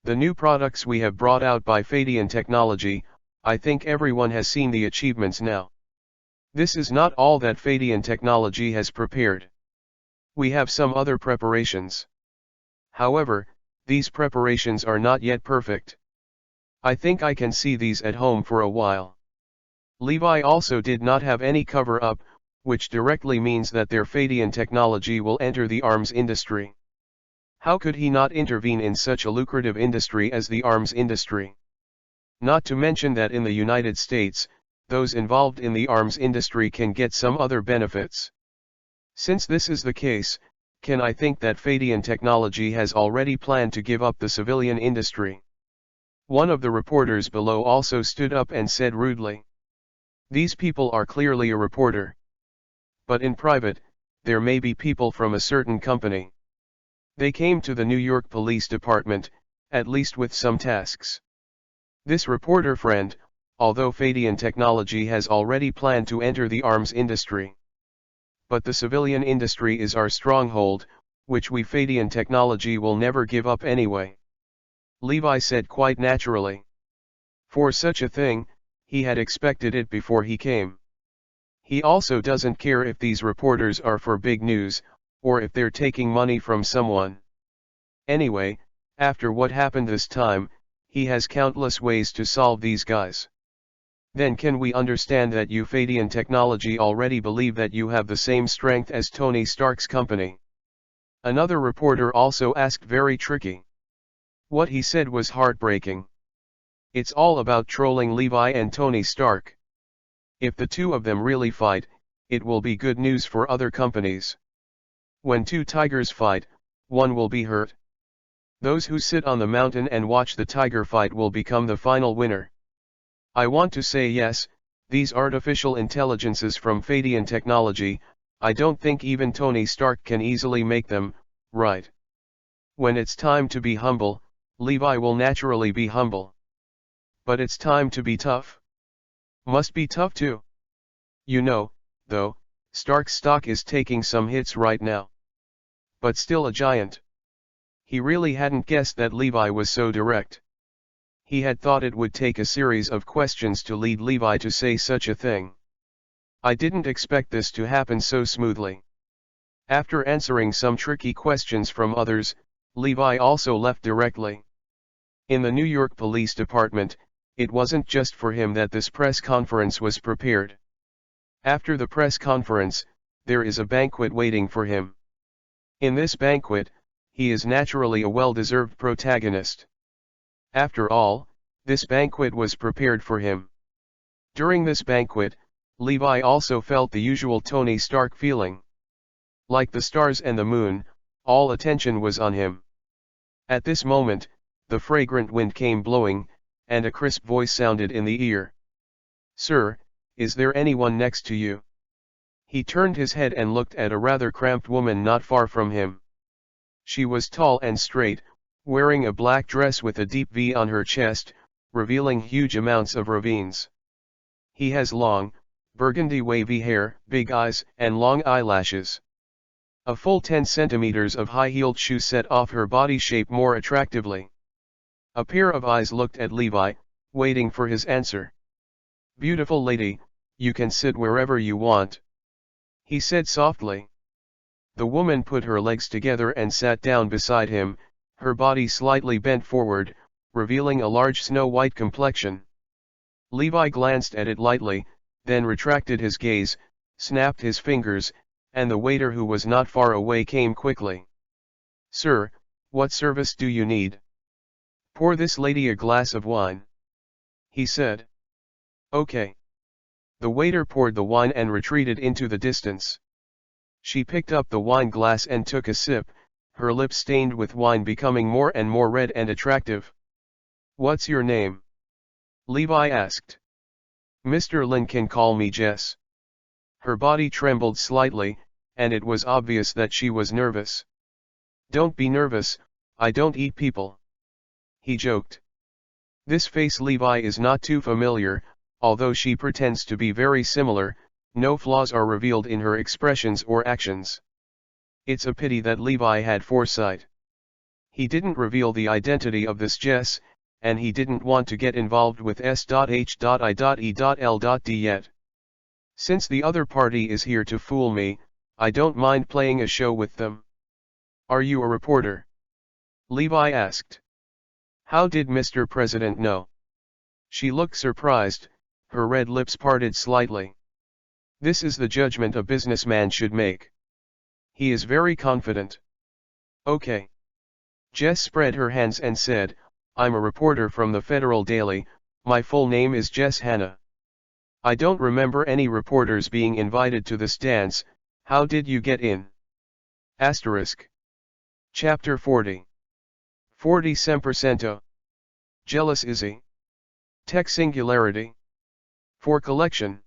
[SPEAKER 1] The new products we have brought out by Fadian technology, I think everyone has seen the achievements now. This is not all that Fadian technology has prepared. We have some other preparations. However, these preparations are not yet perfect. I think I can see these at home for a while. Levi also did not have any cover-up, which directly means that their Fadian technology will enter the arms industry. How could he not intervene in such a lucrative industry as the arms industry? Not to mention that in the United States, those involved in the arms industry can get some other benefits. Since this is the case, can I think that Fadian technology has already planned to give up the civilian industry? One of the reporters below also stood up and said rudely. These people are clearly a reporter. But in private, there may be people from a certain company. They came to the New York Police Department, at least with some tasks. This reporter friend, although Fadian technology has already planned to enter the arms industry. But the civilian industry is our stronghold, which we Fadian technology will never give up anyway. Levi said quite naturally. For such a thing, he had expected it before he came. He also doesn't care if these reporters are for big news, or if they're taking money from someone. Anyway, after what happened this time, he has countless ways to solve these guys. Then can we understand that you Fadian technology already believe that you have the same strength as Tony Stark's company? Another reporter also asked very tricky. What he said was heartbreaking. It's all about trolling Levi and Tony Stark. If the two of them really fight, it will be good news for other companies. When two tigers fight, one will be hurt. Those who sit on the mountain and watch the tiger fight will become the final winner. I want to say yes, these artificial intelligences from Fadian technology, I don't think even Tony Stark can easily make them, right? When it's time to be humble, Levi will naturally be humble. But it's time to be tough. Must be tough too. You know, though, Stark's stock is taking some hits right now. But still a giant. He really hadn't guessed that Levi was so direct. He had thought it would take a series of questions to lead Levi to say such a thing. I didn't expect this to happen so smoothly. After answering some tricky questions from others, Levi also left directly. In the New York Police Department, it wasn't just for him that this press conference was prepared. After the press conference, there is a banquet waiting for him. In this banquet, he is naturally a well-deserved protagonist. After all, this banquet was prepared for him. During this banquet, Levi also felt the usual Tony Stark feeling. Like the stars and the moon, all attention was on him. At this moment, the fragrant wind came blowing, and a crisp voice sounded in the ear. "Sir, is there anyone next to you?" He turned his head and looked at a rather cramped woman not far from him. She was tall and straight, wearing a black dress with a deep V on her chest, revealing huge amounts of ravines. He has long, burgundy wavy hair, big eyes, and long eyelashes. A full 10 centimeters of high-heeled shoe set off her body shape more attractively. A pair of eyes looked at Levi, waiting for his answer. "Beautiful lady, you can sit wherever you want," he said softly. The woman put her legs together and sat down beside him, her body slightly bent forward, revealing a large snow-white complexion. Levi glanced at it lightly, then retracted his gaze, snapped his fingers, and the waiter who was not far away came quickly. "Sir, what service do you need?" Pour this lady a glass of wine, he said. Okay. The waiter poured the wine and retreated into the distance. She picked up the wine glass and took a sip, her lips stained with wine becoming more and more red and attractive. What's your name? Levi asked. Mr. Lin can call me Jess. Her body trembled slightly, and it was obvious that she was nervous. Don't be nervous, I don't eat people. He joked. This face Levi is not too familiar, although she pretends to be very similar, no flaws are revealed in her expressions or actions. It's a pity that Levi had foresight. He didn't reveal the identity of this Jess, and he didn't want to get involved with S.H.I.E.L.D. yet. Since the other party is here to fool me, I don't mind playing a show with them. Are you a reporter? Levi asked. How did Mr. President know? She looked surprised, her red lips parted slightly. This is the judgment a businessman should make. He is very confident. Okay. Jess spread her hands and said, I'm a reporter from the Federal Daily, my full name is Jess Hannah. I don't remember any reporters being invited to this dance, how did you get in? Asterisk. Chapter 40. 40%. Jealous Izzy. Tech singularity. For collection.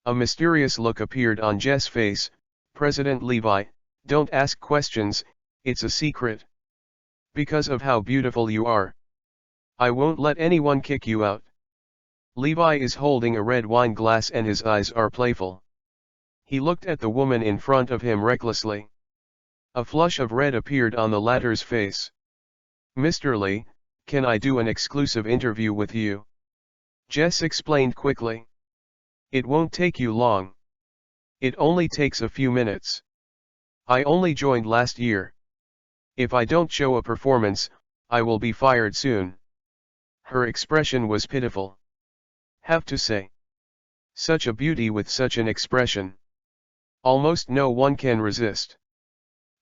[SPEAKER 1] A mysterious look appeared on Jess' face. President Levi, don't ask questions, it's a secret. Because of how beautiful you are. I won't let anyone kick you out. Levi is holding a red wine glass and his eyes are playful. He looked at the woman in front of him recklessly. A flush of red appeared on the latter's face. Mr. Lee, can I do an exclusive interview with you? Jess explained quickly. It won't take you long. It only takes a few minutes. I only joined last year. If I don't show a performance, I will be fired soon. Her expression was pitiful. Have to say. Such a beauty with such an expression. Almost no one can resist.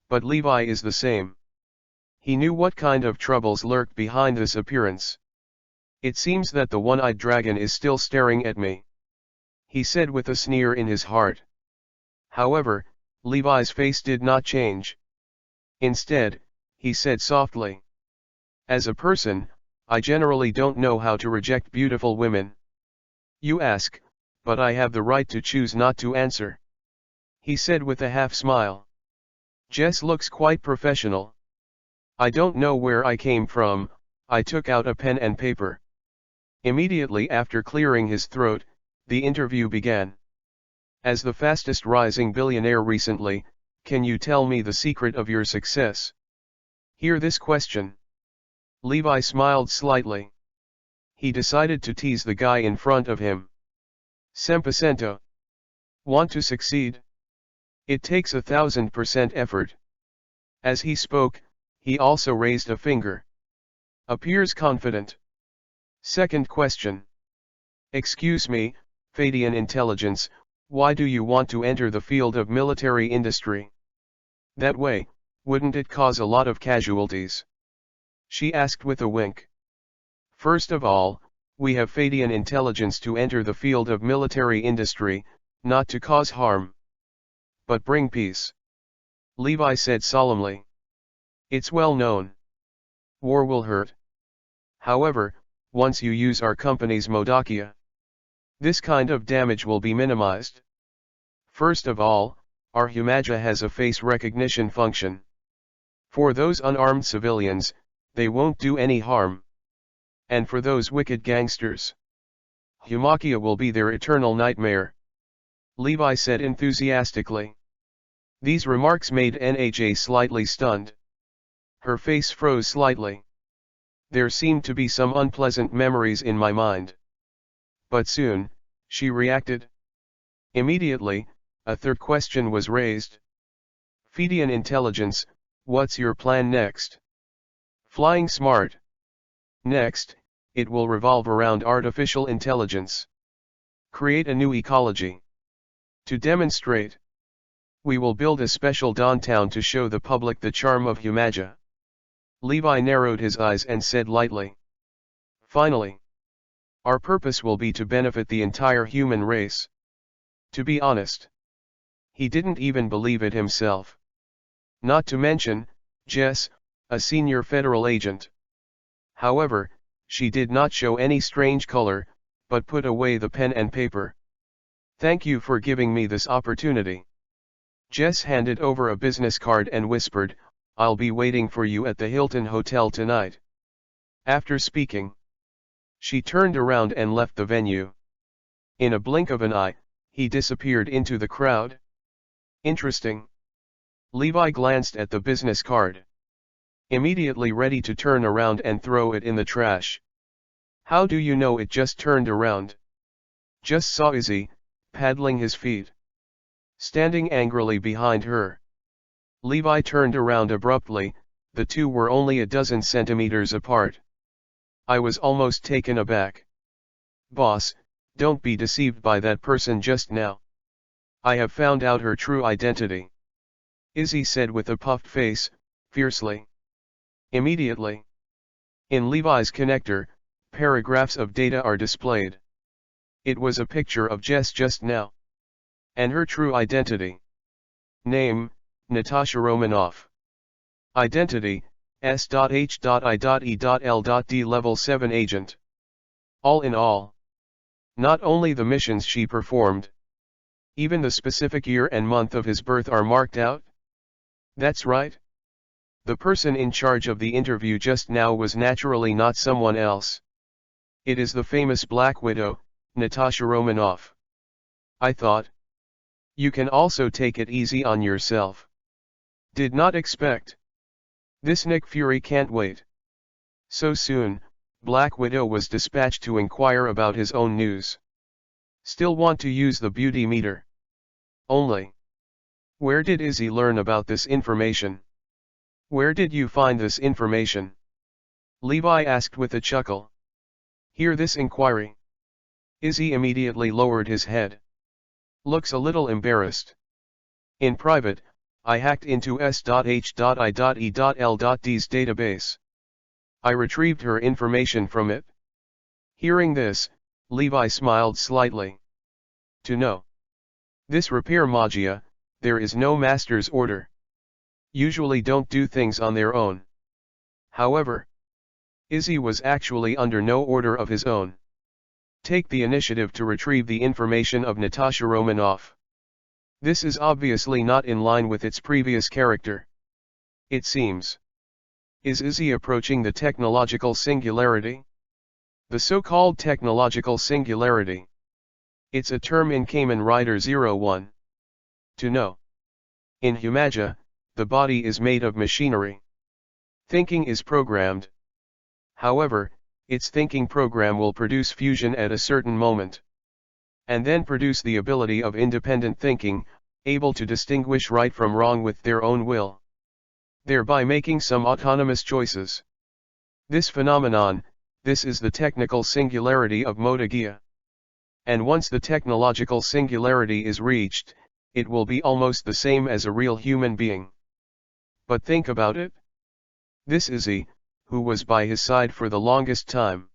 [SPEAKER 1] But Levi is the same. He knew what kind of troubles lurked behind this appearance. It seems that the one-eyed dragon is still staring at me. He said with a sneer in his heart. However, Levi's face did not change. Instead, he said softly. As a person, I generally don't know how to reject beautiful women. You ask, but I have the right to choose not to answer. He said with a half smile. Jess looks quite professional. I don't know where I came from, I took out a pen and paper. Immediately after clearing his throat, the interview began. As the fastest rising billionaire recently, can you tell me the secret of your success? Hear this question. Levi smiled slightly. He decided to tease the guy in front of him. 100%. Want to succeed? It takes 1000% effort. As he spoke, he also raised a finger. Appears confident. Second question. Excuse me, Fadian intelligence, why do you want to enter the field of military industry? That way, wouldn't it cause a lot of casualties? She asked with a wink. First of all, we have Fadian intelligence to enter the field of military industry, not to cause harm. But bring peace. Levi said solemnly. It's well known. War will hurt. However, once you use our company's Modakia, this kind of damage will be minimized. First of all, our Humaja has a face recognition function. For those unarmed civilians, they won't do any harm. And for those wicked gangsters, Humakia will be their eternal nightmare. Levi said enthusiastically. These remarks made NHA slightly stunned. Her face froze slightly. There seemed to be some unpleasant memories in my mind. But soon, she reacted. Immediately, a third question was raised. Fadian intelligence, what's your plan next? Flying smart. Next, it will revolve around artificial intelligence. Create a new ecology. To demonstrate, we will build a special downtown to show the public the charm of Humaja. Levi narrowed his eyes and said lightly. Finally. Our purpose will be to benefit the entire human race. To be honest. He didn't even believe it himself. Not to mention, Jess, a senior federal agent. However, she did not show any strange color, but put away the pen and paper. Thank you for giving me this opportunity. Jess handed over a business card and whispered, I'll be waiting for you at the Hilton Hotel tonight. After speaking, she turned around and left the venue. In a blink of an eye, he disappeared into the crowd. Interesting. Levi glanced at the business card. Immediately ready to turn around and throw it in the trash. How do you know it just turned around? Just saw Izzy, paddling his feet. Standing angrily behind her. Levi turned around abruptly, the two were only a dozen centimeters apart. I was almost taken aback. Boss, don't be deceived by that person just now. I have found out her true identity. Izzy said with a puffed face, fiercely. Immediately. In Levi's connector, paragraphs of data are displayed. It was a picture of Jess just now. And her true identity. Name, Natasha Romanoff. Identity, S.H.I.E.L.D. Level 7 Agent. All in all. Not only the missions she performed. Even the specific year and month of his birth are marked out. That's right. The person in charge of the interview just now was naturally not someone else. It is the famous Black Widow, Natasha Romanoff. I thought. You can also take it easy on yourself. Did not expect. This Nick Fury can't wait. So soon, Black Widow was dispatched to inquire about his own news. Still want to use the beauty meter. Only. Where did Izzy learn about this information? Where did you find this information? Levi asked with a chuckle. Hear this inquiry. Izzy immediately lowered his head. Looks a little embarrassed. In private, I hacked into S.H.I.E.L.D's database. I retrieved her information from it. Hearing this, Levi smiled slightly. To know. This repair magia, there is no master's order. Usually don't do things on their own. However, Izzy was actually under no order of his own. Take the initiative to retrieve the information of Natasha Romanoff. This is obviously not in line with its previous character. It seems. Is Izzy approaching the technological singularity? The so-called technological singularity. It's a term in Kamen Rider 01. To know. In Humaja, the body is made of machinery. Thinking is programmed. However, its thinking program will produce fusion at a certain moment. And then produce the ability of independent thinking, able to distinguish right from wrong with their own will. Thereby making some autonomous choices. This phenomenon, this is the technical singularity of Modagia. And once the technological singularity is reached, it will be almost the same as a real human being. But think about it. This Izzy, who was by his side for the longest time.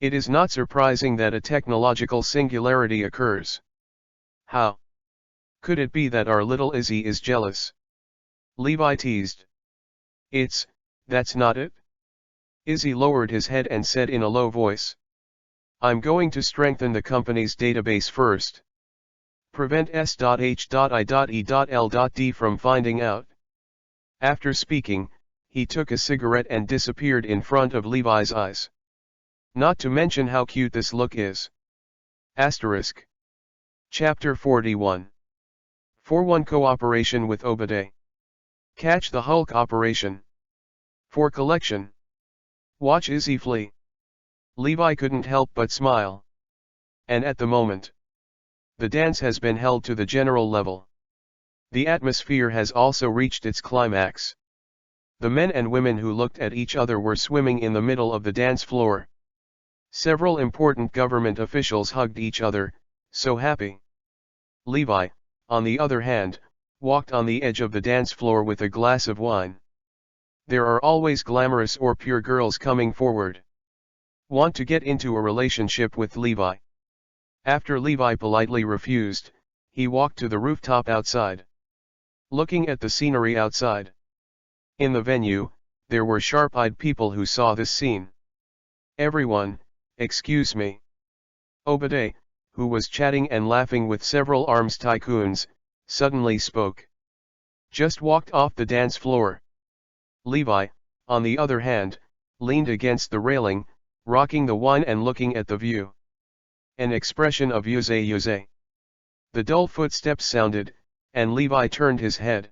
[SPEAKER 1] It is not surprising that a technological singularity occurs. How? Could it be that our little Izzy is jealous? Levi teased. That's not it. Izzy lowered his head and said in a low voice. I'm going to strengthen the company's database first. Prevent S.H.I.E.L.D. from finding out. After speaking, he took a cigarette and disappeared in front of Levi's eyes. Not to mention how cute this look is. Asterisk. Chapter 41. 4-1 Cooperation with Obade. Catch the Hulk Operation. For collection. Watch Izzy flee. Levi couldn't help but smile. And at the moment, the dance has been held to the general level. The atmosphere has also reached its climax. The men and women who looked at each other were swimming in the middle of the dance floor. Several important government officials hugged each other, so happy. Levi, on the other hand, walked on the edge of the dance floor with a glass of wine. There are always glamorous or pure girls coming forward. Want to get into a relationship with Levi. After Levi politely refused, he walked to the rooftop outside. Looking at the scenery outside. In the venue, there were sharp-eyed people who saw this scene. Everyone, excuse me. Obade, who was chatting and laughing with several arms tycoons, suddenly spoke. Just walked off the dance floor. Levi, on the other hand, leaned against the railing, rocking the wine and looking at the view. An expression of yuze. The dull footsteps sounded, and Levi turned his head.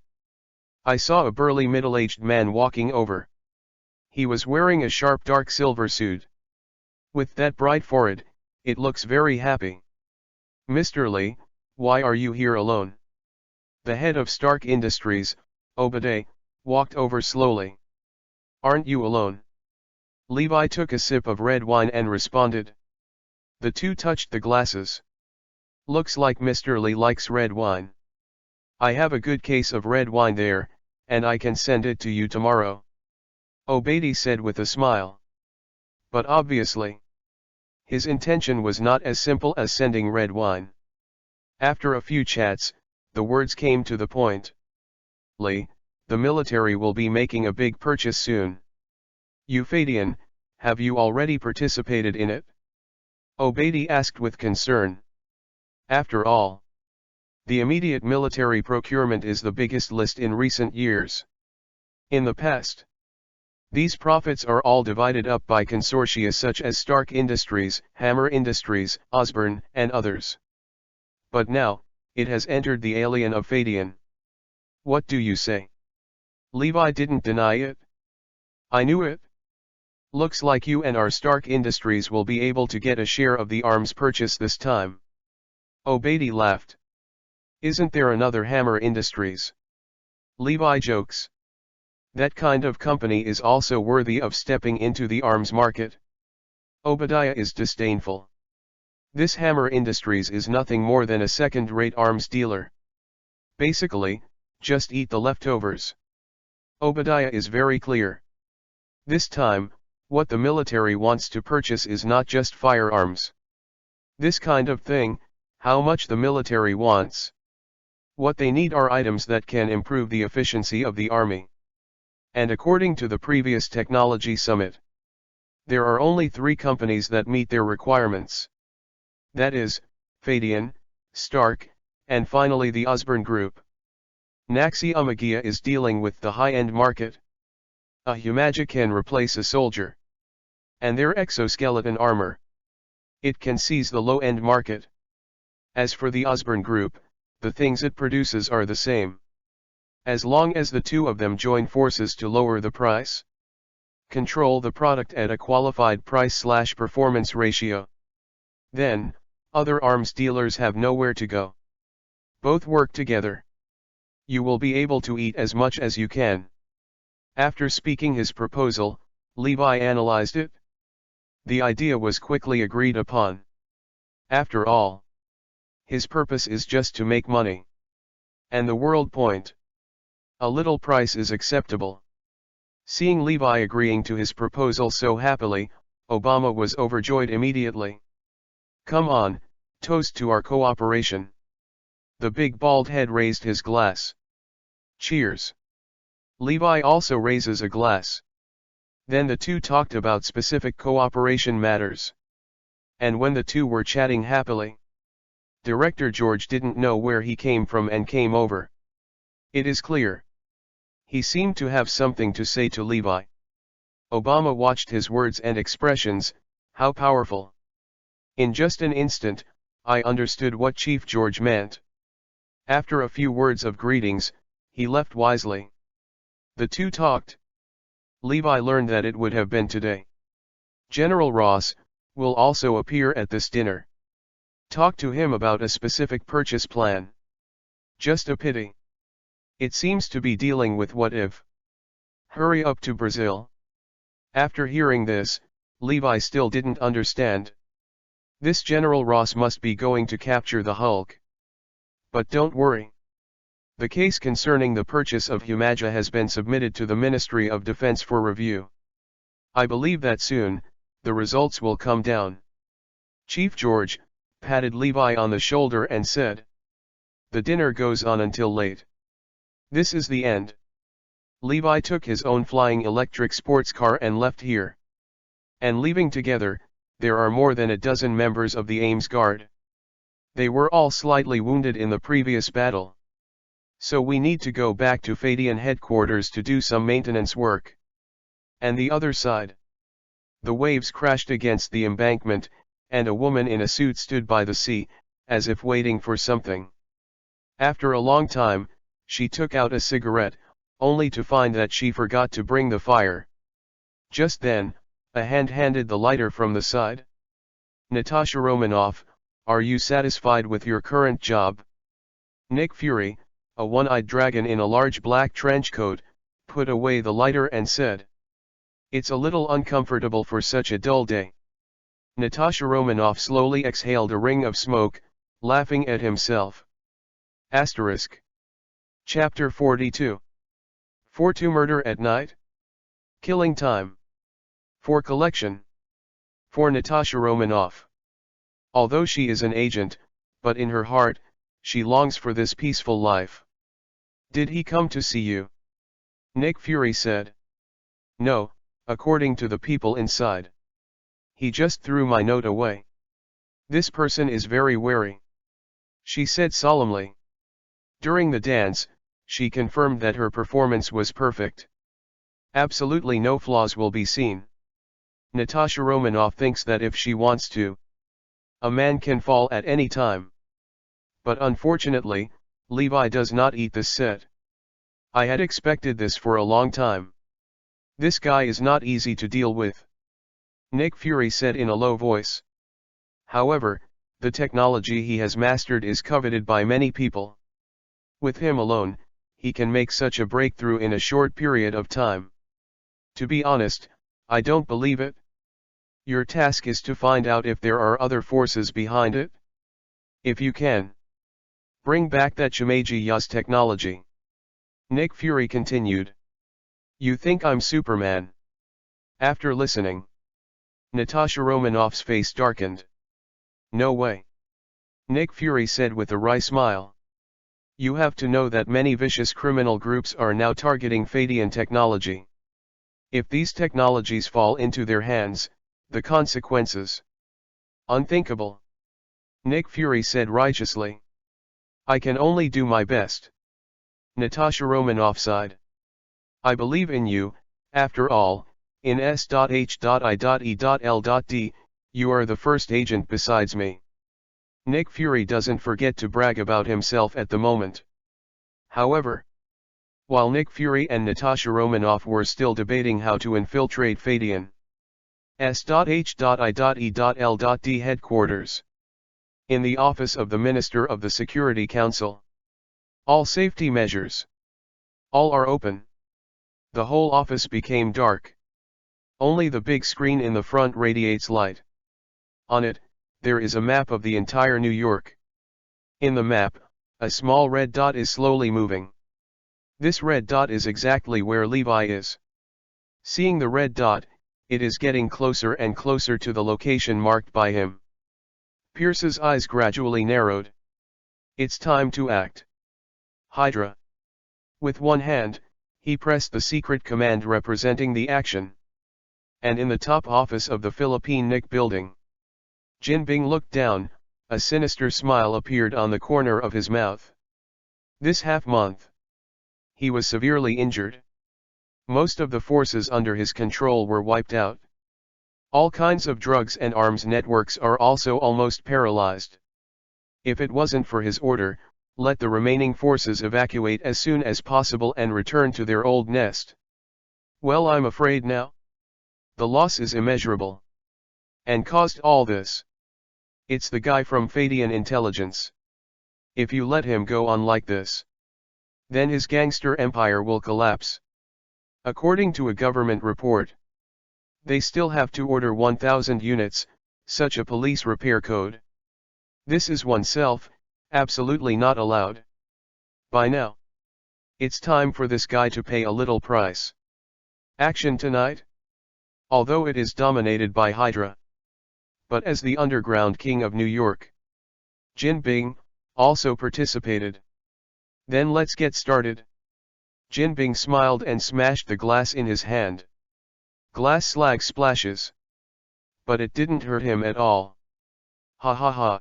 [SPEAKER 1] I saw a burly middle-aged man walking over. He was wearing a sharp dark silver suit. With that bright forehead, it looks very happy. Mr. Lee, why are you here alone? The head of Stark Industries, Obade, walked over slowly. Aren't you alone? Levi took a sip of red wine and responded. The two touched the glasses. Looks like Mr. Lee likes red wine. I have a good case of red wine there, and I can send it to you tomorrow. Obade said with a smile. But obviously, his intention was not as simple as sending red wine. After a few chats, the words came to the point. Lee, the military will be making a big purchase soon. Euphadian, have you already participated in it? Obade asked with concern. After all, the immediate military procurement is the biggest list in recent years. In the past, these profits are all divided up by consortia such as Stark Industries, Hammer Industries, Osborne, and others. But now, it has entered the alien of Fadian. What do you say? Levi didn't deny it. I knew it. Looks like you and our Stark Industries will be able to get a share of the arms purchase this time. Obade laughed. Isn't there another Hammer Industries? Levi jokes. That kind of company is also worthy of stepping into the arms market. Obadiah is disdainful. This Hammer Industries is nothing more than a second-rate arms dealer. Basically, just eat the leftovers. Obadiah is very clear. This time, what the military wants to purchase is not just firearms. This kind of thing, how much the military wants. What they need are items that can improve the efficiency of the army. And according to the previous technology summit, there are only 3 companies that meet their requirements. That is, Fadian, Stark, and finally the Osborne Group. Naxi Umagia is dealing with the high-end market. A Humagia can replace a soldier. And their exoskeleton armor. It can seize the low-end market. As for the Osborne Group, the things it produces are the same. As long as the two of them join forces to lower the price, control the product at a qualified price/performance ratio, then, other arms dealers have nowhere to go. Both work together. You will be able to eat as much as you can. After speaking his proposal, Levi analyzed it. The idea was quickly agreed upon. After all, his purpose is just to make money. And the world point. A little price is acceptable. Seeing Levi agreeing to his proposal so happily, Obama was overjoyed immediately. Come on, toast to our cooperation. The big bald head raised his glass. Cheers. Levi also raises a glass. Then the two talked about specific cooperation matters. And when the two were chatting happily, Director George didn't know where he came from and came over. It is clear. He seemed to have something to say to Levi. Obama watched his words and expressions, how powerful. In just an instant, I understood what Chief George meant. After a few words of greetings, he left wisely. The two talked. Levi learned that it would have been today. General Ross will also appear at this dinner. Talk to him about a specific purchase plan. Just a pity. It seems to be dealing with what if. Hurry up to Brazil. After hearing this, Levi still didn't understand. This General Ross must be going to capture the Hulk. But don't worry. The case concerning the purchase of Himaja has been submitted to the Ministry of Defense for review. I believe that soon, the results will come down. Chief George patted Levi on the shoulder and said, "The dinner goes on until late. This is the end." Levi took his own flying electric sports car and left here. And leaving together, there are more than a dozen members of the Ames Guard. They were all slightly wounded in the previous battle. So we need to go back to Fadian headquarters to do some maintenance work. And the other side. The waves crashed against the embankment, and a woman in a suit stood by the sea, as if waiting for something. After a long time, she took out a cigarette, only to find that she forgot to bring the fire. Just then, a hand handed the lighter from the side. "Natasha Romanoff, are you satisfied with your current job?" Nick Fury, a one-eyed dragon in a large black trench coat, put away the lighter and said, "It's a little uncomfortable for such a dull day." Natasha Romanoff slowly exhaled a ring of smoke, laughing at himself. Asterisk. Chapter 42. For to murder at night? Killing time. For collection. For Natasha Romanoff. Although she is an agent, but in her heart, she longs for this peaceful life. "Did he come to see you?" Nick Fury said. "No, according to the people inside. He just threw my note away. This person is very wary," she said solemnly. During the dance, she confirmed that her performance was perfect. Absolutely no flaws will be seen. Natasha Romanoff thinks that if she wants to, a man can fall at any time. But unfortunately, Levi does not eat this set. I had expected this for a long time. This guy is not easy to deal with," Nick Fury said in a low voice. "However, the technology he has mastered is coveted by many people. With him alone, he can make such a breakthrough in a short period of time. To be honest, I don't believe it. Your task is to find out if there are other forces behind it. If you can, bring back that Shimeji-Ya's technology," Nick Fury continued. "You think I'm Superman?" After listening, Natasha Romanoff's face darkened. "No way," Nick Fury said with a wry smile. "You have to know that many vicious criminal groups are now targeting Fadian technology. If these technologies fall into their hands, the consequences. Unthinkable," Nick Fury said righteously. "I can only do my best." Natasha Romanoff sighed. "I believe in you, after all, in S.H.I.E.L.D., you are the first agent besides me." Nick Fury doesn't forget to brag about himself at the moment. However, while Nick Fury and Natasha Romanoff were still debating how to infiltrate Fadian S.H.I.E.L.D. headquarters, in the office of the Minister of the Security Council, all safety measures, all are open. The whole office became dark. Only the big screen in the front radiates light. On it, there is a map of the entire New York. In the map, a small red dot is slowly moving. This red dot is exactly where Levi is. Seeing the red dot, it is getting closer and closer to the location marked by him. Pierce's eyes gradually narrowed. It's time to act. Hydra. With one hand, he pressed the secret command representing the action. And in the top office of the Philippine Nick building, Jin Bing looked down, a sinister smile appeared on the corner of his mouth. This half-month, he was severely injured. Most of the forces under his control were wiped out. All kinds of drugs and arms networks are also almost paralyzed. If it wasn't for his order, let the remaining forces evacuate as soon as possible and return to their old nest. Well, I'm afraid now, the loss is immeasurable. And caused all this. It's the guy from Fadian Intelligence. If you let him go on like this, then his gangster empire will collapse. According to a government report, they still have to order 1,000 units, such a police repair code. This is oneself, absolutely not allowed. By now, It's time for this guy to pay a little price. Action tonight? Although it is dominated by Hydra. But as the underground king of New York, Jin Bing also participated. Then let's get started. Jin Bing smiled and smashed the glass in his hand. Glass slag splashes. But it didn't hurt him at all. Ha ha ha.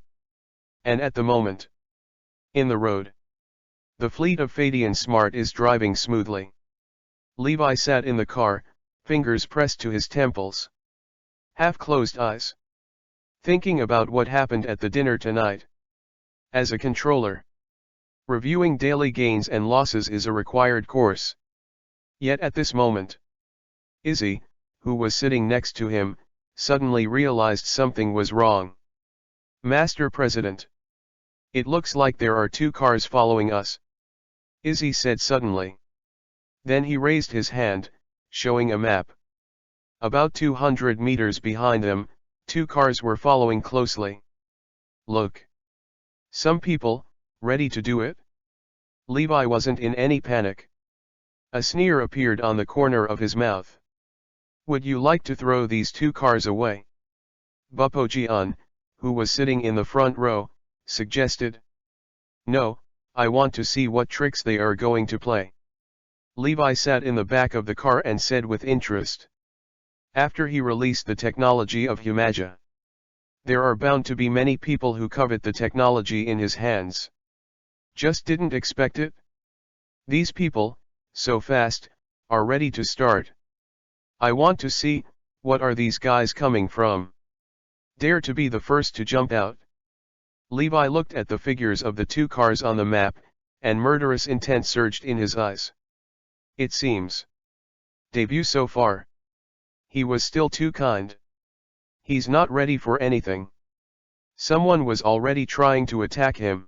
[SPEAKER 1] And at the moment, in the road, the fleet of Fadian Smart is driving smoothly. Levi sat in the car, fingers pressed to his temples. Half-closed eyes. Thinking about what happened at the dinner tonight. As a controller, reviewing daily gains and losses is a required course. Yet at this moment, Izzy, who was sitting next to him, suddenly realized something was wrong. Master President. It looks like there are 2 cars following us. Izzy said suddenly. Then he raised his hand, showing a map. About 200 meters behind them, 2 cars were following closely. Look. Some people, ready to do it? Levi wasn't in any panic. A sneer appeared on the corner of his mouth. Would you like to throw these 2 cars away? Buppo Jian, who was sitting in the front row, suggested. No, I want to see what tricks they are going to play. Levi sat in the back of the car and said with interest. After he released the technology of Humaja, there are bound to be many people who covet the technology in his hands. Just didn't expect it? These people, so fast, are ready to start. I want to see, what are these guys coming from? Dare to be the first to jump out. Levi looked at the figures of the 2 cars on the map, and murderous intent surged in his eyes. It seems. Debut so far. He was still too kind. He's not ready for anything. Someone was already trying to attack him.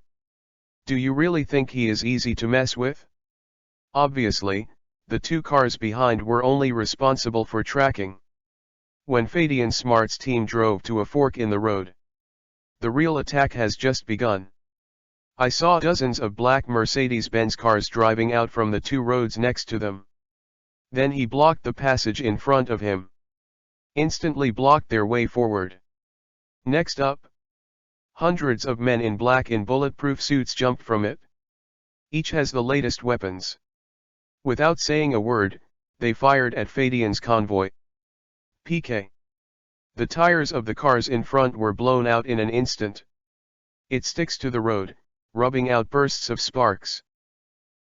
[SPEAKER 1] Do you really think he is easy to mess with? Obviously, the 2 cars behind were only responsible for tracking. When Fadian Smart's team drove to a fork in the road, the real attack has just begun. I saw dozens of black Mercedes-Benz cars driving out from the 2 roads next to them. Then he blocked the passage in front of him. Instantly blocked their way forward. Next up, hundreds of men in black in bulletproof suits jumped from it. Each has the latest weapons. Without saying a word, they fired at Fadian's convoy. PK. The tires of the cars in front were blown out in an instant. It sticks to the road, rubbing out bursts of sparks.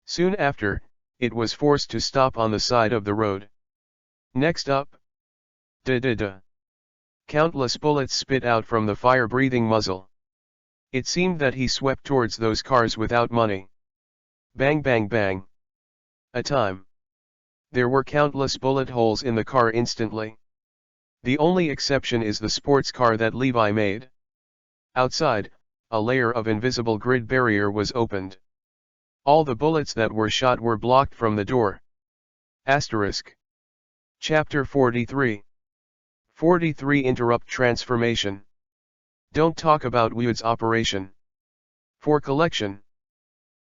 [SPEAKER 1] Soon after, it was forced to stop on the side of the road. Next up. Da-da-da. Countless bullets spit out from the fire-breathing muzzle. It seemed that he swept towards those cars without money. Bang bang bang. A time. There were countless bullet holes in the car instantly. The only exception is the sports car that Levi made. Outside, a layer of invisible grid barrier was opened. All the bullets that were shot were blocked from the door. Asterisk. Chapter 43. 43 Interrupt Transformation. Don't talk about Wood's operation. For collection.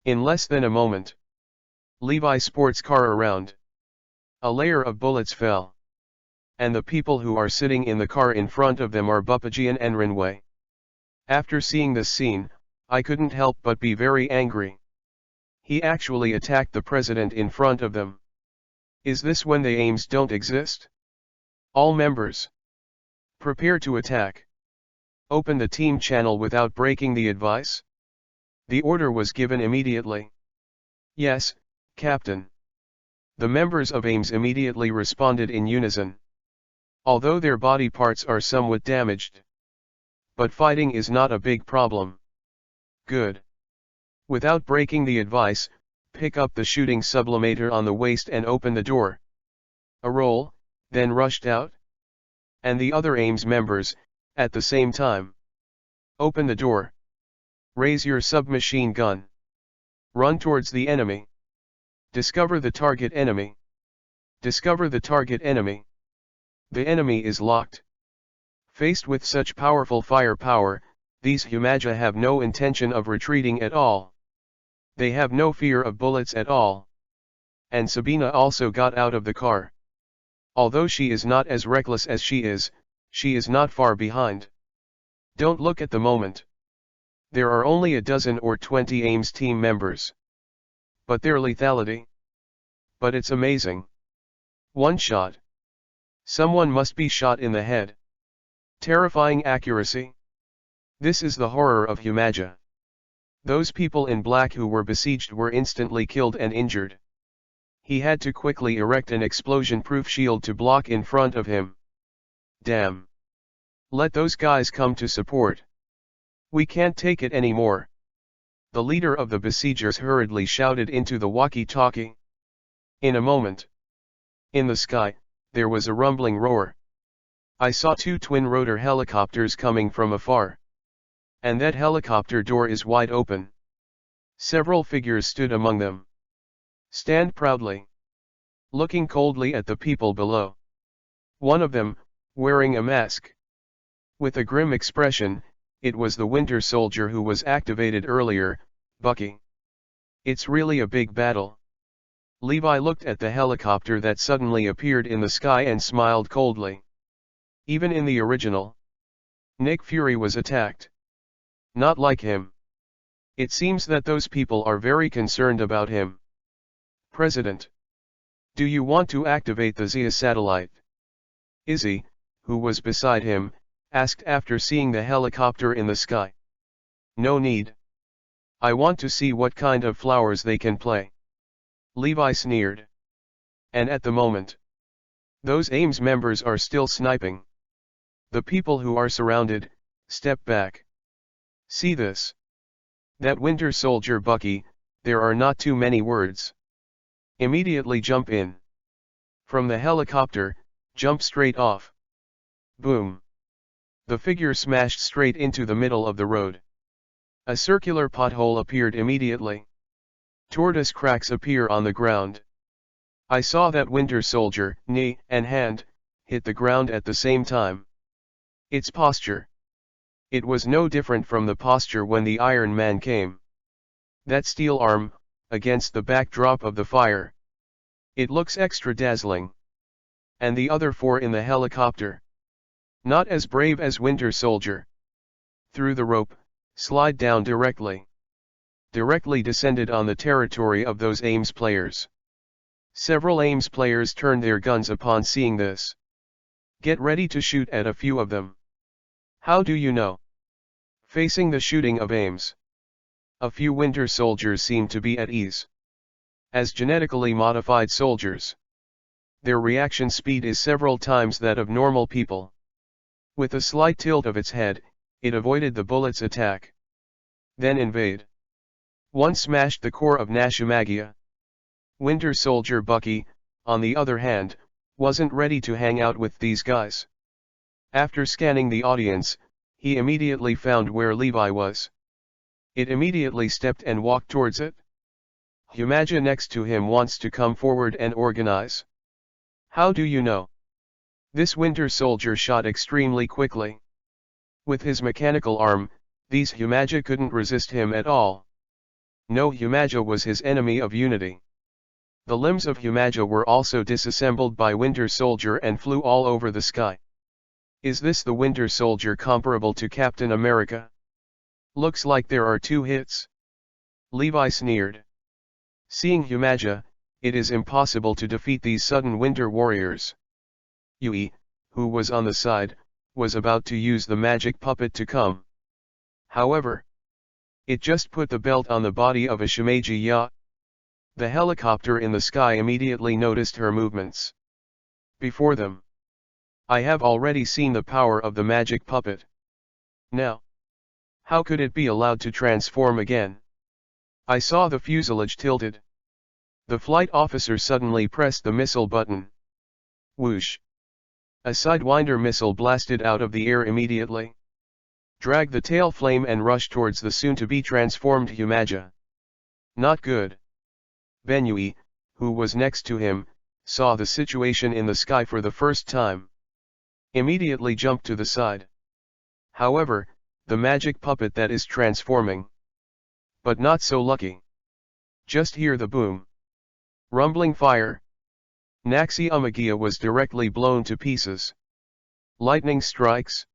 [SPEAKER 1] In less than a moment. Levi's sports car around. A layer of bullets fell. And the people who are sitting in the car in front of them are Bupajian and Rinwei. After seeing this scene, I couldn't help but be very angry. He actually attacked the president in front of them. Is this when the aims don't exist? All members. Prepare to attack. Open the team channel without breaking the advice. The order was given immediately. Yes, Captain. The members of AIMS immediately responded in unison. Although their body parts are somewhat damaged. But fighting is not a big problem. Good. Without breaking the advice, pick up the shooting sublimator on the waist and open the door. A roll, then rushed out. And the other AIMS members, at the same time. Open the door. Raise your submachine gun. Run towards the enemy. Discover the target enemy. Discover the target enemy. The enemy is locked. Faced with such powerful firepower, these Humaja have no intention of retreating at all. They have no fear of bullets at all. and Sabina also got out of the car. Although she is not as reckless as she is not far behind. Don't look at the moment. There are only a dozen or 20 AIMS team members. But their lethality. But it's amazing. One shot. Someone must be shot in the head. Terrifying accuracy. This is the horror of Humaja. Those people in black who were besieged were instantly killed and injured. He had to quickly erect an explosion-proof shield to block in front of him. Damn. Let those guys come to support. We can't take it anymore. The leader of the besiegers hurriedly shouted into the walkie-talkie. In a moment. In the sky, there was a rumbling roar. I saw two twin-rotor helicopters coming from afar. And that helicopter door is wide open. Several figures stood among them. Stand proudly. Looking coldly at the people below. One of them, wearing a mask. With a grim expression, it was the Winter Soldier who was activated earlier, Bucky. It's really a big battle. Levi looked at the helicopter that suddenly appeared in the sky and smiled coldly. Even in the original, Nick Fury was attacked. Not like him. It seems that those people are very concerned about him. President. Do you want to activate the Zia satellite? Izzy, who was beside him, asked after seeing the helicopter in the sky. No need. I want to see what kind of flowers they can play. Levi sneered. And at the moment, those AIMS members are still sniping. The people who are surrounded, step back. See this. That Winter Soldier Bucky, there are not too many words. Immediately jump in. From the helicopter, jump straight off. Boom. The figure smashed straight into the middle of the road. A circular pothole appeared immediately. Tortoise cracks appear on the ground. I saw that Winter Soldier, knee and hand, hit the ground at the same time. Its posture. It was no different from the posture when the Iron Man came. That steel arm, against the backdrop of the fire. It looks extra dazzling. And the other four in the helicopter. Not as brave as Winter Soldier. Through the rope, slide down directly. Directly descended on the territory of those AIMS players. Several AIMS players turned their guns upon seeing this. Get ready to shoot at a few of them. How do you know? Facing the shooting of AIMS. A few Winter Soldiers seem to be at ease. As genetically modified soldiers. Their reaction speed is several times that of normal people. With a slight tilt of its head, it avoided the bullet's attack. Then invade. One smashed the core of Nashimagia. Winter Soldier Bucky, on the other hand, wasn't ready to hang out with these guys. After scanning the audience, he immediately found where Levi was. It immediately stepped and walked towards it. Humaja next to him wants to come forward and organize. How do you know? This Winter Soldier shot extremely quickly. With his mechanical arm, these Humaja couldn't resist him at all. No Humaja was his enemy of unity. The limbs of Humaja were also disassembled by Winter Soldier and flew all over the sky. Is this the Winter Soldier comparable to Captain America? Looks like there are two hits. Levi sneered. Seeing Humaja, it is impossible to defeat these sudden winter warriors. Yui, who was on the side, was about to use the magic puppet to come. However, it just put the belt on the body of a Shimeji Ya. The helicopter in the sky immediately noticed her movements. Before them. I have already seen the power of the magic puppet. Now. How could it be allowed to transform again? I saw the fuselage tilted. The flight officer suddenly pressed the missile button. Whoosh. A Sidewinder missile blasted out of the air immediately. Dragged the tail flame and rushed towards the soon-to-be transformed Humaja. Not good. Benui, who was next to him, saw the situation in the sky for the first time. Immediately jumped to the side. However, the magic puppet that is transforming. But not so lucky. Just hear the boom. Rumbling fire. Naxi Umagia was directly blown to pieces. Lightning strikes.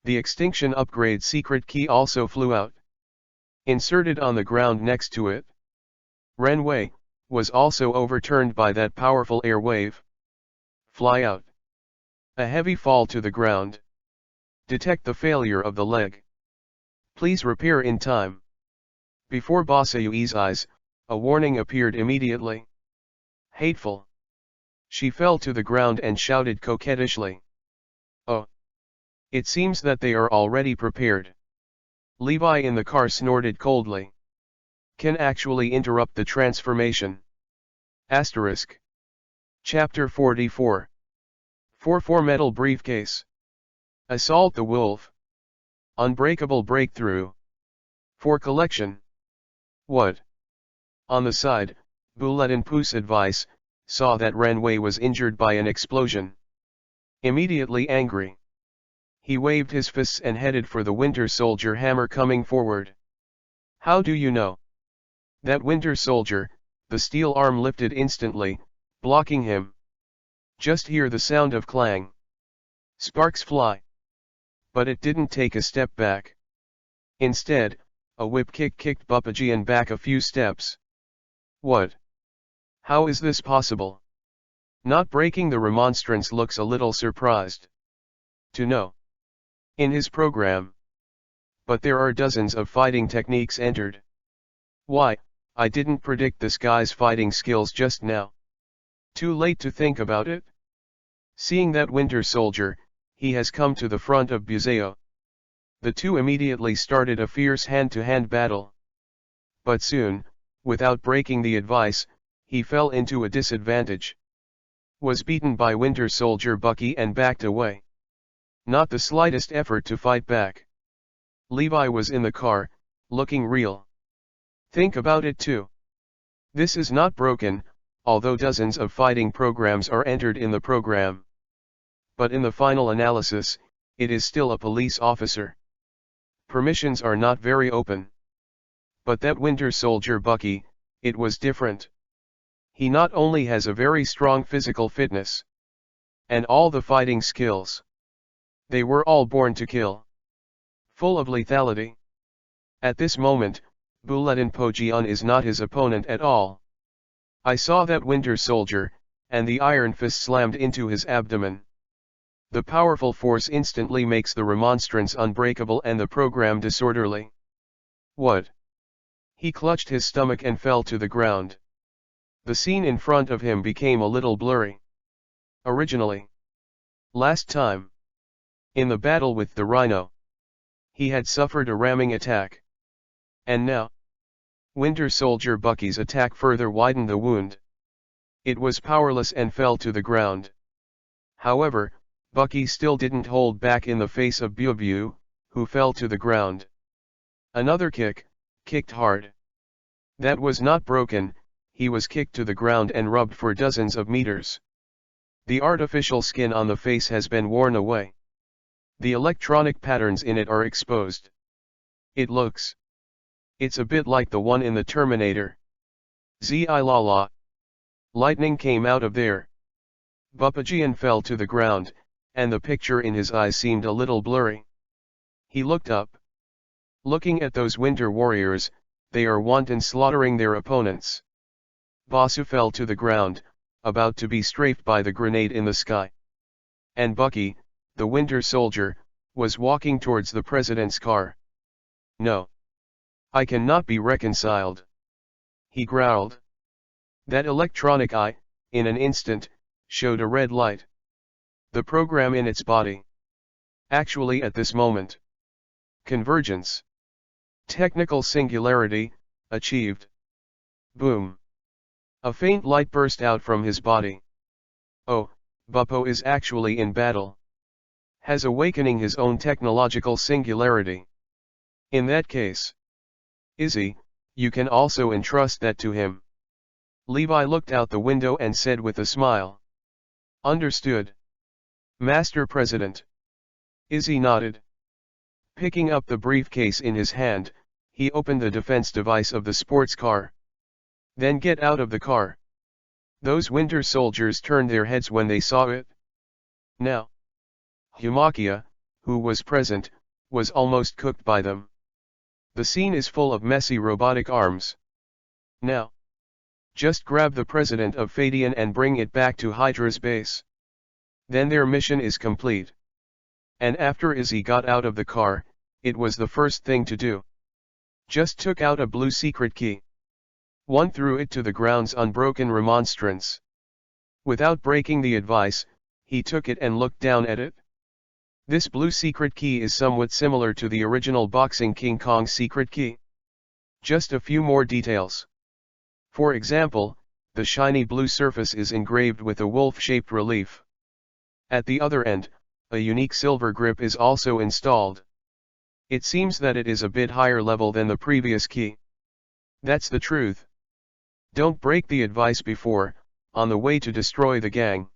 [SPEAKER 1] The extinction upgrade secret key also flew out. Inserted on the ground next to it. Renwei was also overturned by that powerful air wave. Fly out. A heavy fall to the ground. Detect the failure of the leg. Please repair in time. Before Basayui's eyes, a warning appeared immediately. Hateful. She fell to the ground and shouted coquettishly. Oh. It seems that they are already prepared. Levi in the car snorted coldly. Can actually interrupt the transformation. Asterisk. Chapter 44. 4-4 Metal Briefcase. Assault the Wolf. Unbreakable Breakthrough. 4 Collection. What? On the side, Buletin Pu's advice, saw that Renwei was injured by an explosion. Immediately angry. He waved his fists and headed for the Winter Soldier hammer coming forward. How do you know? That Winter Soldier, the steel arm lifted instantly, blocking him. Just hear the sound of clang. Sparks fly. But it didn't take a step back. Instead, a whip kick kicked Bupajian back a few steps. What? How is this possible? Not breaking the remonstrance looks a little surprised. To know. In his program. But there are dozens of fighting techniques entered. Why, I didn't predict this guy's fighting skills just now. Too late to think about it? Seeing that Winter Soldier, he has come to the front of Buzeo. The two immediately started a fierce hand-to-hand battle. But soon, without breaking the advice, he fell into a disadvantage. Was beaten by Winter Soldier Bucky and backed away. Not the slightest effort to fight back. Levi was in the car, looking real. Think about it too. This is not broken, although dozens of fighting programs are entered in the program. But in the final analysis, it is still a police officer. Permissions are not very open. But that Winter Soldier Bucky, it was different. He not only has a very strong physical fitness, and all the fighting skills. They were all born to kill. Full of lethality. At this moment, Buletin Pojian is not his opponent at all. I saw that Winter Soldier, and the iron fist slammed into his abdomen. The powerful force instantly makes the remonstrance unbreakable and the program disorderly. What? He clutched his stomach and fell to the ground. The scene in front of him became a little blurry. Originally. Last time. In the battle with the Rhino. He had suffered a ramming attack. And now. Winter Soldier Bucky's attack further widened the wound. It was powerless and fell to the ground. However, Bucky still didn't hold back in the face of Bubu, who fell to the ground. Another kick, kicked hard. That was not broken, he was kicked to the ground and rubbed for dozens of meters. The artificial skin on the face has been worn away. The electronic patterns in it are exposed. It's a bit like the one in the Terminator. Zi-la-la. Lightning came out of there. Bupajian fell to the ground, and the picture in his eyes seemed a little blurry. He looked up. Looking at those winter warriors, they are wanton slaughtering their opponents. Basu fell to the ground, about to be strafed by the grenade in the sky. And Bucky, the Winter Soldier, was walking towards the president's car. No. I cannot be reconciled. He growled. That electronic eye, in an instant, showed a red light. The program in its body. Actually at this moment. Convergence. Technical singularity, achieved. Boom. A faint light burst out from his body. Oh, Buppo is actually in battle. Has awakening his own technological singularity. In that case. Izzy, you can also entrust that to him. Levi looked out the window and said with a smile. Understood. Master President. Izzy nodded. Picking up the briefcase in his hand, he opened the defense device of the sports car. Then get out of the car. Those winter soldiers turned their heads when they saw it. Now, Humakia, who was present, was almost cooked by them. The scene is full of messy robotic arms. Now, just grab the president of Fadian and bring it back to Hydra's base. Then their mission is complete. And after Izzy got out of the car, it was the first thing to do. Just took out a blue secret key. One threw it to the ground's unbroken remonstrance. Without breaking the advice, he took it and looked down at it. This blue secret key is somewhat similar to the original Boxing King Kong secret key. Just a few more details. For example, the shiny blue surface is engraved with a wolf-shaped relief. At the other end, a unique silver grip is also installed. It seems that it is a bit higher level than the previous key. That's the truth. Don't break the advice before, on the way to destroy the gang.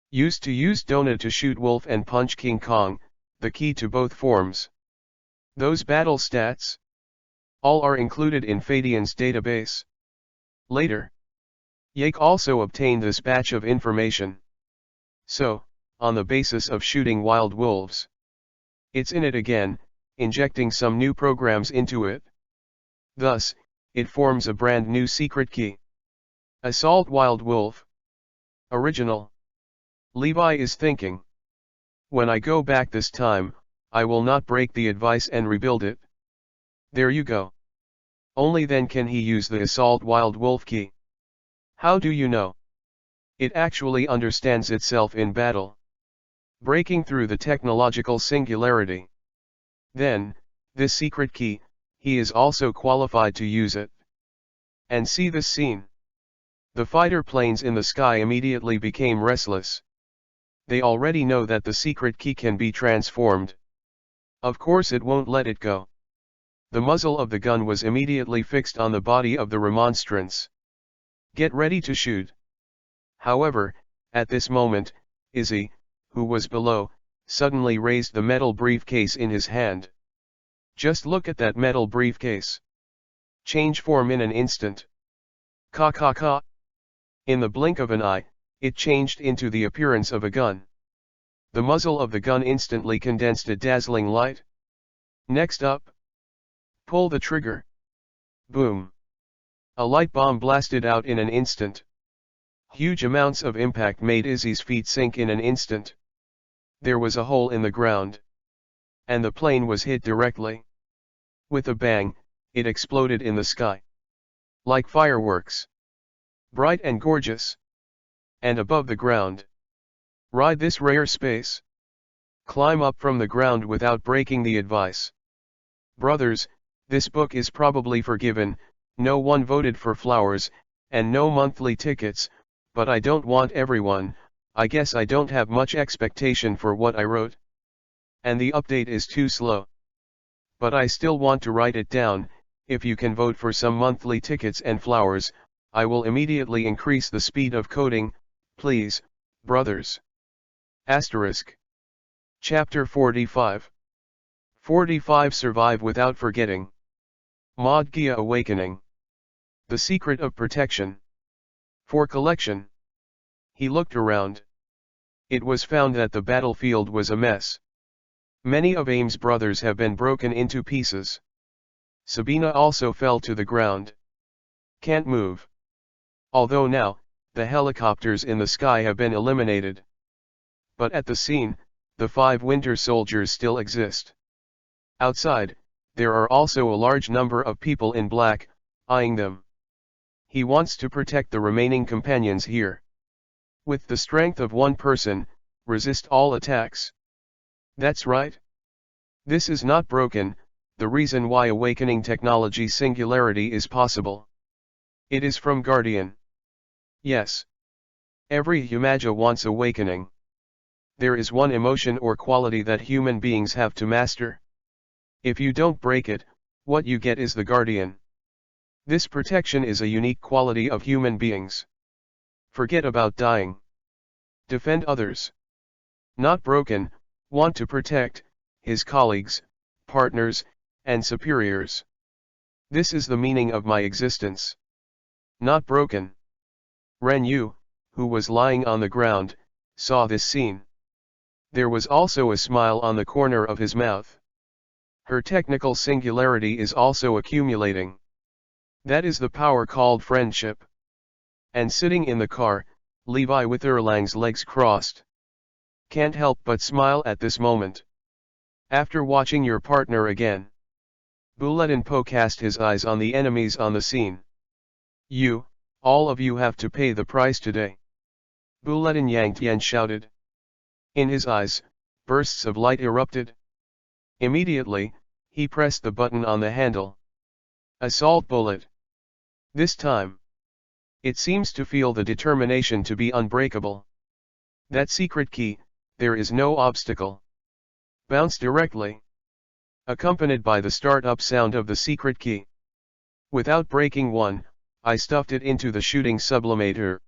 [SPEAKER 1] Use Dona to shoot Wolf and punch King Kong, the key to both forms. Those battle stats? All are included in Fadian's database. Later, Yake also obtained this batch of information. So, on the basis of shooting wild wolves, it's in it again, injecting some new programs into it. Thus, it forms a brand new secret key. Assault Wild Wolf. Original. Levi is thinking. When I go back this time, I will not break the advice and rebuild it. There you go. Only then can he use the Assault Wild Wolf key. How do you know? It actually understands itself in battle. Breaking through the technological singularity. Then, this secret key, he is also qualified to use it. And see this scene. The fighter planes in the sky immediately became restless. They already know that the secret key can be transformed. Of course it won't let it go. The muzzle of the gun was immediately fixed on the body of the remonstrance. Get ready to shoot. However, at this moment, Izzy, who was below, suddenly raised the metal briefcase in his hand. Just look at that metal briefcase. Change form in an instant. Ka ka ka. In the blink of an eye, it changed into the appearance of a gun. The muzzle of the gun instantly condensed a dazzling light. Next up. Pull the trigger. Boom. A light bomb blasted out in an instant. Huge amounts of impact made Izzy's feet sink in an instant. There was a hole in the ground. And the plane was hit directly. With a bang, it exploded in the sky. Like fireworks. Bright and gorgeous. And above the ground. Ride this rare space. Climb up from the ground without breaking the advice. Brothers, this book is probably forgiven, no one voted for flowers, and no monthly tickets, but I don't want everyone, I guess I don't have much expectation for what I wrote. And the update is too slow. But I still want to write it down, if you can vote for some monthly tickets and flowers, I will immediately increase the speed of coding, please, brothers. Asterisk. Chapter 45. 45 Survive Without Forgetting. Modgia Awakening. The Secret of Protection. For collection. He looked around. It was found that the battlefield was a mess. Many of Aim's brothers have been broken into pieces. Sabina also fell to the ground. Can't move. Although now, the helicopters in the sky have been eliminated. But at the scene, the 5 winter soldiers still exist. Outside, there are also a large number of people in black, eyeing them. He wants to protect the remaining companions here. With the strength of one person, resist all attacks. That's right. This is not broken, the reason why awakening technology singularity is possible. It is from Guardian. Yes. Every Humaja wants awakening. There is one emotion or quality that human beings have to master. If you don't break it, what you get is the Guardian. This protection is a unique quality of human beings. Forget about dying. Defend others. Not broken, want to protect his colleagues, partners, and superiors. This is the meaning of my existence. Not broken. Ren Yu, who was lying on the ground, saw this scene. There was also a smile on the corner of his mouth. Her technical singularity is also accumulating. That is the power called friendship. And sitting in the car, Levi with Erlang's legs crossed. Can't help but smile at this moment. After watching your partner again. Bulletin Po cast his eyes on the enemies on the scene. You, all of you have to pay the price today. Bulletin Yang Tian shouted. In his eyes, bursts of light erupted. Immediately, he pressed the button on the handle. Assault bullet. This time, it seems to feel the determination to be unbreakable. That secret key, there is no obstacle. Bounce directly. Accompanied by the start-up sound of the secret key. Without breaking one, I stuffed it into the shooting sublimator.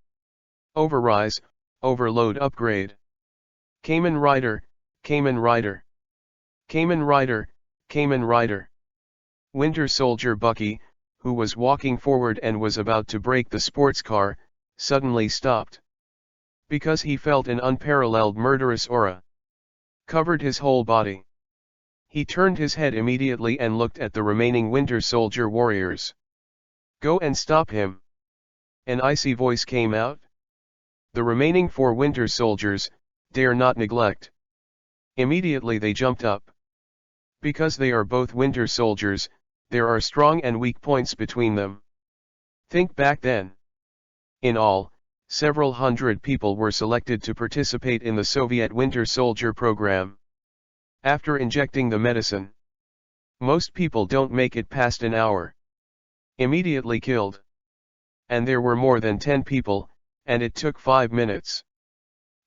[SPEAKER 1] Overrise, overload upgrade. Kamen Rider, Kamen Rider. Kamen Rider, Kamen Rider. Winter Soldier Bucky, who was walking forward and was about to brake the sports car, suddenly stopped. Because he felt an unparalleled murderous aura. Covered his whole body. He turned his head immediately and looked at the remaining Winter Soldier warriors. Go and stop him. An icy voice came out. The remaining 4 Winter Soldiers, dare not neglect. Immediately they jumped up. Because they are both Winter Soldiers, there are strong and weak points between them. Think back then. In all, several hundred people were selected to participate in the Soviet Winter Soldier program. After injecting the medicine, most people don't make it past an hour. Immediately killed. And there were more than 10 people, and it took 5 minutes.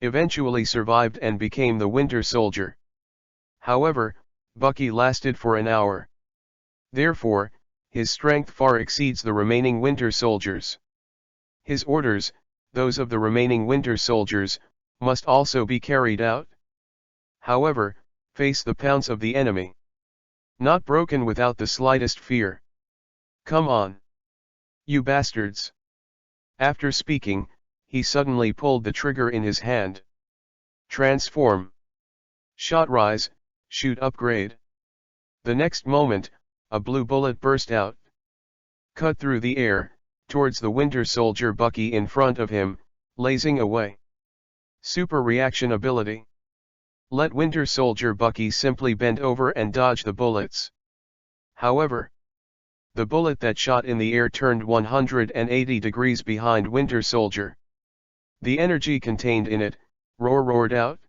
[SPEAKER 1] Eventually survived and became the Winter Soldier. However, Bucky lasted for an hour. Therefore, his strength far exceeds the remaining Winter Soldiers. His orders, those of the remaining Winter Soldiers, must also be carried out. However, face the pounce of the enemy. Not broken without the slightest fear. Come on. You bastards. After speaking, he suddenly pulled the trigger in his hand. Transform. Shot rise, shoot upgrade. The next moment, a blue bullet burst out. Cut through the air, towards the Winter Soldier Bucky in front of him, lasing away. Super reaction ability. Let Winter Soldier Bucky simply bend over and dodge the bullets. However, the bullet that shot in the air turned 180 degrees behind Winter Soldier. The energy contained in it, roared out.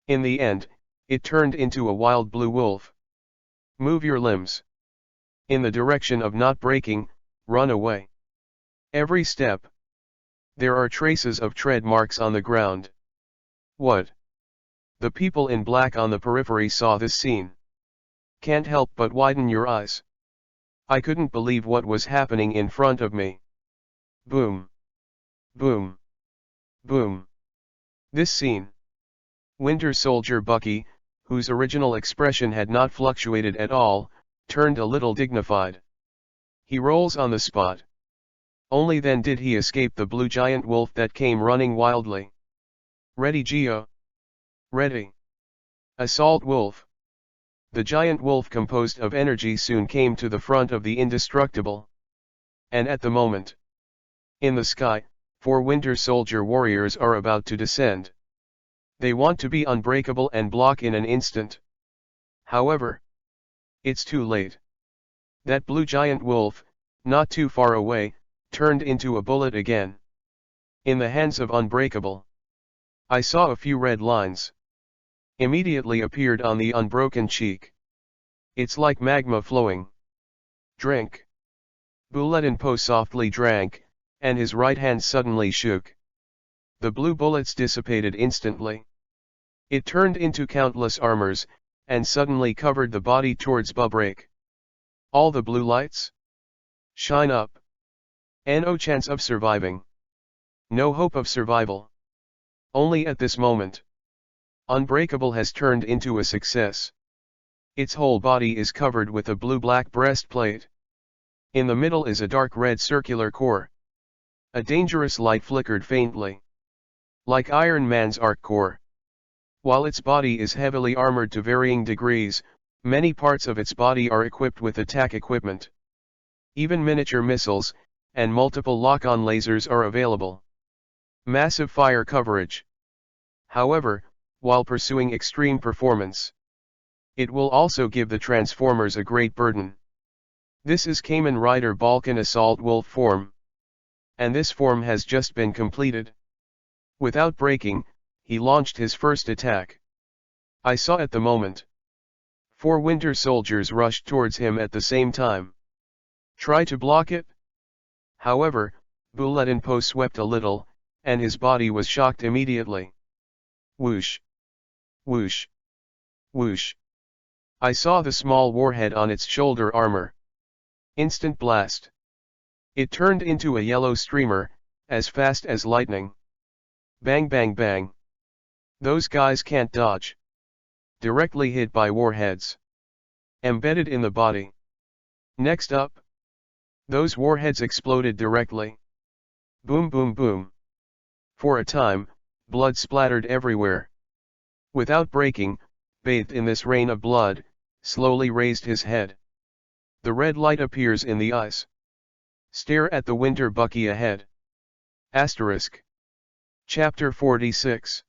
[SPEAKER 1] In the end, it turned into a wild blue wolf. Move your limbs. In the direction of not breaking, run away. Every step. There are traces of tread marks on the ground. What? The people in black on the periphery saw this scene. Can't help but widen your eyes. I couldn't believe what was happening in front of me. Boom. Boom. Boom. This scene. Winter Soldier Bucky, whose original expression had not fluctuated at all, turned a little dignified. He rolls on the spot. Only then did he escape the blue giant wolf that came running wildly. Ready, Geo? Ready. Assault wolf. The giant wolf composed of energy soon came to the front of the indestructible. And at the moment, in the sky, 4 Winter Soldier warriors are about to descend. They want to be unbreakable and block in an instant. However, it's too late. That blue giant wolf, not too far away, turned into a bullet again. In the hands of Unbreakable, I saw a few red lines. Immediately appeared on the unbroken cheek. It's like magma flowing. Drink. Bulletin Po softly drank, and his right hand suddenly shook. The blue bullets dissipated instantly. It turned into countless armors, and suddenly covered the body towards Bubreak. All the blue lights? Shine up. No chance of surviving. No hope of survival. Only at this moment. Unbreakable has turned into a success. Its whole body is covered with a blue-black breastplate. In the middle is a dark red circular core. A dangerous light flickered faintly. Like Iron Man's arc core. While its body is heavily armored to varying degrees, many parts of its body are equipped with attack equipment. Even miniature missiles, and multiple lock-on lasers are available. Massive fire coverage. However, while pursuing extreme performance, it will also give the Transformers a great burden. This is Kamen Rider Balkan Assault Wolf form. And this form has just been completed. Without breaking, he launched his first attack. I saw at the moment. 4 Winter Soldiers rushed towards him at the same time. Try to block it? However, Buletinpo swept a little, and his body was shocked immediately. Whoosh! Whoosh! Whoosh! I saw the small warhead on its shoulder armor. Instant blast. It turned into a yellow streamer, as fast as lightning. Bang bang bang. Those guys can't dodge. Directly hit by warheads. Embedded in the body. Next up. Those warheads exploded directly. Boom boom boom. For a time, blood splattered everywhere. Without breaking, bathed in this rain of blood, slowly raised his head. The red light appears in the eyes. Stare at the winter Bucky ahead. Asterisk. Chapter 46.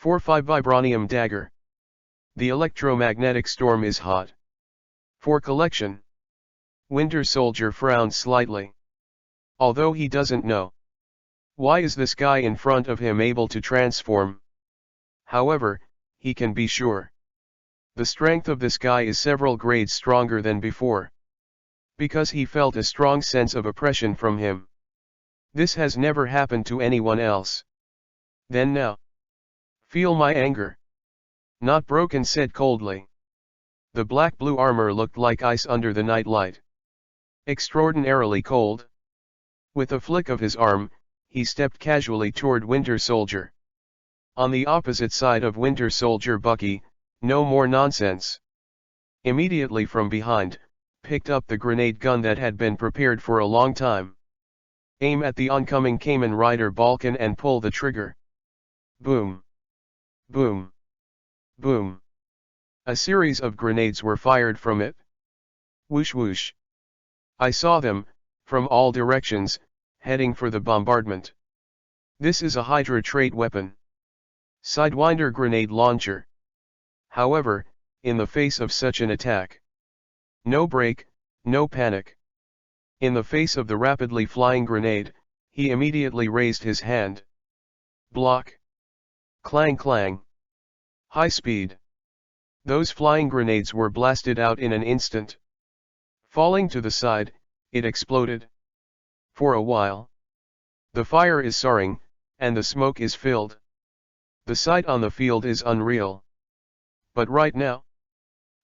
[SPEAKER 1] 4-5 Vibranium Dagger. The electromagnetic storm is hot. For collection. Winter Soldier frowns slightly. Although he doesn't know. Why is this guy in front of him able to transform? However, he can be sure. The strength of this guy is several grades stronger than before. Because he felt a strong sense of oppression from him. This has never happened to anyone else. Then now. Feel my anger. Not broken, said coldly. The black-blue armor looked like ice under the night light. Extraordinarily cold. With a flick of his arm, he stepped casually toward Winter Soldier. On the opposite side of Winter Soldier Bucky, no more nonsense. Immediately from behind, picked up the grenade gun that had been prepared for a long time. Aim at the oncoming Kamen Rider Balkan and pull the trigger. Boom. Boom. Boom. A series of grenades were fired from it. Whoosh whoosh. I saw them, from all directions, heading for the bombardment. This is a Hydra trait weapon. Sidewinder grenade launcher. However, in the face of such an attack. No break, no panic. In the face of the rapidly flying grenade, he immediately raised his hand. Block. Clang clang. High speed. Those flying grenades were blasted out in an instant. Falling to the side, it exploded. For a while. The fire is soaring, and the smoke is filled. The sight on the field is unreal. But right now,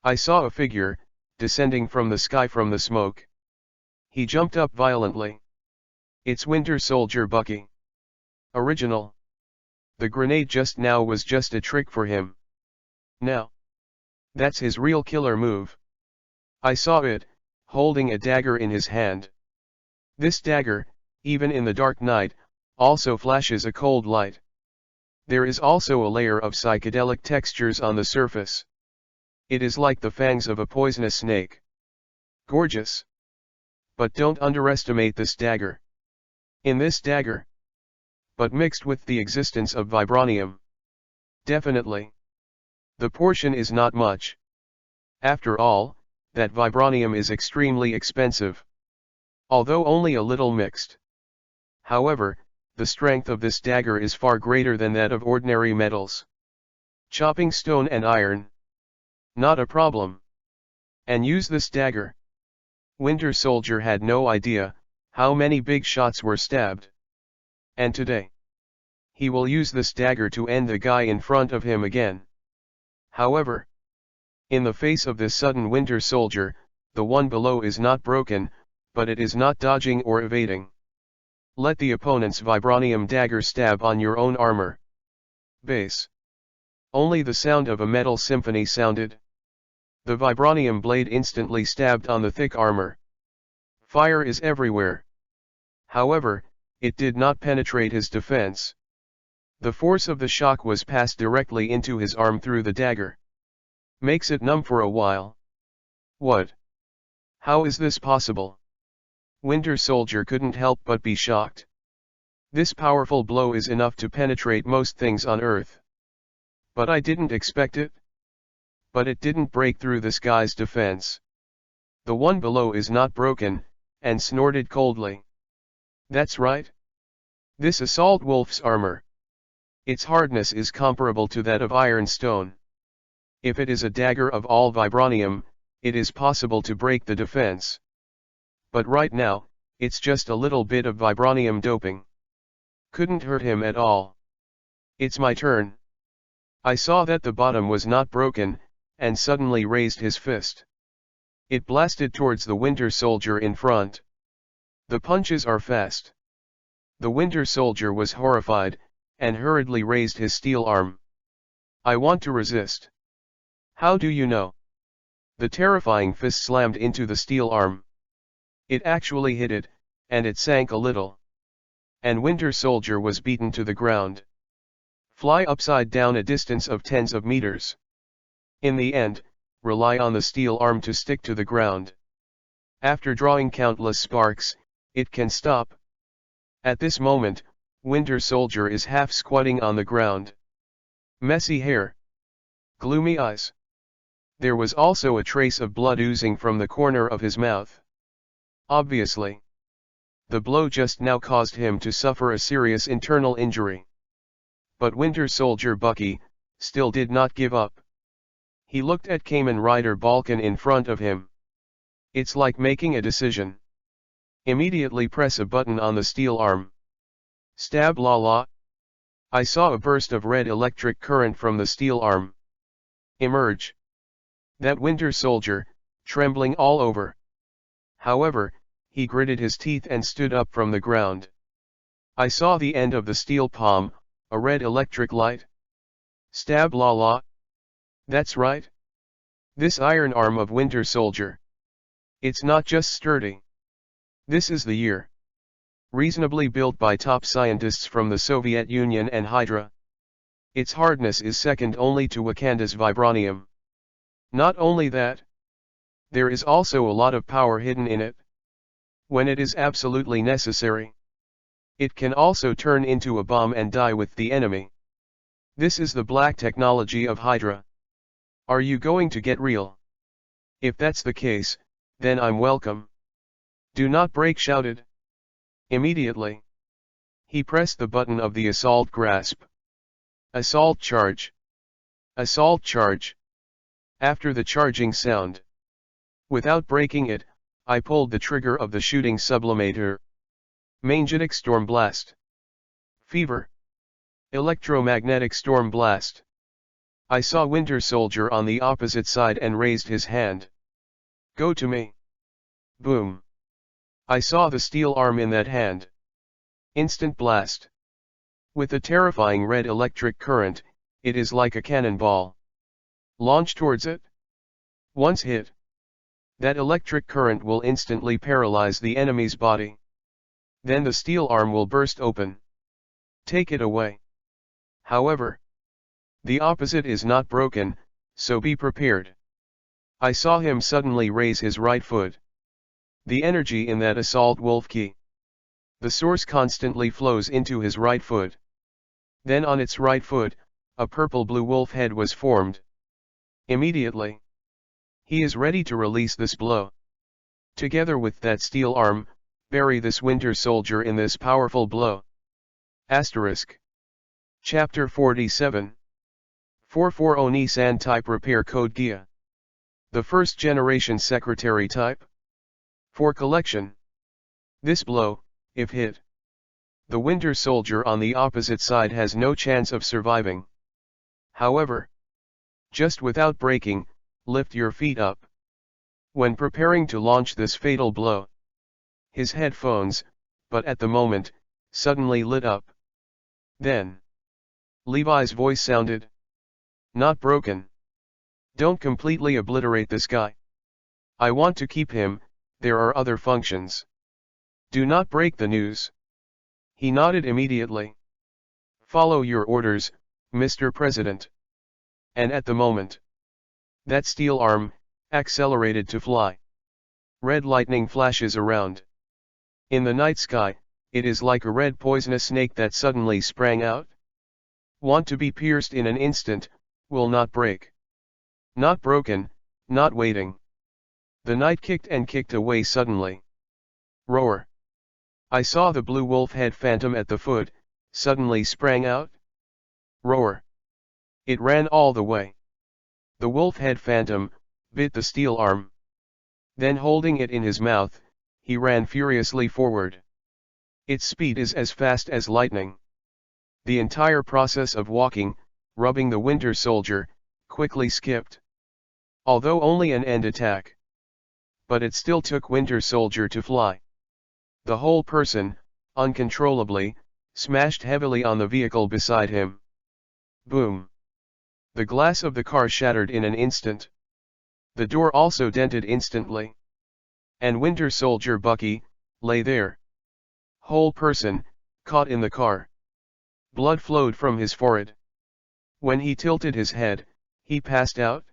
[SPEAKER 1] I saw a figure, descending from the sky from the smoke. He jumped up violently. It's Winter Soldier Bucky. Original. The grenade just now was just a trick for him. Now. That's his real killer move. I saw it, holding a dagger in his hand. This dagger, even in the dark night, also flashes a cold light. There is also a layer of psychedelic textures on the surface. It is like the fangs of a poisonous snake. Gorgeous. But don't underestimate this dagger. In this dagger, but mixed with the existence of vibranium. Definitely. The portion is not much. After all, that vibranium is extremely expensive. Although only a little mixed. However, the strength of this dagger is far greater than that of ordinary metals. Chopping stone and iron. Not a problem. And use this dagger. Winter Soldier had no idea how many big shots were stabbed. And today, he will use this dagger to end the guy in front of him again. However, in the face of this sudden Winter Soldier, the one below is not broken, but it is not dodging or evading. Let the opponent's vibranium dagger stab on your own armor. Bass. Only the sound of a metal symphony sounded. The vibranium blade instantly stabbed on the thick armor. Fire is everywhere. However, it did not penetrate his defense. The force of the shock was passed directly into his arm through the dagger. Makes it numb for a while. What? How is this possible? Winter Soldier couldn't help but be shocked. This powerful blow is enough to penetrate most things on Earth. But I didn't expect it. But it didn't break through this guy's defense. The one below is not broken, and snorted coldly. That's right. This assault wolf's armor. Its hardness is comparable to that of ironstone. If it is a dagger of all vibranium, it is possible to break the defense. But right now, it's just a little bit of vibranium doping. Couldn't hurt him at all. It's my turn. I saw that the bottom was not broken, and suddenly raised his fist. It blasted towards the Winter Soldier in front. The punches are fast. The Winter Soldier was horrified, and hurriedly raised his steel arm. I want to resist. How do you know? The terrifying fist slammed into the steel arm. It actually hit it, and it sank a little. And Winter Soldier was beaten to the ground. Fly upside down a distance of tens of meters. In the end, rely on the steel arm to stick to the ground. After drawing countless sparks, it can stop. At this moment, Winter Soldier is half squatting on the ground. Messy hair. Gloomy eyes. There was also a trace of blood oozing from the corner of his mouth. Obviously, the blow just now caused him to suffer a serious internal injury. But Winter Soldier Bucky still did not give up. He looked at Kamen Rider Balkan in front of him. It's like making a decision. Immediately press a button on the steel arm. Stab la la. I saw a burst of red electric current from the steel arm emerge. That Winter Soldier, trembling all over. However, he gritted his teeth and stood up from the ground. I saw the end of the steel palm, a red electric light. Stab la la. That's right. This iron arm of Winter Soldier. It's not just sturdy. This is the year. Reasonably built by top scientists from the Soviet Union and Hydra. Its hardness is second only to Wakanda's vibranium. Not only that, there is also a lot of power hidden in it. When it is absolutely necessary, it can also turn into a bomb and die with the enemy. This is the black technology of Hydra. Are you going to get real? If that's the case, then I'm welcome. Do not break, shouted. Immediately, he pressed the button of the assault grasp. Assault charge. Assault charge. After the charging sound, without breaking it, I pulled the trigger of the shooting sublimator. Magnetic storm blast. Fever. Electromagnetic storm blast. I saw Winter Soldier on the opposite side and raised his hand. Go to me. Boom. I saw the steel arm in that hand. Instant blast. With a terrifying red electric current, it is like a cannonball. Launch towards it. Once hit, that electric current will instantly paralyze the enemy's body. Then the steel arm will burst open. Take it away. However, the opposite is not broken, so be prepared. I saw him suddenly raise his right foot. The energy in that assault wolf key. The source constantly flows into his right foot. Then on its right foot, a purple-blue wolf head was formed. Immediately, he is ready to release this blow. Together with that steel arm, bury this Winter Soldier in this powerful blow. Asterisk. Chapter 47. 440 Nissan Type Repair Code Gia. The first generation secretary type. For collection. This blow, if hit, the Winter Soldier on the opposite side has no chance of surviving. However, just without breaking, lift your feet up. When preparing to launch this fatal blow, his headphones, but at the moment, suddenly lit up. Then, Levi's voice sounded. Not broken. Don't completely obliterate this guy. I want to keep him, there are other functions. Do not break the news. He nodded immediately. Follow your orders, Mr. President. And at the moment, that steel arm accelerated to fly. Red lightning flashes around. In the night sky, it is like a red poisonous snake that suddenly sprang out. Want to be pierced in an instant, will not break. Not broken, not waiting. The night kicked and kicked away suddenly. Roar. I saw the blue wolf head phantom at the foot, suddenly sprang out. Roar. It ran all the way. The wolf head phantom bit the steel arm. Then holding it in his mouth, he ran furiously forward. Its speed is as fast as lightning. The entire process of walking, rubbing the Winter Soldier, quickly skipped. Although only an end attack. But it still took Winter Soldier to fly. The whole person, uncontrollably, smashed heavily on the vehicle beside him. Boom. The glass of the car shattered in an instant. The door also dented instantly. And Winter Soldier Bucky lay there. Whole person, caught in the car. Blood flowed from his forehead. When he tilted his head, he passed out.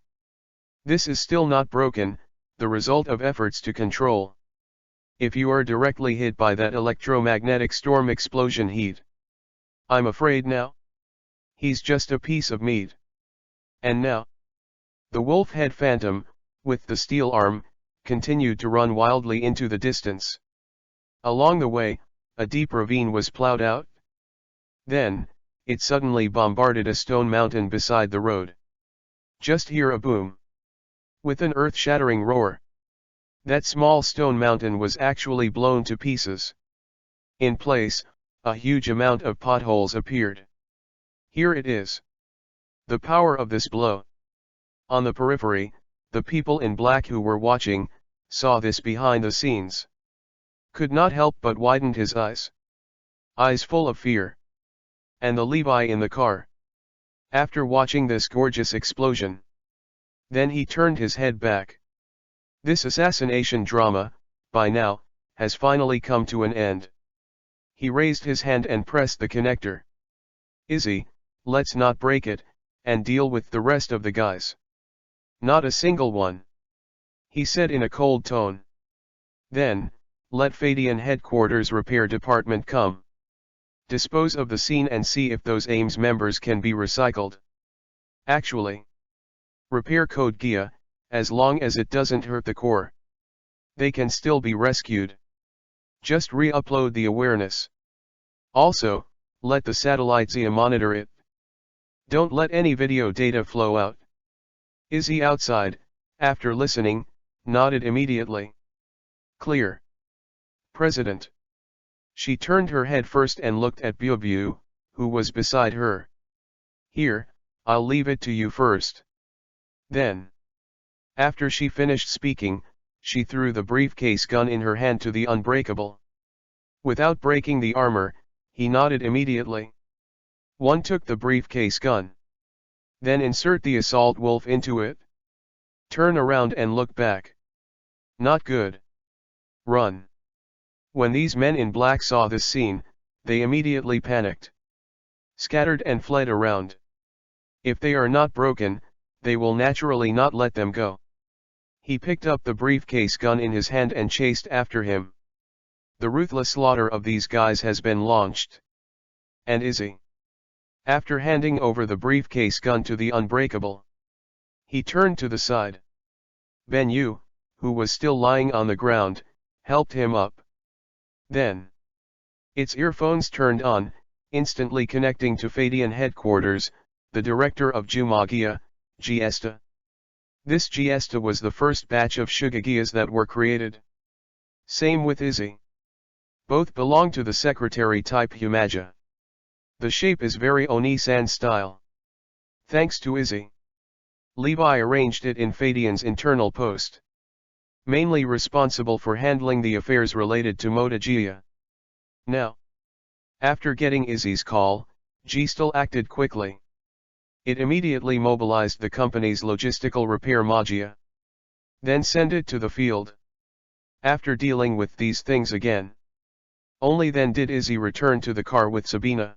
[SPEAKER 1] This is still not broken, the result of efforts to control. If you are directly hit by that electromagnetic storm explosion heat. I'm afraid now. He's just a piece of meat. And now. The wolf head phantom, with the steel arm, continued to run wildly into the distance. Along the way, a deep ravine was plowed out. Then, it suddenly bombarded a stone mountain beside the road. Just hear a boom. With an earth-shattering roar. That small stone mountain was actually blown to pieces. In place, a huge amount of potholes appeared. Here it is. The power of this blow. On the periphery, the people in black who were watching, saw this behind the scenes. Could not help but widened his eyes. Eyes full of fear. And the Levi in the car. After watching this gorgeous explosion. Then he turned his head back. This assassination drama, by now, has finally come to an end. He raised his hand and pressed the connector. Izzy, let's not break it, and deal with the rest of the guys. Not a single one. He said in a cold tone. Then, let Fadian headquarters repair department come. Dispose of the scene and see if those AIMS members can be recycled. Actually. Repair Code Geass, as long as it doesn't hurt the core. They can still be rescued. Just re-upload the awareness. Also, let the satellite Zia monitor it. Don't let any video data flow out. Izzy outside, after listening, nodded immediately. Clear. President. She turned her head first and looked at EPUB, who was beside her. Here, I'll leave it to you first. Then. After she finished speaking, she threw the briefcase gun in her hand to the Unbreakable. Without breaking the armor, he nodded immediately. One took the briefcase gun. Then insert the assault wolf into it. Turn around and look back. Not good. Run. When these men in black saw this scene, they immediately panicked. Scattered and fled around. If they are not broken, they will naturally not let them go. He picked up the briefcase gun in his hand and chased after him. The ruthless slaughter of these guys has been launched. And Izzy. After handing over the briefcase gun to the Unbreakable, he turned to the side. Ben-Yu, who was still lying on the ground, helped him up. Then, its earphones turned on, instantly connecting to Fadian headquarters, the director of Jumagia, Giesta. This Giesta was the first batch of Shugagias that were created. Same with Izzy. Both belong to the secretary type Humaja. The shape is very Oni-san style. Thanks to Izzy. Levi arranged it in Fadian's internal post. Mainly responsible for handling the affairs related to Motogia. Now. After getting Izzy's call, Giesta acted quickly. It immediately mobilized the company's logistical repair Magia. Then sent it to the field. After dealing with these things again. Only then did Izzy return to the car with Sabina.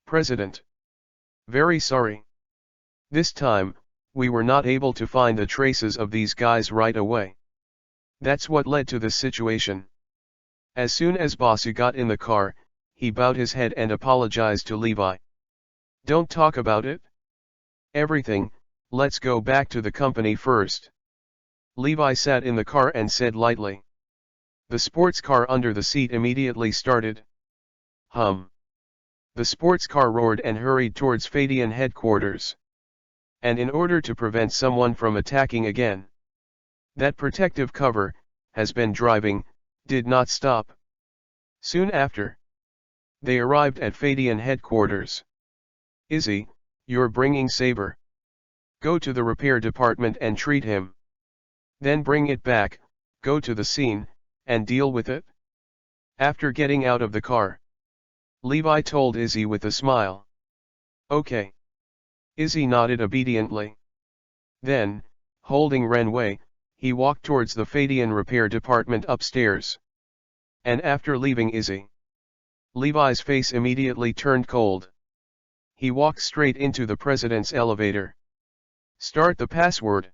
[SPEAKER 1] President. Very sorry. This time, we were not able to find the traces of these guys right away. That's what led to this situation. As soon as Bossy got in the car, he bowed his head and apologized to Levi. Don't talk about it. Everything, let's go back to the company first. Levi sat in the car and said lightly. The sports car under the seat immediately started. Hum. The sports car roared and hurried towards Fadian headquarters. And in order to prevent someone from attacking again, that protective cover, has been driving, did not stop. Soon after, they arrived at Fadian headquarters. Izzy, you're bringing Saber. Go to the repair department and treat him. Then bring it back, go to the scene, and deal with it. After getting out of the car, Levi told Izzy with a smile. Okay. Izzy nodded obediently. Then, holding Renway, he walked towards the Fadian repair department upstairs. And after leaving Izzy, Levi's face immediately turned cold. He walked straight into the president's elevator. Start the password.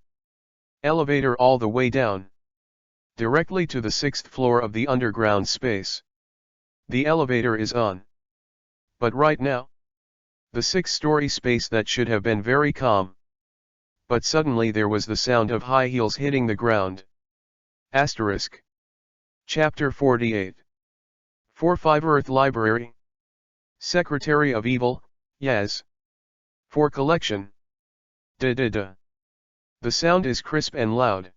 [SPEAKER 1] Elevator all the way down. Directly to the 6th floor of the underground space. The elevator is on. But right now, the 6th-story space that should have been very calm. But suddenly there was the sound of high heels hitting the ground. Asterisk. Chapter 48. 4-5 Earth Library. Secretary of Evil, Yaz. For collection. Da-da-da. The sound is crisp and loud.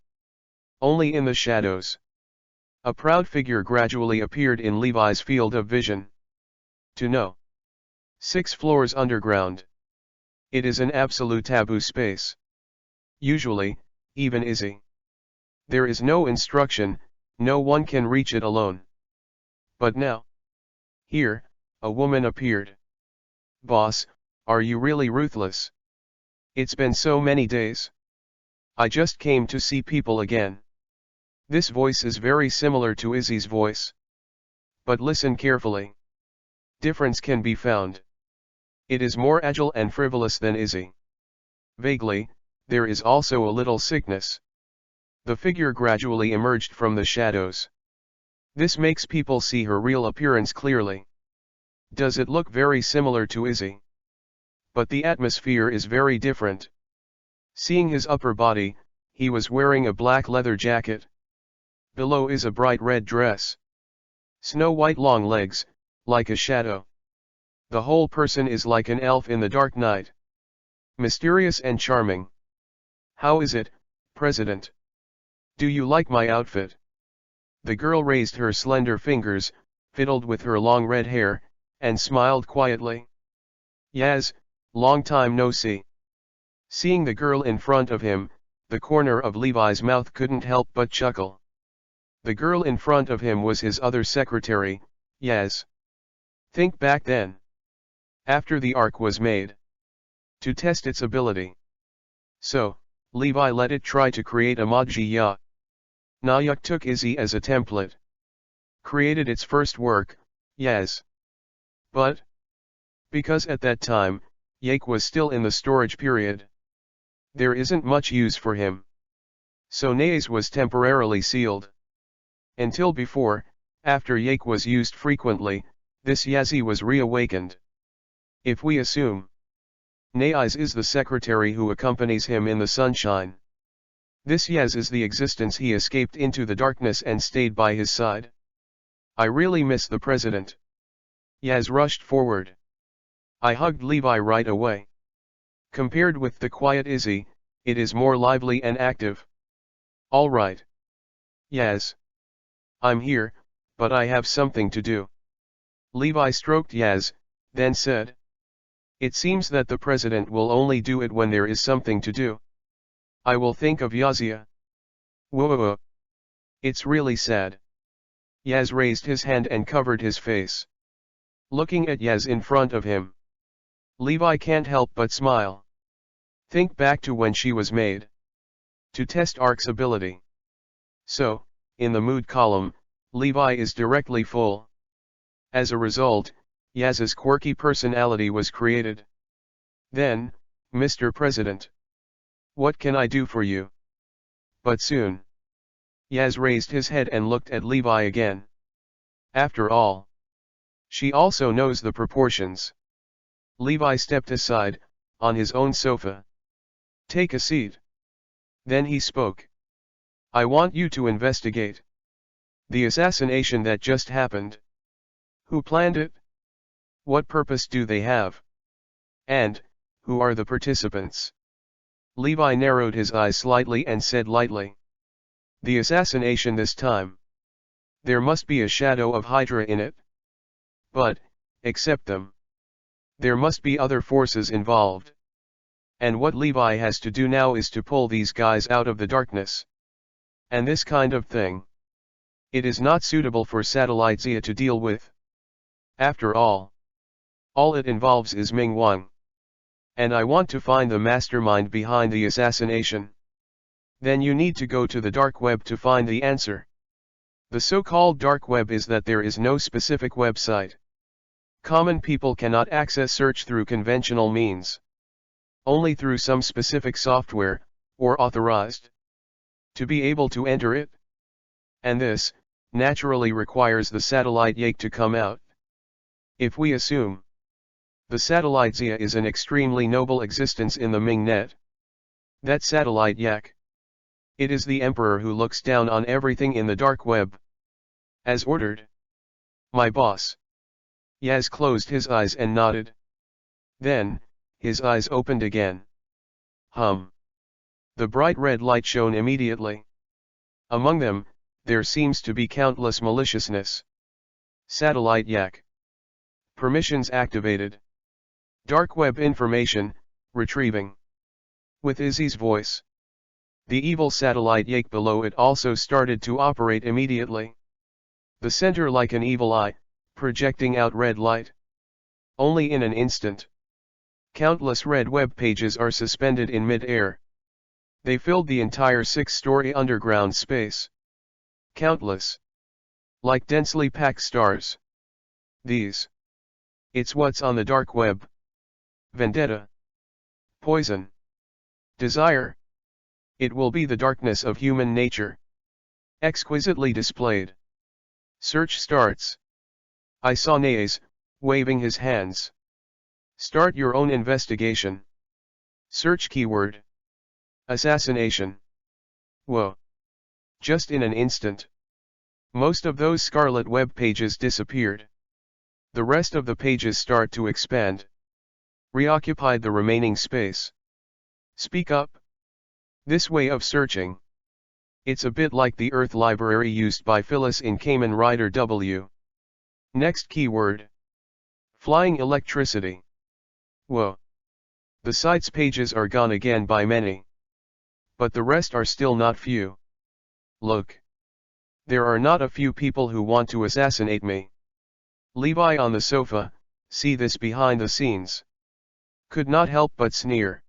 [SPEAKER 1] Only in the shadows. A proud figure gradually appeared in Levi's field of vision. To know. 6 floors underground. It is an absolute taboo space. Usually, even Izzy. There is no instruction, no one can reach it alone. But now. Here, a woman appeared. Boss, are you really ruthless? It's been so many days. I just came to see people again. This voice is very similar to Izzy's voice. But listen carefully. Difference can be found. It is more agile and frivolous than Izzy. Vaguely, there is also a little sickness. The figure gradually emerged from the shadows. This makes people see her real appearance clearly. Does it look very similar to Izzy? But the atmosphere is very different. Seeing his upper body, he was wearing a black leather jacket. Below is a bright red dress. Snow-white long legs, like a shadow. The whole person is like an elf in the dark night. Mysterious and charming. How is it, President? Do you like my outfit? The girl raised her slender fingers, fiddled with her long red hair, and smiled quietly. Yaz, long time no see. Seeing the girl in front of him, the corner of Levi's mouth couldn't help but chuckle. The girl in front of him was his other secretary, Yaz. Think back then. After the arc was made. To test its ability. So, Levi let it try to create a Magia. Nayuk took Izzy as a template. Created its first work, Yaz. But, because at that time, Yake was still in the storage period. There isn't much use for him. So Nays was temporarily sealed. Until before, after Yake was used frequently, this Yazi was reawakened. If we assume Nays is the secretary who accompanies him in the sunshine. This Yaz is the existence he escaped into the darkness and stayed by his side. I really miss the president. Yaz rushed forward. I hugged Levi right away. Compared with the quiet Izzy, it is more lively and active. All right. Yaz. I'm here, but I have something to do. Levi stroked Yaz, then said. It seems that the president will only do it when there is something to do. I will think of Yazia. Whoa. It's really sad. Yaz raised his hand and covered his face. Looking at Yaz in front of him. Levi can't help but smile. Think back to when she was made. To test Ark's ability. So, in the mood column, Levi is directly full. As a result, Yaz's quirky personality was created. Then, Mr. President. What can I do for you? But soon, Yaz raised his head and looked at Levi again. After all, she also knows the proportions. Levi stepped aside, on his own sofa. Take a seat. Then he spoke. I want you to investigate the assassination that just happened. Who planned it? What purpose do they have? And, who are the participants? Levi narrowed his eyes slightly and said lightly. The assassination this time. There must be a shadow of Hydra in it. But, except them, there must be other forces involved. And what Levi has to do now is to pull these guys out of the darkness. And this kind of thing, it is not suitable for Satellite Zia to deal with. After all it involves is Ming Wang. And I want to find the mastermind behind the assassination. Then you need to go to the dark web to find the answer. The so-called dark web is that there is no specific website. Common people cannot access search through conventional means. Only through some specific software, or authorized to be able to enter it. And this, naturally requires the satellite Yak to come out. If we assume the satellite Zia is an extremely noble existence in the Ming net, that satellite Yak, it is the emperor who looks down on everything in the dark web. As ordered. My boss. Yaz closed his eyes and nodded. Then, his eyes opened again. The bright red light shone immediately. Among them, there seems to be countless maliciousness. Satellite Yak. Permissions activated. Dark web information, retrieving. With Izzy's voice. The evil satellite Yak below it also started to operate immediately. The center like an evil eye, projecting out red light. Only in an instant. Countless red web pages are suspended in mid-air. They filled the entire 6-story underground space. Countless. Like densely packed stars. These. It's what's on the dark web. Vendetta. Poison. Desire. It will be the darkness of human nature. Exquisitely displayed. Search starts. I saw Nays, waving his hands. Start your own investigation. Search keyword. Assassination. Whoa. Just in an instant. Most of those scarlet web pages disappeared. The rest of the pages start to expand. Reoccupied the remaining space. Speak up. This way of searching. It's a bit like the Earth library used by Phyllis in Kamen Rider W. Next keyword. Flying electricity. Whoa. The site's pages are gone again by many. But the rest are still not few. Look. There are not a few people who want to assassinate me. Levi on the sofa, see this behind the scenes. Could not help but sneer.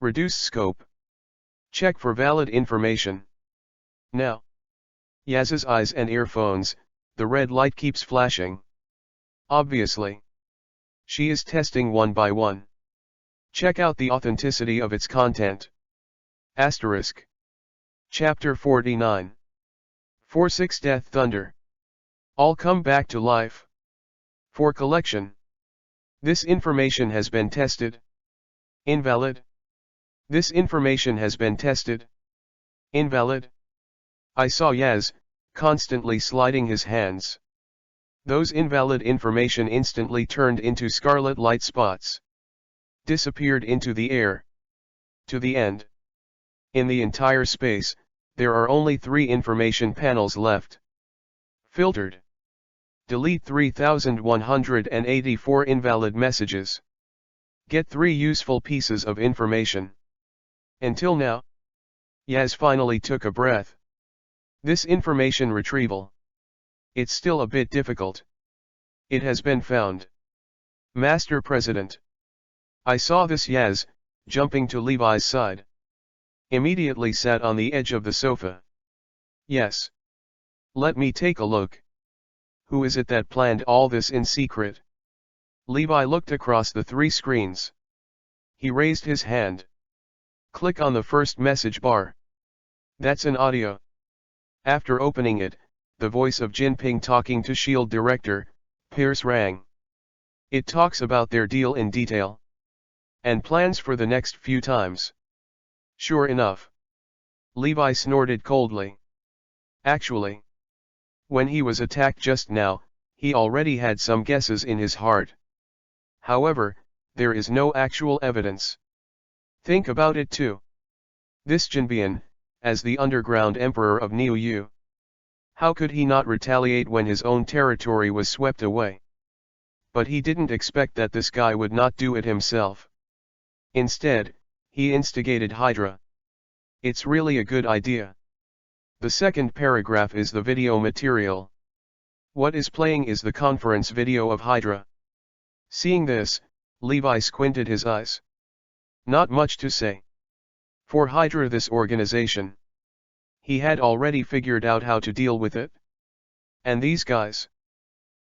[SPEAKER 1] Reduce scope. Check for valid information. Now. Yaz's eyes and earphones, the red light keeps flashing. Obviously. She is testing one by one. Check out the authenticity of its content. Asterisk. Chapter 49. 4-6 Death Thunder. All come back to life. For collection. This information has been tested. Invalid. This information has been tested. Invalid. I saw Yaz, constantly sliding his hands. Those invalid information instantly turned into scarlet light spots. Disappeared into the air. To the end. In the entire space, there are only 3 information panels left. Filtered. Delete 3184 invalid messages. Get 3 useful pieces of information. Until now. Yaz finally took a breath. This information retrieval. It's still a bit difficult. It has been found. Master President. I saw this. Yaz, jumping to Levi's side. Immediately sat on the edge of the sofa. Yes. Let me take a look. Who is it that planned all this in secret? Levi looked across the 3 screens. He raised his hand. Click on the first message bar. That's an audio. After opening it, the voice of Jinping talking to S.H.I.E.L.D. director, Pierce rang. It talks about their deal in detail. And plans for the next few times. Sure enough. Levi snorted coldly. Actually, when he was attacked just now, he already had some guesses in his heart. However, there is no actual evidence. Think about it too. This Jinbian, as the underground emperor of Niuyu. How could he not retaliate when his own territory was swept away? But he didn't expect that this guy would not do it himself. Instead, he instigated Hydra. It's really a good idea. The second paragraph is the video material. What is playing is the conference video of Hydra. Seeing this, Levi squinted his eyes. Not much to say. For Hydra, this organization. He had already figured out how to deal with it. And these guys.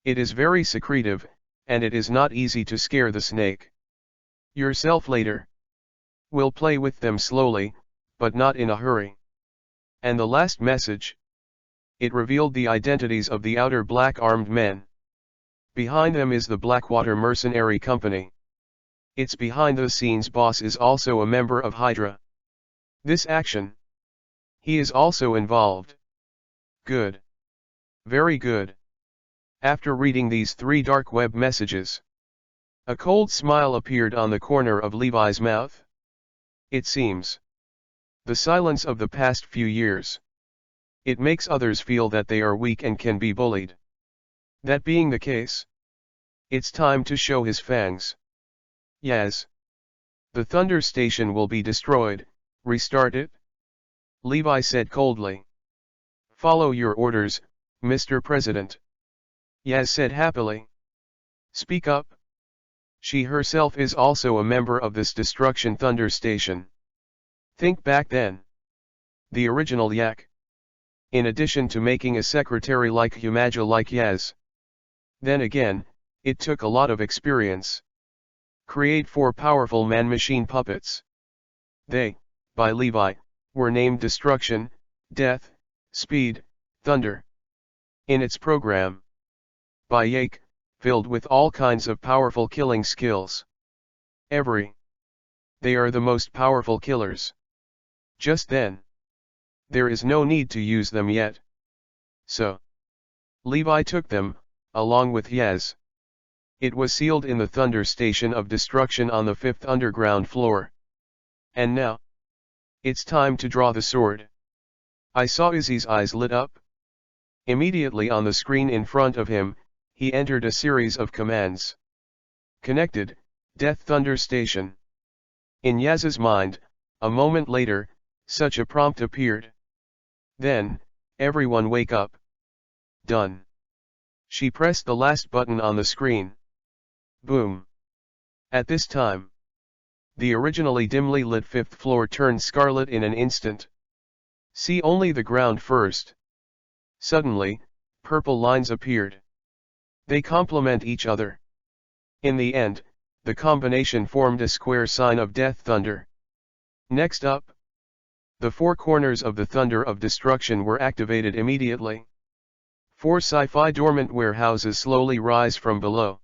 [SPEAKER 1] It is very secretive, and it is not easy to scare the snake. Yourself later. We'll play with them slowly, but not in a hurry. And the last message. It revealed the identities of the outer black armed men. Behind them is the Blackwater Mercenary Company. Its behind-the-scenes boss is also a member of Hydra. This action. He is also involved. Good. Very good. After reading these 3 dark web messages, a cold smile appeared on the corner of Levi's mouth. It seems. The silence of the past few years. It makes others feel that they are weak and can be bullied. That being the case, it's time to show his fangs. Yes. The Thunder Station will be destroyed. Restart it? Levi said coldly. Follow your orders, Mr. President. Yaz said happily. Speak up. She herself is also a member of this Destruction Thunder Station. Think back then. The original Yak. In addition to making a secretary like Humaja like Yaz. Then again, it took a lot of experience. Create 4 powerful man-machine puppets. They, by Levi, were named Destruction, Death, Speed, Thunder. In its program. By Yake, filled with all kinds of powerful killing skills. They are the most powerful killers. Just then. There is no need to use them yet. So. Levi took them, along with Yaz. It was sealed in the Thunder Station of Destruction on the 5th underground floor. And now. It's time to draw the sword. I saw Izzy's eyes lit up. Immediately on the screen in front of him, he entered a series of commands. Connected, Death Thunder Station. In Yaz's mind, a moment later, such a prompt appeared. Then, everyone wake up. Done. She pressed the last button on the screen. Boom. At this time, the originally dimly lit 5th floor turned scarlet in an instant. See only the ground first. Suddenly, purple lines appeared. They complement each other. In the end, the combination formed a square sign of Death Thunder. Next up, the 4 corners of the Thunder of Destruction were activated immediately. 4 sci-fi dormant warehouses slowly rise from below.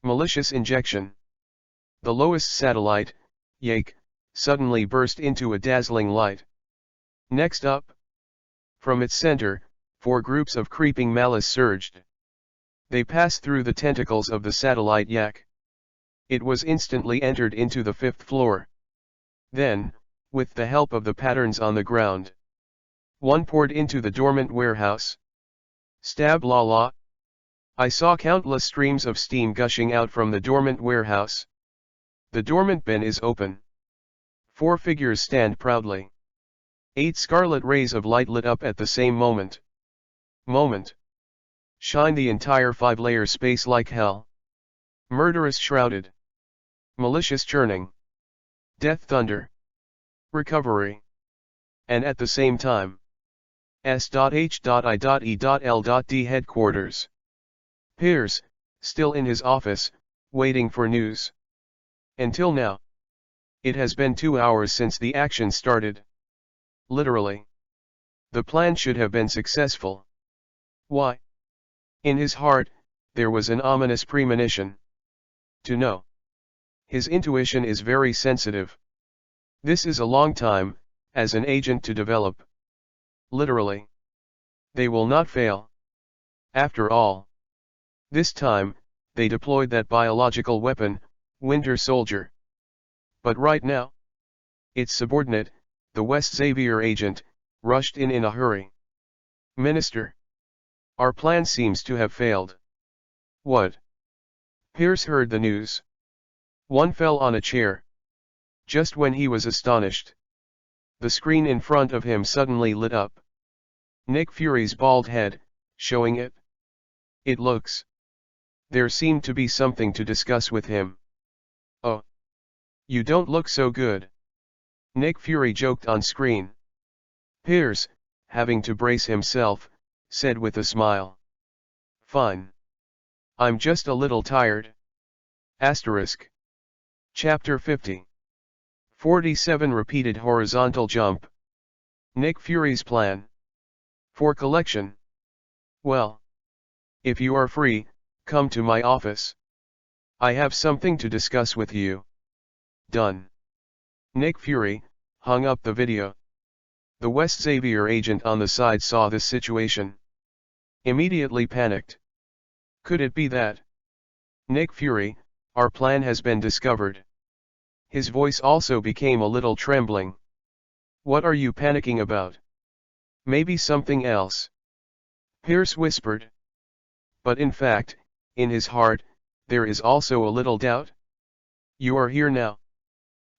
[SPEAKER 1] Malicious injection. The lowest satellite, Yake, suddenly burst into a dazzling light. Next up, from its center, 4 groups of creeping malice surged. They passed through the tentacles of the satellite Yak. It was instantly entered into the 5th floor. Then, with the help of the patterns on the ground, one poured into the dormant warehouse. Stab la la. I saw countless streams of steam gushing out from the dormant warehouse. The dormant bin is open. 4 figures stand proudly. 8 scarlet rays of light lit up at the same moment. Shine the entire 5-layer space like hell. Murderous shrouded. Malicious churning. Death thunder. Recovery. And at the same time. S.H.I.E.L.D. headquarters. Pierce, still in his office, waiting for news. Until now. It has been 2 hours since the action started. Literally. The plan should have been successful. Why? In his heart, there was an ominous premonition. To know. His intuition is very sensitive. This is a long time, as an agent to develop. Literally. They will not fail. After all. This time, they deployed that biological weapon, Winter Soldier. But right now, its subordinate, the West Xavier agent, rushed in a hurry. Minister. Our plan seems to have failed. What? Pierce heard the news. One fell on a chair. Just when he was astonished. The screen in front of him suddenly lit up. Nick Fury's bald head, showing it. It looks. There seemed to be something to discuss with him. Oh. You don't look so good. Nick Fury joked on screen. Pierce, having to brace himself, said with a smile. Fine. I'm just a little tired. Asterisk. Chapter 50. 47 Repeated horizontal jump. Nick Fury's plan. For collection. Well. If you are free, come to my office. I have something to discuss with you. Done. Nick Fury hung up the video. The West Xavier agent on the side saw this situation. Immediately panicked. Could it be that? Nick Fury, our plan has been discovered. His voice also became a little trembling. What are you panicking about? Maybe something else. Pierce whispered. But in fact, in his heart, there is also a little doubt. You are here now.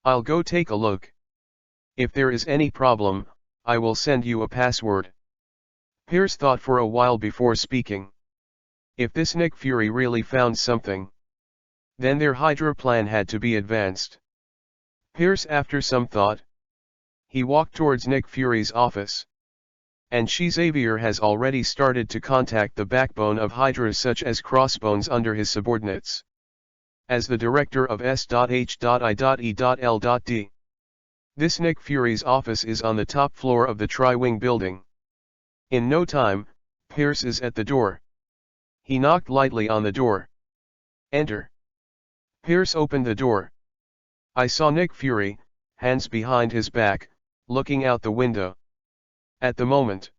[SPEAKER 1] I'll go take a look. If there is any problem, I will send you a password. Pierce thought for a while before speaking. If this Nick Fury really found something, then their Hydra plan had to be advanced. Pierce, after some thought, he walked towards Nick Fury's office. And Xavier has already started to contact the backbone of Hydra, such as Crossbones, under his subordinates. As the director of S.H.I.E.L.D. This Nick Fury's office is on the top floor of the Tri-Wing building. In no time, Pierce is at the door. He knocked lightly on the door. Enter. Pierce opened the door. I saw Nick Fury, hands behind his back, looking out the window. At the moment,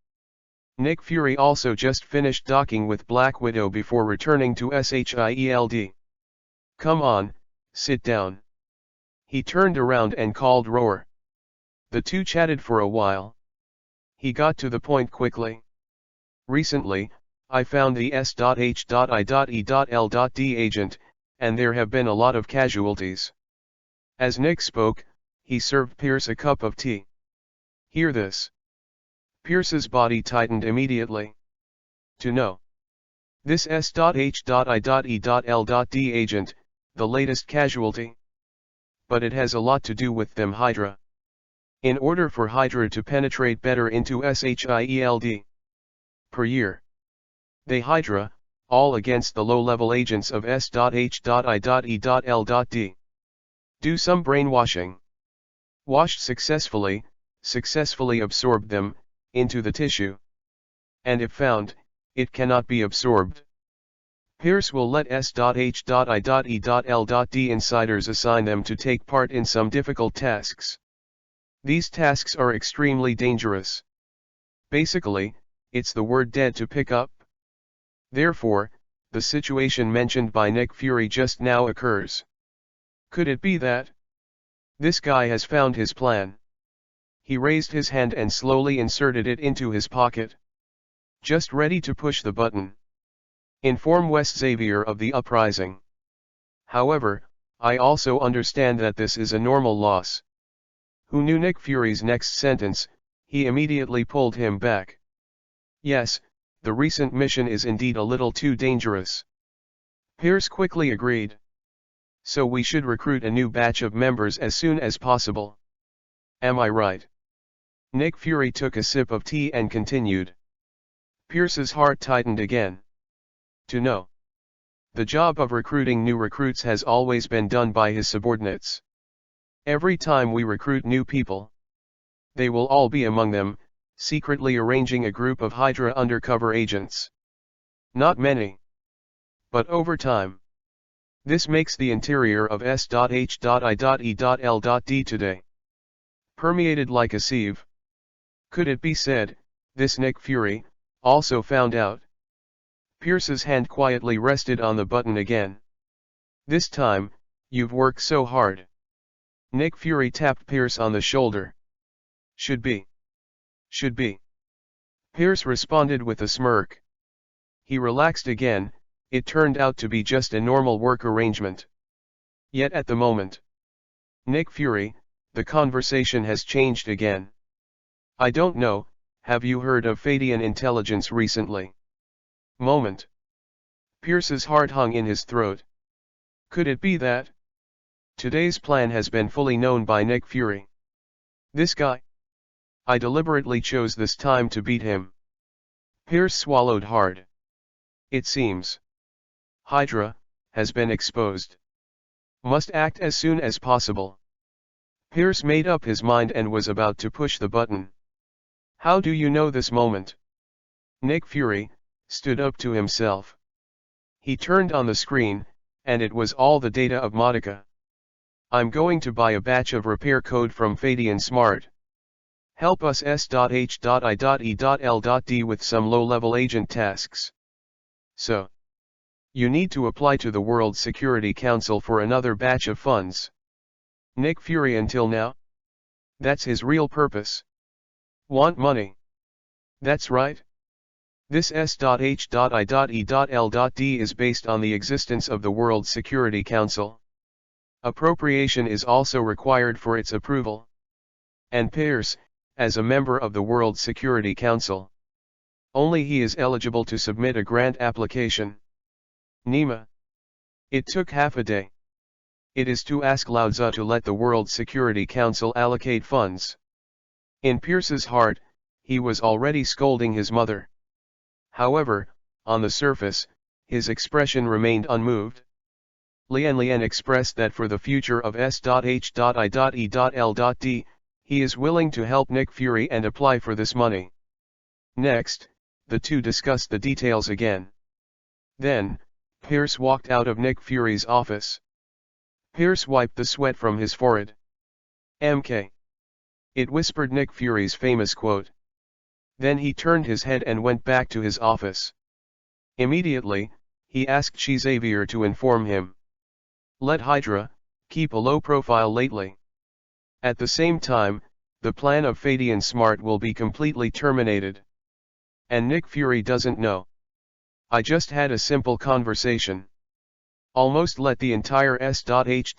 [SPEAKER 1] Nick Fury also just finished docking with Black Widow before returning to SHIELD. Come on, sit down. He turned around and called Roar. The two chatted for a while. He got to the point quickly. Recently, I found the S.H.I.E.L.D. agent, and there have been a lot of casualties. As Nick spoke, he served Pierce a cup of tea. Hear this. Pierce's body tightened immediately. To know. This S.H.I.E.L.D. agent, the latest casualty. But it has a lot to do with them Hydra. In order for Hydra to penetrate better into SHIELD per year, they Hydra, all against the low-level agents of S.H.I.E.L.D. Do some brainwashing. Washed successfully absorbed them, into the tissue. And if found, it cannot be absorbed. Pierce will let S.H.I.E.L.D. insiders assign them to take part in some difficult tasks. These tasks are extremely dangerous. Basically, it's the word dead to pick up. Therefore, the situation mentioned by Nick Fury just now occurs. Could it be that this guy has found his plan? He raised his hand and slowly inserted it into his pocket. Just ready to push the button. Inform West Xavier of the uprising. However, I also understand that this is a normal loss. Who knew Nick Fury's next sentence? He immediately pulled him back. Yes, the recent mission is indeed a little too dangerous. Pierce quickly agreed. So we should recruit a new batch of members as soon as possible. Am I right? Nick Fury took a sip of tea and continued. Pierce's heart tightened again. To know. The job of recruiting new recruits has always been done by his subordinates. Every time we recruit new people, they will all be among them, secretly arranging a group of Hydra undercover agents. Not many, but over time. This makes the interior of S.H.I.E.L.D. today permeated like a sieve. Could it be said, this Nick Fury also found out? Pierce's hand quietly rested on the button again. This time, you've worked so hard. Nick Fury tapped Pierce on the shoulder. Should be. Should be. Pierce responded with a smirk. He relaxed again. It turned out to be just a normal work arrangement. Yet at the moment, Nick Fury, the conversation has changed again. I don't know, have you heard of Fadian intelligence recently? Moment. Pierce's heart hung in his throat. Could it be that? Today's plan has been fully known by Nick Fury. This guy? I deliberately chose this time to beat him. Pierce swallowed hard. It seems Hydra has been exposed. Must act as soon as possible. Pierce made up his mind and was about to push the button. How do you know this moment? Nick Fury stood up to himself. He turned on the screen, and it was all the data of Modica. I'm going to buy a batch of repair code from Fadian Smart. Help us S.H.I.E.L.D. with some low-level agent tasks. So, you need to apply to the World Security Council for another batch of funds. Nick Fury until now? That's his real purpose. Want money? That's right. This S.H.I.E.L.D. is based on the existence of the World Security Council. Appropriation is also required for its approval. And Pierce, as a member of the World Security Council, only he is eligible to submit a grant application. Nima. It took half a day. It is to ask Lao Tzu to let the World Security Council allocate funds. In Pierce's heart, he was already scolding his mother. However, on the surface, his expression remained unmoved. Lian expressed that for the future of S.H.I.E.L.D., he is willing to help Nick Fury and apply for this money. Next, the two discussed the details again. Then, Pierce walked out of Nick Fury's office. Pierce wiped the sweat from his forehead. MK. It whispered Nick Fury's famous quote. Then he turned his head and went back to his office. Immediately, he asked Xavier to inform him. Let Hydra keep a low profile lately. At the same time, the plan of Fadian Smart will be completely terminated. And Nick Fury doesn't know. I just had a simple conversation. Almost let the entire S.H.I.E.L.D.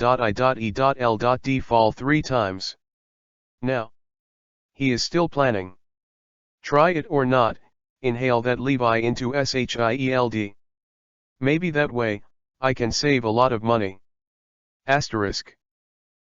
[SPEAKER 1] fall 3 times. Now, he is still planning. Try it or not, inhale that Levi into SHIELD. Maybe that way, I can save a lot of money. Asterisk.